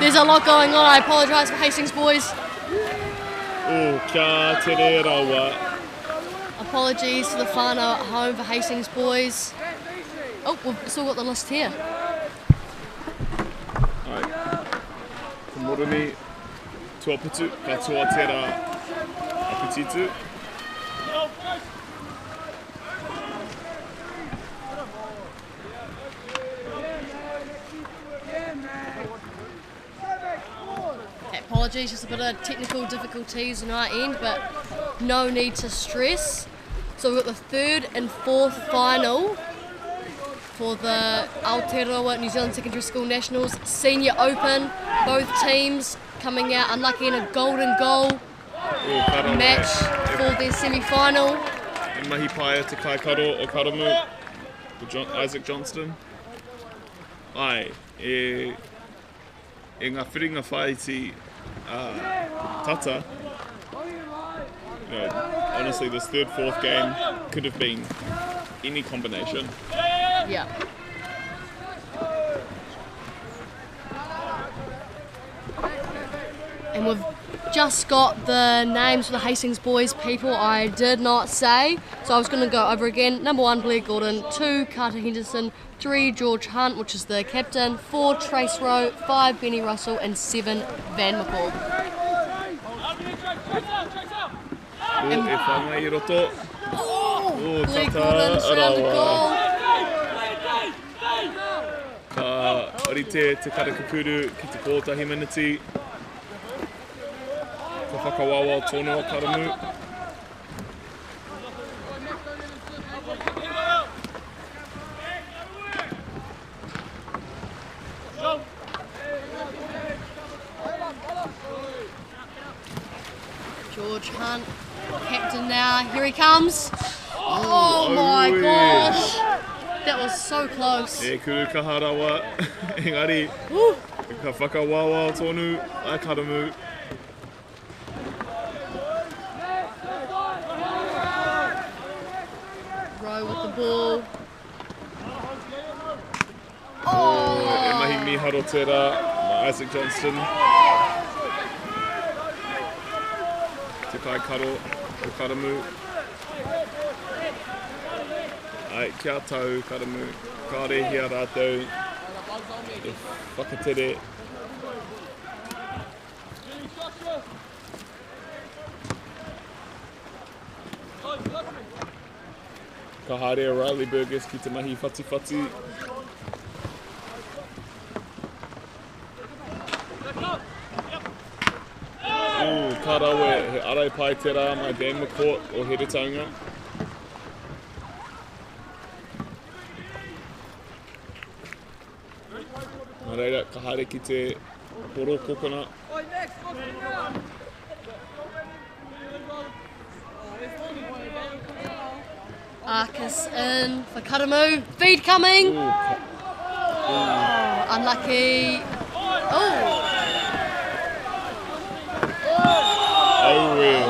there's a lot going on. I apologise for Hastings boys. Oh, kia te re rawa. Apologies to the whānau at home for Hastings boys. Oh, we've still got the list here. Alright. Komoroni, tuaputu, katoa tērā apetitu. Apologies, just a bit of technical difficulties on our end, but no need to stress. So we've got the third and fourth final for the Aotearoa New Zealand Secondary School Nationals Senior Open. Both teams coming out unlucky in a golden goal match for their semi-final. E mahi paia te kai karo o Karamu, Isaac Johnston. Ai, e ngā whiringa whaiti tata. You know, honestly, this third, fourth game could have been any combination. Yeah. And we've just got the names for the Hastings boys people I did not say. So I was going to go over again. Number 1, Blair Gordon. 2, Carter Henderson. 3, George Hunt, which is the captain. 4, Trace Rowe. 5, Benny Russell. And 7, Van McCall. E whanga I roto. Blair Gordon found a goal. Ka orite te karakapuru ki te kōtahi miniti. Ka whakawawa tōna o Karamu. George Hunt Captain now, here he comes. Oh my gosh. That was so close. E kuru ka harawa, engari, ka whakawawa tonu, ai karamu. Row with the ball. Oh! E mahi miharo tera, ma Isaac Johnston. Te kai karo, o karamu. Ai, kia tau, karamu. Ka rehia rātou. E whakatere. Ka haere a Riley Burgess ki te mahi whati. Ka rawe, he arai pai te rā mai Dan McCourt o Heretaunga. Nā reira, ka haere ki te poro kokona. Arcus in for Karamu. Feed coming. Oh, unlucky. Oh. Oh, well.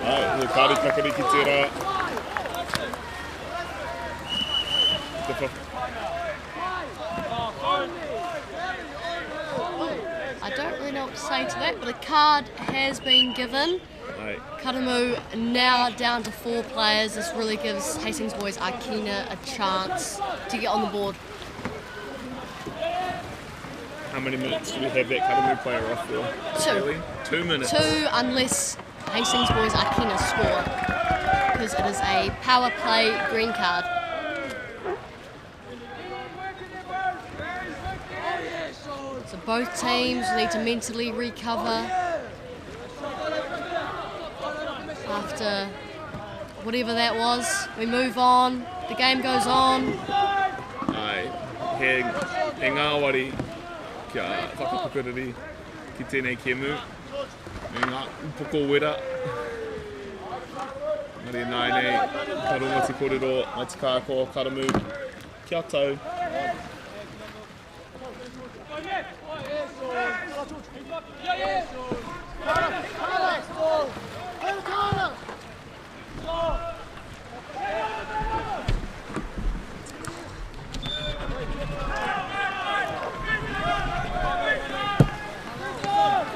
Ai, he kāri kakari ki te rā. I don't really know what to say to that, but a card has been given. Right. Karamu now down to 4 players. This really gives Hastings boys Akina a chance to get on the board. How many minutes do we have that Karamu player off for? 2. Really? 2 minutes. 2 unless Hastings boys Akina score, because it is a power play green card. So both teams need to mentally recover after whatever that was. We move on, the game goes on. Ai, he ngāwari kia whakapukuriri ki tēnei kemu. Me ngā upoko wera. Ngari nai nei, ka runga te kōrero, mai te kāko, Karamu. Kia tau.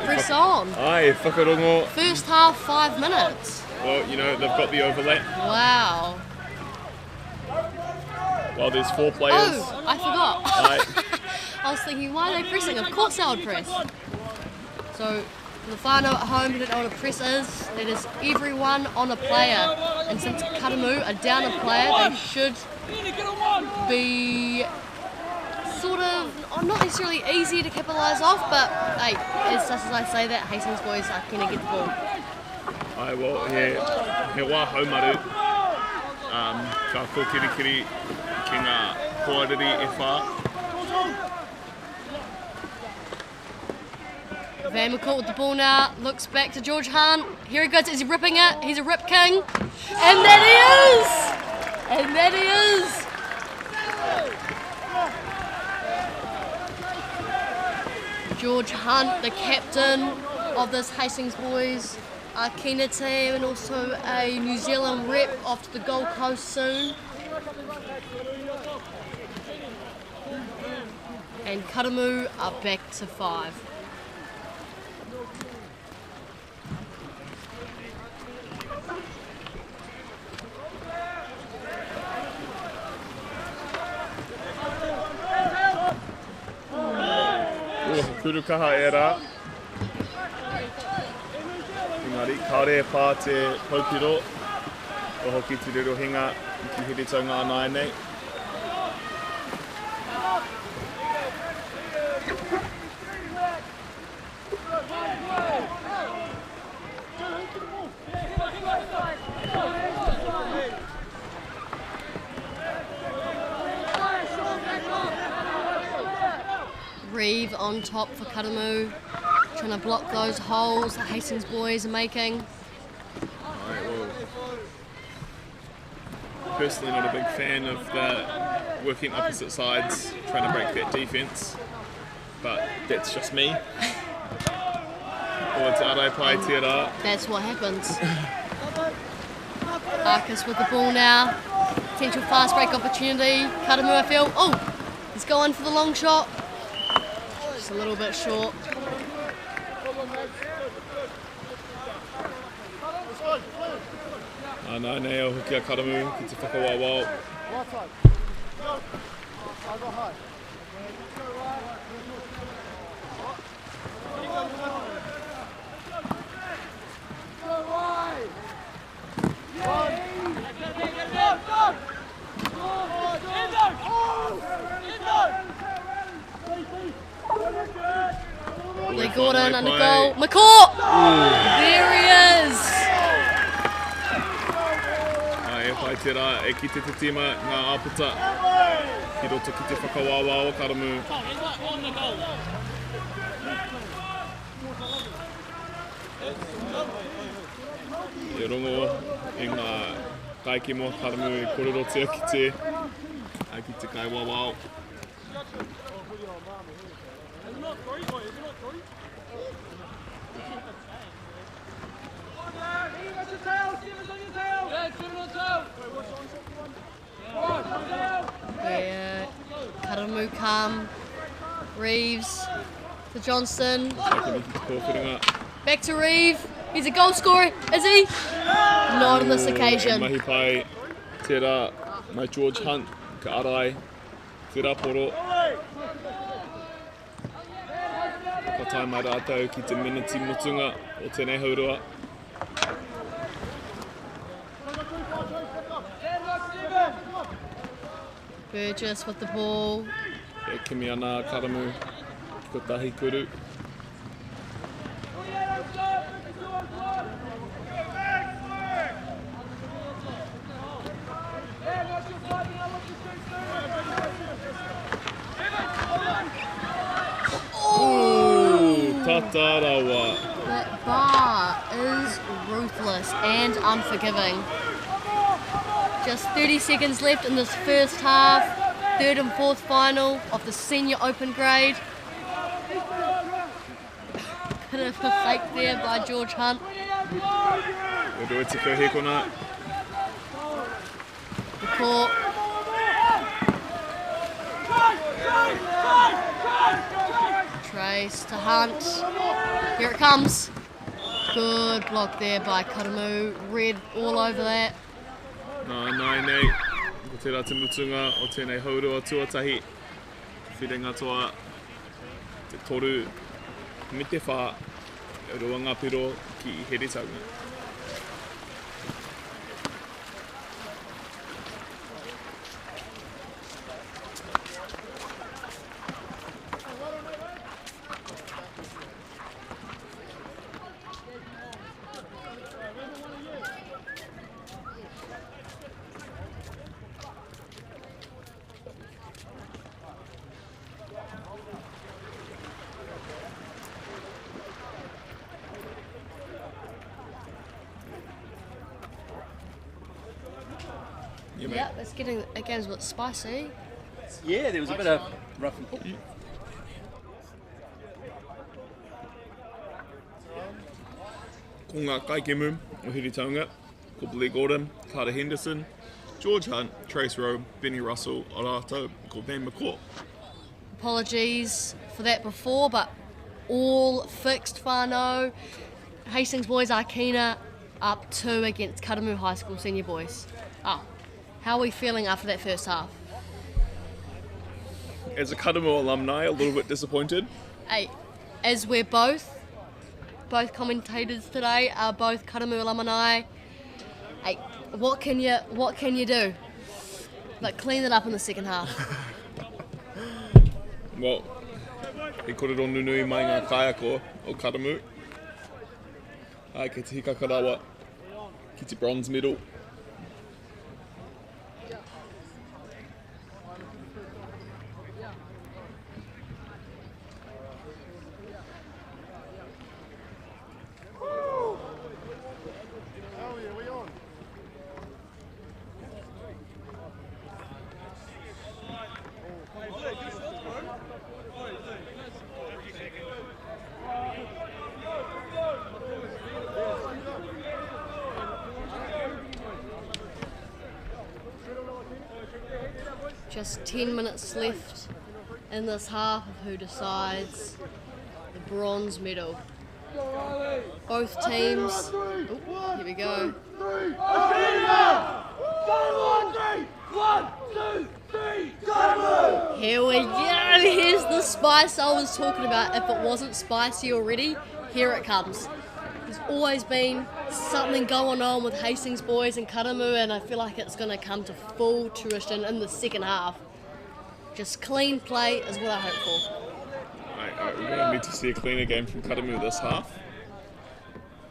Press on. Ai, whakarongo. First half, 5 minutes. Well, you know, they've got the overlap. Wow. Well, there's 4 players. Oh, I forgot. Ai. I was thinking, why are they pressing? Of course I would press. So, for the whānau at home who don't know what a press is, that is everyone on a player. And since Karamu are down a player, they should be sort of, not necessarily easy to capitalise off, but hey, as just as I say that, Hastings boys are keen to get the ball. Ai, well, he wā haumaru. Ka kōkirikiri ki ngā kōriri e whā. Van McCourt with the ball now, looks back to George Hunt. Here he goes, is he ripping it? He's a rip king. And that he is! And that he is! George Hunt, the captain of this Hastings boys Kina team, and also a New Zealand rep off to the Gold Coast soon. And Karamu are back to 5. Kuru kaha e rā. Engari, kaore pā te paupiro. O hoki te rero hinga ki Heretaunga anai nei. Reeve on top for Karamu. trying to block those holes the Hastings boys are making. Alright, well, personally not a big fan of the working opposite sides, trying to break that defence, but that's just me. That's what happens. Arcus with the ball now. Potential fast break opportunity. Karamu, I feel. Oh, he's going for the long shot. Just a little bit short. Nā nei au hoki a Karamu, ki te whakawawao. Lee Gordon under goal. McCaw! There he is! E whai te rā, e ki te tima ngā aputa. Ki roto ki te whakawawā o Karamu. E rongo e ngā kaikimo Karamu e kororotia ki te kaiwawao. Yeah, Karamu calm. Reeves to Johnston. Back to Reeve. He's a goal scorer, is he? Not on this occasion. Mahi pai te rā, mai George Hunt, ka arai, te rā poro. Ka tai mai rātou ki te miniti mutunga o tēnei haurua. Burgess with the ball. E kimi ana Karamu, ki ko tahi kuru. Tatarawa. That bar is ruthless and unforgiving. Just 30 seconds left in this first half, third and fourth final of the senior open grade. Bit of a fake there by George Hunt. The court. Trace to Hunt. Here it comes. Good block there by Karamu. Red all over that. Nai nei, ko te rā te mutunga o tēnei haurua tuatahi. Whirenga toa, te toru, me te whā, e rua ngā piro ki Heretaunga. Yeah, it's getting, again, a bit spicy. Yeah, there was a bit of rough and pull. Ko ngā kaikemu o Heretaunga, ko Lee Gordon, Carter Henderson, George Hunt, Trace Rowe, Benny Russell, o rātou, ko Ben McCaw. Apologies for that before, but all fixed whānau. Hastings boys are keener up 2 against Karamu High School senior boys. How are we feeling after that first half? As a Karamu alumni, a little bit disappointed. Hey, as we're both commentators today are both Karamu alumni. Hey, what can you do? Like clean it up in the second half. Well, e korero nunui mai ngā kaiako o Karamu. Ai, ke te hika karawa, ki te bronze medal. Just 10 minutes left in this half of who decides the bronze medal. Both teams. Oh, here we go. Here we go. Here's the spice I was talking about. If it wasn't spicy already, here it comes. There's always been something going on with Hastings boys and Karamu, and I feel like it's going to come to full fruition in the second half. Just clean play is what I hope for. We're going to need to see a cleaner game from Karamu this half.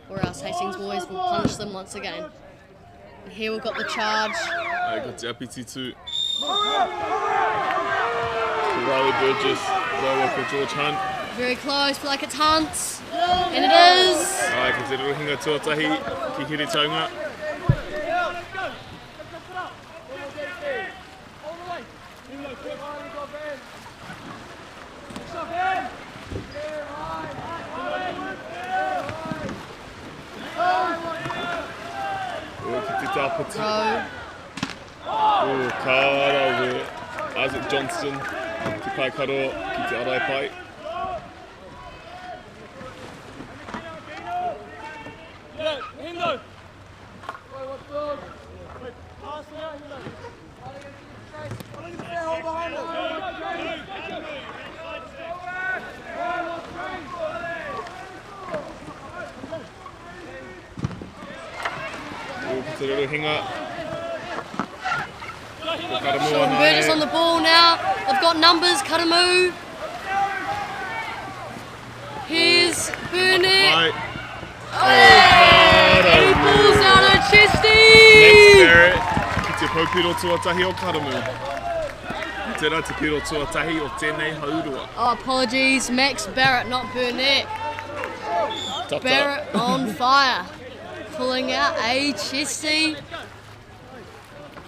Or else Hastings boys will punish them once again. And here we've got the charge. I got the APT2. Riley Burgess, lower for George Hunt. Very close, feel like it's Hunt's. And it is! Ai, ka te rohinga tuatahi ki hiri taunga. Kāra with Isaac Johnston, te pai karo ki te arai pai. Sean Burgess on the ball now. They've got numbers, Karamu. Here's Burnett. He pulls out a chesty. Next Barrett, ki te paupiro tuatahi o Karamu. Ki te rā te piro tuatahi o tēnei haurua. Oh, apologies, Max Barrett, not Burnett. Tata. Barrett on fire. Pulling out a chesty.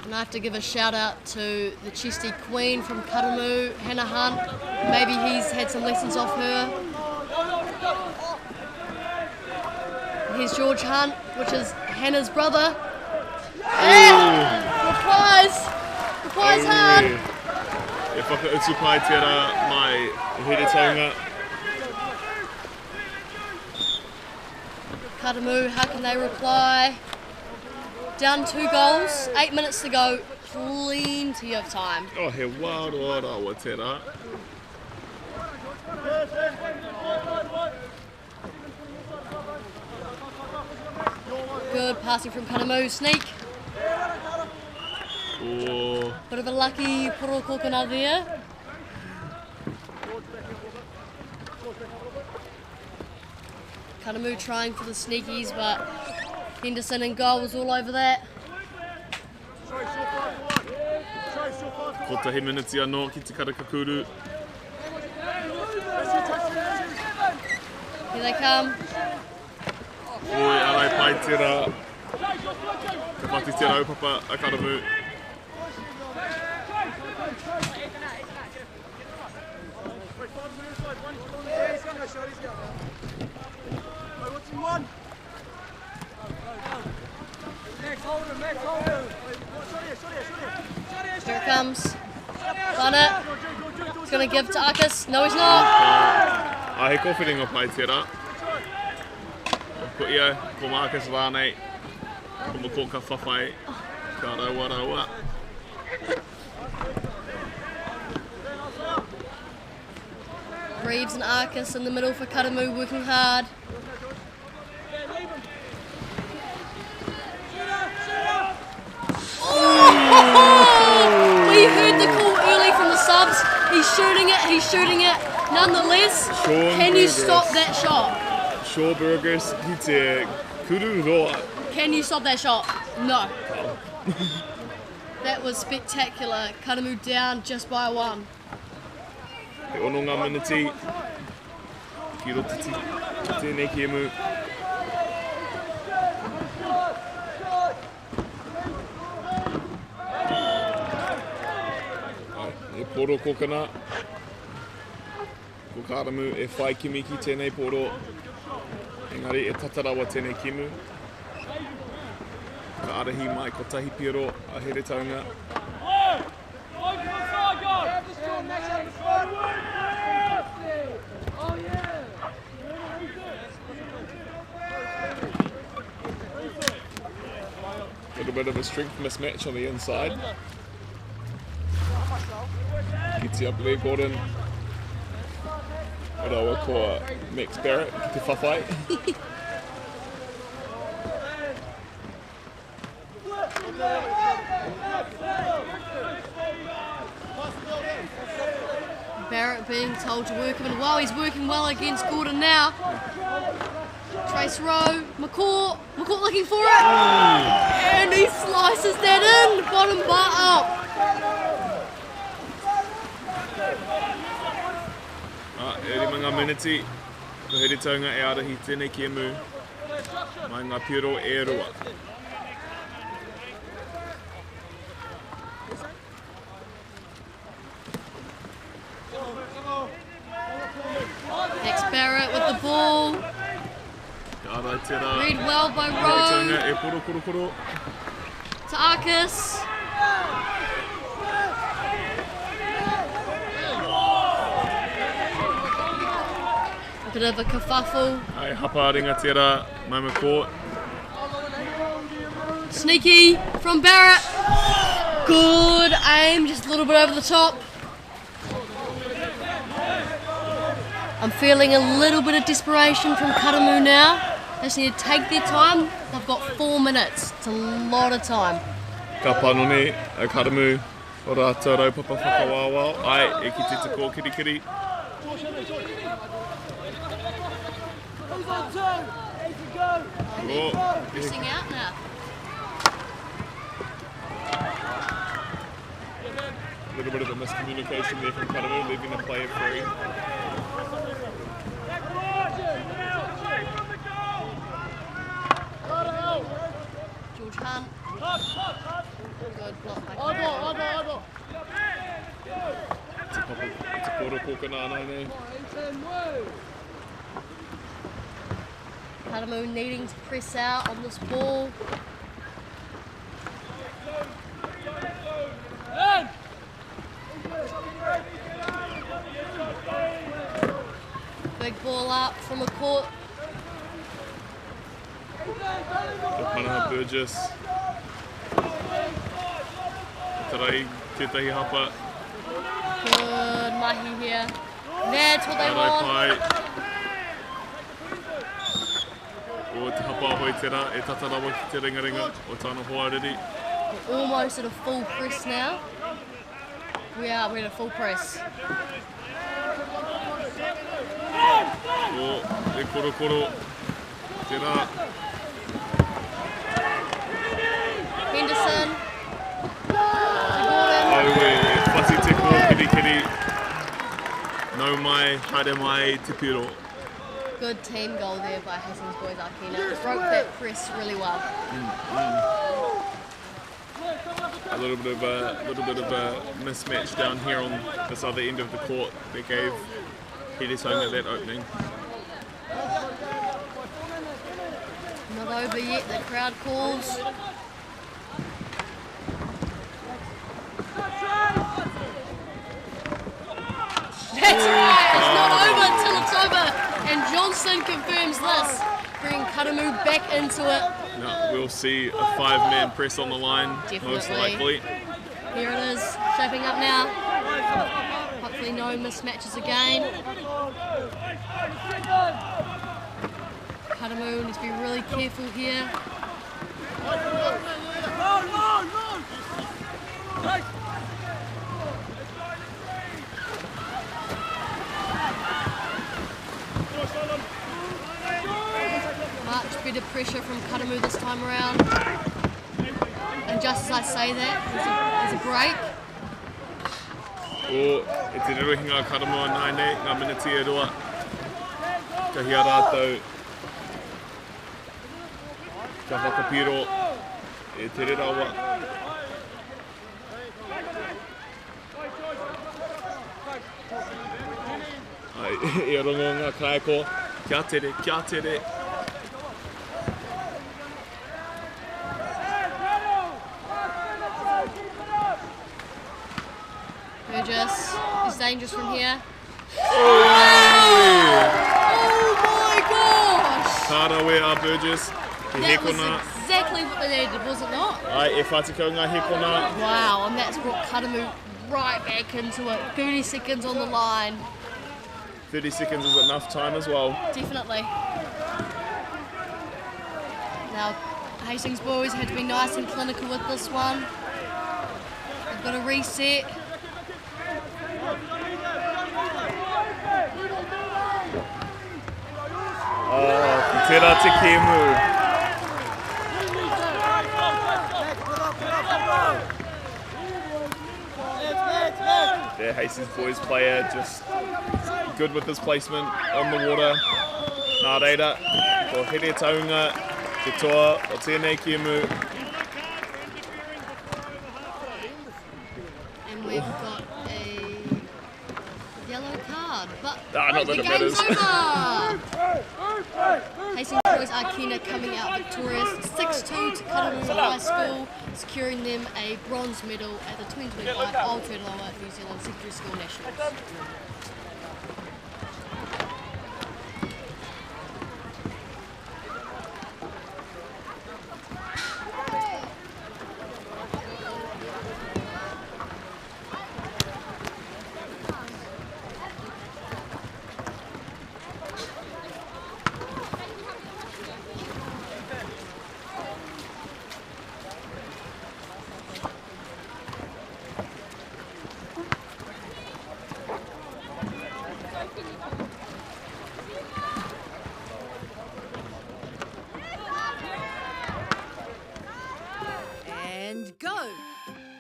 And I have to give a shout out to the chesty queen from Karamu, Hannah Hunt. Maybe he's had some lessons off her. Here's George Hunt, which is Hannah's brother. Reprise! Reprise hard! E whakautu pai tērā mai here taunga. Karamu, how can they reply? Down 2 goals, 8 minutes to go, plenty of time. Oh, he wāroa rawa tērā. Good passing from Karamu, sneak. Oh. Bit of a lucky poro kokona there. Karamu trying for the sneakies, but Henderson and goal was all over that. Ko tahi minutes anō ki te karakakuru. Here they come. Oi, alai pai tērā. Ka pati tērā upapa a Karamu. Here it comes. Done it. He's going to give to Akas. No, he's not. He kōwhiringa pai tērā. Ko ia, ko Marcus rānei. Ko mako ka whawhai. Ka raua raua. Reeves and Arcus in the middle for Karamu, working hard. We heard the call early from the subs. He's shooting it. Nonetheless, can you stop that shot? Shaw Burgers, ki te kuru roa. Can you stop that shot? No. That was spectacular. Karamu down just by 1. He ono ngā miniti. Ki roto tēnei ki emu. E poro kokana. Ko Karamu e whai kimi ki tēnei poro. Engari e tatarawa tēnei kimu. Ka arahi mai ko tahi piro a here taunga. bit of a strength mismatch on the inside. Gets you up there, Gordon. Ora ko Max Barrett ki te whawhai. Barrett being told to work him, and wow, he's working well against Gordon now. Trace row, McCourt looking for it, and he slices that in, bottom bar up. Eri mga miniti, ko heri taunga e ara hi tēnei ki emu, mai ngā piro e rua. Max Barrett with the ball. Read well by Rowe. To Arcus. A bit of a kerfuffle. Ai hapa ringa tira, mai McCourt. Sneaky from Barrett. Good aim, just a little bit over the top. I'm feeling a little bit of desperation from Karamu now. They just need to take their time. They've got 4 minutes. It's a lot of time. Ka panoni a Karamu o rātou raupapa whakawāwā. Ai, e ki te tako kirikiri. And they're pressing out now. A little bit of a miscommunication there from Karamu, leaving the player free. George Hunt. Good block by It's a koro kokanana there. Karamu needing to press out on this ball. Big ball up from a court. Tomoana Burgess. Tarai, tētahi hapa. Good mahi here. That's what they want. O te hapa hoi tera, e tatarawa ki te ringaringa o tāna hoariri. We're almost at a full press now. We're at a full press. O e koro, tera. Henderson. To Gordon. Auwe, e whati te ko kirikiri. Nau mai, haere mai, te piro. Good team goal there by Hastings boys Arkina. Broke that press really well. A little bit of a mismatch down here on this other end of the court that gave Hiritonga that opening. Not over yet, the crowd calls. That's right, it's not over until it's over. And Johnson confirms this, bringing Karamu back into it. No, we'll see a 5-man press on the line, Definitely. most likely. Here it is, shaping up now. Hopefully no mismatches again. Karamu needs to be really careful here. Much better pressure from Karamu this time around. And just as I say that, there's a break. O, e te rerohi ngā Karamu anai nei, ngā miniti e roa. Ka hia rātou. Ka whakapiro e te rerawa. Ai, e rongo ngā kaiko. Kia tere, kia tere. Burgess is dangerous from here. Oh my gosh! Tārawe a Burgess. That was exactly what they needed, was it not? Ai, e whātikau ngā hekona. Wow, and that's brought Karamu right back into it. 30 seconds on the line. 30 seconds is enough time as well. Definitely. Now, Hastings boys had to be nice and clinical with this one. They've got to reset. Oh, tērā te kēmu. The Hastings boys player just good with his placement on the water. Nā reira, ko here taunga, te toa o tēnei kēmu. And we've got a yellow card, but not the that it game's matters. over! Hastings boys are Kina coming out victorious, 6-2 to Canoe High School, securing them a bronze medal at the 2025 Aotearoa New Zealand Secondary School Nationals.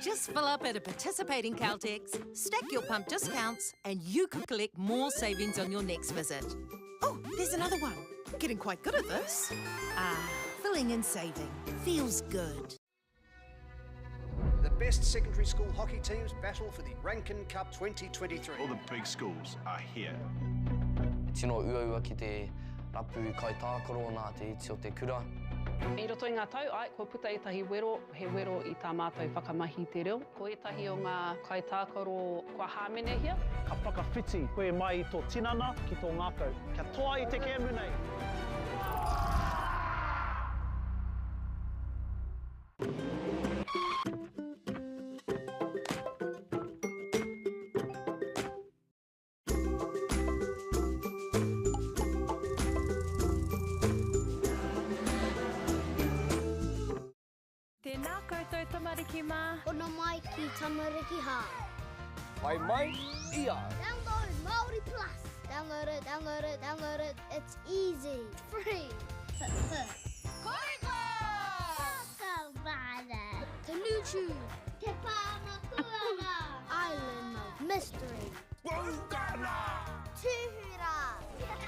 Just fill up at a participating Caltex, stack your pump discounts, and you could collect more savings on your next visit. Oh, there's another one. Getting quite good at this. Filling and saving. Feels good. The best secondary school hockey teams battle for the Rankin Cup 2023. All the big schools are here. Tino uaua ki te rapu kai tākaro nā te iti o te kura. I roto i ngā tau, ko puta etahi wero, he wero I tā mātou whakamahi te reo. Ko etahi o ngā kai tākaro kua hāmene hia. Ka whakawhiti koe mai I tō tinana ki tō ngākau. Kia toa I te kēmu nei. Tēnā koutou tamariki mā. Ona mai ki tamariki hā. Mai, ia. Download Māori Plus. Download it, download it, download it. It's easy. Free. Koika! Savada. Tanuchu. Te Pānakuana. Island of Mystery. Wokana. Tuhura.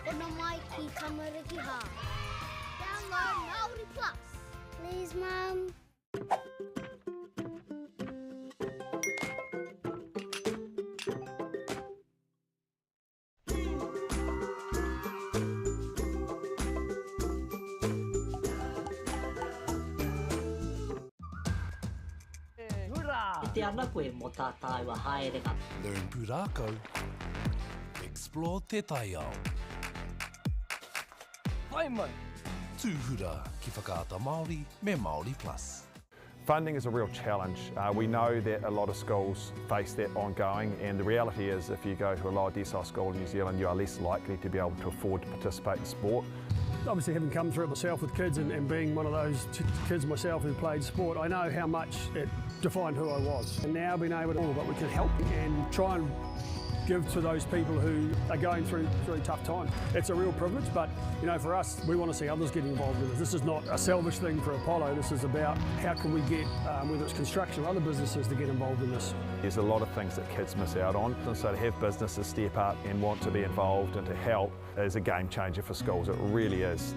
Ona mai ki tamariki hā. Download Māori Plus. Please, Mum. Te ana koe mō tā tāua haerenga. Learn pūrākau. Explore te taiao. Whai mai. Tūhura ki whakaata Māori me Māori Plus. Funding is a real challenge. We know that a lot of schools face that ongoing, and the reality is if you go to a lower decile school in New Zealand, you are less likely to be able to afford to participate in sport. Obviously, having come through it myself with kids and being one of those kids myself who played sport, I know how much it defined who I was. And now being able to, but we can help and try and give to those people who are going through really tough times. It's a real privilege, but you know, for us, we want to see others get involved in this. This is not a selfish thing for Apollo. This is about how can we get, whether it's construction or other businesses, to get involved in this. There's a lot of things that kids miss out on, and so to have businesses step up and want to be involved and to help is a game changer for schools. It really is.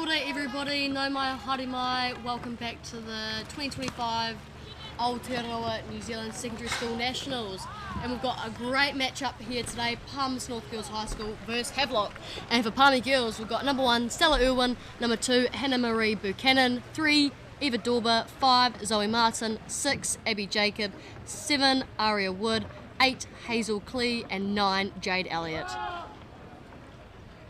Kia ora everybody, no mai haere mai, welcome back to the 2025 Aotearoa New Zealand Secondary School Nationals. And we've got a great matchup here today, Palms North Girls High School versus Havelock. And for Palmy Girls, we've got number 1, Stella Irwin, number 2, Hannah Marie Buchanan, 3, Eva Dorber, 5, Zoe Martin, 6, Abby Jacob, 7, Aria Wood, 8, Hazel Clee, and 9, Jade Elliott.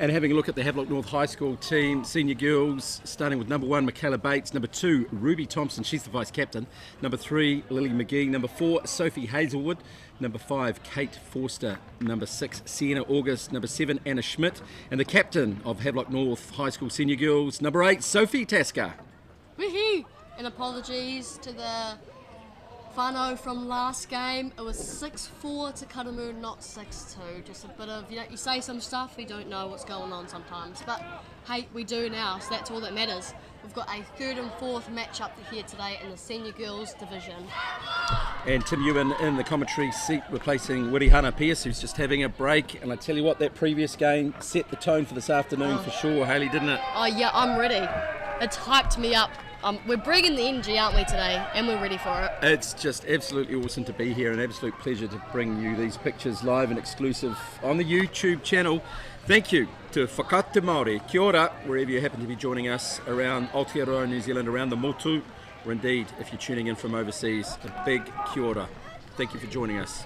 And having a look at the Havelock North High School team, senior girls, starting with number 1, Michaela Bates, number 2, Ruby Thompson, she's the vice captain, number 3, Lily McGee, number 4, Sophie Hazelwood, number 5, Kate Forster, number 6, Sienna August, number 7, Anna Schmidt, and the captain of Havelock North High School senior girls, number 8, Sophie Tasker. Woohoo! And apologies to the whānau from last game. It was 6-4 to Karamu, not 6-2. Just a bit of, you say some stuff, we don't know what's going on sometimes. But hey, we do now, so that's all that matters. We've got a 3rd and 4th matchup here today in the senior girls division. And Tim Ewan in the commentary seat replacing Wirihana Pierce, who's just having a break. And I tell you what, that previous game set the tone for this afternoon for sure, Hayley, didn't it? Oh yeah, I'm ready. It's hyped me up. We're bringing the energy, aren't we, today? And we're ready for it. It's just absolutely awesome to be here, an absolute pleasure to bring you these pictures live and exclusive on the YouTube channel. Thank you to Whakate Māori, kia ora, wherever you happen to be joining us around Aotearoa, New Zealand, around the Motu, or indeed, if you're tuning in from overseas, a big kia ora. Thank you for joining us.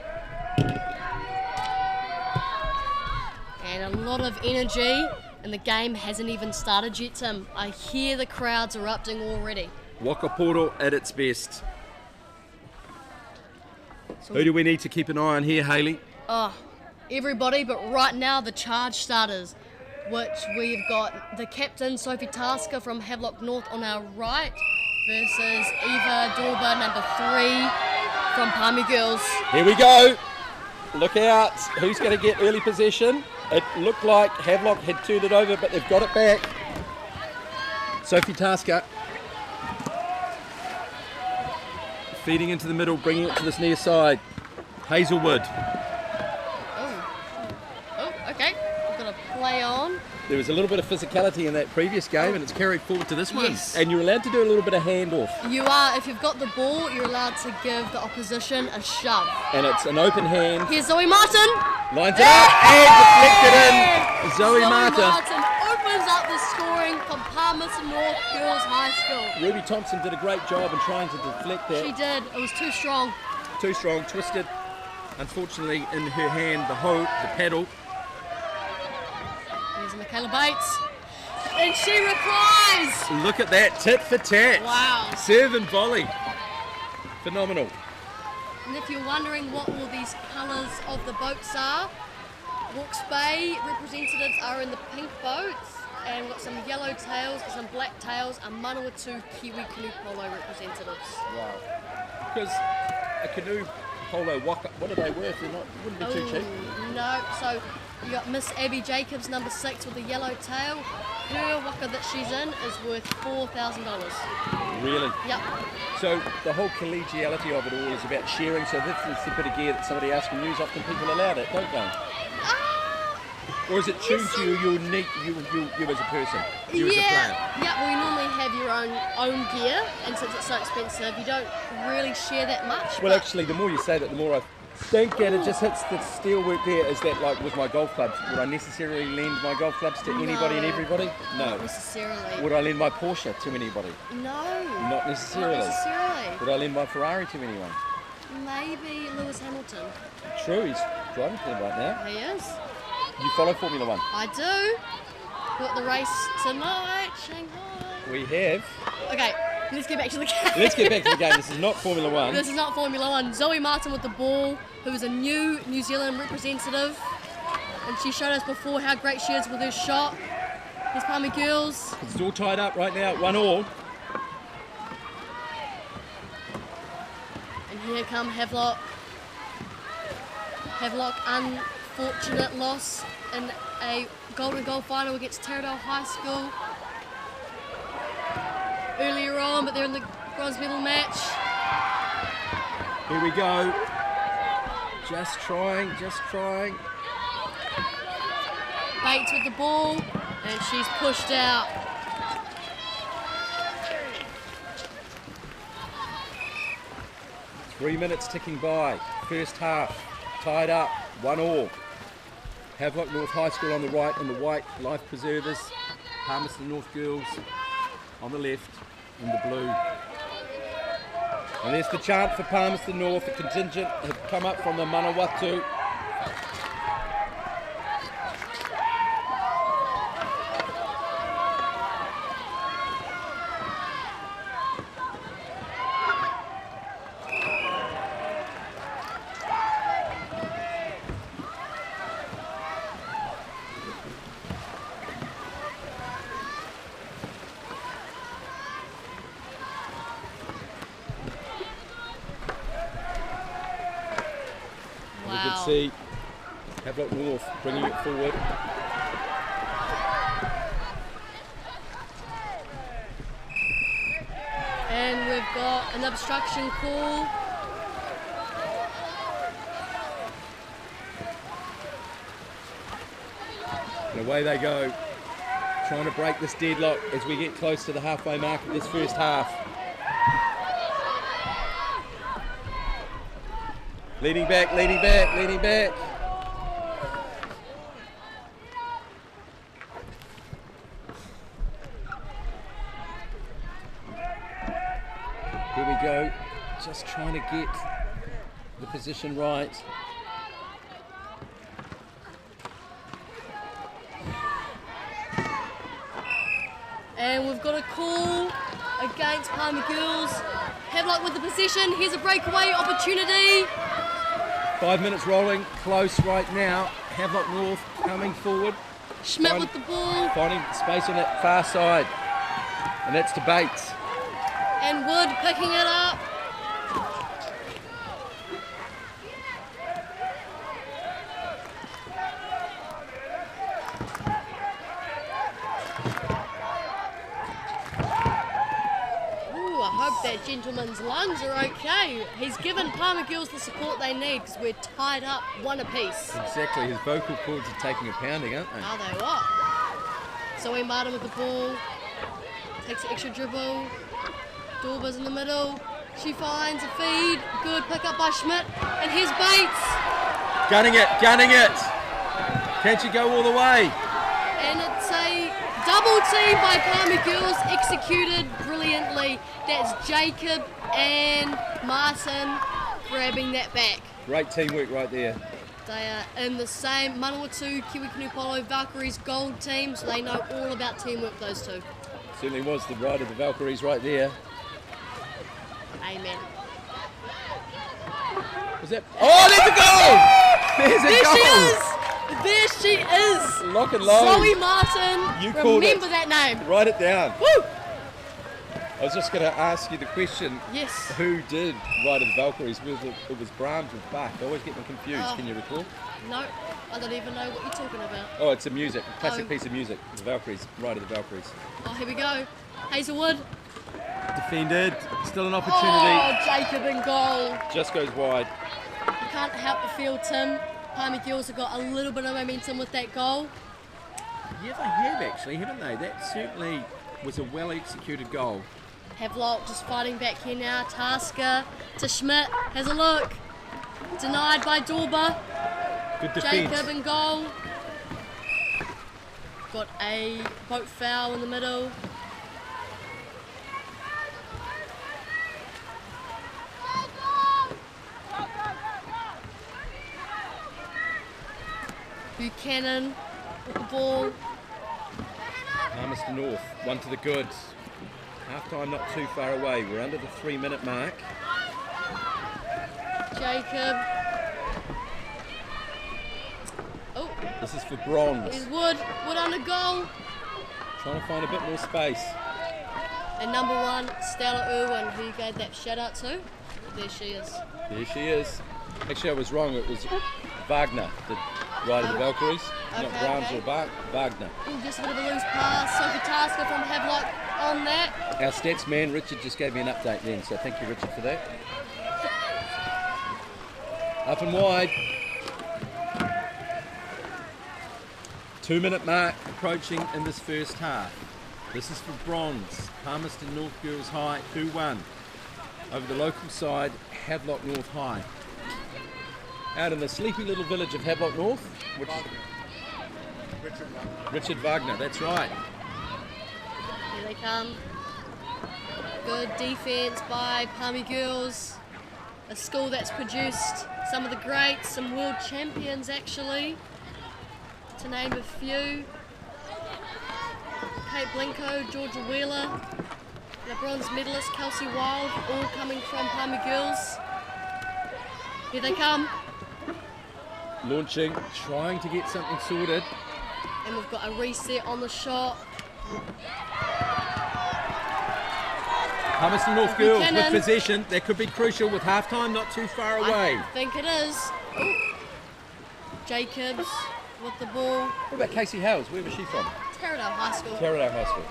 And a lot of energy. And the game hasn't even started yet, Tim. I hear the crowds erupting already. Wakaporo at its best. So who do we need to keep an eye on here, Hayley? Oh, everybody, but right now the charge starters, which we've got the captain, Sophie Tasker from Havelock North on our right, versus Eva Dorber, number 3 from Palmy Girls. Here we go. Look out. Who's going to get early possession? It looked like Havelock had turned it over, but they've got it back. Sophie Tasker feeding into the middle, bringing it to this near side. Hazelwood. Oh, okay. We've got a play on. There was a little bit of physicality in that previous game, and it's carried forward to this one. Yes. And you're allowed to do a little bit of handoff. You are. If you've got the ball, you're allowed to give the opposition a shove. And it's an open hand. Here's Zoe Martin. Lines it up and deflected in. Zoe Martin opens up the scoring from Palmas North Girls High School. Ruby Thompson did a great job in trying to deflect that. She did. It was too strong. Too strong, twisted. Unfortunately, in her hand, the hoe, the paddle. There's Michaela Bates. And she replies. Look at that, tit for tat. Wow. Serve and volley. Phenomenal. And if you're wondering what all these colours of the boats are, Hawke's Bay representatives are in the pink boats, and we've got some yellow tails and some black tails, and Manawatu Kiwi Canoe Polo representatives. Wow. Because a canoe polo waka, what are they worth? They're not, wouldn't be too cheap. No, so you got Miss Abby Jacobs, number 6, with the yellow tail. Her waka that she's in is worth $4,000. Really? Yep. So the whole collegiality of it all is about sharing. So this is the bit of gear that somebody else can use. Often people allow that, don't they? Or is it tuned to you, you as a person? You as a player? Yeah, well, you normally have your own gear, and since it's so expensive, you don't really share that much. Well, actually, the more you say that, the more I think it just hits the steel work there. Is that like with my golf clubs? Would I necessarily lend my golf clubs to anybody and everybody? No. Not necessarily. Would I lend my Porsche to anybody? No. Not necessarily. Not necessarily. Would I lend my Ferrari to anyone? Maybe Lewis Hamilton. True, he's driving for them right now. He is. You follow Formula One? I do. Got the race tonight, Shanghai. We have. Okay, let's get back to the game. Let's get back to the game. This is not Formula One. This is not Formula One. Zoe Martin with the ball, who is a new New Zealand representative. And she showed us before how great she is with her shot. Here's Palmy Girls. It's all tied up right now, 1-1. And here come Havelock. Havelock, unfortunate loss in a golden goal final against Taradale High School earlier on, but they're in the bronze medal match. Here we go. Just trying. Bates with the ball, and she's pushed out. 3 minutes ticking by. First half, tied up, 1-1. Havelock North High School on the right in the white life preservers. Palmerston North Girls on the left in the blue. And there's the chant for Palmerston North. The contingent have come up from the Manawatu. You can see Havelock North bringing it forward. And we've got an obstruction call. And away they go, trying to break this deadlock as we get close to the halfway mark of this first half. Leading back, leading back, leading back. Here we go, just trying to get the position right. And we've got a call against Palmer Girls. Havelock with the possession. Here's a breakaway opportunity. 5 minutes rolling, close right now. Havelock North coming forward. Schmidt with the ball. Finding space on that far side. And that's to Bates. And Wood picking it up. Ooh, I hope that gentleman's lungs are okay. He's given Palmer Girls the support they need because we're tied up one apiece. Exactly, his vocal cords are taking a pounding, aren't they? Are they what? Zoe Martin with the ball. Takes an extra dribble. Dorba's in the middle. She finds a feed. Good pick up by Schmidt. And here's Bates. Gunning it, gunning it. Can she go all the way? And it's a double team by Palmer Girls, executed brilliantly. That's Jacob and Martin grabbing that back. Great teamwork right there. They are in the same Manawatu, Kiwi Canoe Polo, Valkyries gold team, so they know all about teamwork, those two. Certainly was the ride of the Valkyries right there. Amen. Was that? Oh, there's a goal! There's a goal! There she is! Lock and load. Zoe Martin. You called it. Remember that name. Write it down. Woo! I was just going to ask you the question. Yes. Who did Ride of the Valkyries? It was Brahms with Bach. I always get them confused. Can you recall? No, I don't even know what you're talking about. Oh, it's a classic piece of music. The Valkyries, Ride of the Valkyries. Oh, here we go. Hazelwood. Defended. Still an opportunity. Oh, Jacob in goal. Just goes wide. You can't help but feel, Tim, Palmer Girls have got a little bit of momentum with that goal. Yeah, they have actually, haven't they? That certainly was a well-executed goal. Havelock just fighting back here now. Tasker to Schmidt. Has a look. Denied by Dorba. Good defence. Jacob in goal. Got a boat foul in the middle. Buchanan with the ball. Palmerston North, one to the good. Half-time not too far away. We're under the 3-minute mark. Jacob. Oh. This is for bronze. Here's Wood. Wood under goal. Trying to find a bit more space. And number 1, Stella Irwin, who you gave that shout out to. There she is. There she is. Actually, I was wrong. It was Wagner, the Ride of the Valkyries. Not Brahms or Wagner. Ooh, just a bit of a loose pass. Sophie Tasker from Havelock on that. Our stats man, Richard, just gave me an update then, so thank you, Richard, for that. Up and wide. 2-minute mark approaching in this first half. This is for bronze. Palmerston North Girls High, 2-1. over the local side, Havelock North High. Out in the sleepy little village of Havelock North, which Richard Wagner, that's right. Here they come. Good defence by Palmy Girls. A school that's produced some of the greats, some world champions actually, to name a few. Kate Blinko, Georgia Wheeler, the bronze medalist Kelsey Wild, all coming from Palmy Girls. Here they come. Launching, trying to get something sorted. And we've got a reset on the shot. Palmerston North Girls with possession. That could be crucial with half-time not too far away. I think it is. Ooh. Jacobs with the ball. What about Casey Howes? Where was she from? Taradale High School. Taradale High School.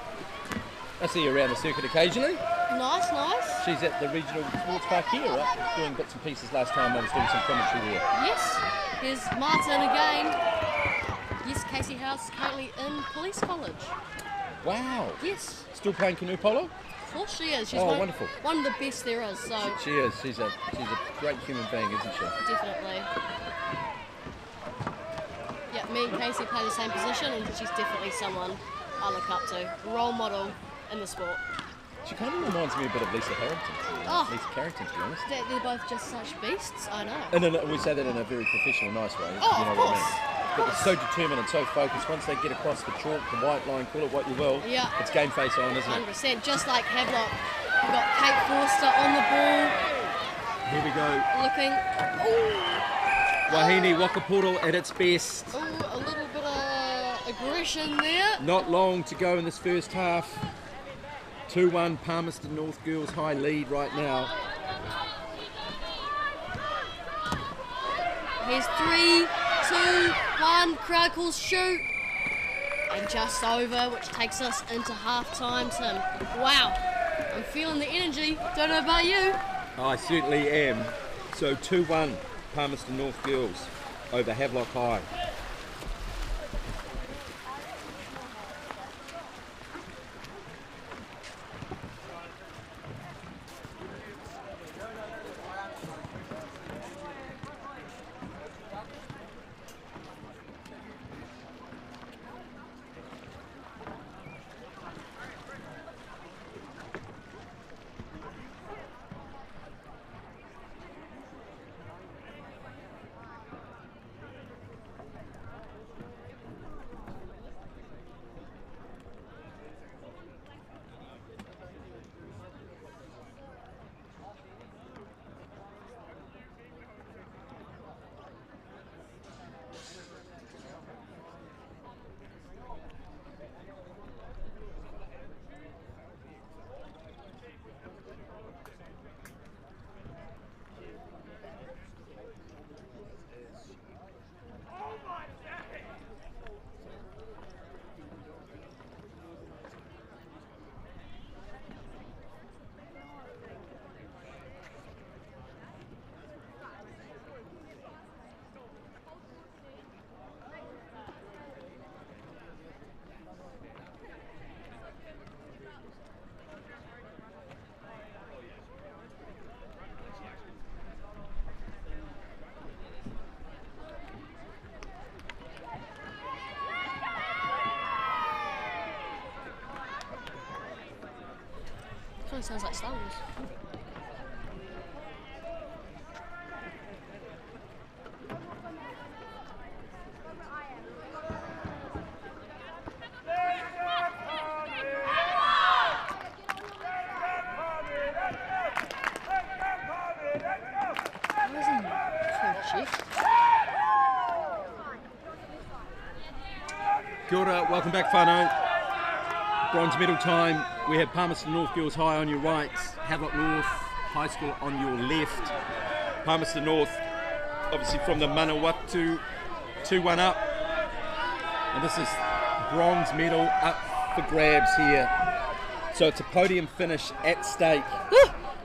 I see her around the circuit occasionally. Nice, nice. She's at the regional sports park here, right? Doing bits and pieces. Last time I was doing some commentary there. Yes. Here's Martin again. Yes, Casey House is currently in police college. Wow. Yes. Still playing canoe polo? Of course she is. She's wonderful. One of the best there is. So She is. She's a great human being, isn't she? definitely. Yeah, me and Casey play the same position, and she's definitely someone I look up to. Role model in the sport. She kind of reminds me a bit of Lisa Harrington. Oh. Lisa Carrington, to be honest. They're both just such beasts. I know. And then we say that in a very professional, nice way. Oh, you know of what I course. mean? But they're so determined and so focused. Once they get across the chalk, the white line, call it what you will, Yeah. it's game face on, isn't it? 100%. Just like Havelock. We've got Kate Forster on the ball. Here we go. Looking. Ooh. Wahine Wakapoto at its best. Ooh, a little bit of aggression there. Not long to go in this first half. 2-1 Palmerston North Girls High lead right now. Here's 3, 2, 1. Crowd calls shoot. And just over, which takes us into half-time, Tim. Wow. I'm feeling the energy. Don't know about you. I certainly am. So 2-1 Palmerston North Girls over Havelock High. Kind of sounds like Star Wars. Kia ora, welcome back whānau. Bronze medal time. We have Palmerston North Girls High on your right, Havelock North High School on your left. Palmerston North, obviously from the Manawatu, 2-1 up. And this is bronze medal up for grabs here. So it's a podium finish at stake.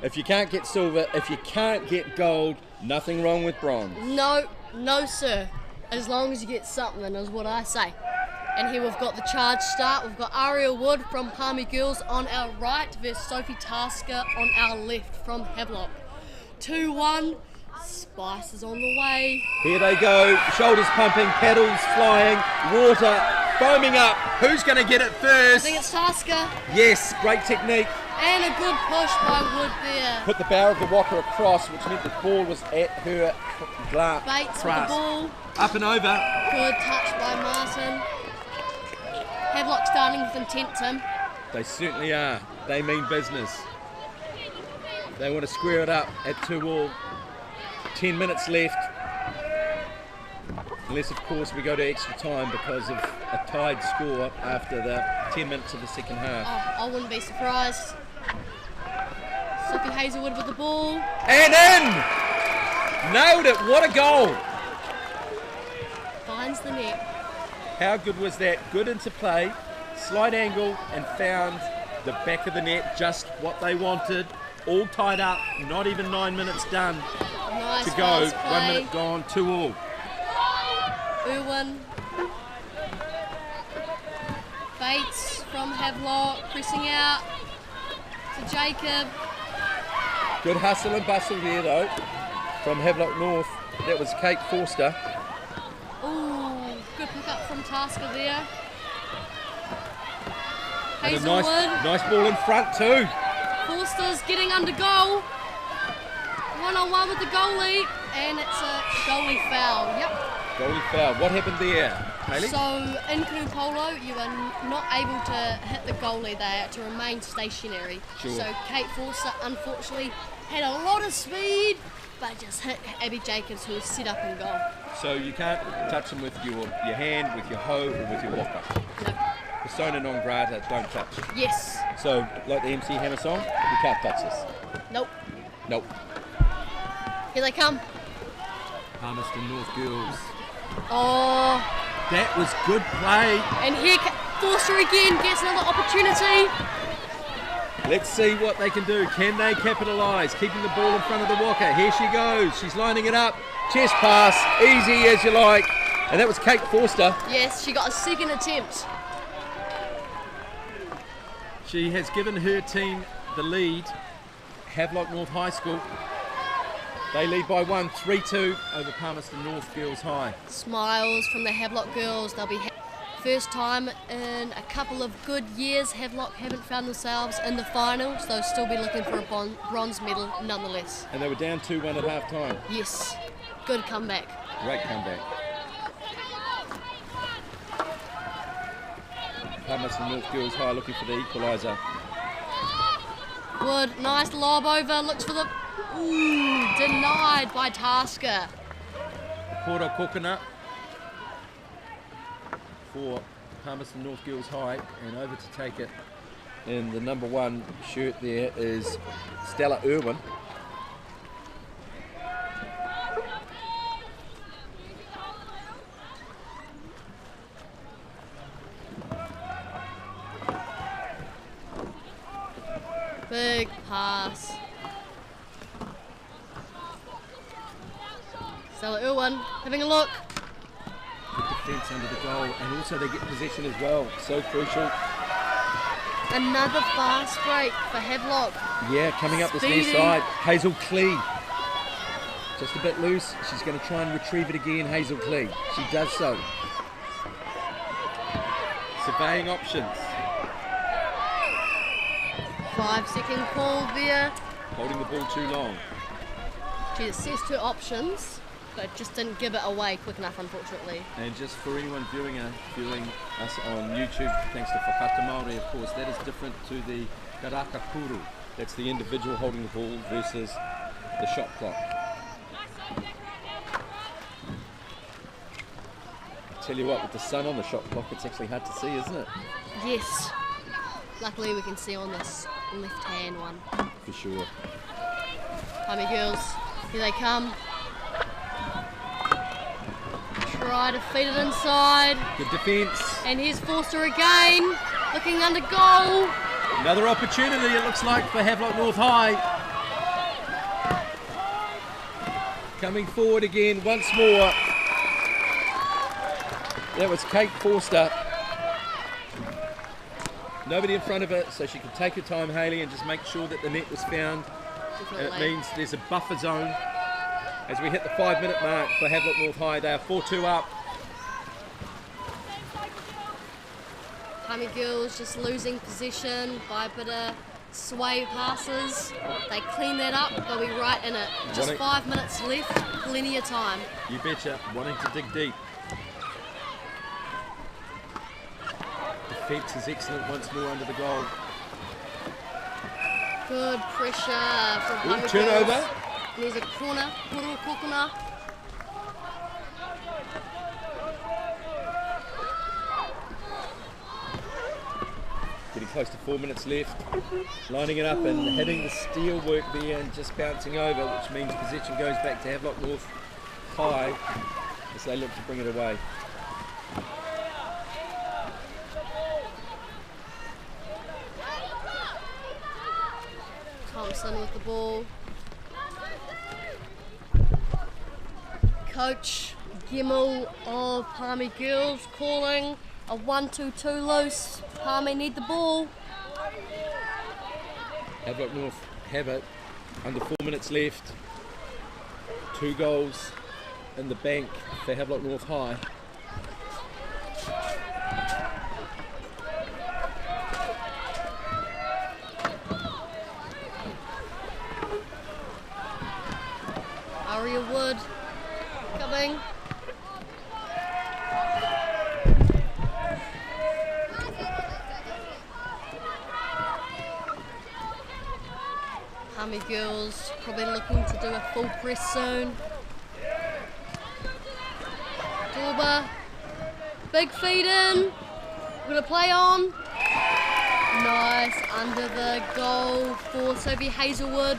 If you can't get silver, if you can't get gold, nothing wrong with bronze. No, no, sir. As long as you get something, is what I say. And here we've got the charge start. We've got Ariel Wood from Palmy Girls on our right versus Sophie Tasker on our left from Havelock. 2-1, Spice is on the way. Here they go, shoulders pumping, paddles flying, water foaming up. Who's going to get it I first? think it's Tasker. Yes, great technique. And a good push by Wood there. Put the bow of the walker across, which meant the ball was at her Bates with the ball. Up and over. Good touch by Martin. Havelock starting with intent, Tim. They certainly are. They mean business. They want to square it up at 2-2. 10 minutes left. Unless, of course, we go to extra time because of a tied score after the 10 minutes of the second half. Oh, I wouldn't be surprised. Sophie Hazelwood with the ball. And in! Nailed it. What a goal. Finds the net. How good was that? Good interplay, slight angle, and found the back of the net, just what they wanted. All tied up, not even 9 minutes done Nice to go. fast 1 play. minute gone, 2-2. Irwin. Bates from Havelock, pressing out to Jacob. Good hustle and bustle there though, from Havelock North. That was Kate Forster. Ooh, good pick up from Tasker there. And a Hazelwood. nice ball in front too. Forster's getting under goal. 1-on-1 with the goalie, and it's a goalie foul. Yep. Goalie foul. What happened there, Hayley? So in Canoe Polo, you are not able to hit the goalie there to remain stationary. Sure. So Kate Forster, unfortunately, had a lot of speed, but just hit Abby Jacobs, who was set up in goal. So you can't touch them with your hand, with your hoe, or with your walker. No. Persona non grata, don't touch. Yes. So, like the MC Hammer song, you can't touch this. Nope. Nope. Here they come. Palmerston North Girls. Oh. That was good play. And here Forster again gets another opportunity. Let's see what they can do. Can they capitalise? Keeping the ball in front of the walker. Here she goes. She's lining it up. Chest pass. Easy as you like. And that was Kate Forster. Yes, she got a second attempt. She has given her team the lead. Havelock North High School. They lead by 1, 3-2 over Palmerston North Girls High. Smiles from the Havelock girls. They'll be first time in a couple of good years. Havelock haven't found themselves in the finals. They'll still be looking for a bronze medal nonetheless. And they were down 2-1 at half time. Yes, good comeback. Great comeback. Palmerston North Girls High looking for the equaliser. Wood, nice lob over, looks for the... Ooh, denied by Tasker. Porto Coconut for Palmerston North Girls High, and over to take it in the number 1 shirt there is Stella Irwin. Big pass. Stella Irwin having a look. Good defence under the goal, and also they get possession as well. So crucial. Another fast break for Havelock. Yeah, coming up this near Speedy. side. Hazel Clee. Just a bit loose. She's going to try and retrieve it again, Hazel Clee. She does so. Surveying options. 5-second call there. Holding the ball too long. It says 2 options, but just didn't give it away quick enough, unfortunately. And just for anyone viewing us on YouTube, thanks to Whakata Māori, of course, that is different to the karaka kuru. That's the individual holding the ball versus the shot clock. I tell you what, with the sun on the shot clock, it's actually hard to see, isn't it? Yes. Luckily we can see on this left-hand one. For sure. Palmy girls, here they come. Try to feed it inside. Good defence. And here's Forster again, looking under goal. Another opportunity, it looks like, for Havelock North High. Coming forward again once more. That was Kate Forster. Nobody in front of her, so she can take her time, Hayley, and just make sure that the net was found. And it means there's a buffer zone as we hit the 5-minute mark for Havelock North High. They are 4-2 up. Palmy Girls just losing possession by a bit of sway passes. They clean that up, they'll be right in it. Just 5 minutes left, plenty of time. You betcha, wanting to dig deep. Defence is excellent once more under the goal. Good pressure from Palmy Girls. Turnover. And there's a corner, Poro Kokona. Getting close to 4 minutes left. Lining it up and hitting the steel work there and just bouncing over, which means possession goes back to Havelock North High as they look to bring it away. Thompson with the ball. Coach Gemmell of Palmy Girls calling a 1-2-2 loose. Palmy need the ball. Havelock North have it. Under 4 minutes left. 2 goals in the bank for Havelock North High. Aria Wood coming. Palmy Girls probably looking to do a full press soon. Dorba, big feed in. We're gonna play on. Nice under the goal for Sophie Hazelwood.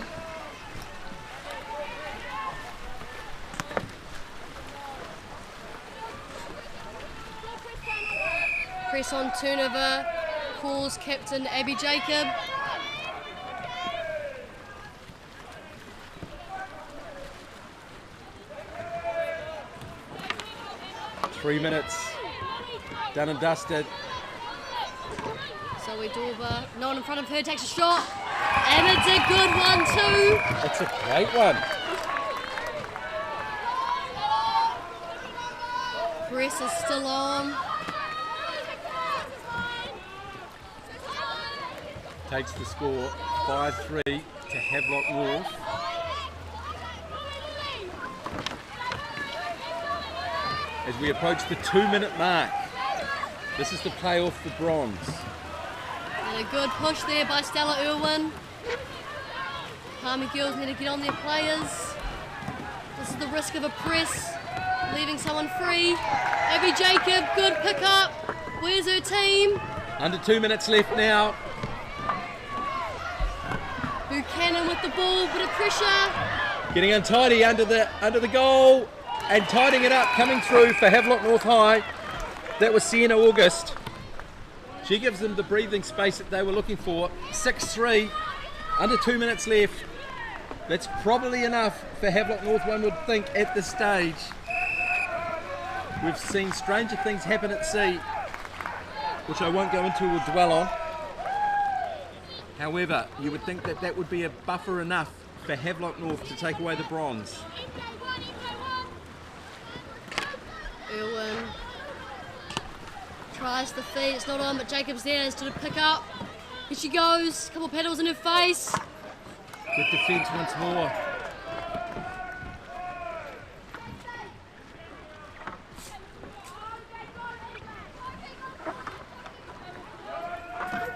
Press on turnover, calls captain Abby Jacob. Three minutes, done and dusted. Zoe Dorba, no one in front of her, takes a shot, and it's a good one too. It's a great one. Press is still on. Takes the score 5-3 to Havelock North. As we approach the 2-minute mark, this is the playoff for bronze. And a good push there by Stella Irwin. Palmy Girls need to get on their players. This is the risk of a press, leaving someone free. Abby Jacob, good pick up. Where's her team? Under 2 minutes left now. Buchanan with the ball, bit of pressure. Getting untidy under the goal and tidying it up, coming through for Havelock North High. That was Sienna August. She gives them the breathing space that they were looking for. 6-3, under 2 minutes left. That's probably enough for Havelock North, one would think, at this stage. We've seen stranger things happen at sea, which I won't go into or dwell on. However, you would think that that would be a buffer enough for Havelock North to take away the bronze. Irwin tries the feed, it's not on, but Jacob's there instead of pick up. Here she goes, couple pedals in her face. Good defence once more.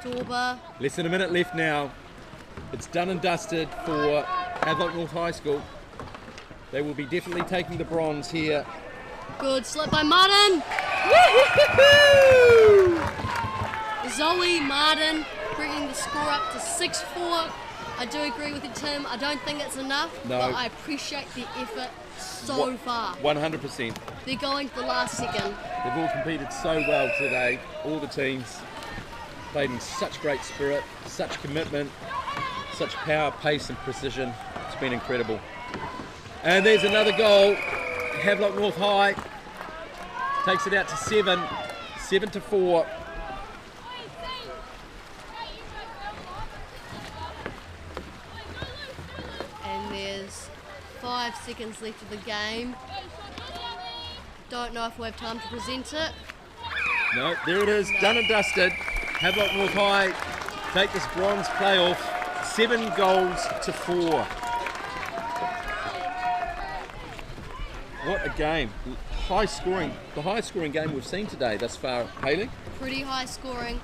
Dorba. Less than a minute left now. It's done and dusted for Havelock North High School. They will be definitely taking the bronze here. Good slip by Martin. Zoe Martin bringing the score up to 6-4. I do agree with you, Tim. I don't think it's enough, No. but I appreciate the effort so far. 100%. They're going to the last second. They've all competed so well today. All the teams played in such great spirit, such commitment, such power, pace and precision. It's been incredible. And there's another goal. Havelock North High takes it out to 7-4. 5 seconds left of the game. Don't know if we'll have time to present it. No, there it is, done and dusted. Havelock North High take this bronze playoff, 7 goals to 4. What a game. High scoring, the highest scoring game we've seen today thus far, Hayley. Pretty high scoring.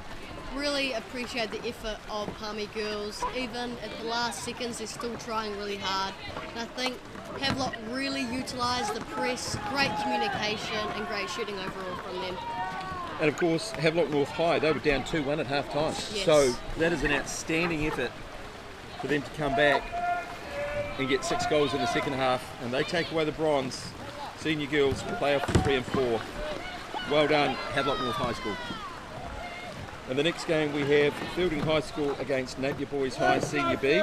Really appreciate the effort of Palmy girls. Even at the last seconds, they're still trying really hard. And I think Havelock really utilised the press, great communication and great shooting overall from them. And of course, Havelock North High, they were down 2-1 at half time. Yes. So that is an outstanding effort for them to come back and get 6 goals in the second half. And they take away the bronze. Senior girls playoff 3 and 4. Well done, Havelock North High School. And the next game we have Fielding High School against Napier Boys High Senior B.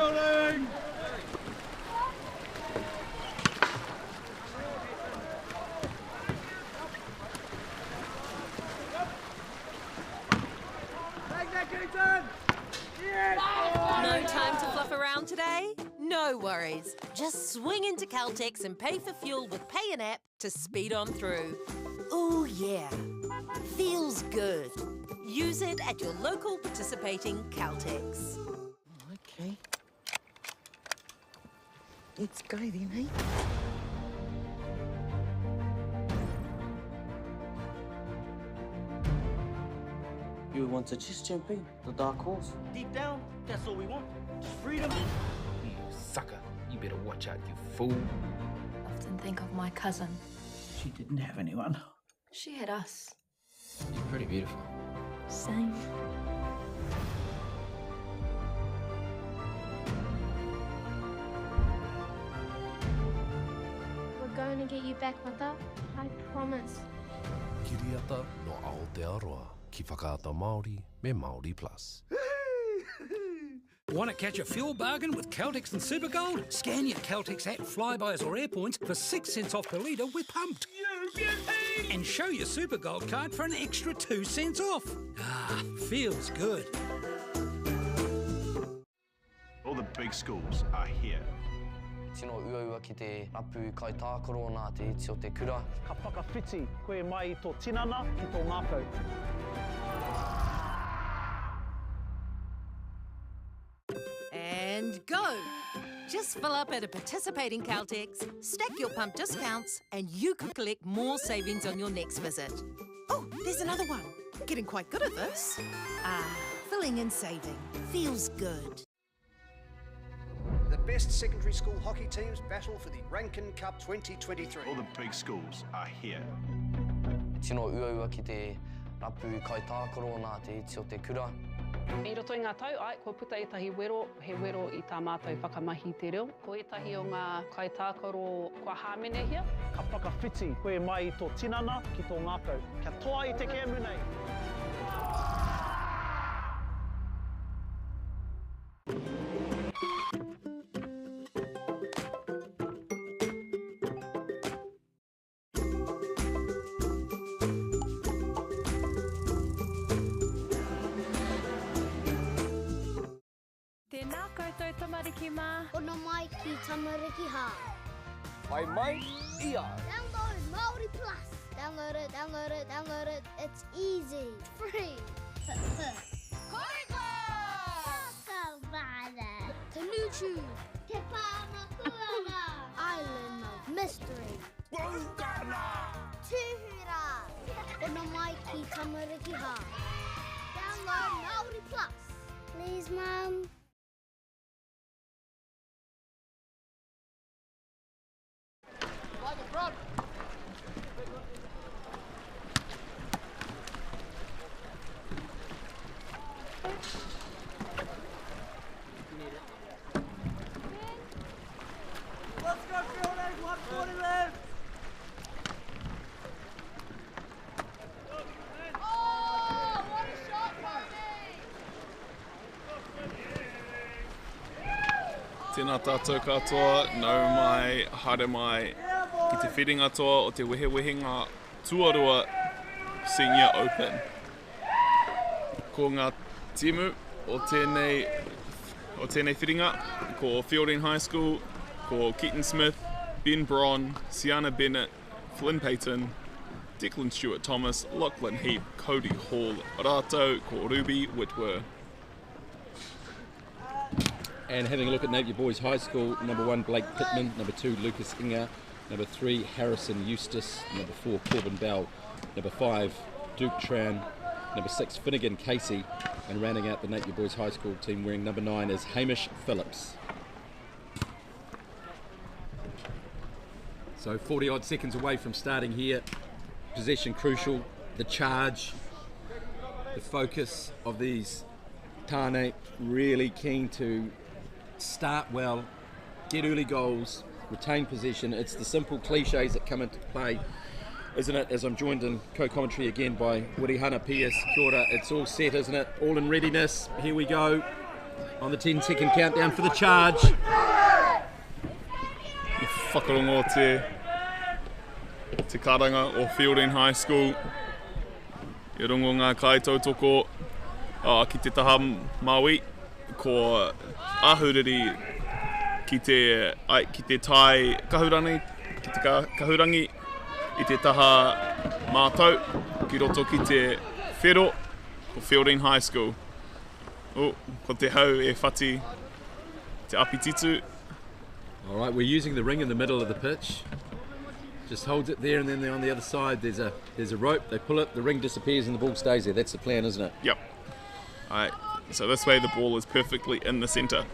No time to fluff around today? No worries. Just swing into Caltex and pay for fuel with Pay an App to speed on through. Oh yeah, feels good. Use it at your local participating Caltex. Okay. Let's go then, eh? You want to just jump in, the dark horse? Deep down, that's all we want. Just freedom. You sucker. You better watch out, you fool. Often think of my cousin. She didn't have anyone. She had us. You're pretty beautiful. Same. We're going to get you back, Mother. I promise. Kiriata no Aotearoa, ki whakaata Māori me Māori Plus. Want to catch a fuel bargain with Caltex and Supergold? Scan your Caltex app, Flybuys or Airpoints for 6 cents off per litre with Pumped. And show your Supergold card for an extra 2 cents off. Ah, feels good. All the big schools are here. Tino uaua ki te rapu kai tākoro nā te iti o te kura. Ka whakawhiti koe mai I tō tinana ki tō ngākau. And go! Just fill up at a participating Caltex, stack your pump discounts, and you could collect more savings on your next visit. Oh, there's another one. Getting quite good at this. Ah, filling and saving. Feels good. The best secondary school hockey teams battle for the Rankin Cup 2023. All the big schools are here. Tino uaua ki te rapu kai tākoro nā te iti o te kura. I roto I ngā tau, ai, ko puta etahi wero, he wero I tā mātou whakamahi te reo. Ko etahi o ngā kai tākoro kua hāmene hia. Ka whakawhiti koe mai I tō tinana ki tō ngākau. Kia toa I te kēmu nei. Tēnā koutou tamariki mā. Ono mai ki tamariki hā. Mai mai, ia. Download Māori Plus. Download it, download it, download it. It's easy. It's free. Koika! Kakawada. Tanuchu. Te Pāmakuana. Island of Mystery. Bungana. Tuhura. Ono mai ki tamariki hā. Download Māori Plus. Please, Mum. Let's go, Fielding! 140 left! Oh, what a shot, Tony! Tēnā tātou katoa, nau mai, haere mai, ki te whiringa toa o te wehewehinga tuarua Senior Open. Ko ngā timu o tēnei whiringa, ko Fielding High School, ko Keaton Smith, Ben Bron, Sienna Bennett, Flynn Payton, Declan Stewart-Thomas, Lachlan Heap, Cody Hall, Rato, ko Ruby Whitwer. And having a look at Napier Boys High School, number 1 Blake Pittman, number 2 Lucas Inga, number 3 Harrison Eustace, number 4 Corbin Bell, number 5 Duke Tran, number 6 Finnegan Casey, and rounding out the Napier Boys High School team wearing number 9 is Hamish Phillips. So 40 odd seconds away from starting here. Possession crucial, the charge, the focus of these Tāne, really keen to start well, get early goals, retain possession. It's the simple cliches that come into play, isn't it? As I'm joined in co-commentary again by Wirihana Pierce. Kia ora. It's all set, isn't it? All in readiness. Here we go on the 10-second countdown for the charge. I whakarongo te karanga o Fielding High School. I rungo ngā kaitautoko ki te taha Maui, ko ahuriri ki te tai kahurangi, ki te kahurangi I te taha mātou, ki roto ki te whero o Fielding High School. Ko te hau e whati te apititu. All right, we're using the ring in the middle of the pitch. Just holds it there, and then on the other side there's a rope. They pull it, the ring disappears, and the ball stays there. That's the plan, isn't it? Yep. All right. So this way the ball is perfectly in the centre.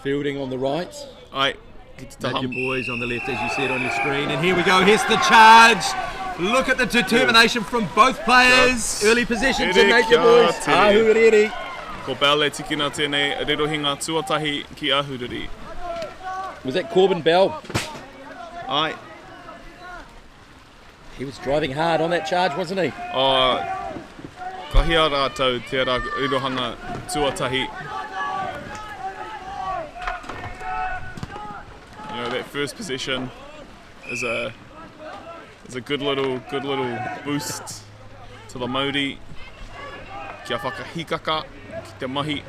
Fielding on the right. Aye. Napier Boys on the left, as you see it on your screen. And here we go. Here's the charge. Look at the determination from both players. Early possession to Napier Boys. Ahuriri. Ko Bell e tikina tēnei rerohinga tuatahi ki ahuriri. Was that Corbin Bell? Aye. He was driving hard on that charge, wasn't he? Kahia rātou te rerohanga tuatahi. You know, that first possession is a good little boost to the Māori. Kia whakahikaka ki te mahi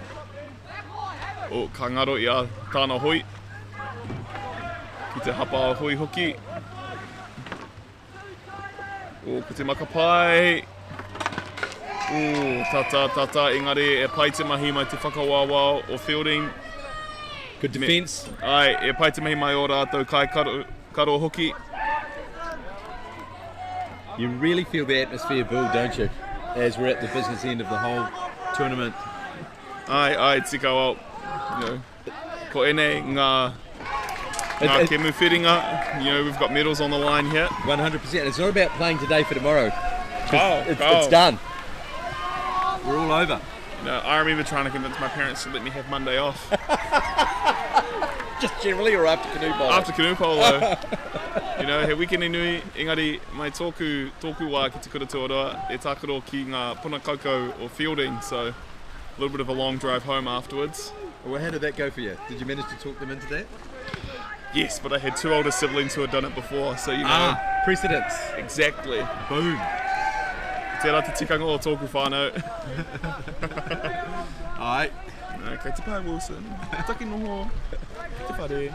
o ka ngaro I a tāna hoi ki te hapa hoi hoki o ko te makapai tata engari e pai te mahi mai te whakawāwā o Fielding. Good defence. Ai, e pai te mahi mai o rātou kai karo hoki. You really feel the atmosphere build, don't you? As we're at the business end of the whole tournament. Ai, tika au. You know, ko ene ngā kemu whiringa. You know, we've got medals on the line here. 100%. It's not about playing today for tomorrow. It's done. We're all over. No, I remember trying to convince my parents to let me have Monday off. Just generally, or after Canoe Polo? After Canoe Polo. You know, he weekend nui, engari, mai tōku wā ki te kura tuaroa, e tākaro ki ngā puna koukou or Fielding, so a little bit of a long drive home afterwards. Well, how did that go for you? Did you manage to talk them into that? Yes, but I had two older siblings who had done it before, so you know. Precedence. Exactly. Boom. Tērā te tikanga o tōku whānau. Ai. No, kei te pai Wilson. Taki noho. Te whare.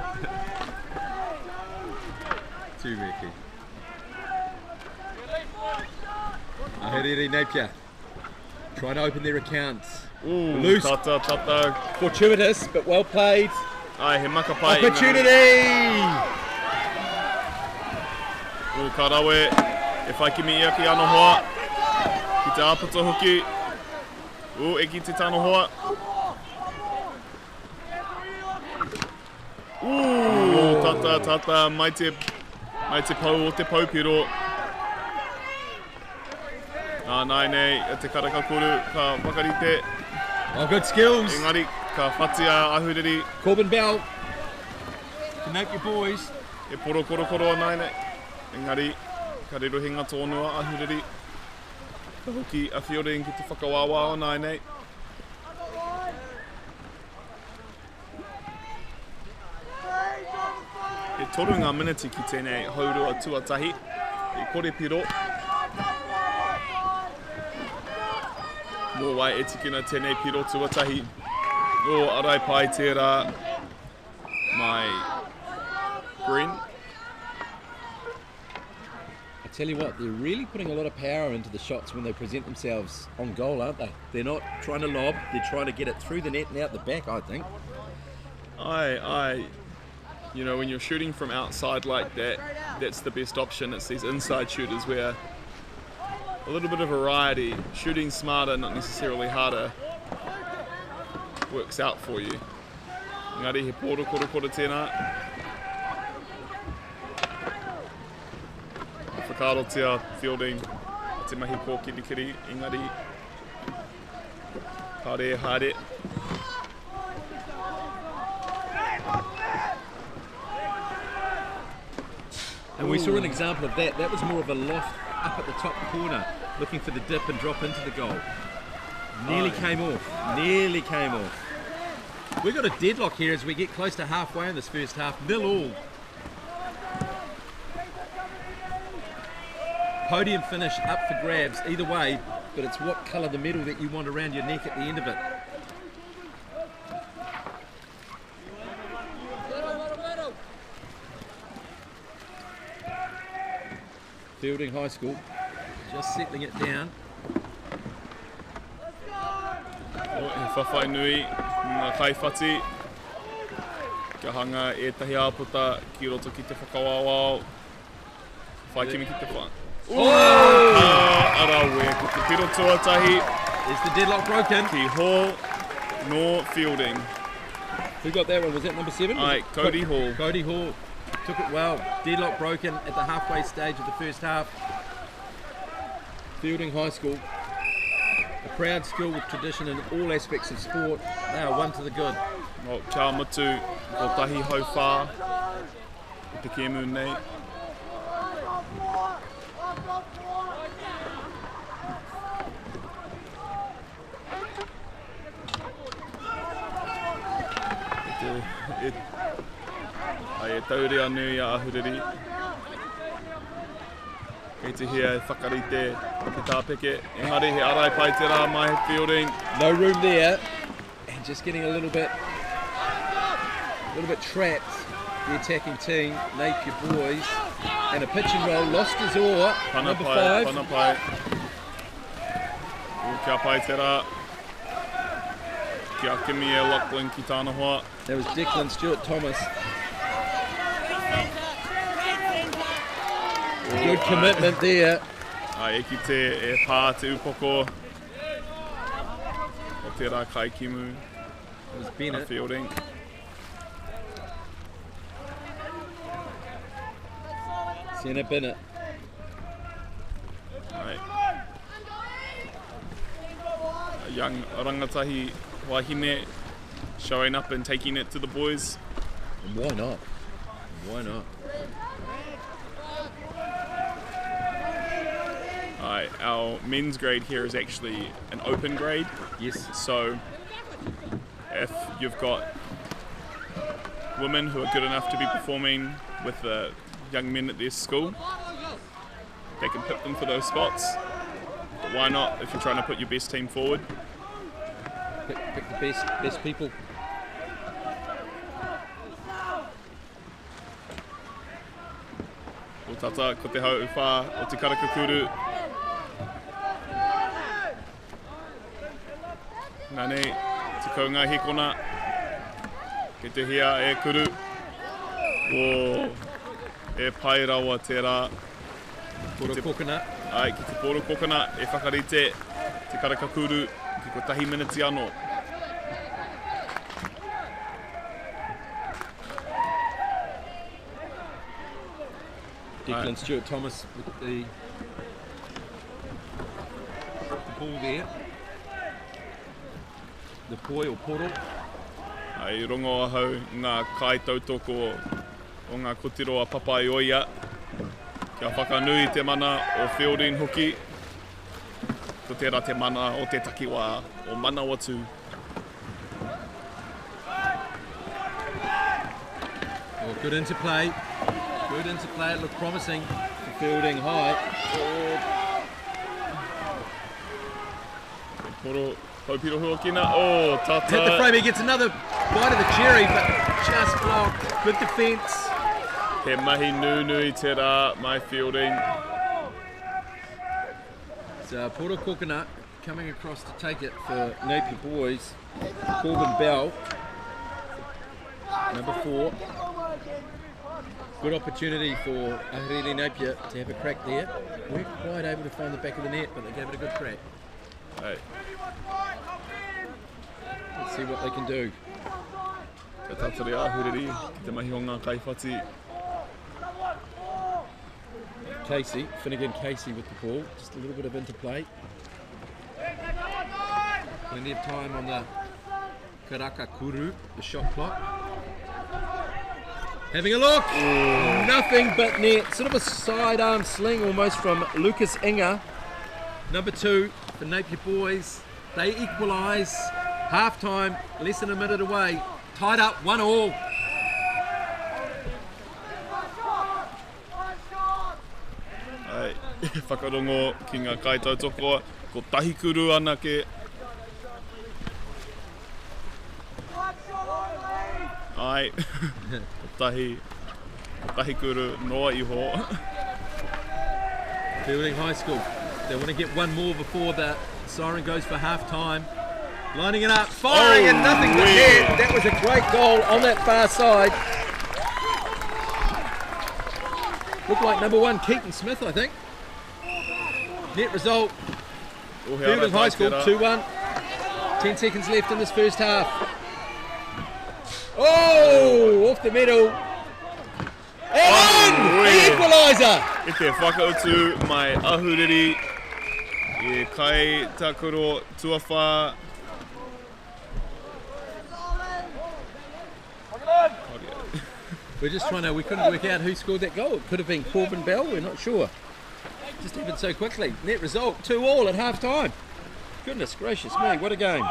Tūreki. Ahuriri Napier. Trying to open their accounts. Ooh, loose. Tata. Fortuitous, but well played. Ai, he makapai. Opportunity! O karawe, e whai ki mi ia ki ano hoa. Ki te āpata hoki. O, e ki te tano hoa. Ooh, tata, mai te pau o te paupiro. Nai nei, te karakakuru, ka wakarite. Oh, good skills. Engari, ka whatia ahuriri. Corbin Bell. To Napier Boys. E poro nai nei. Engari, ka rerohinga tōnua ahuriri. Ka hoki a Fielding ki te whakawāwā o nai nei. E toru ngā miniti ki tēnei haurua tuatahi. E kore piro. Mō wai e tikina tēnei piro tuatahi. O arai pai tērā my Brent. I tell you what, they're really putting a lot of power into the shots when they present themselves on goal, aren't they? They're not trying to lob, they're trying to get it through the net and out the back, I think. You know, when you're shooting from outside like that, that's the best option. It's these inside shooters where a little bit of variety, shooting smarter, not necessarily harder, works out for you. Engari, he poro kora tēnā. Whakarotia fielding, te mahi ko kirikiri, engari. Hare. And we saw an example of that. That was more of a loft up at the top corner, looking for the dip and drop into the goal. Nearly came off. We've got a deadlock here as we get close to halfway in this first half. 0-0. Podium finish up for grabs either way, but it's what colour the medal that you want around your neck at the end of it. Fielding High School, just settling it down. Whawhai nui, ngā kaiwhati. Kia hanga ētahi āputa ki roto ki te whakawawao. Whai kimi ki te whai. Arawe, ko te piro tuatahi. Is the deadlock broken? Ki Hall, nor fielding. Who got that one? Was that number 7? Aye, Cody Hall. Cody Hall. Took it well. Deadlock broken at the halfway stage of the first half. Fielding High School. A proud school with tradition in all aspects of sport. They are one to the good. Well, kia mutu, ko tahi hau whā. Ko te kēmu nei. E tauri anu I a ahuriri. Kei te hia e whakarite ki tāpeke. Engari he arai pai te rā mai he fielding. No room there. And just getting a little bit trapped. The attacking team, Napier boys. And a pitch and roll. Lost his oar. Number 5. Panapai. Kia pai te rā. Kia kimi e Lachlan ki tāna hoa. That was Declan Stewart-Thomas. Good commitment there. E ki te e pā te upoko. O te rā kai kimu. It was Bennett. Fielding. Sienna Bennett. A young rangatahi wahine showing up and taking it to the boys. And why not? Why not? Our men's grade here is actually an open grade. Yes. So if you've got women who are good enough to be performing with the young men at their school, they can pick them for those spots. But why not if you're trying to put your best team forward? Pick the best people. O tata, ko te hau whā, o te karakakuru. Nane, te kaunga hekona. Ke te hia e kuru. O, e pai rawa te rā. Poro kokona. Ai, ki te poro kokona, e whakarite te karakakuru ki ko tahi miniti anō. Declan Stewart-Thomas with the ball there. The poi o poro. Ai rongo ahau ngā kai tautoko o ngā kotiroa papai oia. Kia whakanui te mana o fielding hoki. Ko tērā te mana o te takiwā o Manawatu. Oh, good interplay. Good interplay. It looked promising for fielding high. Poro Haupiro Huakina. Oh, Tata. Hit the frame, he gets another bite of the cherry, but just blocked. Good defence. He mahi nui te rā, my fielding. So Poro Kokona coming across to take it for Napier boys. Corbin Bell, number 4. Good opportunity for Ahirili Napier to have a crack there. Weren't quite able to find the back of the net, but they gave it a good crack. Hey. Let's see what they can do. Te tatari ahuriri, te mahi o ngā kaiwhati. Casey, Finnegan Casey with the ball, just a little bit of interplay. Plenty of time on the Karaka Kuru, the shot clock. Having a look, nothing but net. Sort of a sidearm sling almost from Lucas Inga. Number 2 for Napier boys. They equalise. Half time, less than a minute away. Tied up, 1-1. Ai, whakarongo ki ngā kaitautoko, ko tahikuru anake. Ai, tahikuru noa iho. Fielding High School. They want to get one more before the siren goes for half time. Lining it up, firing and nothing but net. That was a great goal on that far side. Looked like number 1 Keaton Smith, I think. Net result, Fielding High School 2-1. 10 seconds left in this first half. Oh, off the middle. And the equaliser. E te whakautu mai ahuriri, e kai takuro tuawha. We're just trying to, we couldn't work out who scored that goal. It could have been Corbin Bell, we're not sure. Just even so quickly. Net result, 2-2 at half time. Goodness gracious me, what a game.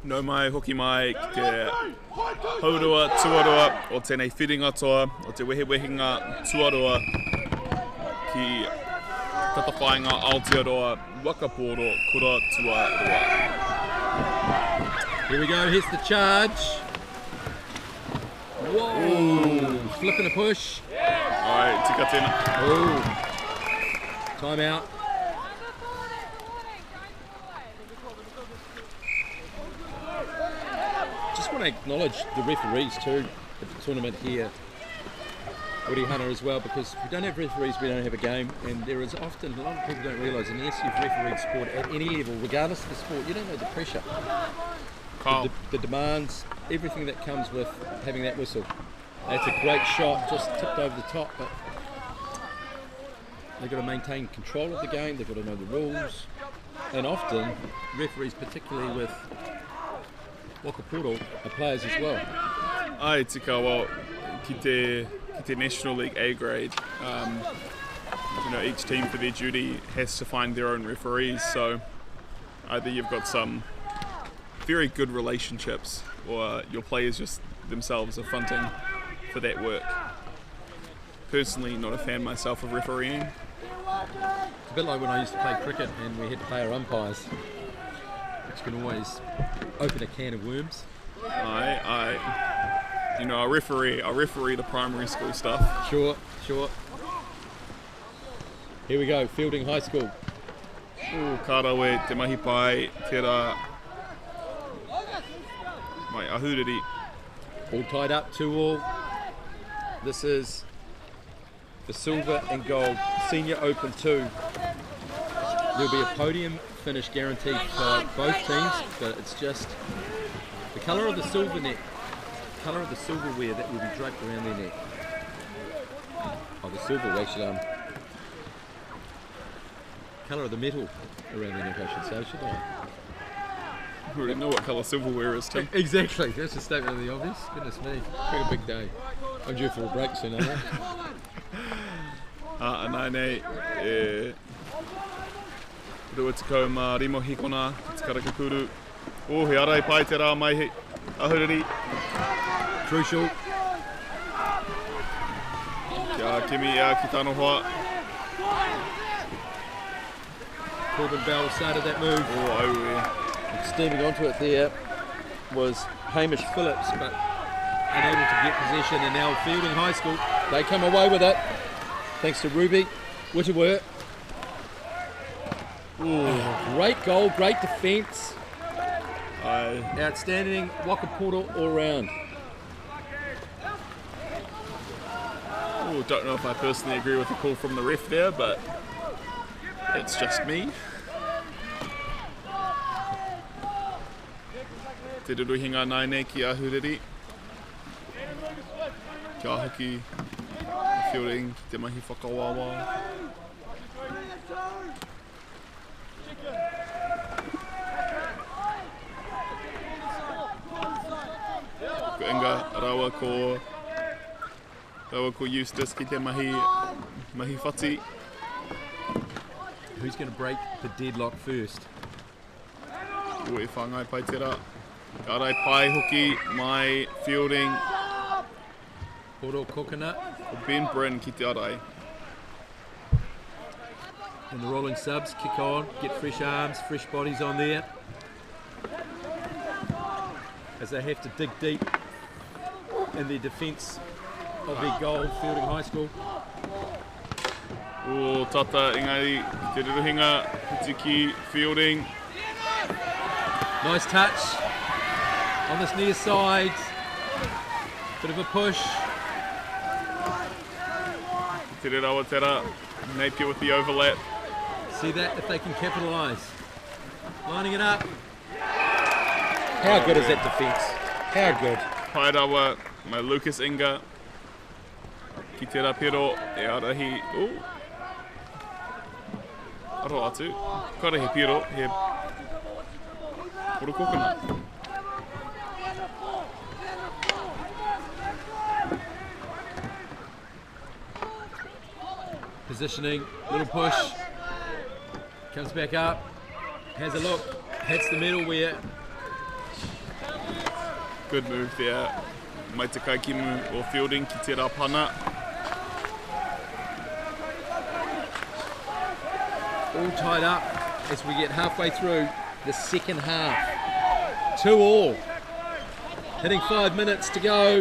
No mai, hoki mai, ki te haurua, tuarua, o tēnei whiringa toa, o te wehewehinga tuarua, ki tatawhainga Aotearoa, Wakaporo, kura tuarua. Here we go, here's the charge. Whoa, ooh. Flip and a push. Alright, tika tēnā. Oh, time out. Just want to acknowledge the referees too at the tournament here. Woody Hunter as well, because if we don't have referees, we don't have a game, and there is often, a lot of people don't realise, unless you've refereed sport at any level, regardless of the sport, you don't know the pressure, the demands, everything that comes with having that whistle. That's a great shot, just tipped over the top, but they've got to maintain control of the game, they've got to know the rules, and often referees, particularly with Waka Poro, are players as well. Ai, tika wā, ki te National League A grade, each team for their duty has to find their own referees, so either you've got some very good relationships or your players just themselves are fronting for that work. Personally, not a fan myself of refereeing. It's a bit like when I used to play cricket and we had to play our umpires, which can always open a can of worms. I referee the primary school stuff. Sure. Here we go, Fielding High School. Karawe, te mahi pai, tērā mai ahuriri. All tied up, 2-2. This is the Silver and Gold Senior Open 2. There'll be a podium finish guaranteed for both teams, but it's just the colour of the silver net, colour of the silverware that will be draped around their neck. Oh, the silver, actually, colour of the metal around their neck, I should say, shouldn't I? I already know what colour silverware is, Tim. Exactly, that's a statement of the obvious. Goodness me, been a big day. I'm due for a break soon, aren't I? Anai rua tikau mā rimo hikona, te karakakuru. He arai pai te rā mai he ahuriri. Crucial. Kia kimi ia ki tāno hoa. Corbin Bell started that move. And steaming onto it there was Hamish Phillips, but unable to get possession, and now Fielding High School, they come away with it. Thanks to Ruby Whittewer. Great goal, great defence. Outstanding Waka Poro all round. Don't know if I personally agree with the call from the ref there, but it's just me. Te ruruhinga nai nei ki ahuriri. Kia hoki Fielding ki te mahi whakawāwā. Ko inga rawa ko Eustace ki te mahi whati. Who's going to break the deadlock first? E whangai pai te rā. Arai pai hoki mai Fielding. Poro Coconut. Ben Bryn ki te arai. And the rolling subs kick on, get fresh arms, fresh bodies on there. As they have to dig deep in their defence of their goal, Fielding High School. Tata engari, te ruruhinga, Pitiki, Fielding. Nice touch on this near side. Bit of a push. Te re rawa tera, Napier with the overlap. See that, if they can capitalise. Lining it up. How good is that defence? How good. Pai rawa, mai Lucas Inga. Ki te rapero, e arahi. Aro atu. Kare he piro, he Poro Coconut. Positioning, little push. Comes back up, has a look, hits the middleware. Good move there. Mai te kaikimu o Fielding ki te rapana. All tied up as we get halfway through the second half. 2-2. Hitting 5 minutes to go.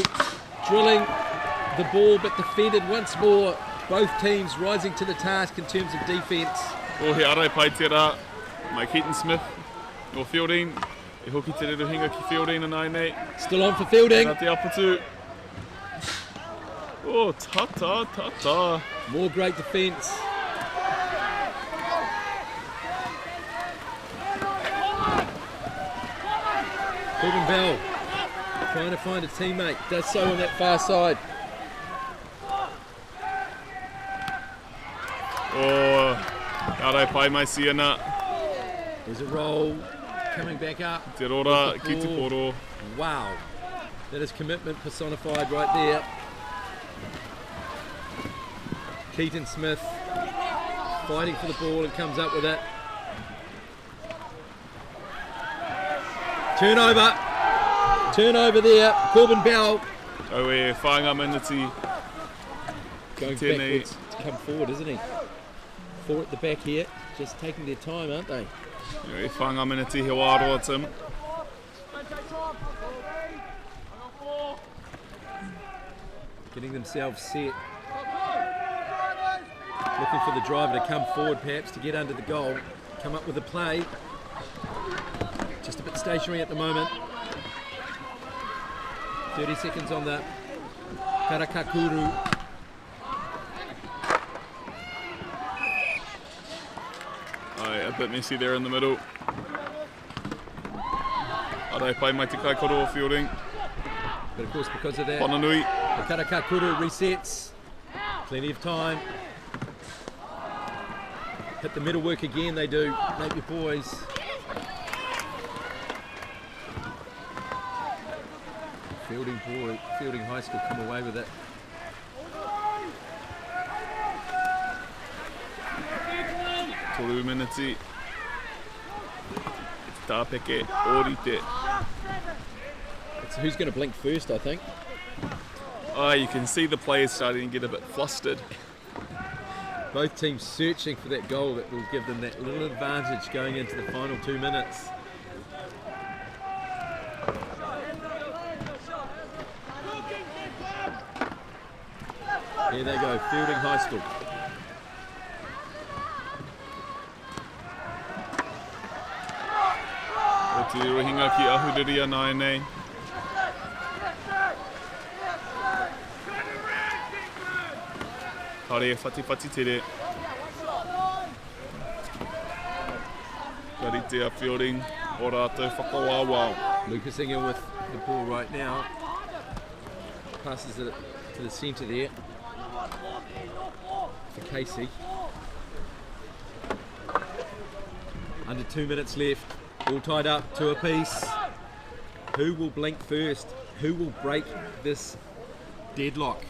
Drilling the ball but defended once more. Both teams rising to the task in terms of defence. He arai pai te rā. Mai Keaton Smith o Fielding. E hoki te ruruhinga ki Fielding anai nei. Still on for Fielding. Tērā te apatu. Oh, ta. More great defence. Corbin Bell trying to find a teammate. Does so on that far side. Oh, arai pai mai siana. There's a roll. Coming back up. Te rora, ki te poro. Wow. That is commitment personified right there. Keaton Smith fighting for the ball and comes up with it. Turnover there. Corbin Bell. Au e whaanga manati. Going backwards to come forward, isn't he? Four at the back here. Just taking their time, aren't they? E whaanga manati he wāroa Tim. Getting themselves set. Looking for the driver to come forward perhaps to get under the goal. Come up with a play. Just a bit stationary at the moment. 30 seconds on the Karakakuru. A bit messy there in the middle. Arai pai mai te Kaikouro fielding. But of course because of that, Whananui. the Karakakuru resets. Plenty of time. Hit the middle work again, they do. Napier boys. Fielding High School come away with it. Toru miniti. Tāpeke, orite. It's who's going to blink first, I think. You can see the players starting to get a bit flustered. Both teams searching for that goal that will give them that little advantage going into the final 2 minutes. Here they go, Fielding High School. O te rohinga ki ahureria nai nei. Hare e whati tere. Kari te a fielding o rātou whakawāwau. Lucas Inga with the ball right now. Passes it to the centre there. For Casey. Under 2 minutes left. All tied up, 2 apiece. Who will blink first? Who will break this deadlock?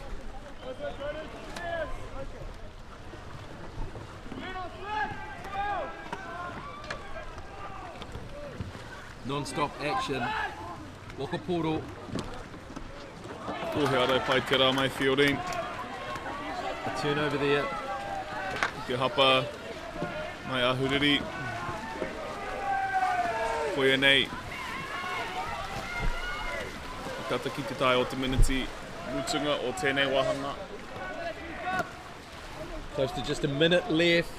Non-stop action. Wakaporo. He arai pai te rā mai fielding. A turnover there. Te hapa mai ahuriri. Koia nei. Kata ki te tai o te miniti. Mutunga o tēnei wahanga. Close to just a minute left.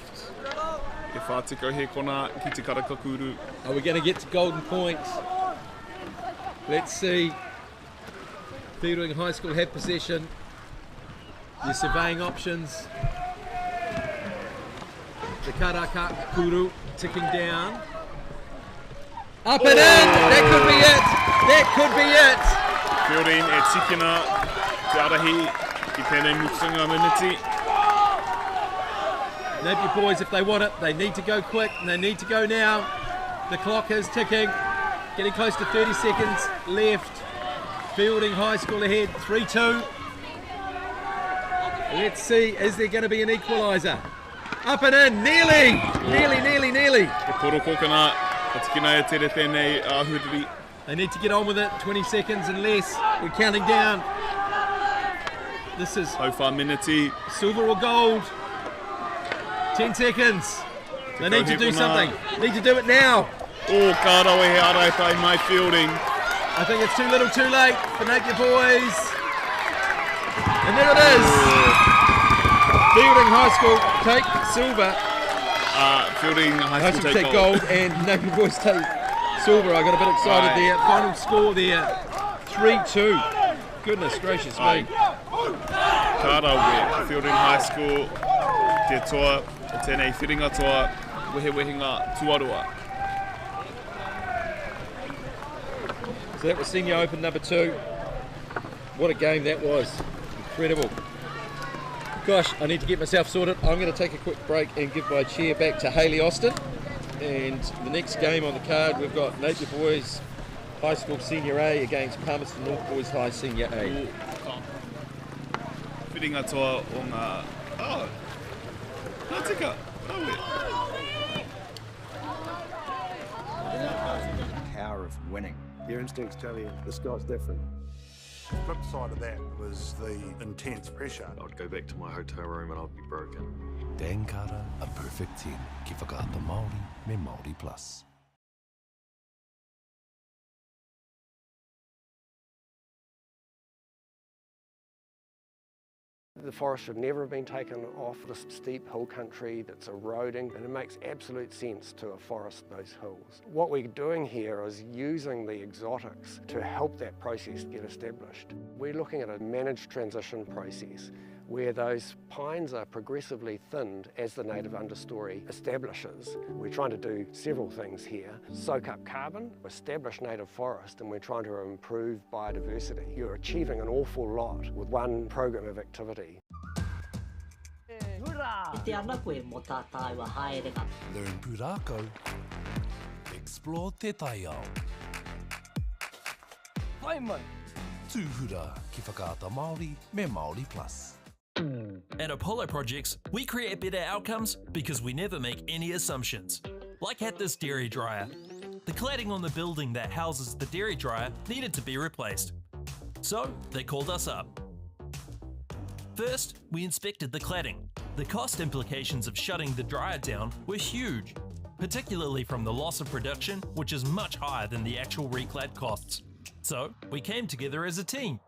E whātiko he kona ki te Karakakuru. Are we going to get to golden points? Let's see. Fielding High School have possession. Your surveying options. The Karakakuru ticking down. Up and in! That could be it! That could be it! Fielding e tikina te arahi ki tēnei mutunga miniti. Napier boys, if they want it, they need to go quick and they need to go now. The clock is ticking. Getting close to 30 seconds left. Fielding High School ahead, 3-2. Let's see, is there going to be an equaliser? Up and in, nearly! Nearly. E poro kokona, patikina e tere tēnei ahuriri. They need to get on with it, 20 seconds and less. We're counting down. This is Hauwha miniti. Silver or gold. 10 seconds. They need to do something. Need to do it now. Oh, kārawe he arai pai mai fielding. I think it's too little too late for Napier boys. And there it is. Fielding High School take silver. Fielding High School take gold. And Napier boys take silver. I got a bit excited there. Final score there, 3-2. Goodness gracious me. Kara we Whirring High School, te toa, o tēnei whiringa toa, wehinga tuarua. So that was Senior Open number 2. What a game that was. Incredible. Gosh, I need to get myself sorted. I'm going to take a quick break and give my chair back to Hayley Austin. And the next game on the card, we've got Napier Boys High School Senior A against Palmerston North Boys High Senior A. Whiringa toa o ngā... Oh! Nā tika! Power of winning. Your instincts tell you the sky's different. The flip side of that was the intense pressure. I'd go back to my hotel room and I'd be broken. Dan Carter, a perfect 10. Ki whakaata Māori me Māori Plus. The forest should never have been taken off this steep hill country that's eroding, and it makes absolute sense to afforest those hills. What we're doing here is using the exotics to help that process get established. We're looking at a managed transition process where those pines are progressively thinned as the native understory establishes. We're trying to do several things here. Soak up carbon, establish native forest, and we're trying to improve biodiversity. You're achieving an awful lot with one program of activity. Learn pūrākau. Explore te taiao. Waiman. Tūhura ki whakaata Māori me Māori Plus. At Apollo Projects, we create better outcomes because we never make any assumptions. Like at this dairy dryer. The cladding on the building that houses the dairy dryer needed to be replaced. So, they called us up. First, we inspected the cladding. The cost implications of shutting the dryer down were huge, particularly from the loss of production, which is much higher than the actual reclad costs. So, we came together as a team.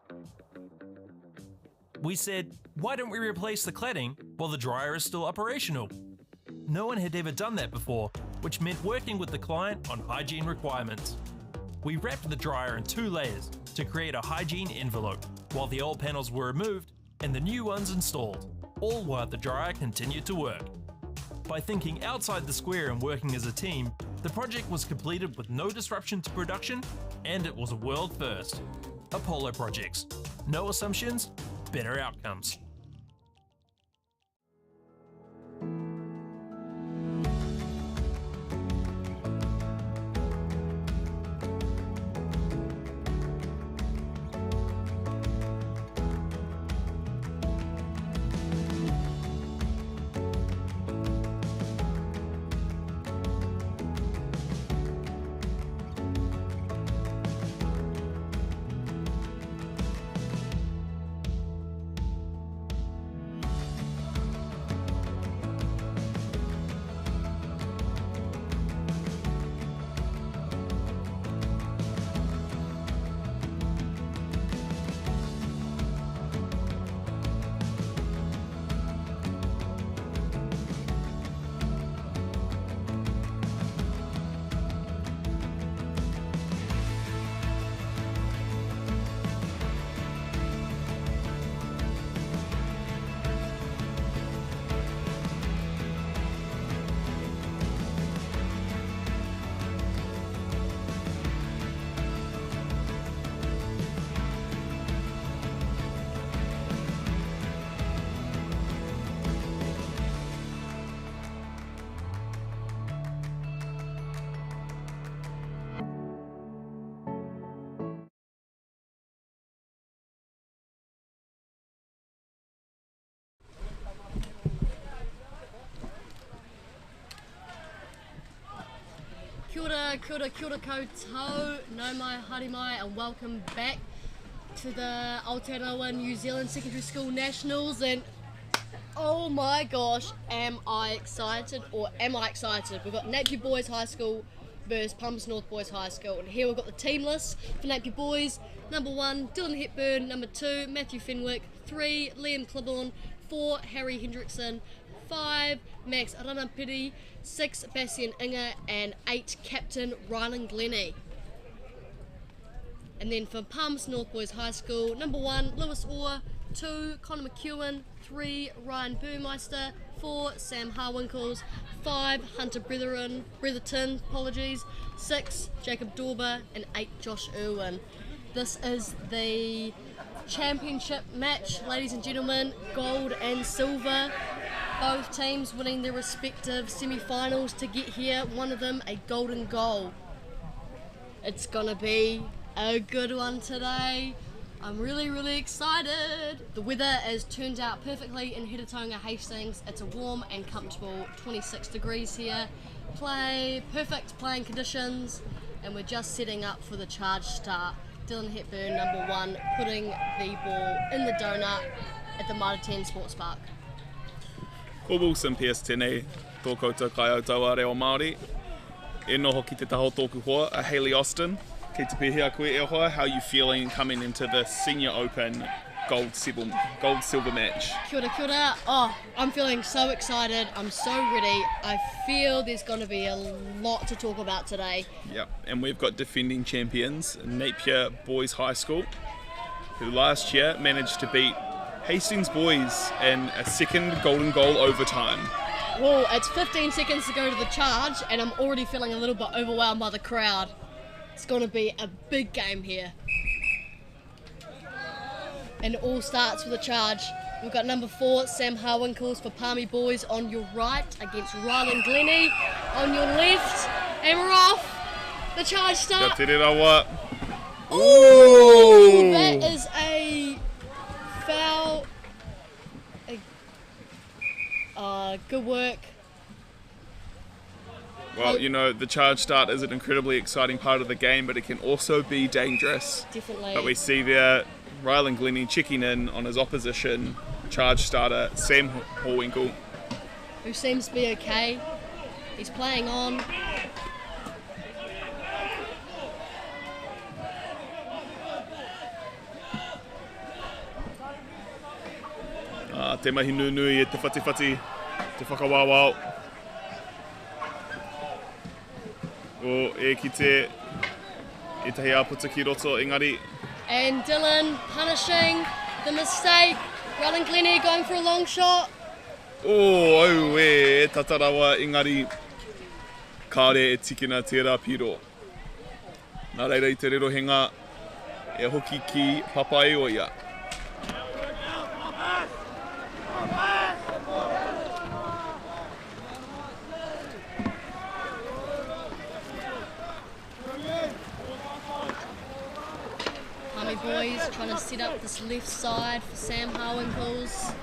We said, why don't we replace the cladding while the dryer is still operational? No one had ever done that before, which meant working with the client on hygiene requirements. We wrapped the dryer in 2 layers to create a hygiene envelope, while the old panels were removed and the new ones installed, all while the dryer continued to work. By thinking outside the square and working as a team, the project was completed with no disruption to production, and it was a world first. Apollo Projects. No assumptions, better outcomes. Kia ora koutou, no mai haere mai, and welcome back to the Aotearoa New Zealand Secondary School Nationals. And oh my gosh, am I excited, or am I excited? We've got Napier Boys High School versus Palmerston North Boys High School, and here we've got the team list for Napier Boys. Number 1, Dylan Hepburn. Number 2, Matthew Fenwick. 3, Liam Clibborn. 4, Harry Hendrickson. 5, Max Ranapiri. 6, Bastian Inga, and 8, Captain Rylan Glennie. And then for Palmerston North Boys High School, number 1, Lewis Orr. 2, Connor McEwen, 3, Ryan Burmeister, 4, Sam Harwinkles, 5, Hunter Bretherton, 6, Jacob Dorber, and 8, Josh Irwin. This is the championship match, ladies and gentlemen, gold and silver. Both teams winning their respective semi-finals to get here, one of them a golden goal. It's gonna be a good one today. I'm really excited. The weather has turned out perfectly in Heretaunga Hastings. It's a warm and comfortable 26 degrees here. Perfect playing conditions, and we're just setting up for the charge start. Dylan Hepburn, number 1, putting the ball in the donut at the Mitre 10 Sports Park. Ko Wilson PS tēnei, tō koutou kai au tau reo Māori. E noho ki te taho tōku hoa, a Hayley Austin. Kei te pēhea koe e hoa, how are you feeling coming into the Senior Open gold silver match? Kia ora, kia ora. Oh, I'm feeling so excited. I'm so ready. I feel there's going to be a lot to talk about today. Yep, and we've got defending champions, Napier Boys High School, who last year managed to beat Hastings Boys in a second golden goal overtime. Well, it's 15 seconds to go to the charge, and I'm already feeling a little bit overwhelmed by the crowd. It's going to be a big game here. And it all starts with a charge. We've got number 4, Sam Harwinkles for Palmy Boys on your right against Ryland Glennie on your left. And we're off. The charge start. Ka te rerawa. Ooh! That is a foul. Good work. Well, you know, the charge start is an incredibly exciting part of the game, but it can also be dangerous. Definitely. But we see there Ryland Glennie checking in on his opposition charge starter, Sam Harwinkle. Who seems to be okay. He's playing on. Te mahi nui e te whati, te whakawawao. O e ki te tahi aputa ki roto engari. And Dylan punishing the mistake. Ryland Glennie going for a long shot. O au e tatarawa engari. Kāre e tikina tērā piro. Nā reira I te rerohenga e hoki ki papai o ia. Boys trying to set up this left side for Sam Harwinkles.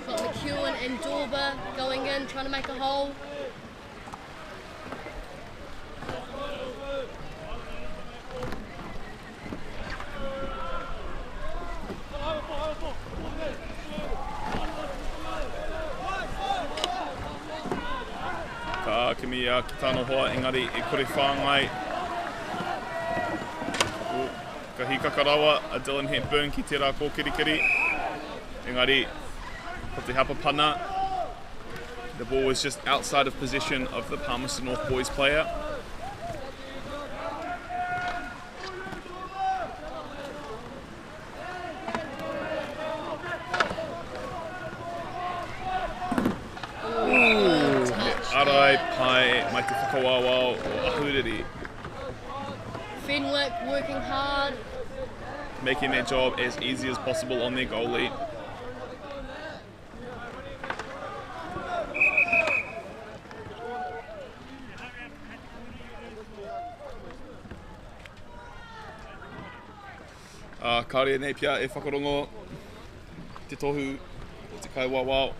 Got McEwen and Dorber going in, trying to make a hole. Ka kimi a ki tāno hoa engari e kore whāngai. Ka hika karawa a Dylan Hepburn ki tērā kōkirikiri. Engari, ko te hapa pana. The ball was just outside of possession of the Palmerston North Boys player. Arai pai mai te whakawawao o ahuriri. Fenwick working hard. Making their job as easy as possible on their goalie. Kāre Napier e whakarongo te tohu o te kai wawao.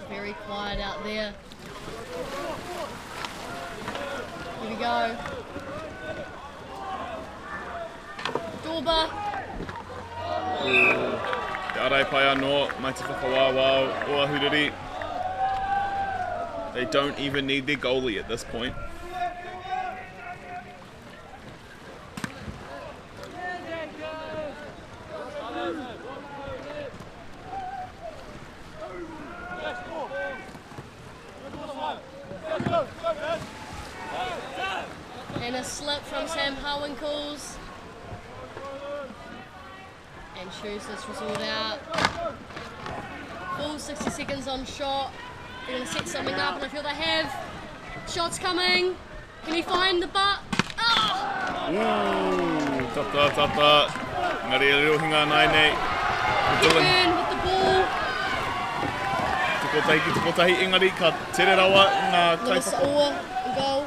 Very quiet out there. Here we go. Dorber. Te arai pai anō, mai te whakawawao o ahuriri. They don't even need their goalie at this point. slip from Sam Harwinkles. And shoots this result out. Full 60 seconds on shot. They're going to set something up, and I feel they have. Shots coming. Can he find the butt? Tata. Ngari e reo hinga nai nei. Burn with the ball. Tukotahi engari ka tere rawa ngā Lewis kaipapa. Orr in goal.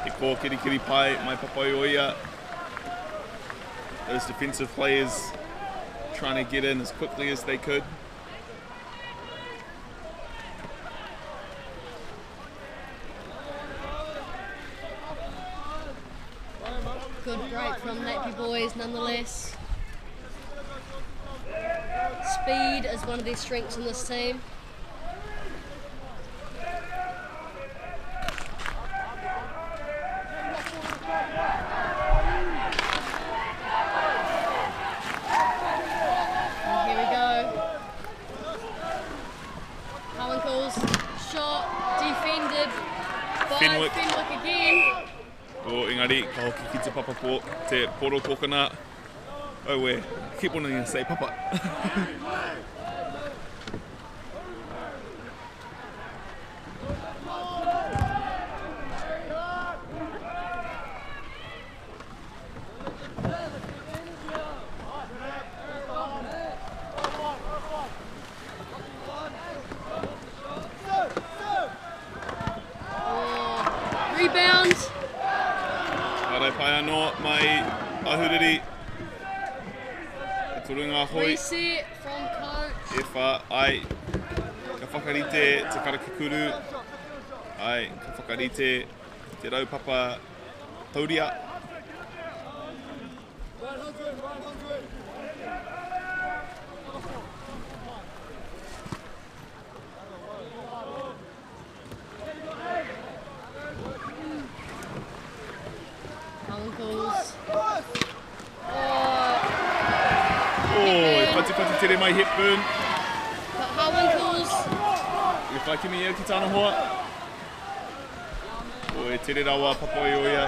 E ko kiri pai mai papai o ia. Those defensive players trying to get in as quickly as they could. Good break from Nappy boys nonetheless. Speed is one of their strengths in this team. And here we go. Harwinkles, shot, defended by Fenwick. Fenwick again. O engari, ka hoki ki te papa po, te poro kokona. Oh we, keep wanting to say papa. Rebound. Arai pai anō mai ahuriri. E turunga hoi. Reset from coach. E wha ai. Ka whakarite te karakakuru. Ai, ka whakarite te raupapa tauria. Uncles. E pati tere mai Hepburn. But Harwinkles. E whakimi ia ki tāna hoa. O e tere rawa papoi o ia.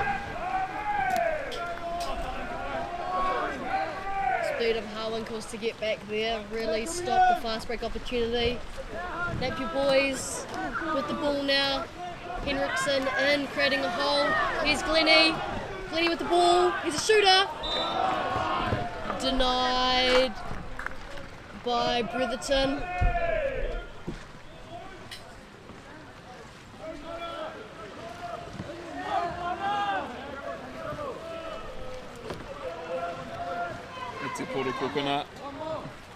Speed of Harwinkles to get back there, really stop the fast break opportunity. Napier boys with the ball now. Henriksen in, creating a hole. Here's Glennie. Glennie with the ball. He's a shooter. Denied by Bretherton. E te poro kokona.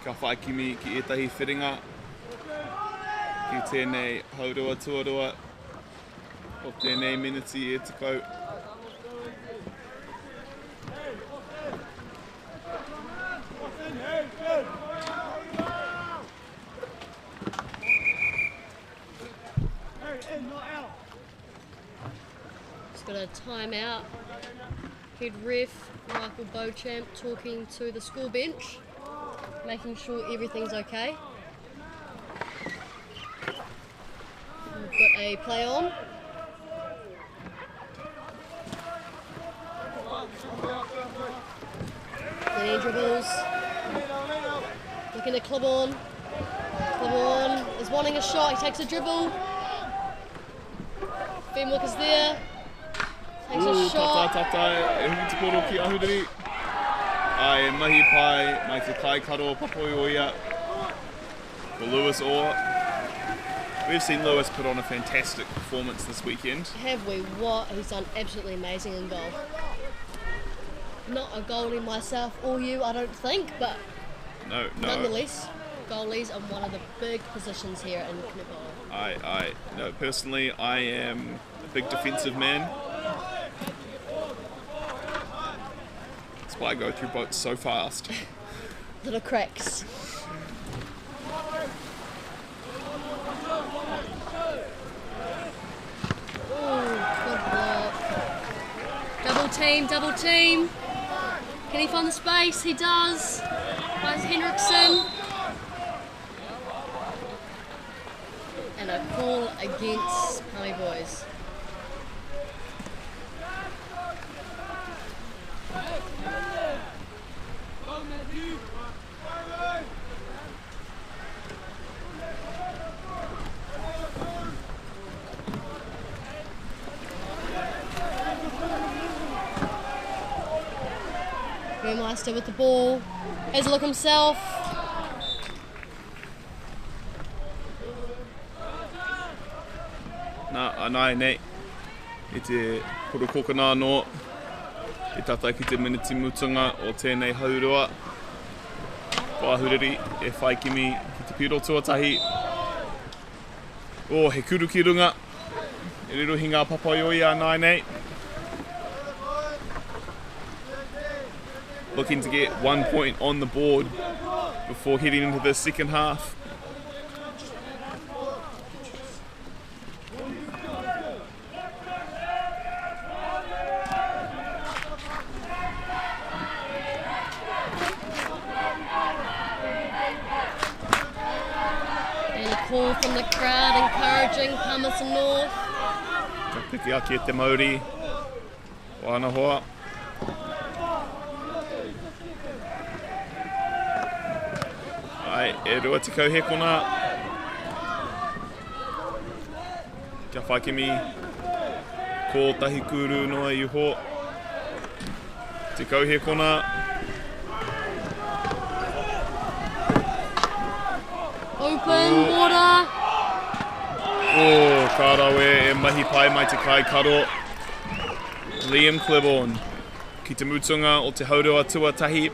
Ka whaikimi ki etahi whiringa. Ki tēnei haurua tuarua. O tēnei miniti e te kau. Just got a timeout. Head ref Michael Beauchamp talking to the school bench, making sure everything's okay. We've got a play on. Then he dribbles. Looking to Clibborn. Clibborn is wanting a shot. He takes a dribble. Fenwick is there. Takes a shot. Tata, e hui te poro ki ahuriri. Ai, e mahi pai, mai te kai karo papoi o ia. For Lewis Orr. We've seen Lewis put on a fantastic performance this weekend. Have we? What? He's done absolutely amazing in goal. Not a goalie myself or you, I don't think, but No. nonetheless, goalies are one of the big positions here in Canoe Polo. No, personally, I am a big defensive man. That's why I go through boats so fast. Little cracks. Good block. Double team. Can he find the space? He does. Finds Henriksen. And a call against Palmy Boys. Burmeister with the ball. Has a look himself. Anai nei. I te porokokana no. I tata ki te miniti mutunga o tēnei haurua. Wahuriri e whai kimi ki te piro tuatahi. O, he kuru ki runga. E riro hi ngā papaioi anai nei. Looking to get 1 point on the board before heading into the second half. And a call from the crowd encouraging Palmerston North. Ka piki ake te Māori. O ana hoa. Ai, e rua te kauhekona. Kia whakimi. Ko tahi kuru noa i ho. Te kauhekona. Open water. Kārawe e mahi pai mai te kai karo. Liam Clibborn. Ki te mutunga o te haurua tuatahi.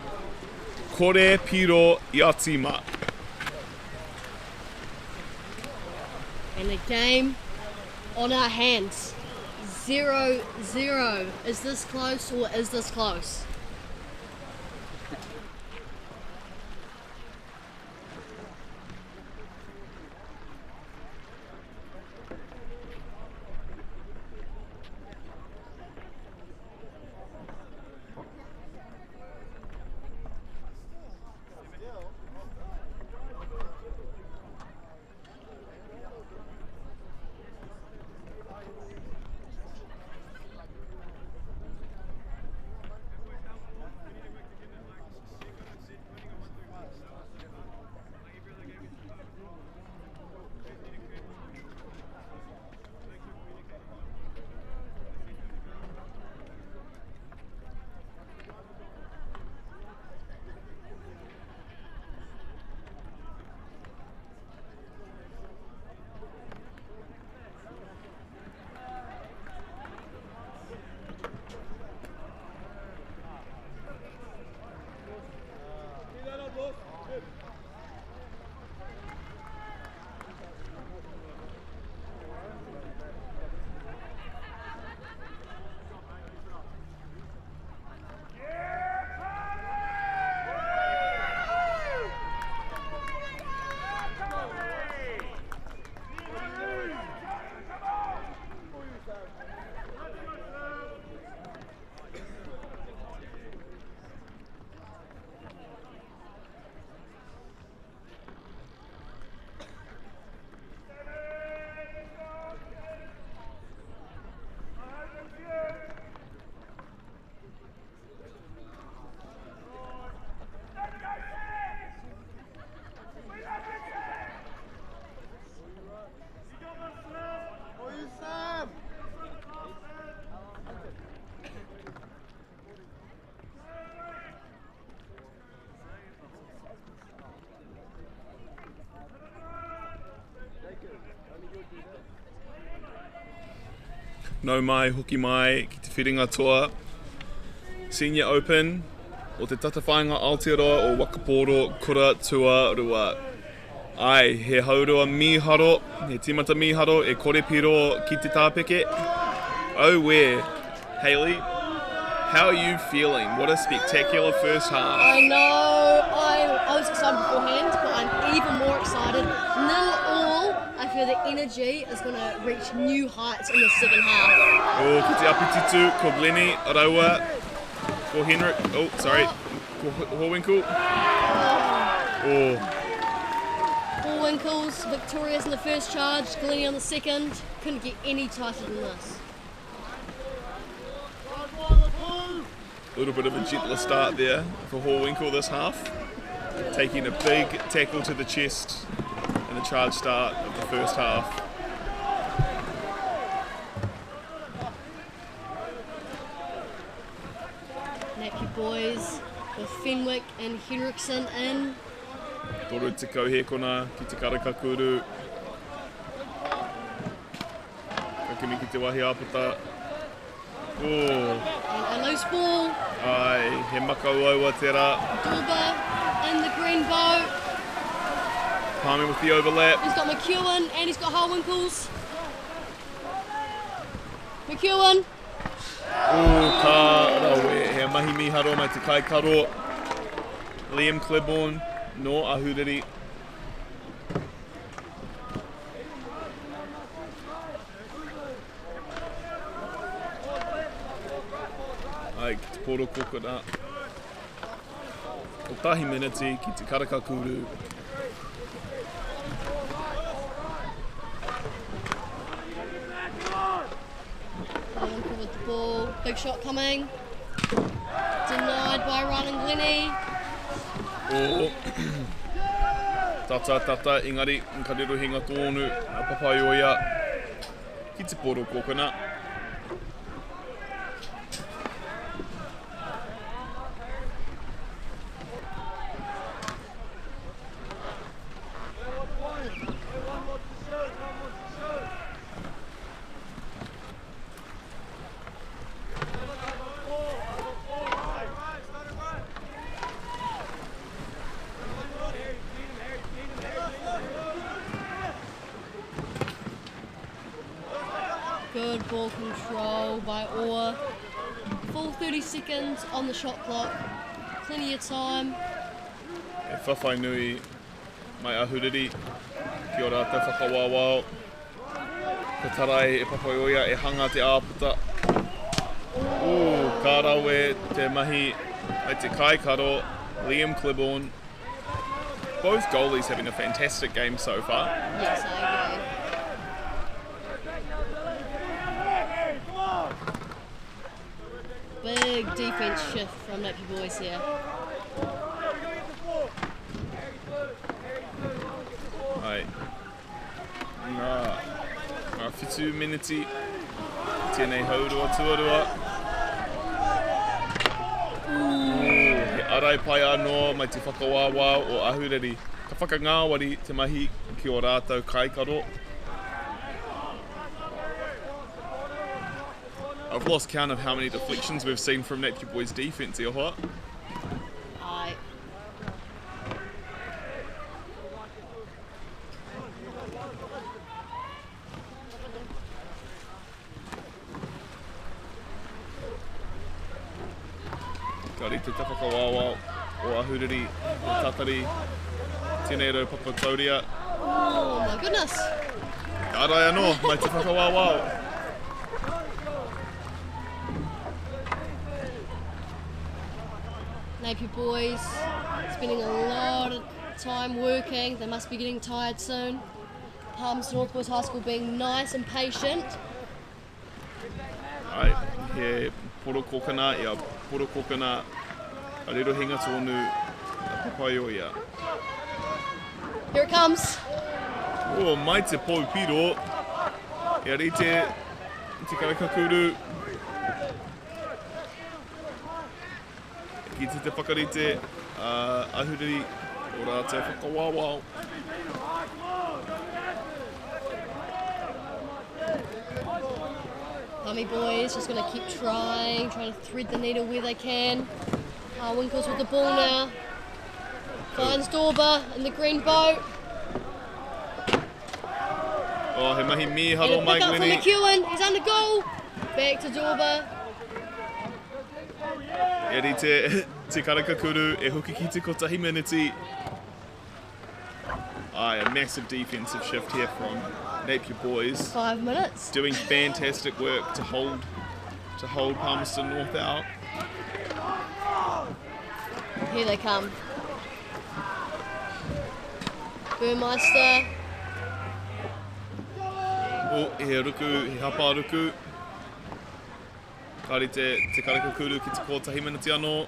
Kore piro I atima. And the game on our hands. 0-0. Is this close or is this close? No mai, hoki mai, ki te whiringa toa. Senior Open, o te tatawhainga Aotearoa o Wakaporo, Kura, Tua, Rua. Ai, he haurua miharo, he timata miharo, e kore piro ki te tāpeke. Oh, where? Hayley, how are you feeling? What a spectacular first half. I know, I was excited beforehand, but I'm even more excited. 0-0, I feel the energy is going to reach new heights in the second half. Oh, ki te apititu, ko Glenny, Araua, ko Henrik, oh, sorry, ko Horwinkle. Oh. Winkles victorious in the first charge, Glenny on the second. Couldn't get any tighter than this. A little bit of a gentler start there for Horwinkle this half. Taking a big tackle to the chest in the charge start of the first half. Nappy boys with Fenwick and Henriksen in. Toru te kauhekona ki te karakakuru. Kakimi ki te wahi apata. And a loose ball. Ai, he makauaua tērā. Dorba in the green boat. Palmer with the overlap. He's got McEwen and he's got Harwinkles. McEwen. Ka rawe, he mahi miharo mai te kai karo. Liam Clibborn, no ahuriri. Ai, ki te poro kokona. O tahi miniti ki te karakakuru. With the ball, big shot coming. Denied by Ryan Glennie. Oh. Tata, ingari, nkarero hinga tōnu, a papai oia. Ki te poro kokona. Good ball control by Orr. Full 30 seconds on the shot clock. Plenty of time. E whawhai nui mai ahuriri. Ki ora te whakawawao. Ka tarai e papai oia e hanga te āputa. Ka rawe te mahi mai te kai karo. Liam Clibborn. Both goalies having a fantastic game so far. Yes, I agree. Big defense shift from Napier boys here. Ai. Ngā whitu miniti. Tēnei haurua tuarua. He arai pai anō mai te whakawāwā o ahureri. Ka whakangāwari te mahi ki o rātou kaikaro. I've lost count of how many deflections we've seen from Napier boys' defence here, what? Aye. Kari te whakawāwā o ahureri, o tatari, tēnei rau papatauria. Oh my goodness. Ka rai anō, mai te whakawāwā. Napier boys spending a lot of time working. They must be getting tired soon. Palmerston North Boys High School being nice and patient. Ai, he poro kokona, ia poro kokona. A rero hinga tōnu, a papai o ia. Here it comes. Oh, mai te pou piro. Ia rite, te karakakuru. Ki te whakarite, ahuriri, o rā te whakawāwā. Mummy boys just going to keep trying to thread the needle where they can. Winkles with the ball now. Finds Dorba in the green boat. Oh, he mahi miharo And a mai pick up for Glennie. McEwen. He's under goal. Back to Dorba. E rite, te karakakuru, e hoki ki te kotahi miniti. Ai, a massive defensive shift here from Napier boys. 5 minutes. Doing fantastic work to hold Palmerston North out. Here they come. Burmeister. Oh, he ruku, he hapa ruku. Kari te karakakuru ki te kotahi miniti anō.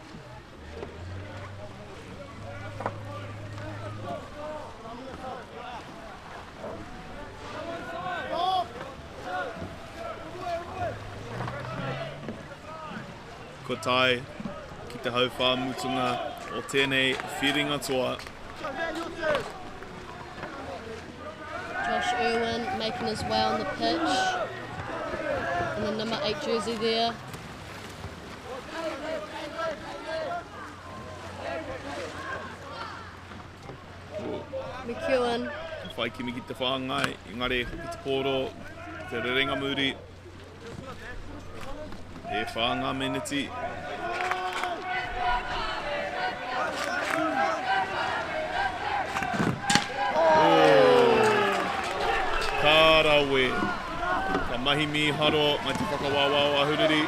Ko tai, ki te hauwha mutunga o tēnei whiringa toa. Josh Irwin making his way on the pitch. And the number 8 jersey there. McEwen. Whai kimi ki te whāngai, engari ki te kōro, te rerenga muri. E whānga meneti. Kārawe. Ka mahi miharo mai te whakawāwā o ahuriri.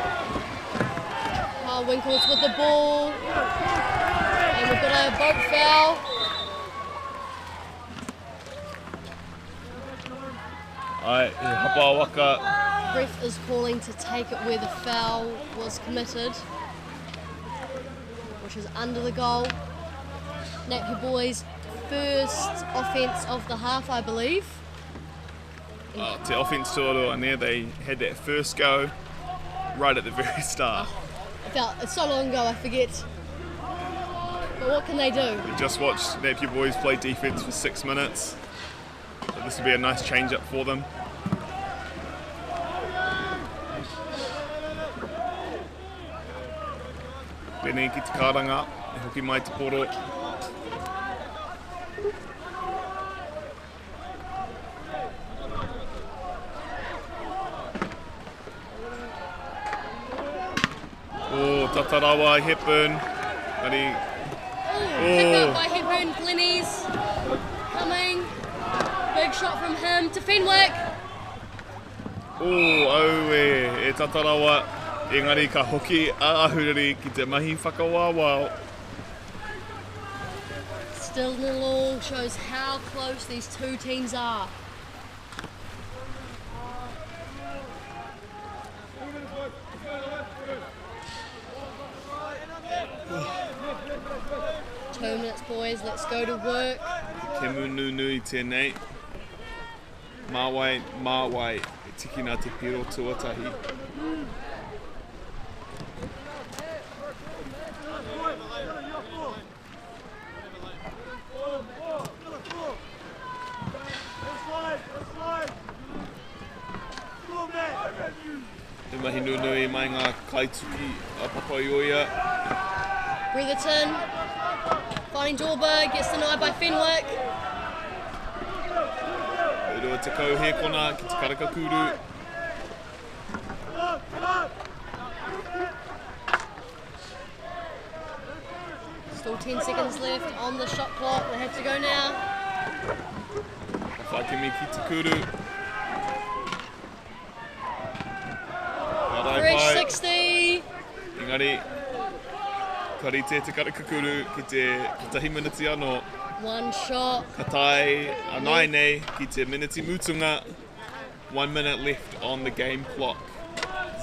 Winkles with the ball. And we've got a boat foul. Ai, e hapa waka. Ref is calling to take it where the foul was committed, which is under the goal. Napier boys' first offence of the half, I believe. Te offence tōroa and there they had that first go right at the very start. It's so long ago, I forget. But what can they do? We just watched Napier boys play defence for 6 minutes. So this will be a nice change up for them. Pēnei ki te kāranga, e hoki mai te poro. Tatarawa, Hepburn. Picked up by Hepburn, Glennies. Coming. Big shot from him to Fenwick. E Tatarawa. Engari ka hoki a ahuriri ki te mahi whakawāwā. Still nil all shows how close these two teams are. Two minutes, boys. Let's go to work. Ke munu nui tēnei. Māwai, e tiki nā te piro tuatahi. Te mahi nunui mai ngā kaituki a Papaioia. Bretherton, finding Dorber, gets denied by Fenwick. Urua te kau he kona ki te karakakuru. Still 10 seconds left on the shot clock. They have to go now. Whakimi ki te kuru. Fresh 60. Engari, karite te karakakuru ki te tahi miniti anō. One shot. Katai anai nei ki te miniti mutunga. 1 minute left on the game clock.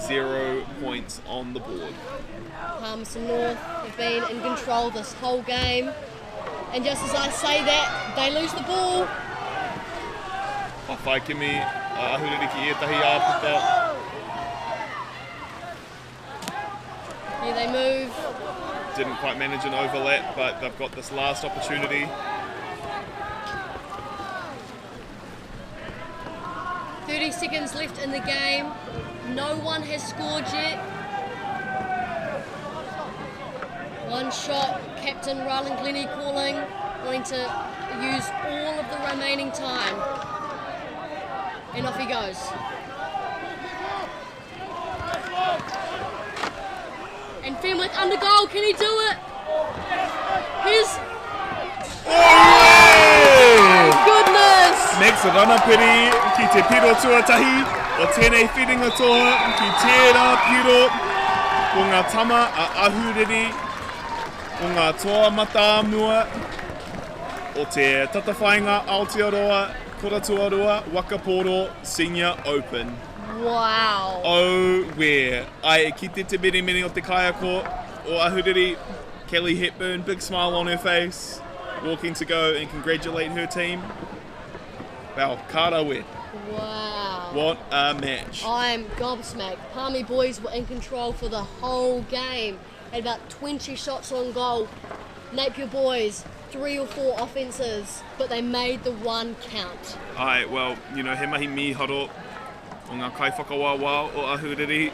0 points on the board. Palmerston North have been in control this whole game. And just as I say that, they lose the ball. Whawhaikimi, ahuriri ki etahi āpuka. Here they move. Didn't quite manage an overlap, but they've got this last opportunity. 30 seconds left in the game. No one has scored yet. One shot, Captain Ryland Glennie calling, wanting to use all of the remaining time. And off he goes. And Fenwick under goal, can he do it? Here's... Oh, goodness! Next ranapiri ki te piro tuatahi o tēnei whiringa toa ki tērā piro ko ngā tama a ahuriri o ngā toa matāmua o te tatawhainga Aotearoa Koratuaroa Wakaporo Senior Open. Wow. Oh, where. Ai ki te mene mene o te kaiako o ahuriri, Kelly Hepburn, big smile on her face, walking to go and congratulate her team. Wow, kārawe. Wow. What a match. I'm gobsmacked. Palmy boys were in control for the whole game. had about 20 shots on goal. Napier boys, 3 or 4 offences, but they made the one count. Ai, well, he mahi mīharo o ngā kaiwhakawāwā o Ahuriri.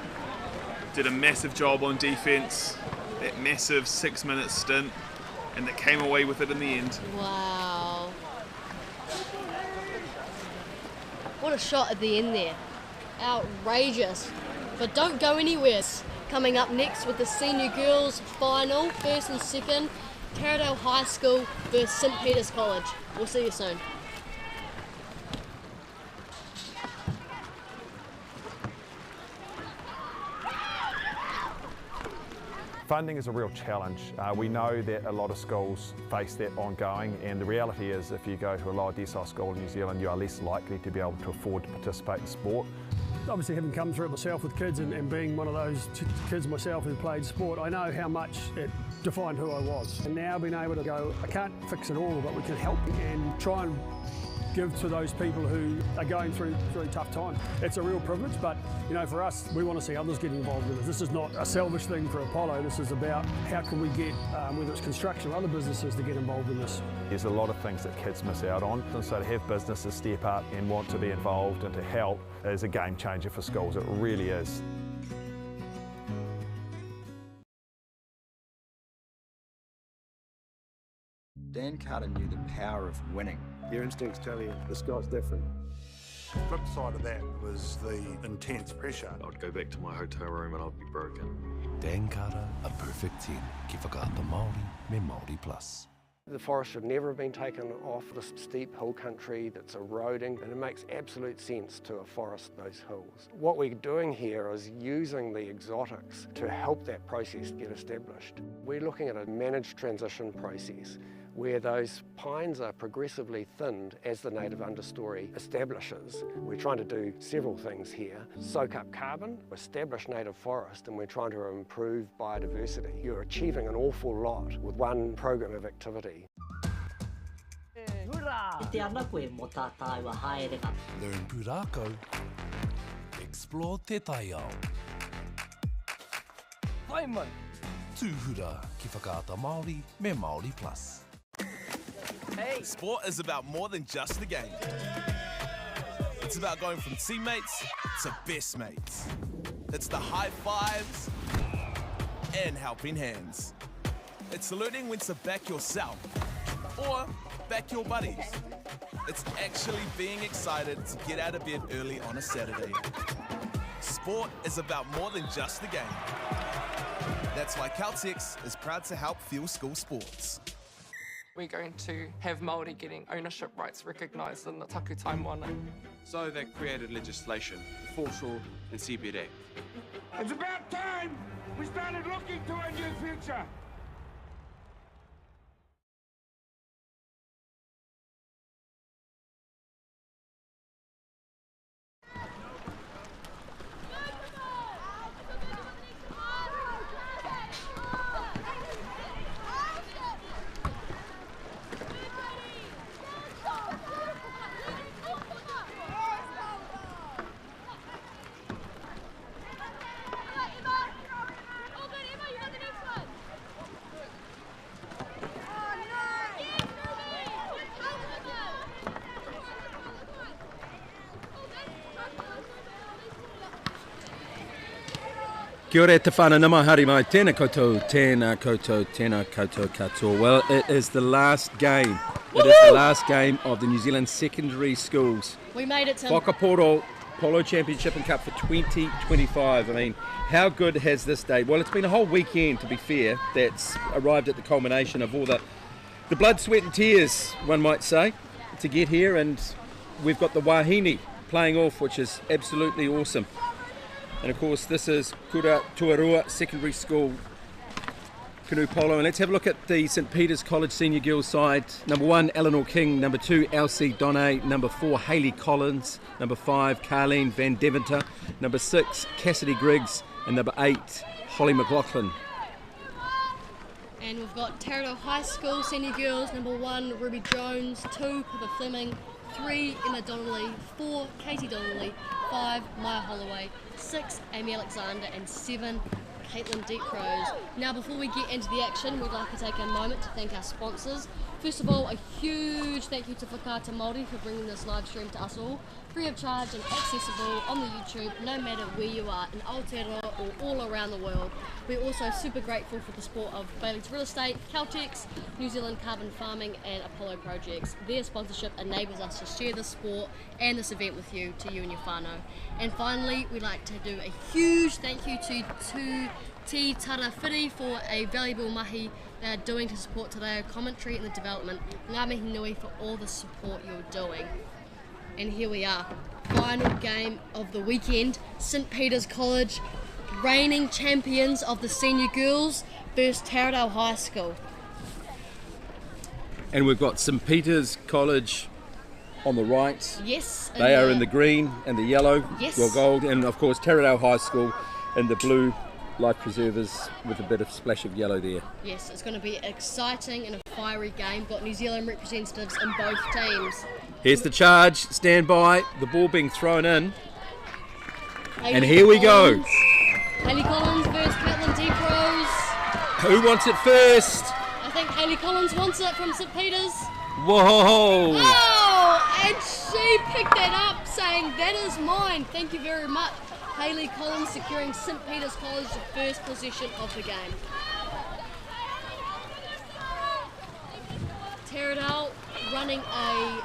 Did a massive job on defence, that massive 6-minute stint, and they came away with it in the end. Wow. What a shot at the end there. Outrageous. But don't go anywhere. Coming up next with the senior girls final, first and second, Taradale High School versus St Peter's College. We'll see you soon. Funding is a real challenge. We know that a lot of schools face that ongoing, and the reality is if you go to a lower decile school in New Zealand, you are less likely to be able to afford to participate in sport. Obviously, having come through it myself with kids and being one of those kids myself who played sport, I know how much it defined who I was. And now being able to go, I can't fix it all, but we can help and try and give to those people who are going through really tough times. It's a real privilege, but for us, we want to see others get involved in this. This is not a selfish thing for Apollo. This is about how can we get, whether it's construction or other businesses, to get involved in this. There's a lot of things that kids miss out on, and so to have businesses step up and want to be involved and to help is a game changer for schools. It really is. Dan Carter knew the power of winning. Your instincts tell you the sky's different. The flip side of that was the intense pressure. I'd go back to my hotel room and I'd be broken. Dan Carter, a perfect 10. Ki whakaata Māori, me Māori plus. The forest should never have been taken off this steep hill country that's eroding, and it makes absolute sense to afforest those hills. What we're doing here is using the exotics to help that process get established. We're looking at a managed transition process where those pines are progressively thinned as the native understory establishes. We're trying to do several things here. Soak up carbon, establish native forest, and we're trying to improve biodiversity. You're achieving an awful lot with one program of activity. Learn pūrākau. Explore te taiao. Waiman. Tūhura ki whakaata Māori me Māori plus. Hey. Sport is about more than just the game. It's about going from teammates to best mates. It's the high fives and helping hands. It's learning when to back yourself or back your buddies. It's actually being excited to get out of bed early on a Saturday. Sport is about more than just the game. That's why Caltex is proud to help fuel school sports. We're going to have Māori getting ownership rights recognised in the taku Tomoana. So they created legislation, the Foreshore and Seabed Act. It's about time we started looking to a new future. Kia ora te whānau mahari mai, tēnā koutou, tēnā koutou, tēnā koutou katoa. Well, it is the last game. It is the last game of the New Zealand Secondary Schools We made it, Tim. Whakaporo Polo Championship and Cup for 2025. I mean, how good has this day? Well, it's been a whole weekend, to be fair, that's arrived at the culmination of all the blood, sweat and tears, one might say, to get here. And we've got the Wahine playing off, which is absolutely awesome. And of course, this is Kura Tuarua Secondary School Canoe Polo. And let's have a look at the St Peter's College Senior Girls side. Number 1, Eleanor King. Number 2, Elsie Donay. Number 4, Hayley Collins. Number 5, Carleen Van Deventer. Number 6, Cassidy Griggs. And number 8, Holly McLaughlin. And we've got Taradale High School Senior Girls. Number 1, Ruby Jones. 2, Pippa Fleming. 3, Emma Donnelly. 4, Katie Donnelly. 5, Maya Holloway. 6, Amy Alexander. And 7, Caitlin Decros. Now, before we get into the action, we'd like to take a moment to thank our sponsors. First of all, a huge thank you to Whakaata Māori for bringing this live stream to us all, free of charge and accessible on the YouTube, no matter where you are, in Aotearoa or all around the world. We're also super grateful for the support of Bailey's Real Estate, Caltex, New Zealand Carbon Farming and Apollo Projects. Their sponsorship enables us to share this sport and this event with you, to you and your whānau. And finally, we'd like to do a huge thank you to Te Tarawhiti for a valuable mahi they are doing to support Te Reo commentary and the development. Ngā mihi nui for all the support you're doing. And here we are, final game of the weekend. St Peter's College, reigning champions of the senior girls versus Taradale High School. And we've got St Peter's College on the right. Yes. They are in the green and the yellow, yes. well gold, and of course Taradale High School in the blue life preservers with a bit of splash of yellow there. Yes, it's going to be exciting and a fiery game. Got New Zealand representatives in both teams. Here's the charge, stand by, the ball being thrown in. And here we go. Hayley Collins versus Caitlin Decros. Who wants it first? I think Hayley Collins wants it from St Peter's. Whoa! Oh, and she picked that up saying, that is mine. Thank you very much. Hayley Collins securing St Peter's College the first possession of the game. Taradale running a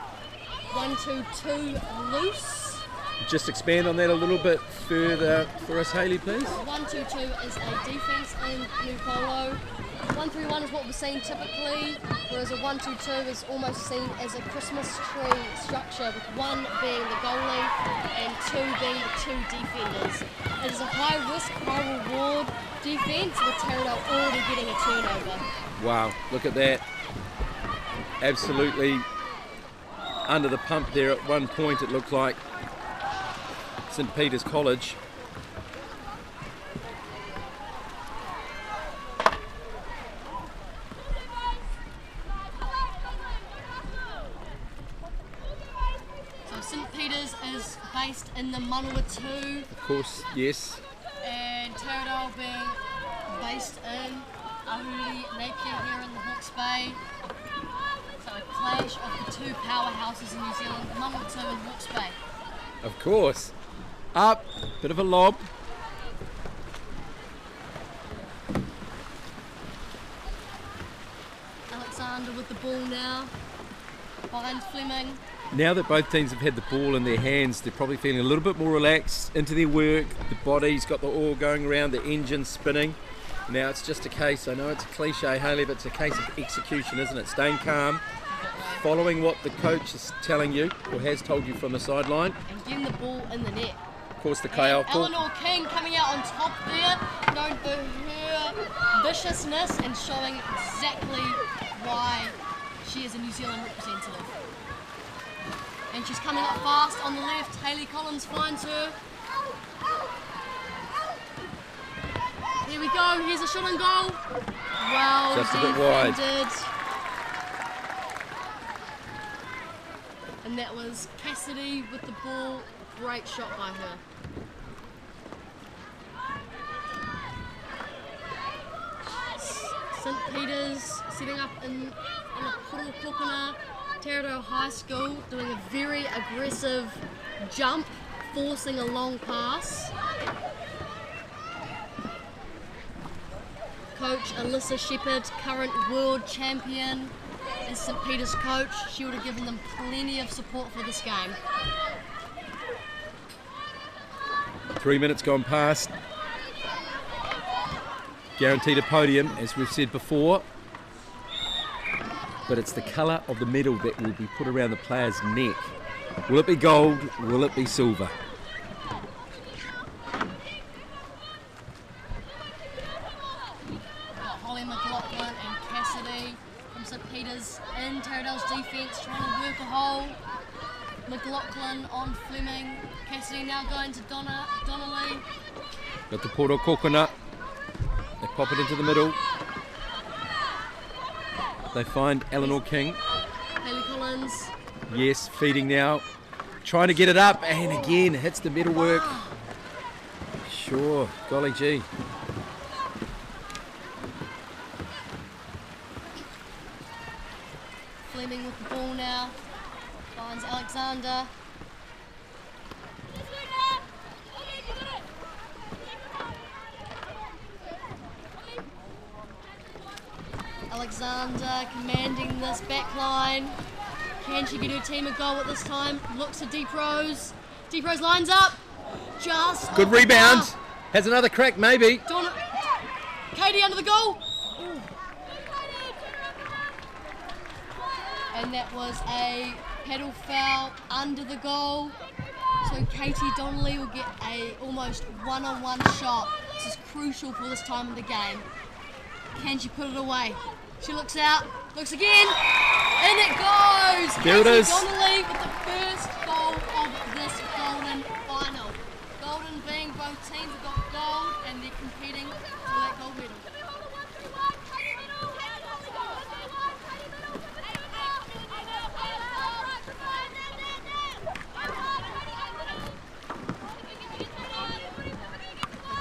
1-2-2 loose. Just expand on that a little bit further for us, Hayley, please. 1-2-2 is a defence in Canoe Polo. 1-3-1 is what we're seeing typically, whereas a 1-2-2 is almost seen as a Christmas tree structure, with one being the goalie and two being the two defenders. It is a high risk, high reward defence, with Taradale already getting a turnover. Wow, look at that. Absolutely under the pump there at one point, it looked like. St Peter's College. So St Peter's is based in the Manawatu. Of course, yes. And Taradale being based in Ahuri, Napier here in the Hawke's Bay. So a clash of the two powerhouses in New Zealand, Manawatu and Hawke's Bay. Of course. Up, bit of a lob. Alexander with the ball now, behind Fleming. Now that both teams have had the ball in their hands, they're probably feeling a little bit more relaxed into their work. The body's got the oil going around, the engine spinning. Now it's just a case, I know it's a cliche, Hayley, but it's a case of execution, isn't it? Staying calm, following what the coach is telling you, or has told you from the sideline. And getting the ball in the net. Of course, the Kayako. Eleanor King coming out on top there, known for her viciousness and showing exactly why she is a New Zealand representative. And she's coming up fast on the left. Hayley Collins finds her. Here we go. Here's a shot and goal. Well just a bit wide. And that was Cassidy with the ball. Great shot by her. St Peter's setting up in a Poro Taradale High School, doing a very aggressive jump, forcing a long pass. Coach Alyssa Shepherd, current world champion, is St Peter's coach. She would have given them plenty of support for this game. 3 minutes gone past. Guaranteed a podium, as we've said before. But it's the colour of the medal that will be put around the player's neck. Will it be gold? Will it be silver? Holly McLaughlin and Cassidy from St Peter's in Taradale's defence, trying to work a hole. McLaughlin on Fleming. Cassidy now going to Donnelly. Got the Poro Coconut. They pop it into the middle. They find Eleanor King. Hayley Collins. Yes, feeding now. Trying to get it up, and again hits the metalwork. Sure, golly gee. Fleming with the ball now. Finds Alexander. Alexander commanding this back line. Can she get her team a goal at this time? Looks to Deep Rose. Deep Rose lines up. Just Good rebound. Has another crack, maybe. Katie under the goal. Ooh. And that was a pedal foul under the goal. So Katie Donnelly will get a almost one-on-one shot. This is crucial for this time of the game. Can she put it away? She looks out, looks again, and it goes! There it is. Katie Donnelly with the first goal of this Golden final. Golden being both teams have got gold and they're competing for that gold medal.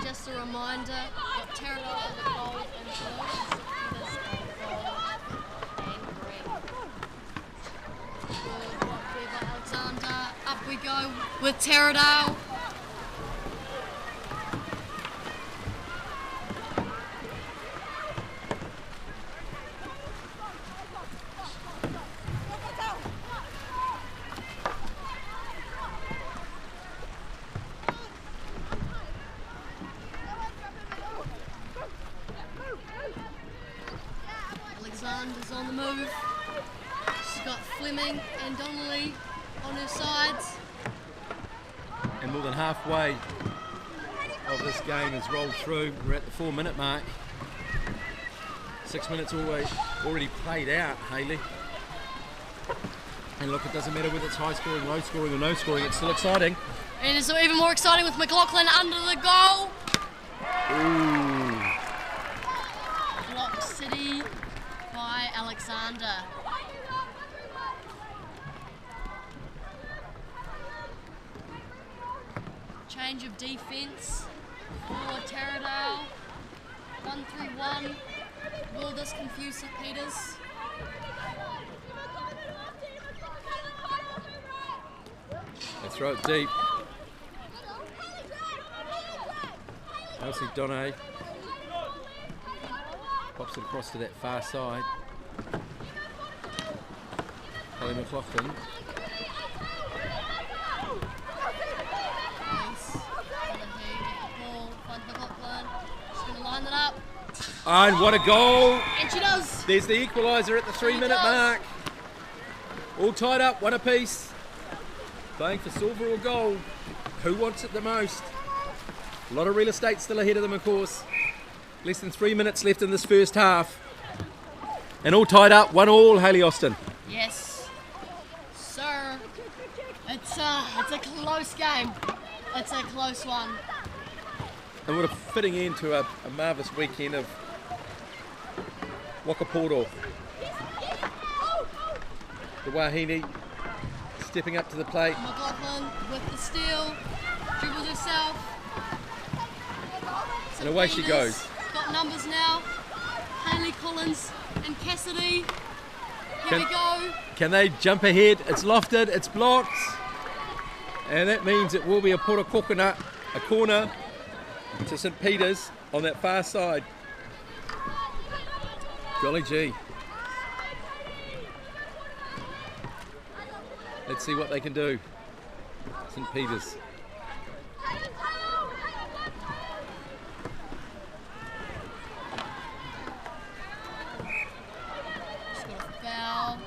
Just a reminder, got Terra on the gold and blue. Alexander, up we go with Taradale. Alexander's on the move. She's got Fleming and Donnelly on her sides. And more than halfway of this game has rolled through. We're at the 4-minute mark. 6 minutes already played out, Hayley. And look, it doesn't matter whether it's high scoring, low scoring or no scoring, it's still exciting. And it's even more exciting with McLaughlin under the goal. Ooh. Block City by Alexander. Change of defence for Taradale. 1-3-1. Will this confuse St Peters? They throw it deep. Elsie Donne pops it across to that far side. Holly McLaughlin. Line it up. And what a goal! And she does. There's the equaliser at the 3-minute mark. All tied up, one apiece. Playing for silver or gold. Who wants it the most? A lot of real estate still ahead of them, of course. Less than 3 minutes left in this first half. And all tied up, 1-1, Hayley Austin. Yes, sir. It's a close game. It's a close one. And what a fitting end to a marvellous weekend of Wakapoto. The Wahine stepping up to the plate. McLaughlin with the steal, dribbles herself. And away she goes. Got numbers now. Hayley Collins and Cassidy. Here we go. Can they jump ahead? It's lofted, it's blocked. And that means it will be a Pora Kokona, a corner to St Peters on that far side. Golly gee. Let's see what they can do. St Peters. Just got a foul.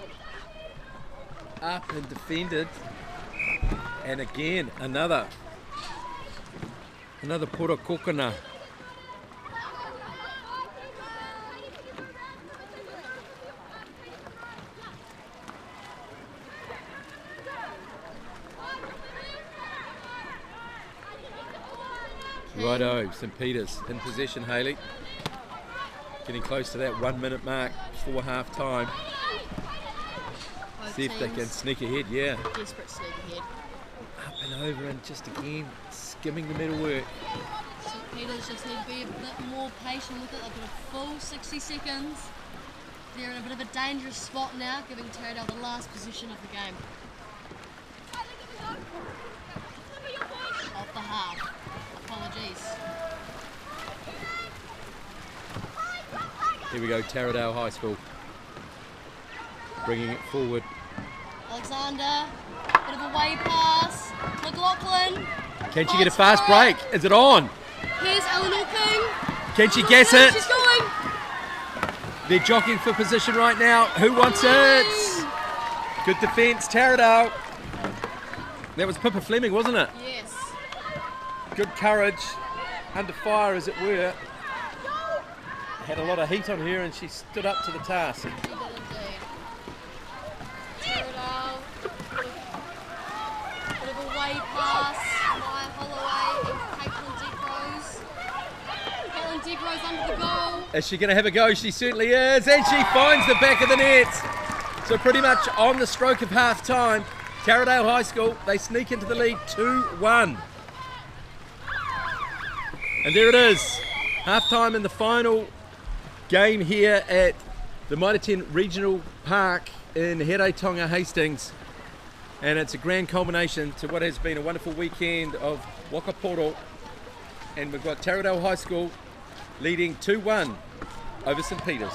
Up and defended. And again, another Pora Kokona. Righto, St Peters in possession, Hayley. Getting close to that 1 minute mark before half time. See if they can sneak ahead, yeah. Desperate to sneak ahead. Up and over and just again skimming the middle work. St Peters just need to be a bit more patient with it. They've got a full 60 seconds. They're in a bit of a dangerous spot now, giving Taradale the last position of the game. Of the half. Apologies. Here we go, Taradale High School. Bringing it forward. Alexander, bit of a way pass. McLaughlin. Can she get a fast break? Is it on? Here's Eleanor King. Can she guess it? She's going. They're jockeying for position right now. Who wants it? Good defence, Taradale. That was Pippa Fleming, wasn't it? Yes. Good courage, under fire as it were. Had a lot of heat on her and she stood up to the task. She did indeed. Taradale. Bit of a way pass. Maya Holloway and Caitlin Degrose. Caitlin Degrose under the goal. Is she going to have a go? She certainly is, and she finds the back of the net. So pretty much on the stroke of half time, Taradale High School, they sneak into the lead 2-1. And there it is, half time in the final game here at the Mitre 10 Regional Park in Hastings, Hastings. And it's a grand culmination to what has been a wonderful weekend of waka poro. And we've got Taradale High School leading 2-1 over St Peters.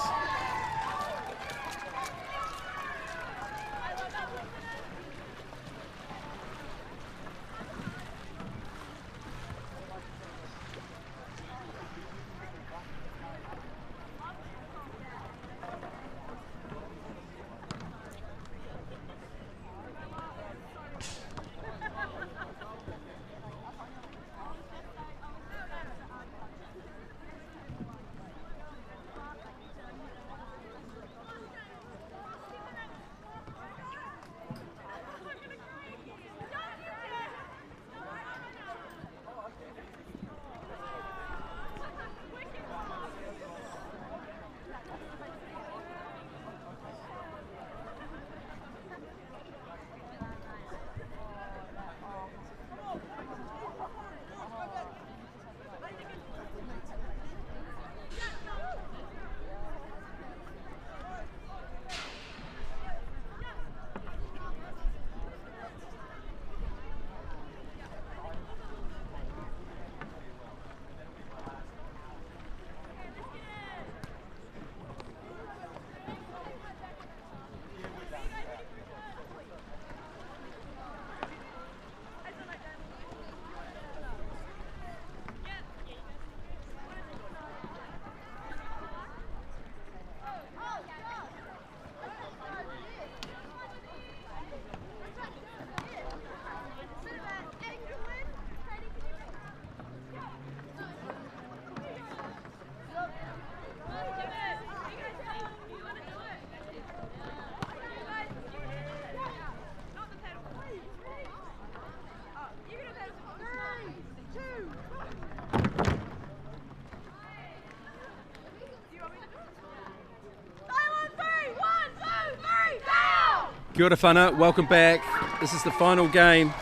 Kia ora whana, welcome back. This is the final game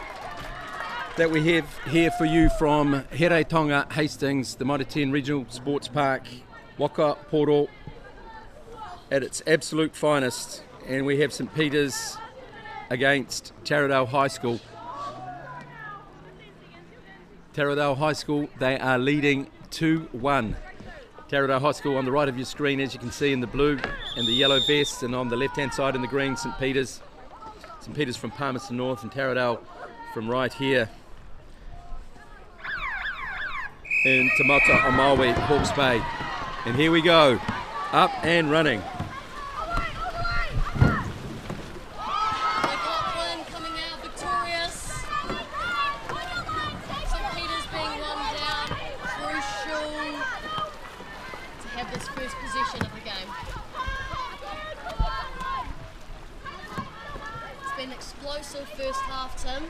that we have here for you from Hastings, Hastings, the Mitre 10 Regional Sports Park, waka poro at its absolute finest. And we have St Peters against Taradale High School. Taradale High School, they are leading 2-1. Taradale High School on the right of your screen, as you can see, in the blue and the yellow vests, and on the left-hand side in the green, St Peters. St Peters from Palmerston North and Taradale from right here in Te Mata o Maui, Hawke's Bay. And here we go, up and running. McLaughlin coming out victorious. St Peters being one down. Crucial to have this first possession of the game. It's been an explosive first half, Tim.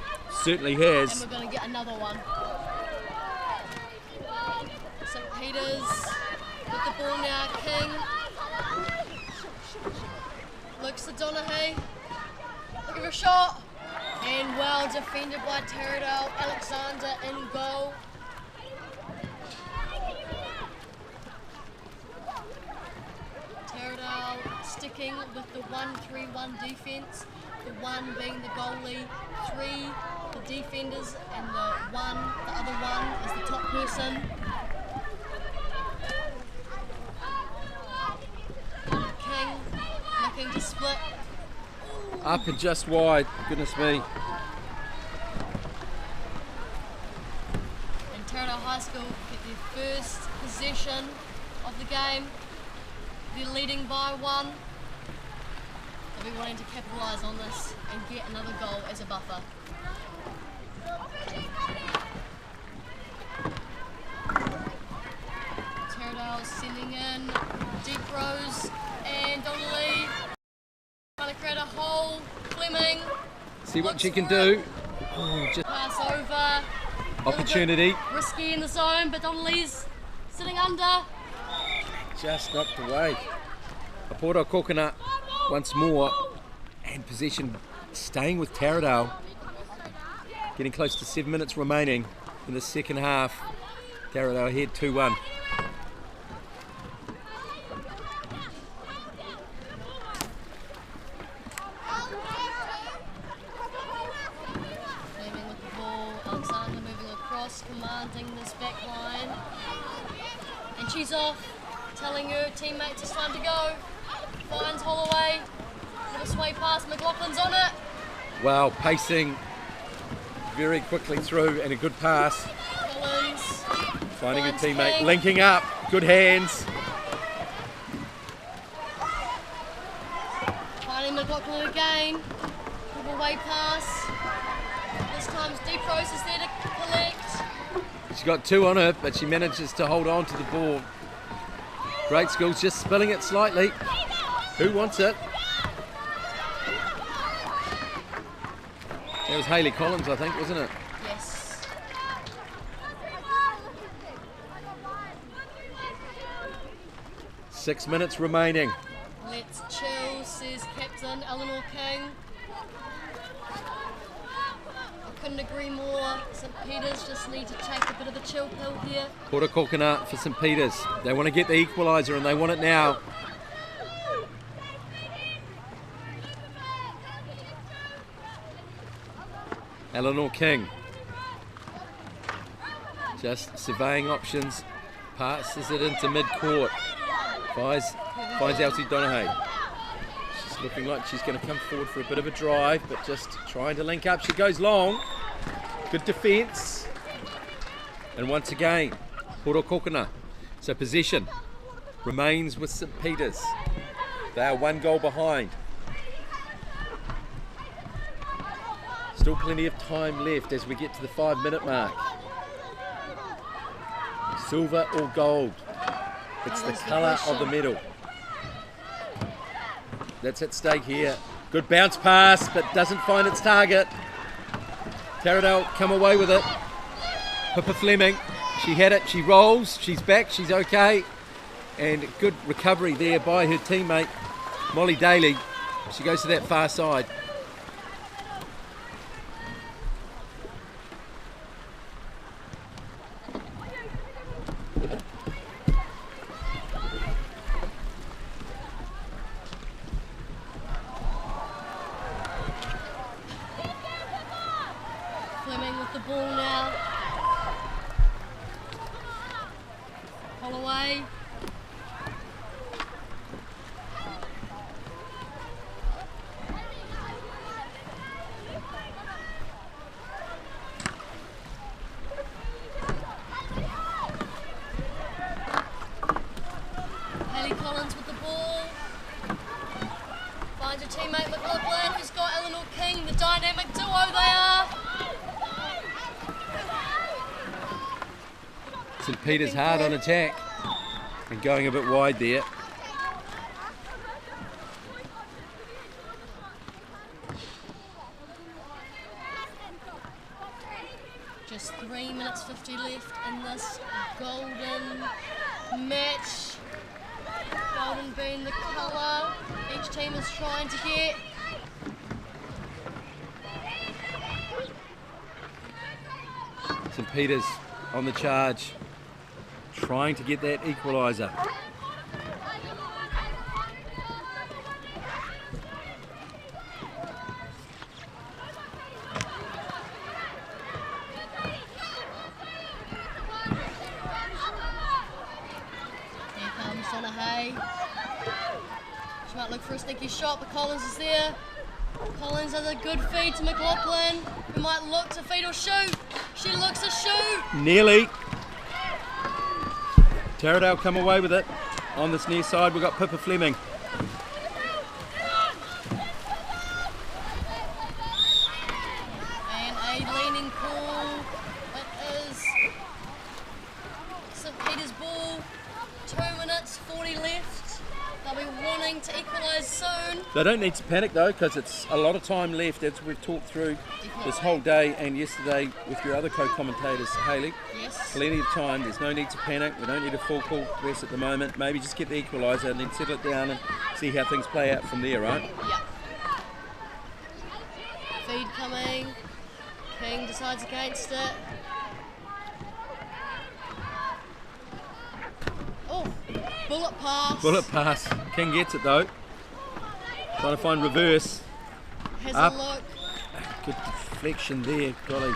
Certainly has. And we're going to get another one. St Peters with the ball now. King looks to Donaghy. Looking for a shot. And well defended by Taradale. Alexander in goal. Taradale sticking with the 1-3-1 defence. The 1 being the goalie, 3 the defenders, and the other one is the top person. King looking to split. Up and just wide, goodness me. And Taradale High School get their first possession of the game. They're leading by 1. They'll be wanting to capitalise on this and get another goal as a buffer. Taradale sending in deep rows and Donnelly trying to create a hole. Fleming. See what she can do. Oh, just Pass over. opportunity. Risky in the zone, but Donnelly's sitting under. Just knocked away. Apoto Coconut once more, and possession staying with Taradale. Getting close to 7 minutes remaining in the second half. Taradale ahead 2-1. Fleming with the ball. Alexander moving across, commanding this back line. And she's off, telling her teammates it's time to go. Finds Holloway. Little sway pass. McLaughlin's on it. Wow, pacing very quickly through, and a good pass. Collins. Finding a finds teammate, King. linking up. Good hands. Finding McLaughlin again. Little way pass. This time Deep Rose is there to collect. She's got 2 on her, but she manages to hold on to the ball. Great skills, just spilling it slightly. Who wants it? That was Hayley Collins, I think, wasn't it? Yes. Six minutes remaining. Let's chill, says Captain Eleanor King. I couldn't agree more. St Peters just need to take a bit of a chill pill here. Porta Coconut for St Peters. They want to get the equaliser, and they want it now. Eleanor King. Just surveying options. Passes it into mid-court. Finds Elsie Donaghy. She's looking like she's going to come forward for a bit of a drive, but just trying to link up. She goes long. Good defence. And once again, Porto Kokona. So possession remains with St Peters. They are 1 goal behind. Still plenty of time left as we get to the 5-minute mark. Silver or gold. It's the colour of the medal. That's at stake here. Good bounce pass, but doesn't find its target. Taradale come away with it. Pippa Fleming, she had it, she rolls, she's back, she's okay. And good recovery there by her teammate, Molly Daly. She goes to that far side. Fleming with the ball now. Holloway. Hayley Collins with the ball. Finds her teammate McLaughlin, who's got Eleanor King, the dynamic duo they are. St Peters hard on attack and going a bit wide there. Just 3 minutes 50 left in this golden match. Golden being the colour each team is trying to get. St Peters on the charge, trying to get that equaliser. Might look for a sneaky shot, but Collins is there. Collins has a good feed to McLaughlin, who might look to feed or shoot. She looks to shoot. Nearly. Taradale come away with it. On this near side, we've got Pippa Fleming. And a leaning call. It is St Peter's ball. 2 minutes, 40 left. They'll be wanting to equalise soon. They don't need to panic though, because it's a lot of time left, as we've talked through this whole day and yesterday with your other co-commentators, Hayley. Yes. Plenty of time. There's no need to panic. We don't need a full call press at the moment. Maybe just get the equaliser and then settle it down and see how things play out from there, right? Yeah. Feed coming. King decides against it. Oh, bullet pass. Bullet pass. King gets it though. Trying to find reverse. Has Up. a look. Good deflection there, golly.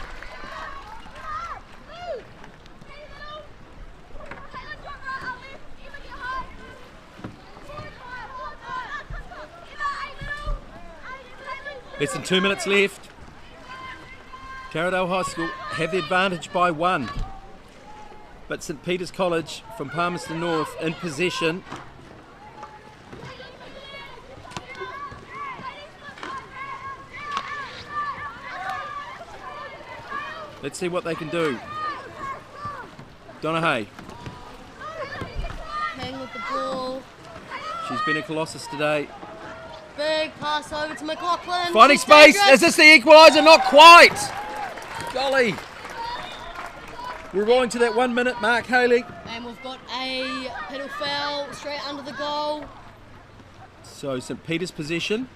Less than 2 minutes left. Taradale High School have the advantage by 1. But St Peter's College from Palmerston North in possession. Let's see what they can do. Donahue. King with the ball. She's been a colossus today. Big pass over to McLaughlin. Finding She's space. dangerous. Is this the equaliser? Not quite. Golly. We're rolling to that 1 minute mark, Hayley. And we've got a pedal foul straight under the goal. So St Peter's possession.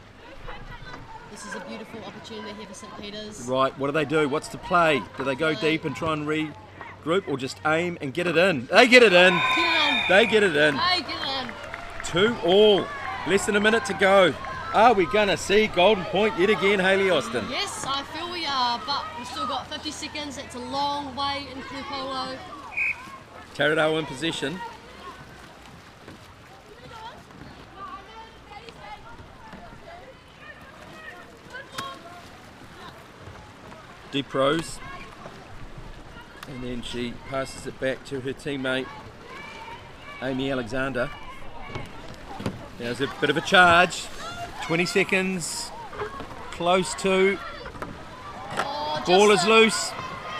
This is a beautiful opportunity here for St Peter's. Right, what do? What's the play? Do they go deep and try and regroup or just aim and get it in? They get it in. Get it in. They get it in. Hey, get it in. 2-2. Less than a minute to go. Are we going to see Golden Point yet again, Hayley Austin? Yes, I feel we are, but we've still got 50 seconds. It's a long way in Canoe Polo. Taradale in possession. Deep Rose. And then she passes it back to her teammate, Amy Alexander. There's a bit of a charge. 20 seconds. Close to. Oh, Ball is loose.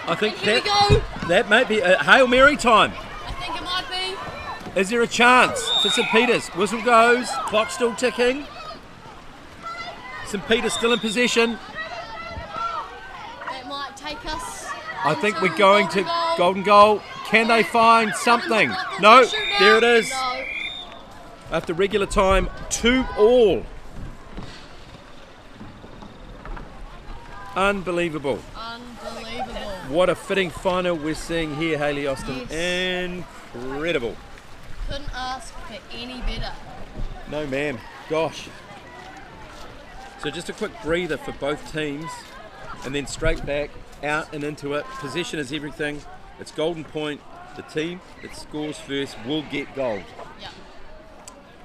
I think here we go. That may be a Hail Mary time. I think it might be. Is there a chance for St Peter's? Whistle goes. Clock still ticking. St Peter's still in possession. That might take us. I think we're going to golden goal. Can they find something? No, there it is. No. After regular time, 2-2. Unbelievable. Unbelievable. What a fitting final we're seeing here, Hayley Austin. Yes. Incredible. Couldn't ask for any better. No, ma'am. Gosh. So just a quick breather for both teams, and then straight back, out and into it. Possession is everything. It's Golden Point. The team that scores first will get gold. Yeah.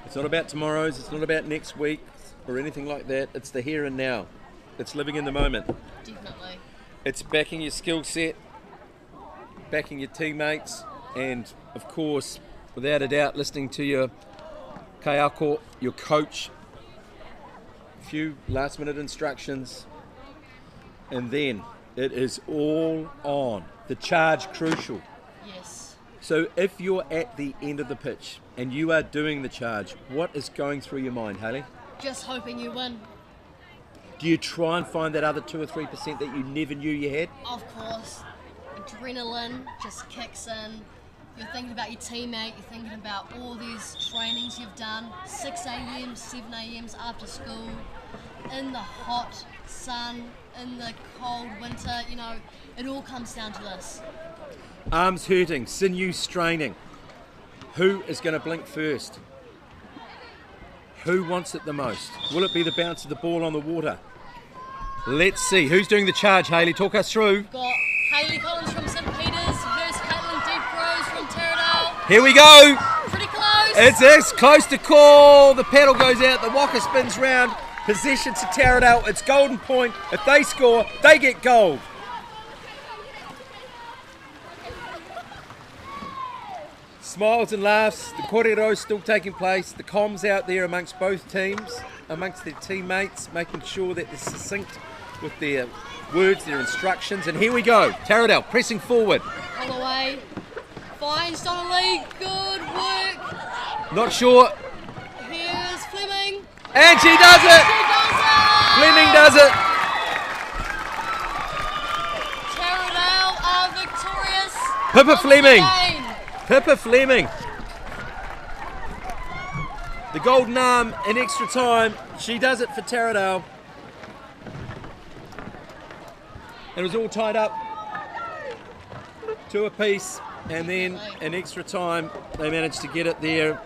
It's not about tomorrow's, it's not about next week or anything like that. It's the here and now. It's living in the moment. Definitely. It's backing your skill set, backing your teammates, and of course, without a doubt, listening to your kaiako, your coach, a few last minute instructions, and then it is all on. The charge crucial. Yes. So if you're at the end of the pitch and you are doing the charge, what is going through your mind, Hayley? Just hoping you win. Do you try and find that other 2 or 3% that you never knew you had? Of course. Adrenaline just kicks in. You're thinking about your teammate, you're thinking about all these trainings you've done, 6 a.m, 7 a.m after school, in the hot sun, in the cold winter, you know, it all comes down to this. Arms hurting, sinews straining. Who is going to blink first? Who wants it the most? Will it be the bounce of the ball on the water? Let's see. Who's doing the charge, Hayley? Talk us through. We've got Hayley Collins from St Peter's versus Caitlin Deep Rose from Taradale. Here we go. Pretty close. It's close to call. The paddle goes out. The waka spins round. Possession to Taradale. It's golden point. If they score, they get gold. Smiles and laughs. The kōrero is still taking place. The comms out there amongst both teams, amongst their teammates, making sure that they're succinct with their words, their instructions. And here we go. Taradale pressing forward. Holloway finds Donnelly. Good work. Not sure. Here's Fleming. And she does it. She does it. Fleming does it. Taradale are victorious. Pippa Fleming. Again. Pippa Fleming. The golden arm in extra time. She does it for Taradale. It was all tied up to a piece, and then in extra time they managed to get it there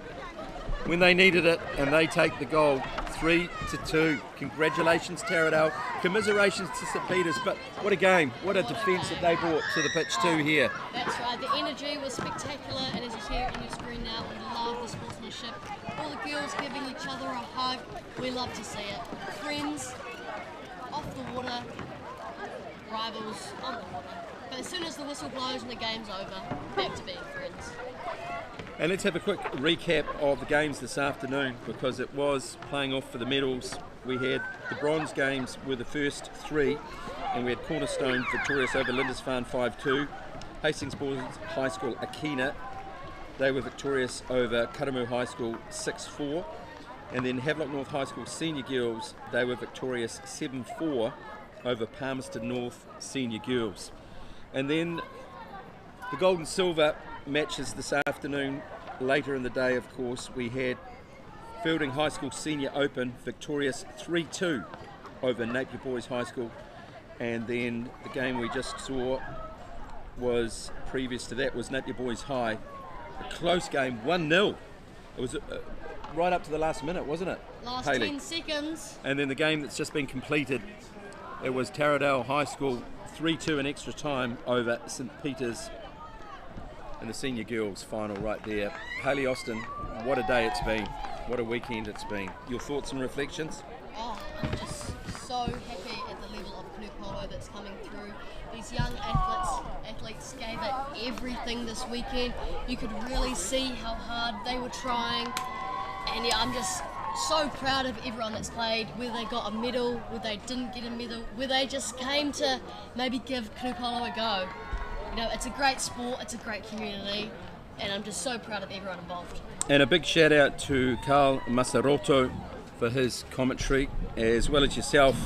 when they needed it, and they take the gold 3-2. Congratulations, Taradale. Commiserations to St Peters, but what a game, what a defence that they brought to the pitch too here. That's right, the energy was spectacular, and as you see it on your screen now, we love the sportsmanship. All the girls giving each other a hug, we love to see it. Friends, off the water, rivals on the water. But as soon as the whistle blows and the game's over, back to being friends. And let's have a quick recap of the games this afternoon, because it was playing off for the medals. We had the bronze games were the first three, and we had Cornerstone victorious over Lindisfarne 5-2. Hastings Boys High School Akina, they were victorious over Karamu High School 6-4. And then Havelock North High School Senior Girls, they were victorious 7-4 over Palmerston North Senior Girls. And then the gold and silver matches this afternoon. Later in the day, of course, we had Fielding High School Senior Open victorious 3-2 over Napier Boys High School. And then the game we just saw was, previous to that, was Napier Boys High. A close game, 1-0. It was right up to the last minute, wasn't it? Last Hayley? 10 seconds. And then the game that's just been completed, it was Taradale High School 3-2 in extra time over St Peters in the senior girls final right there. Hayley Austin, what a day it's been. What a weekend it's been. Your thoughts and reflections? Oh, I'm just so happy at the level of Canoe Polo that's coming through. These young athletes gave it everything this weekend. You could really see how hard they were trying. And yeah, I'm just so proud of everyone that's played, whether they got a medal, whether they didn't get a medal, whether they just came to maybe give Canoe Polo a go. You know, it's a great sport, it's a great community, and I'm just so proud of everyone involved. And a big shout out to Carl Masaroto for his commentary, as well as yourself,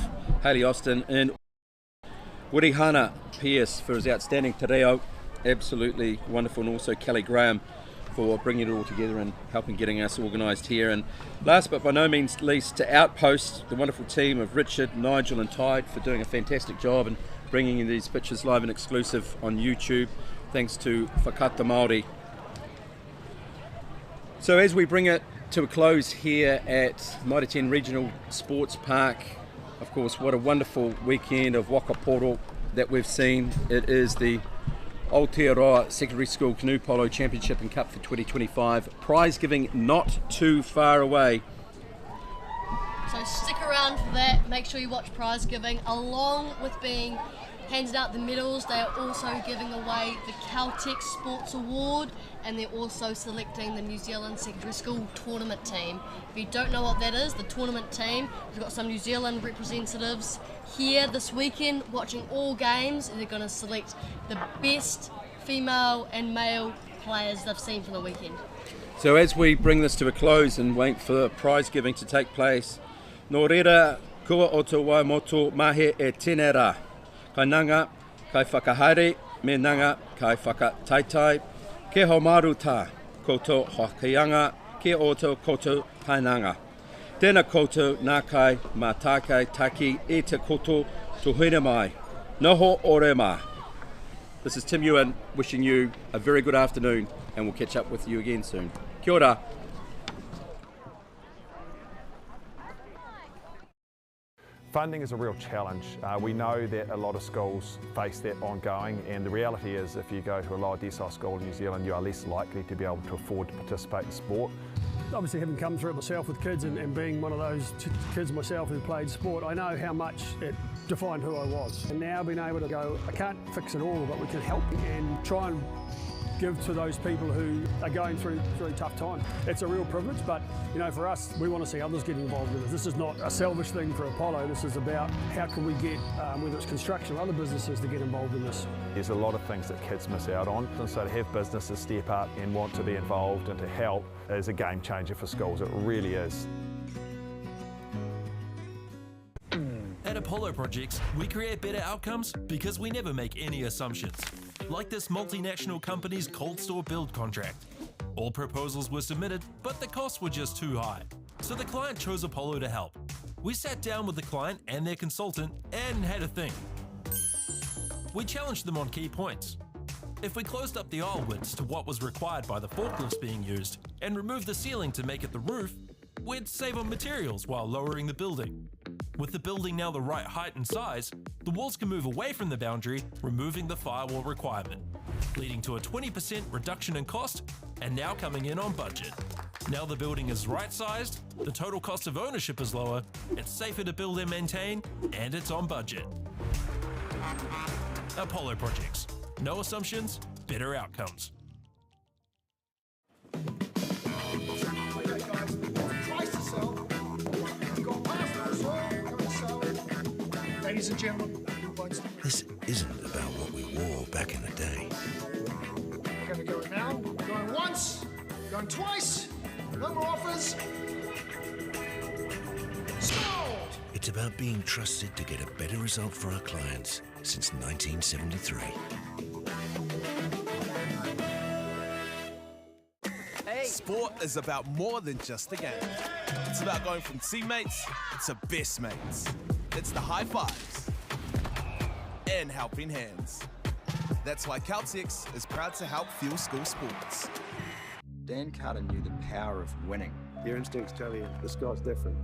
Hayley Austin, and Wirihana Pierce for his outstanding te reo. Absolutely wonderful, and also Kelly Graham for bringing it all together and helping getting us organised here. And last but by no means least, to Outpost, the wonderful team of Richard, Nigel and Tide for doing a fantastic job and bringing in these pictures live and exclusive on YouTube. Thanks to Whakata Māori. So as we bring it to a close here at Mitre 10 Regional Sports Park, of course, what a wonderful weekend of waka poro that we've seen. It is the Aotearoa Secondary School Canoe Polo Championship and Cup for 2025. Prize giving not too far away. So stick around for that. Make sure you watch prize giving. Along with being handed out the medals, they are also giving away the Celtic Sports Award, and they're also selecting the New Zealand Secondary School Tournament team. If you don't know what that is, the tournament team, we've got some New Zealand representatives here this weekend watching all games, and they're going to select the best female and male players they've seen from the weekend. So as we bring this to a close and wait for prize giving to take place, no reira kua o te waimoto mahe e tenera. Kai nanga, kai whakahaere, me nanga, kai whakataitai, ke ho maru tā, koutou hokianga, ke oto koutou painanga. Tēnā koutou nā kai mā tākai taki e te koutou tuhuina mai. Noho ore mā. This is Tim Ewan wishing you a very good afternoon, and we'll catch up with you again soon. Kia ora. Funding is a real challenge. We know that a lot of schools face that ongoing, and the reality is if you go to a lower decile school in New Zealand, you are less likely to be able to afford to participate in sport. Obviously, having come through it myself with kids and being one of those kids myself who played sport, I know how much it defined who I was. And now being able to go, I can't fix it all, but we can help and try and give to those people who are going through tough times. It's a real privilege, but you know, for us, we want to see others get involved in it. This is not a selfish thing for Apollo. This is about how can we get, whether it's construction or other businesses, to get involved in this. There's a lot of things that kids miss out on, and so to have businesses step up and want to be involved and to help is a game changer for schools. It really is. At Apollo Projects, we create better outcomes because we never make any assumptions. Like this multinational company's cold store build contract. All proposals were submitted, but the costs were just too high. So the client chose Apollo to help. We sat down with the client and their consultant and had a think. We challenged them on key points. If we closed up the aisle widths to what was required by the forklifts being used and removed the ceiling to make it the roof, we'd save on materials while lowering the building. With the building now the right height and size, the walls can move away from the boundary, removing the firewall requirement, leading to a 20% reduction in cost and now coming in on budget. Now the building is right-sized, the total cost of ownership is lower, it's safer to build and maintain, and it's on budget. Apollo Projects. No assumptions, better outcomes. Ladies and gentlemen, this isn't about what we wore back in the day. we're going to go now. Going once, going twice, no more offers. Sold! It's about being trusted to get a better result for our clients since 1973. Sport is about more than just a game. It's about going from teammates to best mates. It's the high fives and helping hands. That's why Caltex is proud to help fuel school sports. Dan Carter knew the power of winning. Your instincts tell you the sky's different.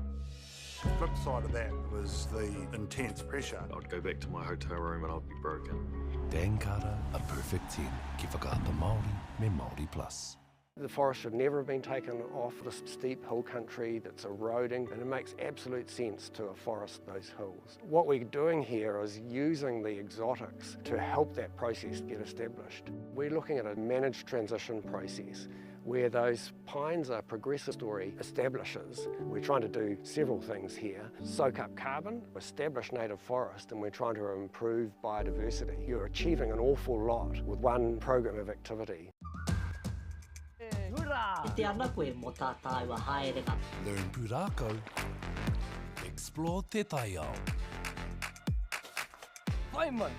The flip side of that was the intense pressure. I'd go back to my hotel room and I'd be broken. Dan Carter, a perfect 10. Ki whakaata Māori, me Māori plus. The forest should never have been taken off this steep hill country that's eroding, and it makes absolute sense to afforest those hills. What we're doing here is using the exotics to help that process get established. We're looking at a managed transition process where those pines are progressive story establishes. We're trying to do several things here. Soak up carbon, establish native forest, and we're trying to improve biodiversity. You're achieving an awful lot with one program of activity. Learn pūrākau. Explore te taiao. Vai mai.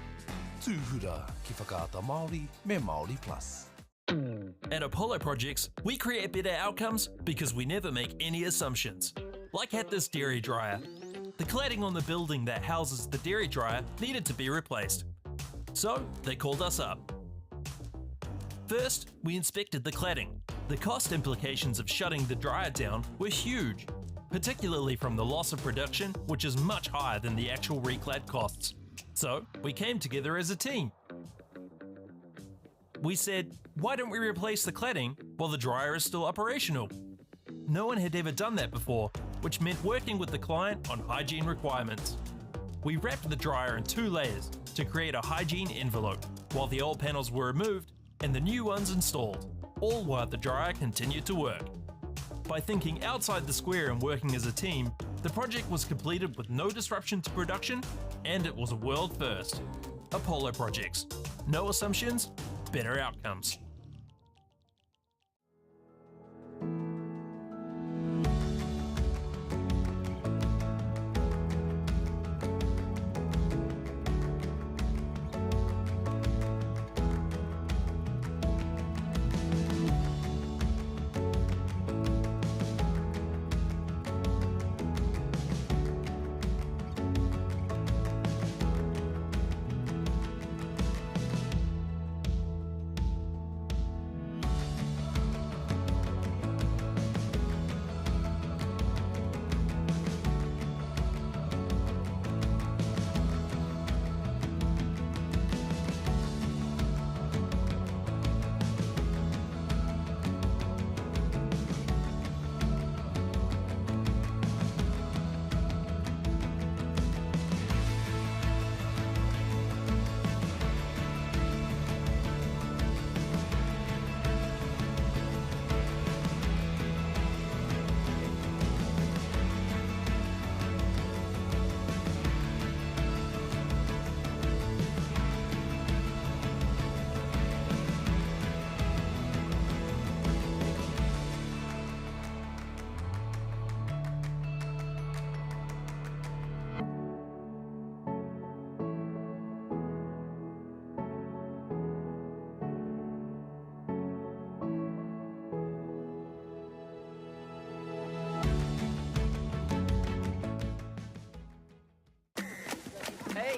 Tūhura ki whakaata Māori me Māori plus. At Apollo Projects, we create better outcomes because we never make any assumptions. Like at this dairy dryer. The cladding on the building that houses the dairy dryer needed to be replaced. So they called us up. First, we inspected the cladding. The cost implications of shutting the dryer down were huge, particularly from the loss of production, which is much higher than the actual reclad costs. So we came together as a team. We said, why don't we replace the cladding while the dryer is still operational? No one had ever done that before, which meant working with the client on hygiene requirements. We wrapped the dryer in 2 layers to create a hygiene envelope, while the old panels were removed and the new ones installed, all while the dryer continued to work. By thinking outside the square and working as a team, the project was completed with no disruption to production, and it was a world first. Apollo Projects. No assumptions, better outcomes.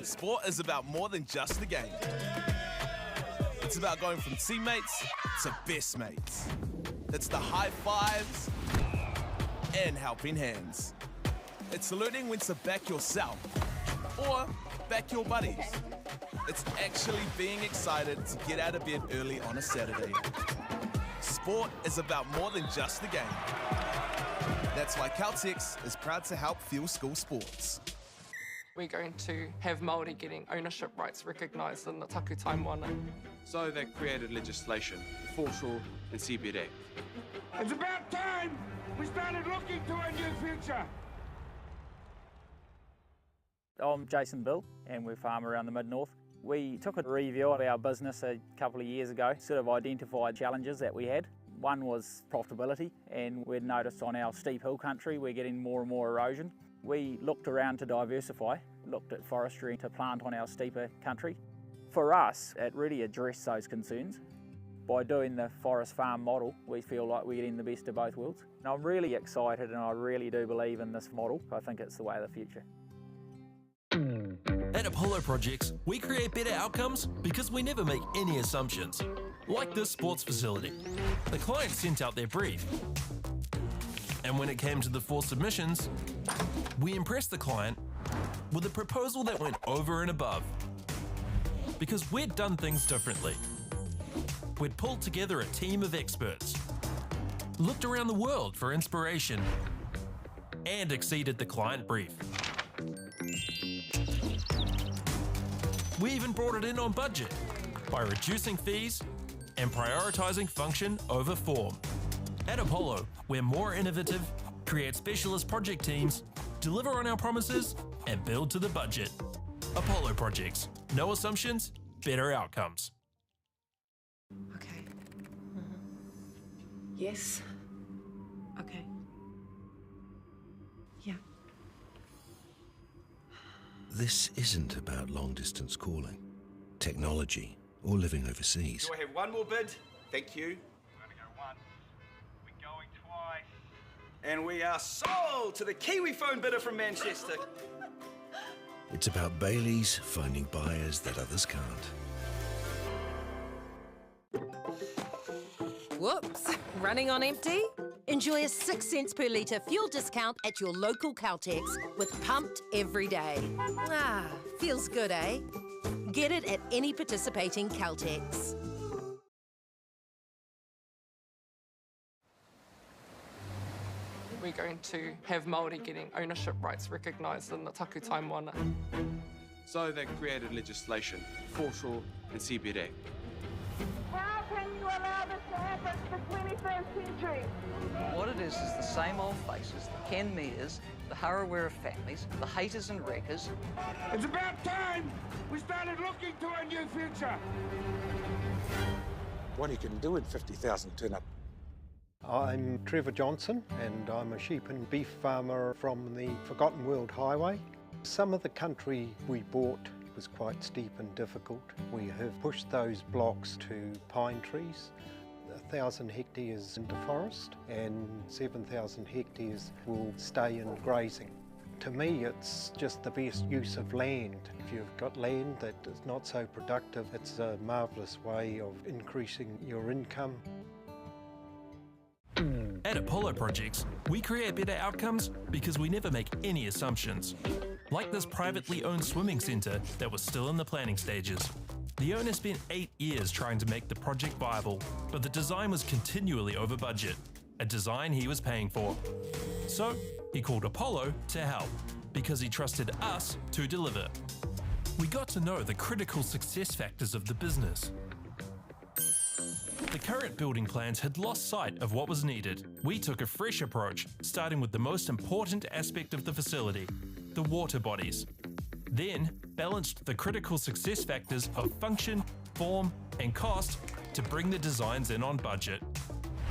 Sport is about more than just the game. It's about going from teammates to best mates. It's the high fives and helping hands. It's learning when to back yourself or back your buddies. It's actually being excited to get out of bed early on a Saturday. Sport is about more than just the game. That's why Caltex is proud to help fuel school sports. We're going to have Māori getting ownership rights recognised in the Taku Tomoana. So they created legislation, the Foreshore and Seabed Act. It's about time we started looking to a new future. I'm Jason Bill and we're farm around the Mid-North. We took a review of our business a couple of years ago, sort of identified challenges that we had. One was profitability, and we'd noticed on our steep hill country we're getting more and more erosion. We looked around to diversify, looked at forestry to plant on our steeper country. For us, it really addressed those concerns. By doing the forest farm model, we feel like we're getting the best of both worlds. And I'm really excited and I really do believe in this model. I think it's the way of the future. At Apollo Projects, we create better outcomes because we never make any assumptions. Like this sports facility. The client sent out their brief. And when it came to the 4 submissions, we impressed the client with a proposal that went over and above. Because we'd done things differently. We'd pulled together a team of experts, looked around the world for inspiration, and exceeded the client brief. We even brought it in on budget by reducing fees and prioritising function over form. At Apollo, we're more innovative, create specialist project teams, deliver on our promises, and build to the budget. Apollo Projects. No assumptions, better outcomes. Okay. Yes. Okay. Yeah. This isn't about long-distance calling, technology, or living overseas. Do I have one more bid? Thank you. We're going to go once. We're going twice. And we are sold to the Kiwi phone bidder from Manchester. It's about Bailey's finding buyers that others can't. Whoops, running on empty? Enjoy a 6 cents per litre fuel discount at your local Caltex with Pumped every day. Ah, feels good, eh? Get it at any participating Caltex. We're going to have Māori getting ownership rights recognised in the Taku Tomoana. So they created legislation, the Foreshore and Seabed Act. How can you allow this to happen in the 21st century? What it is the same old faces, the Ken Mears, the Harawira families, the haters and wreckers. It's about time we started looking to a new future. What you can do in 50,000 turn up. I'm Trevor Johnson and I'm a sheep and beef farmer from the Forgotten World Highway. Some of the country we bought was quite steep and difficult. We have pushed those blocks to pine trees, 1,000 hectares into forest and 7,000 hectares will stay in grazing. To me, it's just the best use of land. If you've got land that is not so productive, it's a marvellous way of increasing your income. At Apollo Projects, we create better outcomes because we never make any assumptions. Like this privately owned swimming centre that was still in the planning stages. The owner spent 8 years trying to make the project viable, but the design was continually over budget, a design he was paying for. So he called Apollo to help, because he trusted us to deliver. We got to know the critical success factors of the business. The current building plans had lost sight of what was needed. We took a fresh approach, starting with the most important aspect of the facility, the water bodies. Then balanced the critical success factors of function, form, and cost to bring the designs in on budget.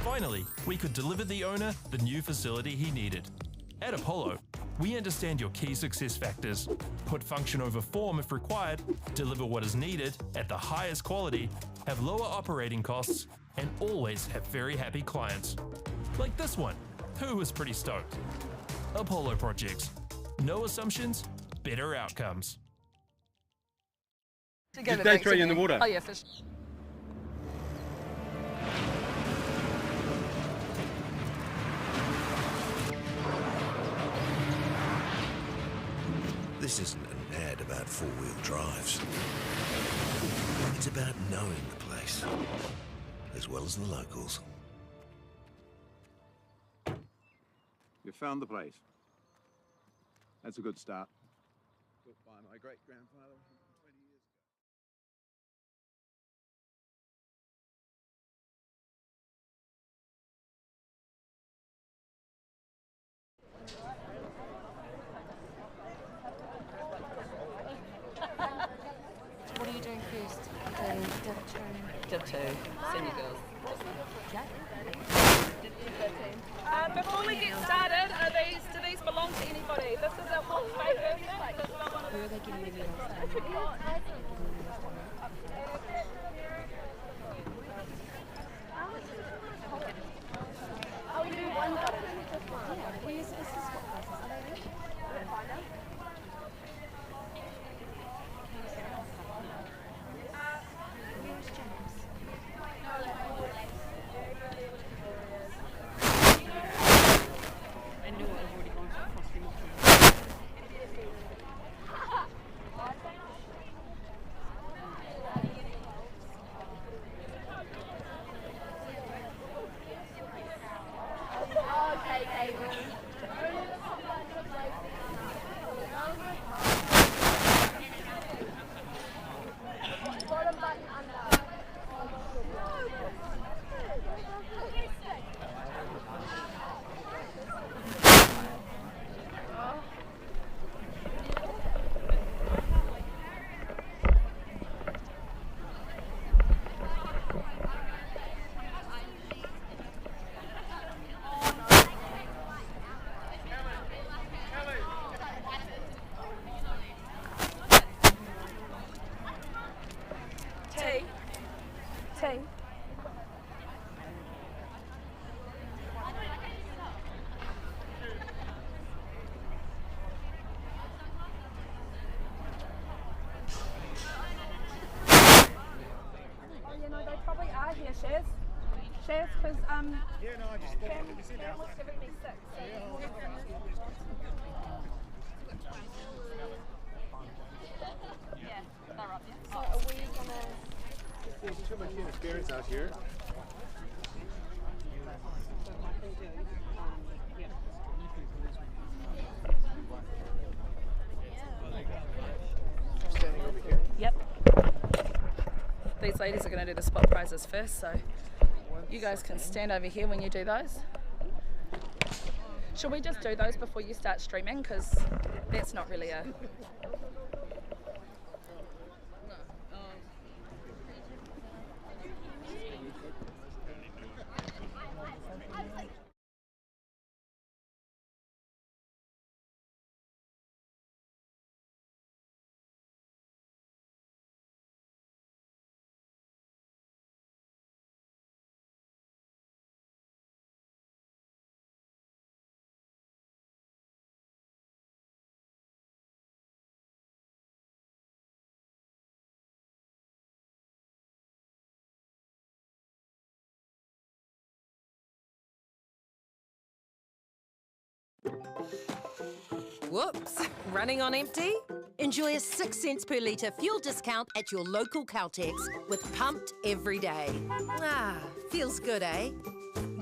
Finally, we could deliver the owner the new facility he needed. At Apollo, we understand your key success factors, put function over form if required, deliver what is needed at the highest quality, have lower operating costs, and always have very happy clients. Like this one, who was pretty stoked. Apollo Projects. No assumptions, better outcomes. Did they throw you in the water? Oh yeah, fish. This isn't an ad about four-wheel drives. It's about knowing the place, as well as the locals. You found the place. That's a good start. Built by my great-grandfather 20 years ago. What are you doing first? Dip 2. Senior girls. Before we get started, do these belong to anybody? This is our most favourite. Where are they getting their medals? Oh, we do one button. Where's this? Chef, because Cam was giving me 6. Yeah, they're up, yeah. So are we gonna... There's too much inexperience out here. Standing over here. Yep. These ladies are going to do the spot prizes first, so you guys can stand over here when you do those. Should we just do those before you start streaming? Because that's not really a... Whoops, running on empty? Enjoy a 6 cents per litre fuel discount at your local Caltex with Pumped every day. Ah, feels good, eh?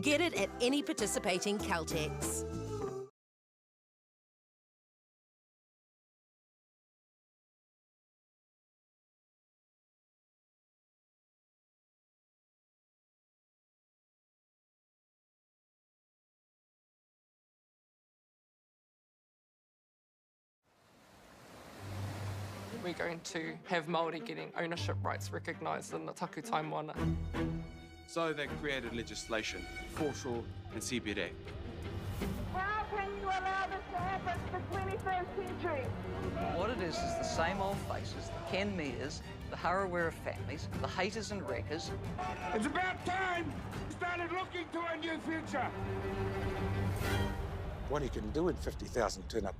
Get it at any participating Caltex. We're going to have Māori getting ownership rights recognised in the taku Tomoana. So they created legislation, foreshore and CBD. How can you allow this to happen in the 21st century? What it is the same old faces, the Ken Mears, the Harawira families, the haters and wreckers. It's about time we started looking to a new future. What you can do in 50,000 turn up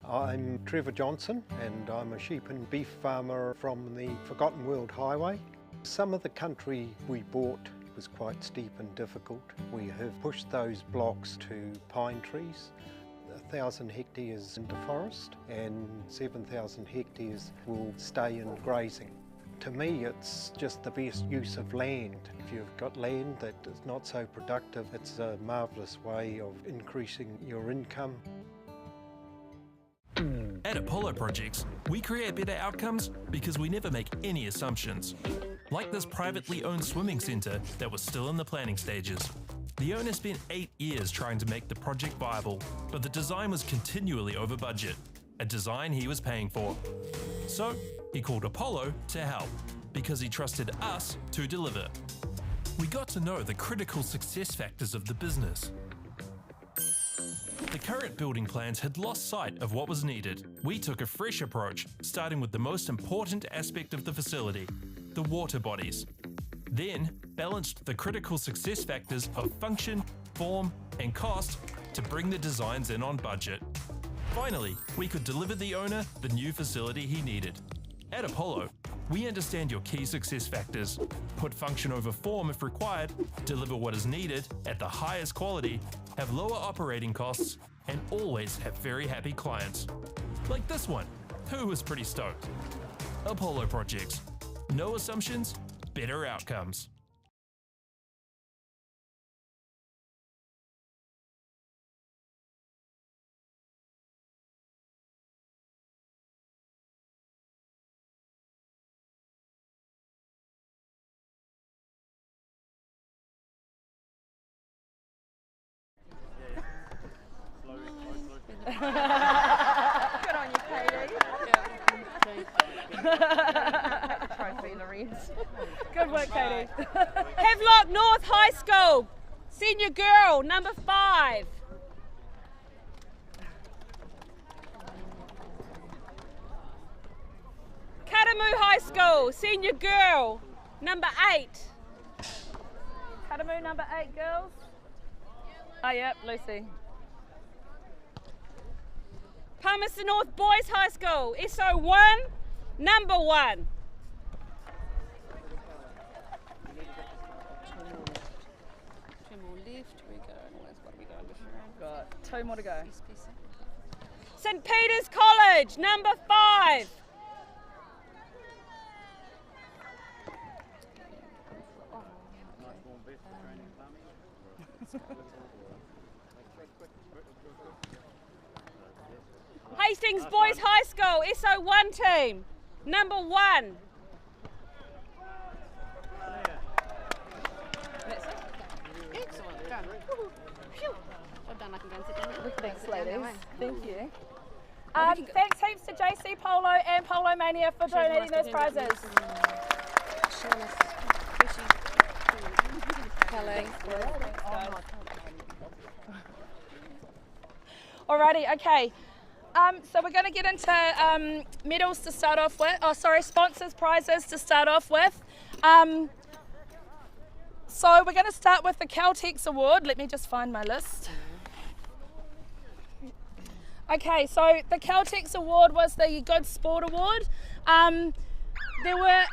I'm Trevor Johnson and I'm a sheep and beef farmer from the Forgotten World Highway. Some of the country we bought was quite steep and difficult. We have pushed those blocks to pine trees. 1,000 hectares into forest and 7,000 hectares will stay in grazing. To me, it's just the best use of land. If you've got land that is not so productive, it's a marvellous way of increasing your income. At Apollo Projects, we create better outcomes because we never make any assumptions. Like this privately owned swimming centre that was still in the planning stages. The owner spent 8 years trying to make the project viable, but the design was continually over budget, a design he was paying for. So he called Apollo to help, because he trusted us to deliver. We got to know the critical success factors of the business. The current building plans had lost sight of what was needed. We took a fresh approach, starting with the most important aspect of the facility, the water bodies. Then balanced the critical success factors of function, form, and cost to bring the designs in on budget. Finally, we could deliver the owner the new facility he needed. At Apollo, we understand your key success factors, put function over form if required, deliver what is needed at the highest quality, have lower operating costs, and always have very happy clients. Like this one, who was pretty stoked. Apollo Projects. No assumptions, better outcomes. Good on you, Katie. Trophy, Lorenz. Good work, Katie. Havelock North High School, senior girl, number 5. Canoe High School, senior girl, number 8. Canoe number 8, girls. Oh, yep, Lucy. Palmerston North Boys High School, SO1, number 1. Two more left, we go. What are we going with? Got 2 more to go. St Peter's College, number 5. Hastings Boys High School, SO1 team, number 1. Excellent, done. Well done, I can go and sit down. Thanks, ladies. Thank you. Thanks heaps to JC Polo and Polo Mania for donating those prizes. Alrighty, okay. So we're going to get into medals to start off with. Sponsors, prizes to start off with. So we're going to start with the Caltex Award. Let me just find my list. Okay, so the Caltex Award was the Good Sport Award. There were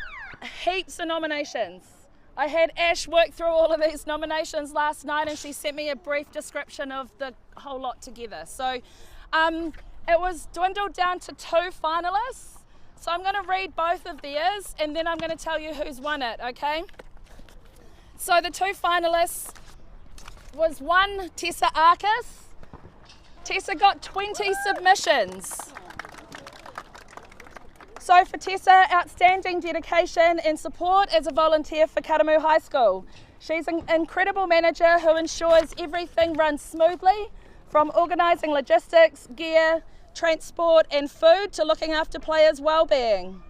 heaps of nominations. I had Ash work through all of these nominations last night and she sent me a brief description of the whole lot together. So it was dwindled down to 2 finalists. So I'm going to read both of theirs and then I'm going to tell you who's won it, okay? So the 2 finalists was 1, Tessa Arcus. Tessa got 20 submissions. So for Tessa, outstanding dedication and support as a volunteer for Karamu High School. She's an incredible manager who ensures everything runs smoothly, from organising logistics, gear, transport and food to looking after players' well-being.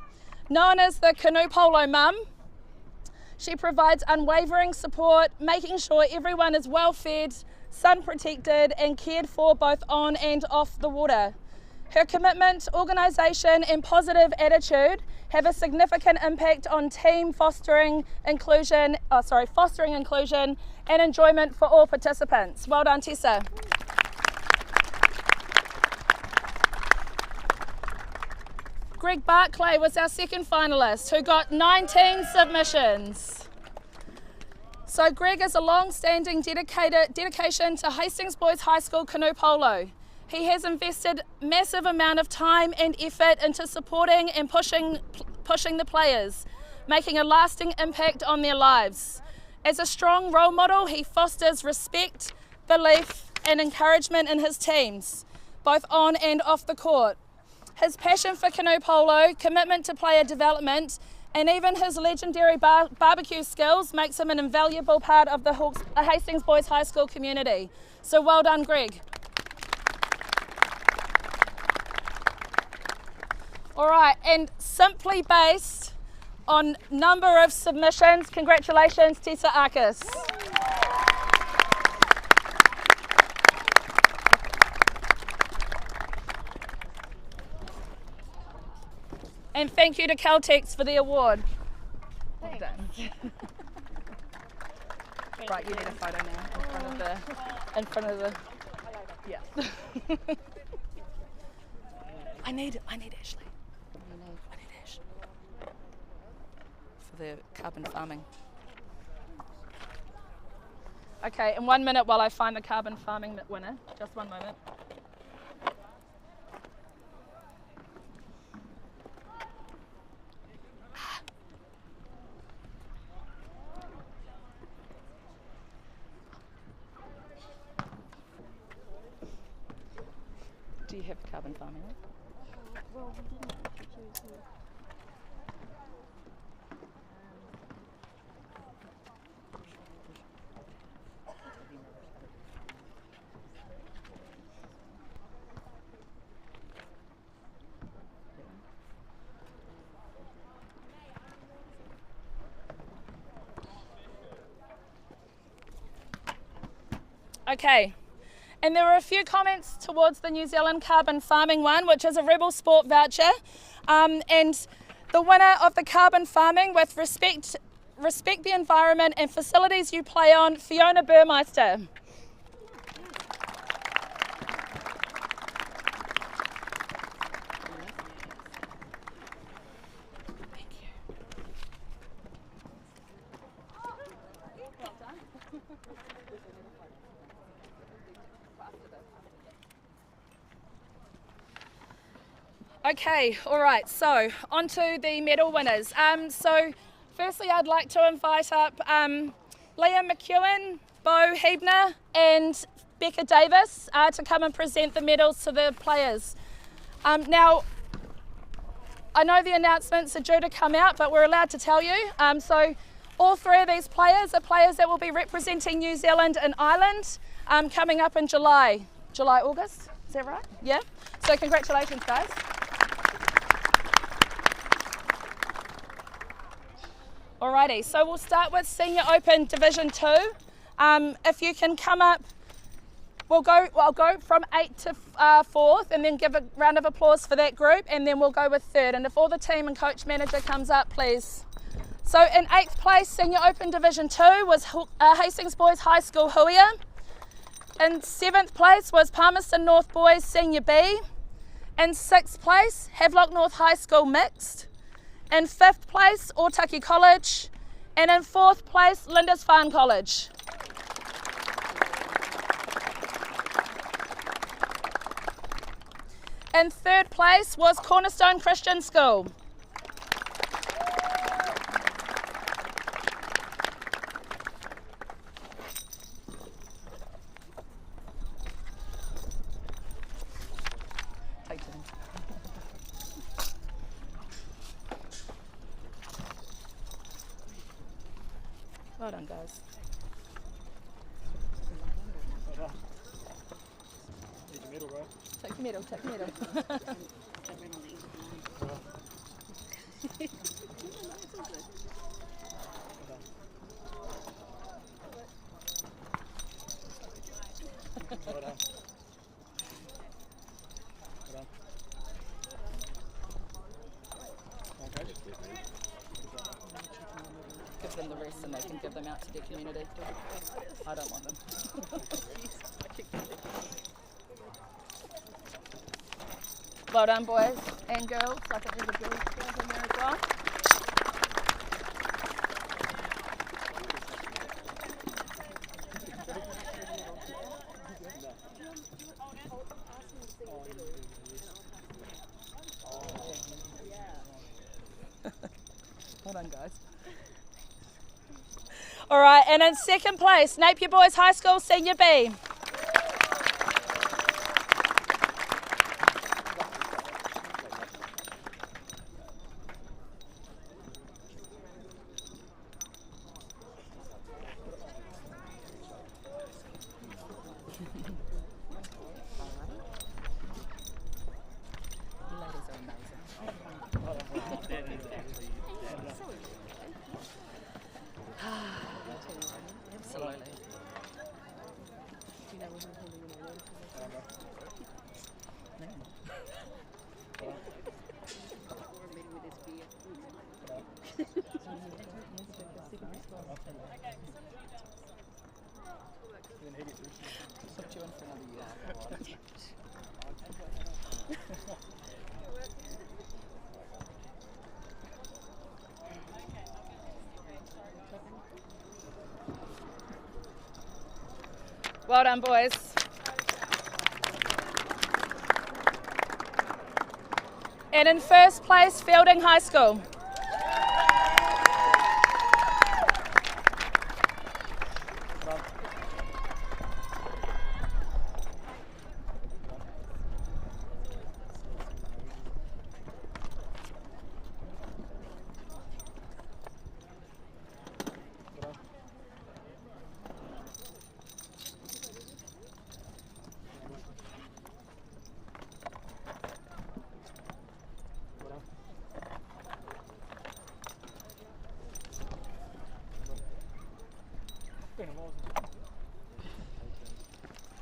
Known as the Canoe Polo Mum, she provides unwavering support, making sure everyone is well fed, sun protected and cared for both on and off the water. Her commitment, organisation and positive attitude have a significant impact on team fostering inclusion and enjoyment for all participants. Well done, Tessa. Greg Barclay was our second finalist, who got 19 submissions. So Greg is a long-standing dedication to Hastings Boys High School Canoe Polo. He has invested massive amount of time and effort into supporting and pushing the players, making a lasting impact on their lives. As a strong role model, he fosters respect, belief and encouragement in his teams, both on and off the court. His passion for canoe polo, commitment to player development, and even his legendary barbecue skills makes him an invaluable part of the Hastings Boys High School community. So well done, Greg. All right, and simply based on number of submissions, congratulations, Tessa Arcus. And thank you to Caltex for the award. Well done. Right, you need a photo now in front of the, yeah. I need Ashley. I need Ash. For the carbon farming. Okay, in 1 minute while I find the carbon farming winner. Just 1 moment. Do you have carbon farming? Well, we didn't choose who. Okay. And there were a few comments towards the New Zealand carbon farming one, which is a Rebel Sport voucher. And the winner of the carbon farming with respect the environment and facilities you play on, Fiona Burmeister. Okay, all right, so on to the medal winners. So firstly I'd like to invite up Liam McEwen, Bo Hebner and Becca Davis to come and present the medals to the players. Now, I know the announcements are due to come out, but we're allowed to tell you. So all three of these players are players that will be representing New Zealand in Ireland coming up in July, August, is that right? Yeah, so congratulations guys. Alrighty, so we'll start with Senior Open Division 2. If you can come up, I'll go from 8th to 4th and then give a round of applause for that group, and then we'll go with 3rd. And if all the team and coach manager comes up, please. So in 8th place, Senior Open Division 2 was Hastings Boys High School Huia. In 7th place was Palmerston North Boys Senior B. In 6th place, Havelock North High School Mixed. In 5th place, Otaki College, and in 4th place, Lindisfarne College. In 3rd place was Cornerstone Christian School. Well done, guys. Need your medal, bro. Take the medal, take the medal. Well done. Give them the rest and they can give them out to their community. I don't want them. Well done, boys. And girls, I think there's a girls in there as well. Hold on, guys. All right, and in second place, Napier Boys High School Senior B. Absolutely. Put you in for another year. Well done, boys. And in first place, Fielding High School.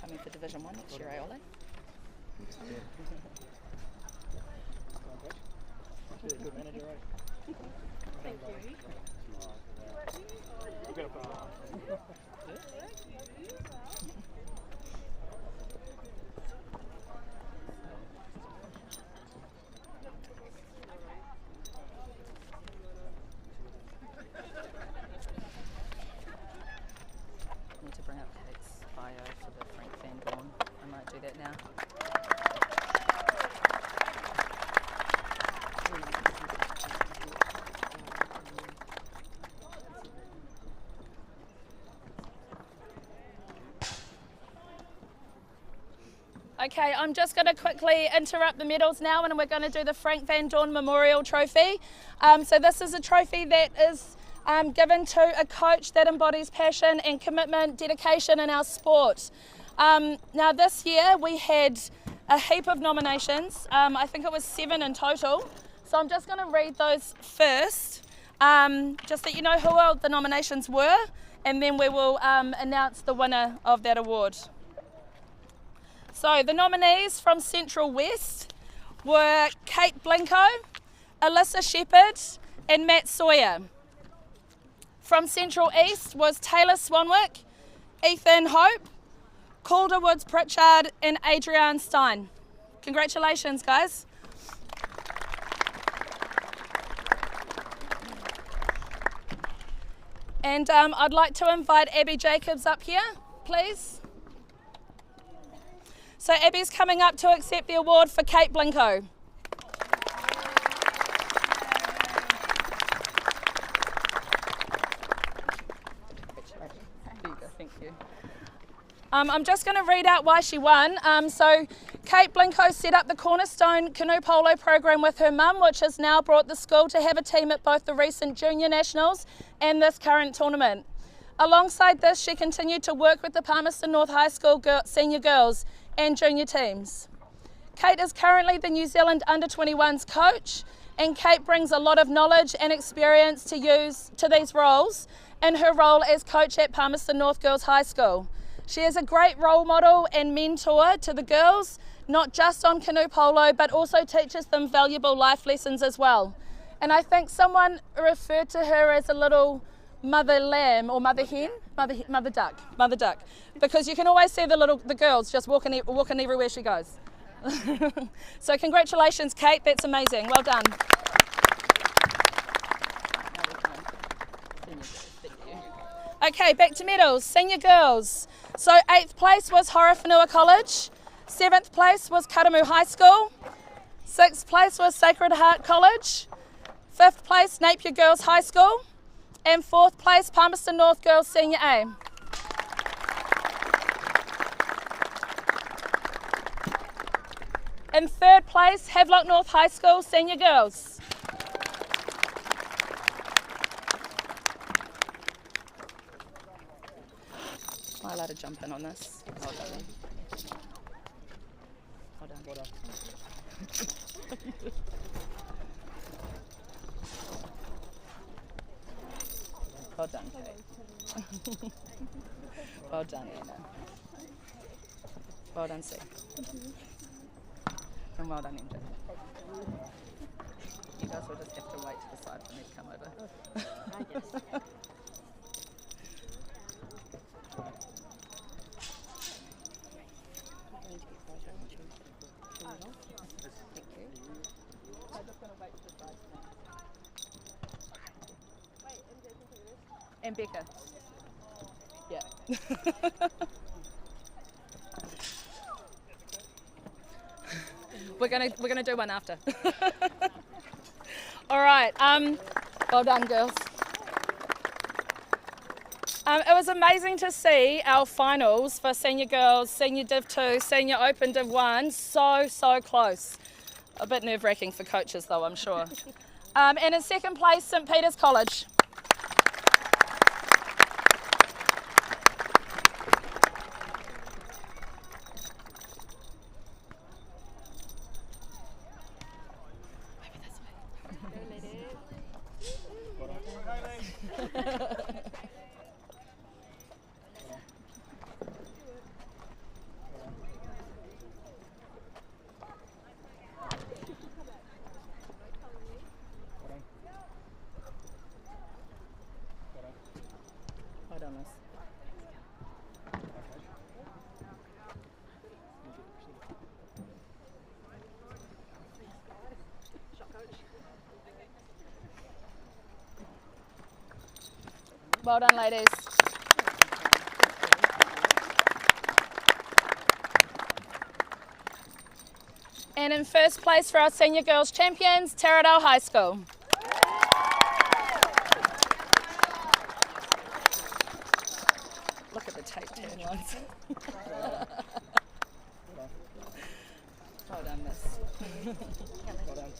Coming for Division 1 next year, Ole? Thank you. Need to bring up Kate's bio for the Frank Van Dorn. I might do that now. Okay, I'm just going to quickly interrupt the medals now and we're going to do the Frank Van Dorn Memorial Trophy. So this is a trophy that is given to a coach that embodies passion and commitment, dedication in our sport. Now this year we had a heap of nominations. I think it was 7 in total. So I'm just going to read those first, just that you know who all the nominations were, and then we will announce the winner of that award. So the nominees from Central West were Kate Blinko, Alyssa Shepherd and Matt Sawyer. From Central East was Taylor Swanwick, Ethan Hope, Calder Woods Pritchard and Adrian Stein. Congratulations, guys. And I'd like to invite Abby Jacobs up here, please. So Abby's coming up to accept the award for Kate Blinko. Thank you. I'm just going to read out why she won. So Kate Blinko set up the Cornerstone Canoe Polo program with her mum, which has now brought the school to have a team at both the recent Junior Nationals and this current tournament. Alongside this, she continued to work with the Palmerston North High School senior girls and junior teams. Kate is currently the New Zealand Under-21s coach, and Kate brings a lot of knowledge and experience to use to these roles in her role as coach at Palmerston North Girls High School. She is a great role model and mentor to the girls, not just on canoe polo, but also teaches them valuable life lessons as well. And I think someone referred to her as a little mother lamb or mother hen, mother duck, because you can always see the girls just walking everywhere she goes. So congratulations, Kate, that's amazing, well done. Okay, back to medals, senior girls. So 8th place was Horowhenua College, 7th place was Karamu High School, 6th place was Sacred Heart College, 5th place Napier Girls High School, and 4th place Palmerston North Girls Senior A. In 3rd place, Havelock North High School Senior Girls. Am I allowed to jump in on this? Well done. Well done. Well done. Well done, Kate. Well done, Anna. Well done, Sue. And well done, MJ. You guys will just have to wait to decide for me to come over. And Becca. Yeah. We're gonna do one after. All right. Well done, girls. It was amazing to see our finals for senior girls, senior Div 2, senior Open Div 1, so close. A bit nerve-wracking for coaches though, I'm sure. And in 2nd place, St Peter's College. Well done, ladies. And in 1st place for our senior girls champions, Taradale High School. Look at the tape turn ones. Well done, miss. Well done.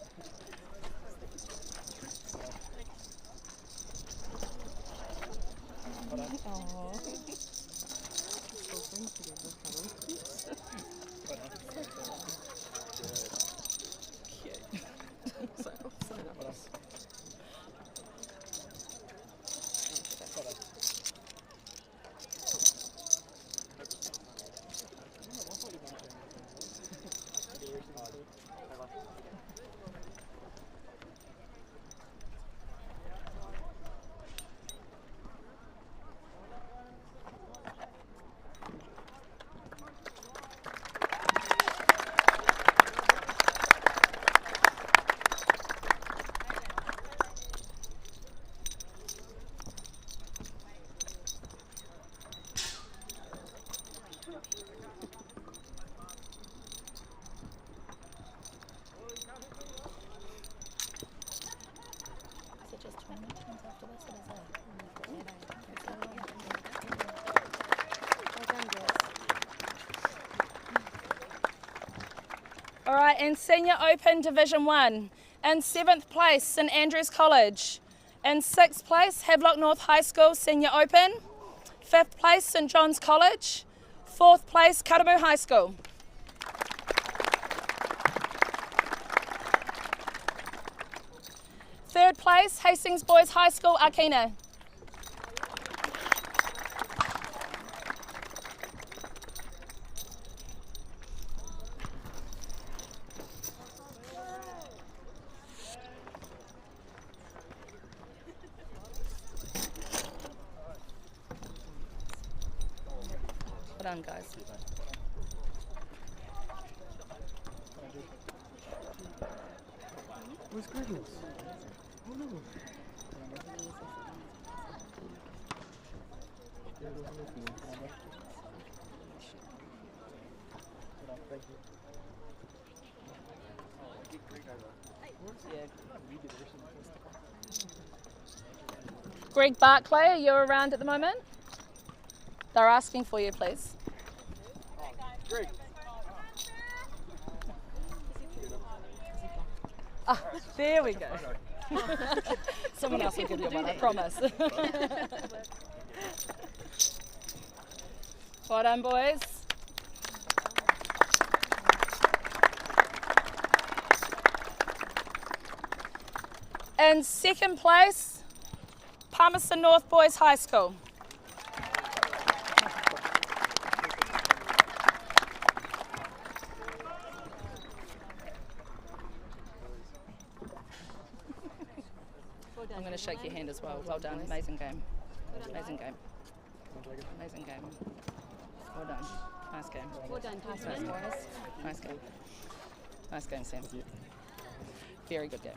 All right, and Senior Open Division 1. In 7th place, St Andrews College. In 6th place, Havelock North High School Senior Open. 5th place, St John's College. 4th place, Karamu High School. Third place, Hastings Boys High School, Akina. Well done, guys. Where's Greggles? Oh no. Greg Barclay, are you around at the moment? They're asking for you, please. Greg. Ah, there we go. Someone else will give you one, I promise. Well done, boys. In second place, Palmerston North Boys High School. I'm going to shake your hand as well. Well done. Amazing game. Amazing game. Amazing game. Well done. Nice game. Well done, Nice Tasman. game. Nice game. Nice game, Sam. Very good game.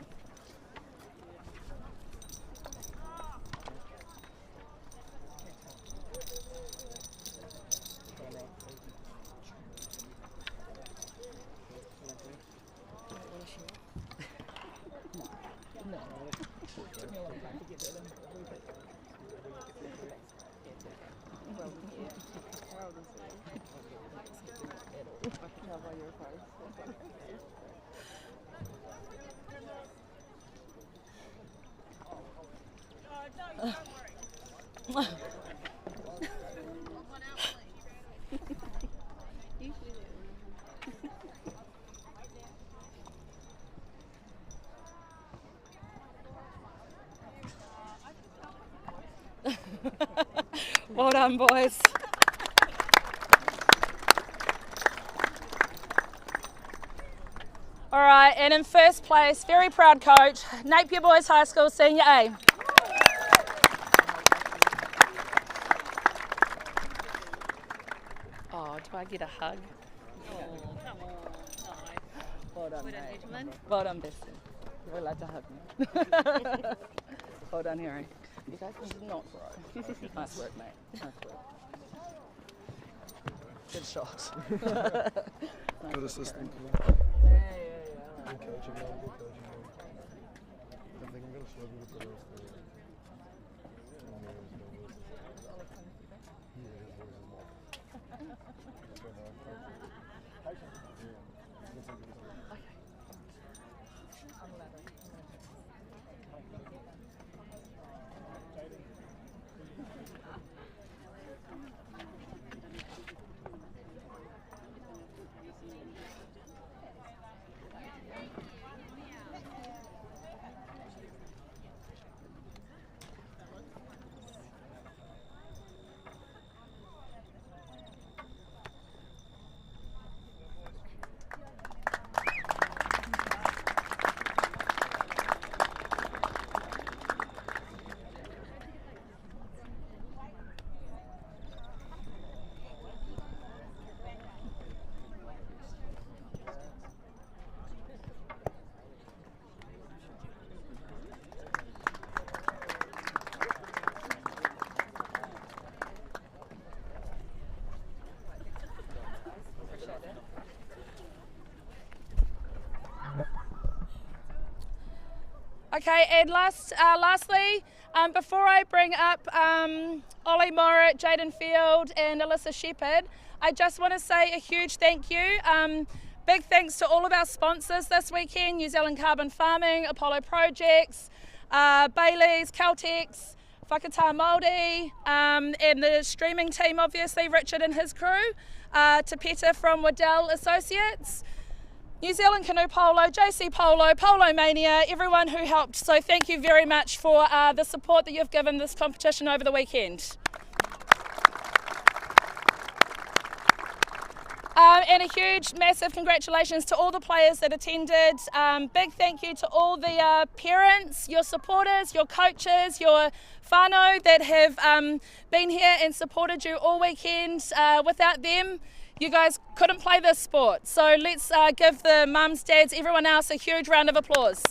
Well done, boys. All right, and in first place, very proud coach, Napier Boys High School Senior A. Oh, do I get a hug? Oh, come on. No. Well done, Well done, mate. gentlemen. Well done, Bessie. You're allowed to hug me. Well done, Harry. You guys did not throw. Nice work, mate. Nice work. Good shot. Good assistant. Yeah. Good coaching, man. Good coaching, man. I think I'm going to struggle with the rest of it. Okay, and lastly, before I bring up Ollie Morritt, Jaden Field and Alyssa Shepherd, I just want to say a huge thank you. Big thanks to all of our sponsors this weekend, New Zealand Carbon Farming, Apollo Projects, Bailey's, Caltex, Whakatā Māori, and the streaming team obviously, Richard and his crew, to Peter from Waddell Associates, New Zealand Canoe Polo, JC Polo, Polo Mania, everyone who helped. So thank you very much for the support that you've given this competition over the weekend. And a huge, massive congratulations to all the players that attended. Big thank you to all the parents, your supporters, your coaches, your whānau that have been here and supported you all weekend. Without them, you guys couldn't play this sport. So let's give the mums, dads, everyone else a huge round of applause.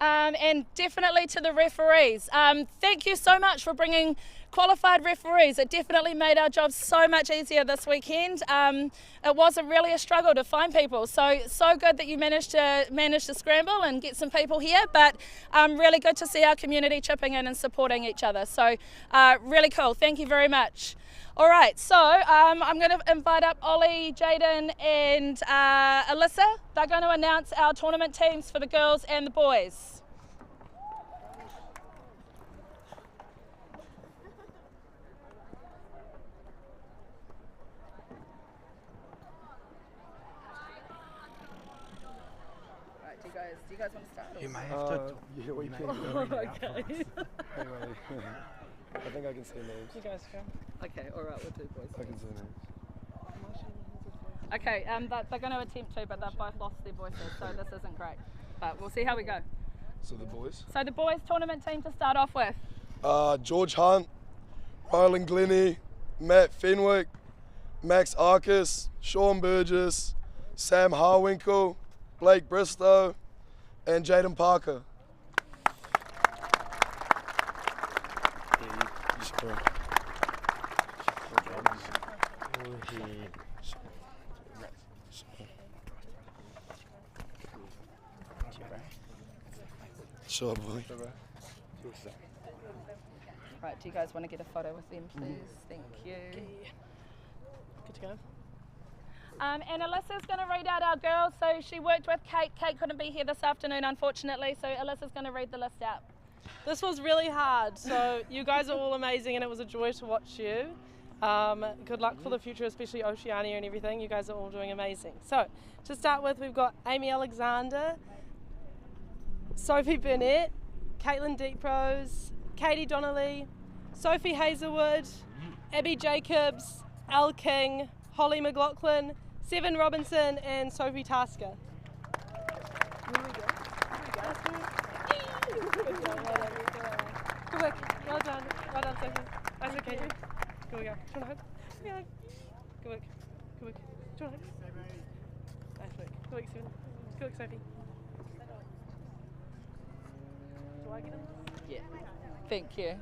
and definitely to the referees. Thank you so much for bringing qualified referees. It definitely made our job so much easier this weekend. It wasn't really a struggle to find people, so good that you managed to scramble and get some people here, but really good to see our community chipping in and supporting each other. So really cool. Thank you very much. All right, so I'm going to invite up Ollie, Jaden and Alyssa. They're going to announce our tournament teams for the girls and the boys. Right, do you guys want to start? You may have to. Yeah, we can. Okay. I think I can see names. You guys can. Okay, all right, we'll do boys. I can see names. Okay, they're going to attempt to, but they've both lost their voices, so this isn't great. But we'll see how we go. So the boys? So the boys tournament team to start off with. George Hunt, Ryland Glennie, Matt Fenwick, Max Arcus, Sean Burgess, Sam Harwinkle, Blake Bristow, and Jaden Parker. Sure, boy. Right, do you guys want to get a photo with them, please? Thank you. Good to go. And Alyssa's going to read out our girls. So she worked with Kate. Kate couldn't be here this afternoon, unfortunately, so Alyssa's going to read the list out. This was really hard, so you guys are all amazing and it was a joy to watch you. Good luck for the future, especially Oceania and everything. You guys are all doing amazing. So, to start with, we've got Amy Alexander, Sophie Burnett, Caitlin Deeprose, Katie Donnelly, Sophie Hazelwood, Abby Jacobs, Elle King, Holly McLaughlin, Seven Robinson and Sophie Tasker. Good work. Well done. Well done, Sophie. That's okay. Here we go. Do you want a hug? Yeah. Good work. Good work. Do you want a hug? Nice work. Good work, Seven. Good work, Sophie. Do I get in this? Yeah. Thank you.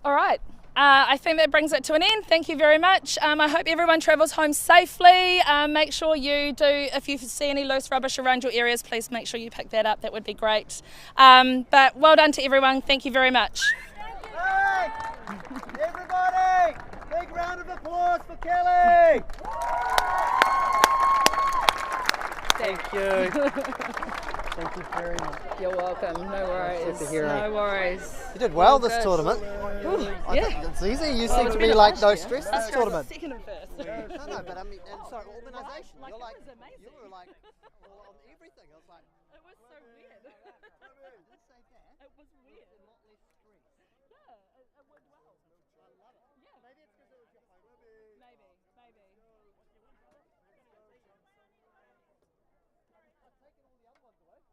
All right, I think that brings it to an end. Thank you very much. I hope everyone travels home safely. Make sure you do, if you see any loose rubbish around your areas, please make sure you pick that up. That would be great. But well done to everyone. Thank you very much. Hey, everybody, big round of applause for Kelly. Thank you. Thank you very much. You're welcome. No worries. Good to hear No worries. You did well All this good. tournament. Yeah. It's easy. You Oh, seem it's to been be a like pleasure. no stress That's this tournament. second and first. No, but I mean, and sorry, organisation. Like, You're it like, was amazing. you were like on everything. I was like, it was so weird. Let's say that. It was weird. A lot less stress. Yeah, it went well.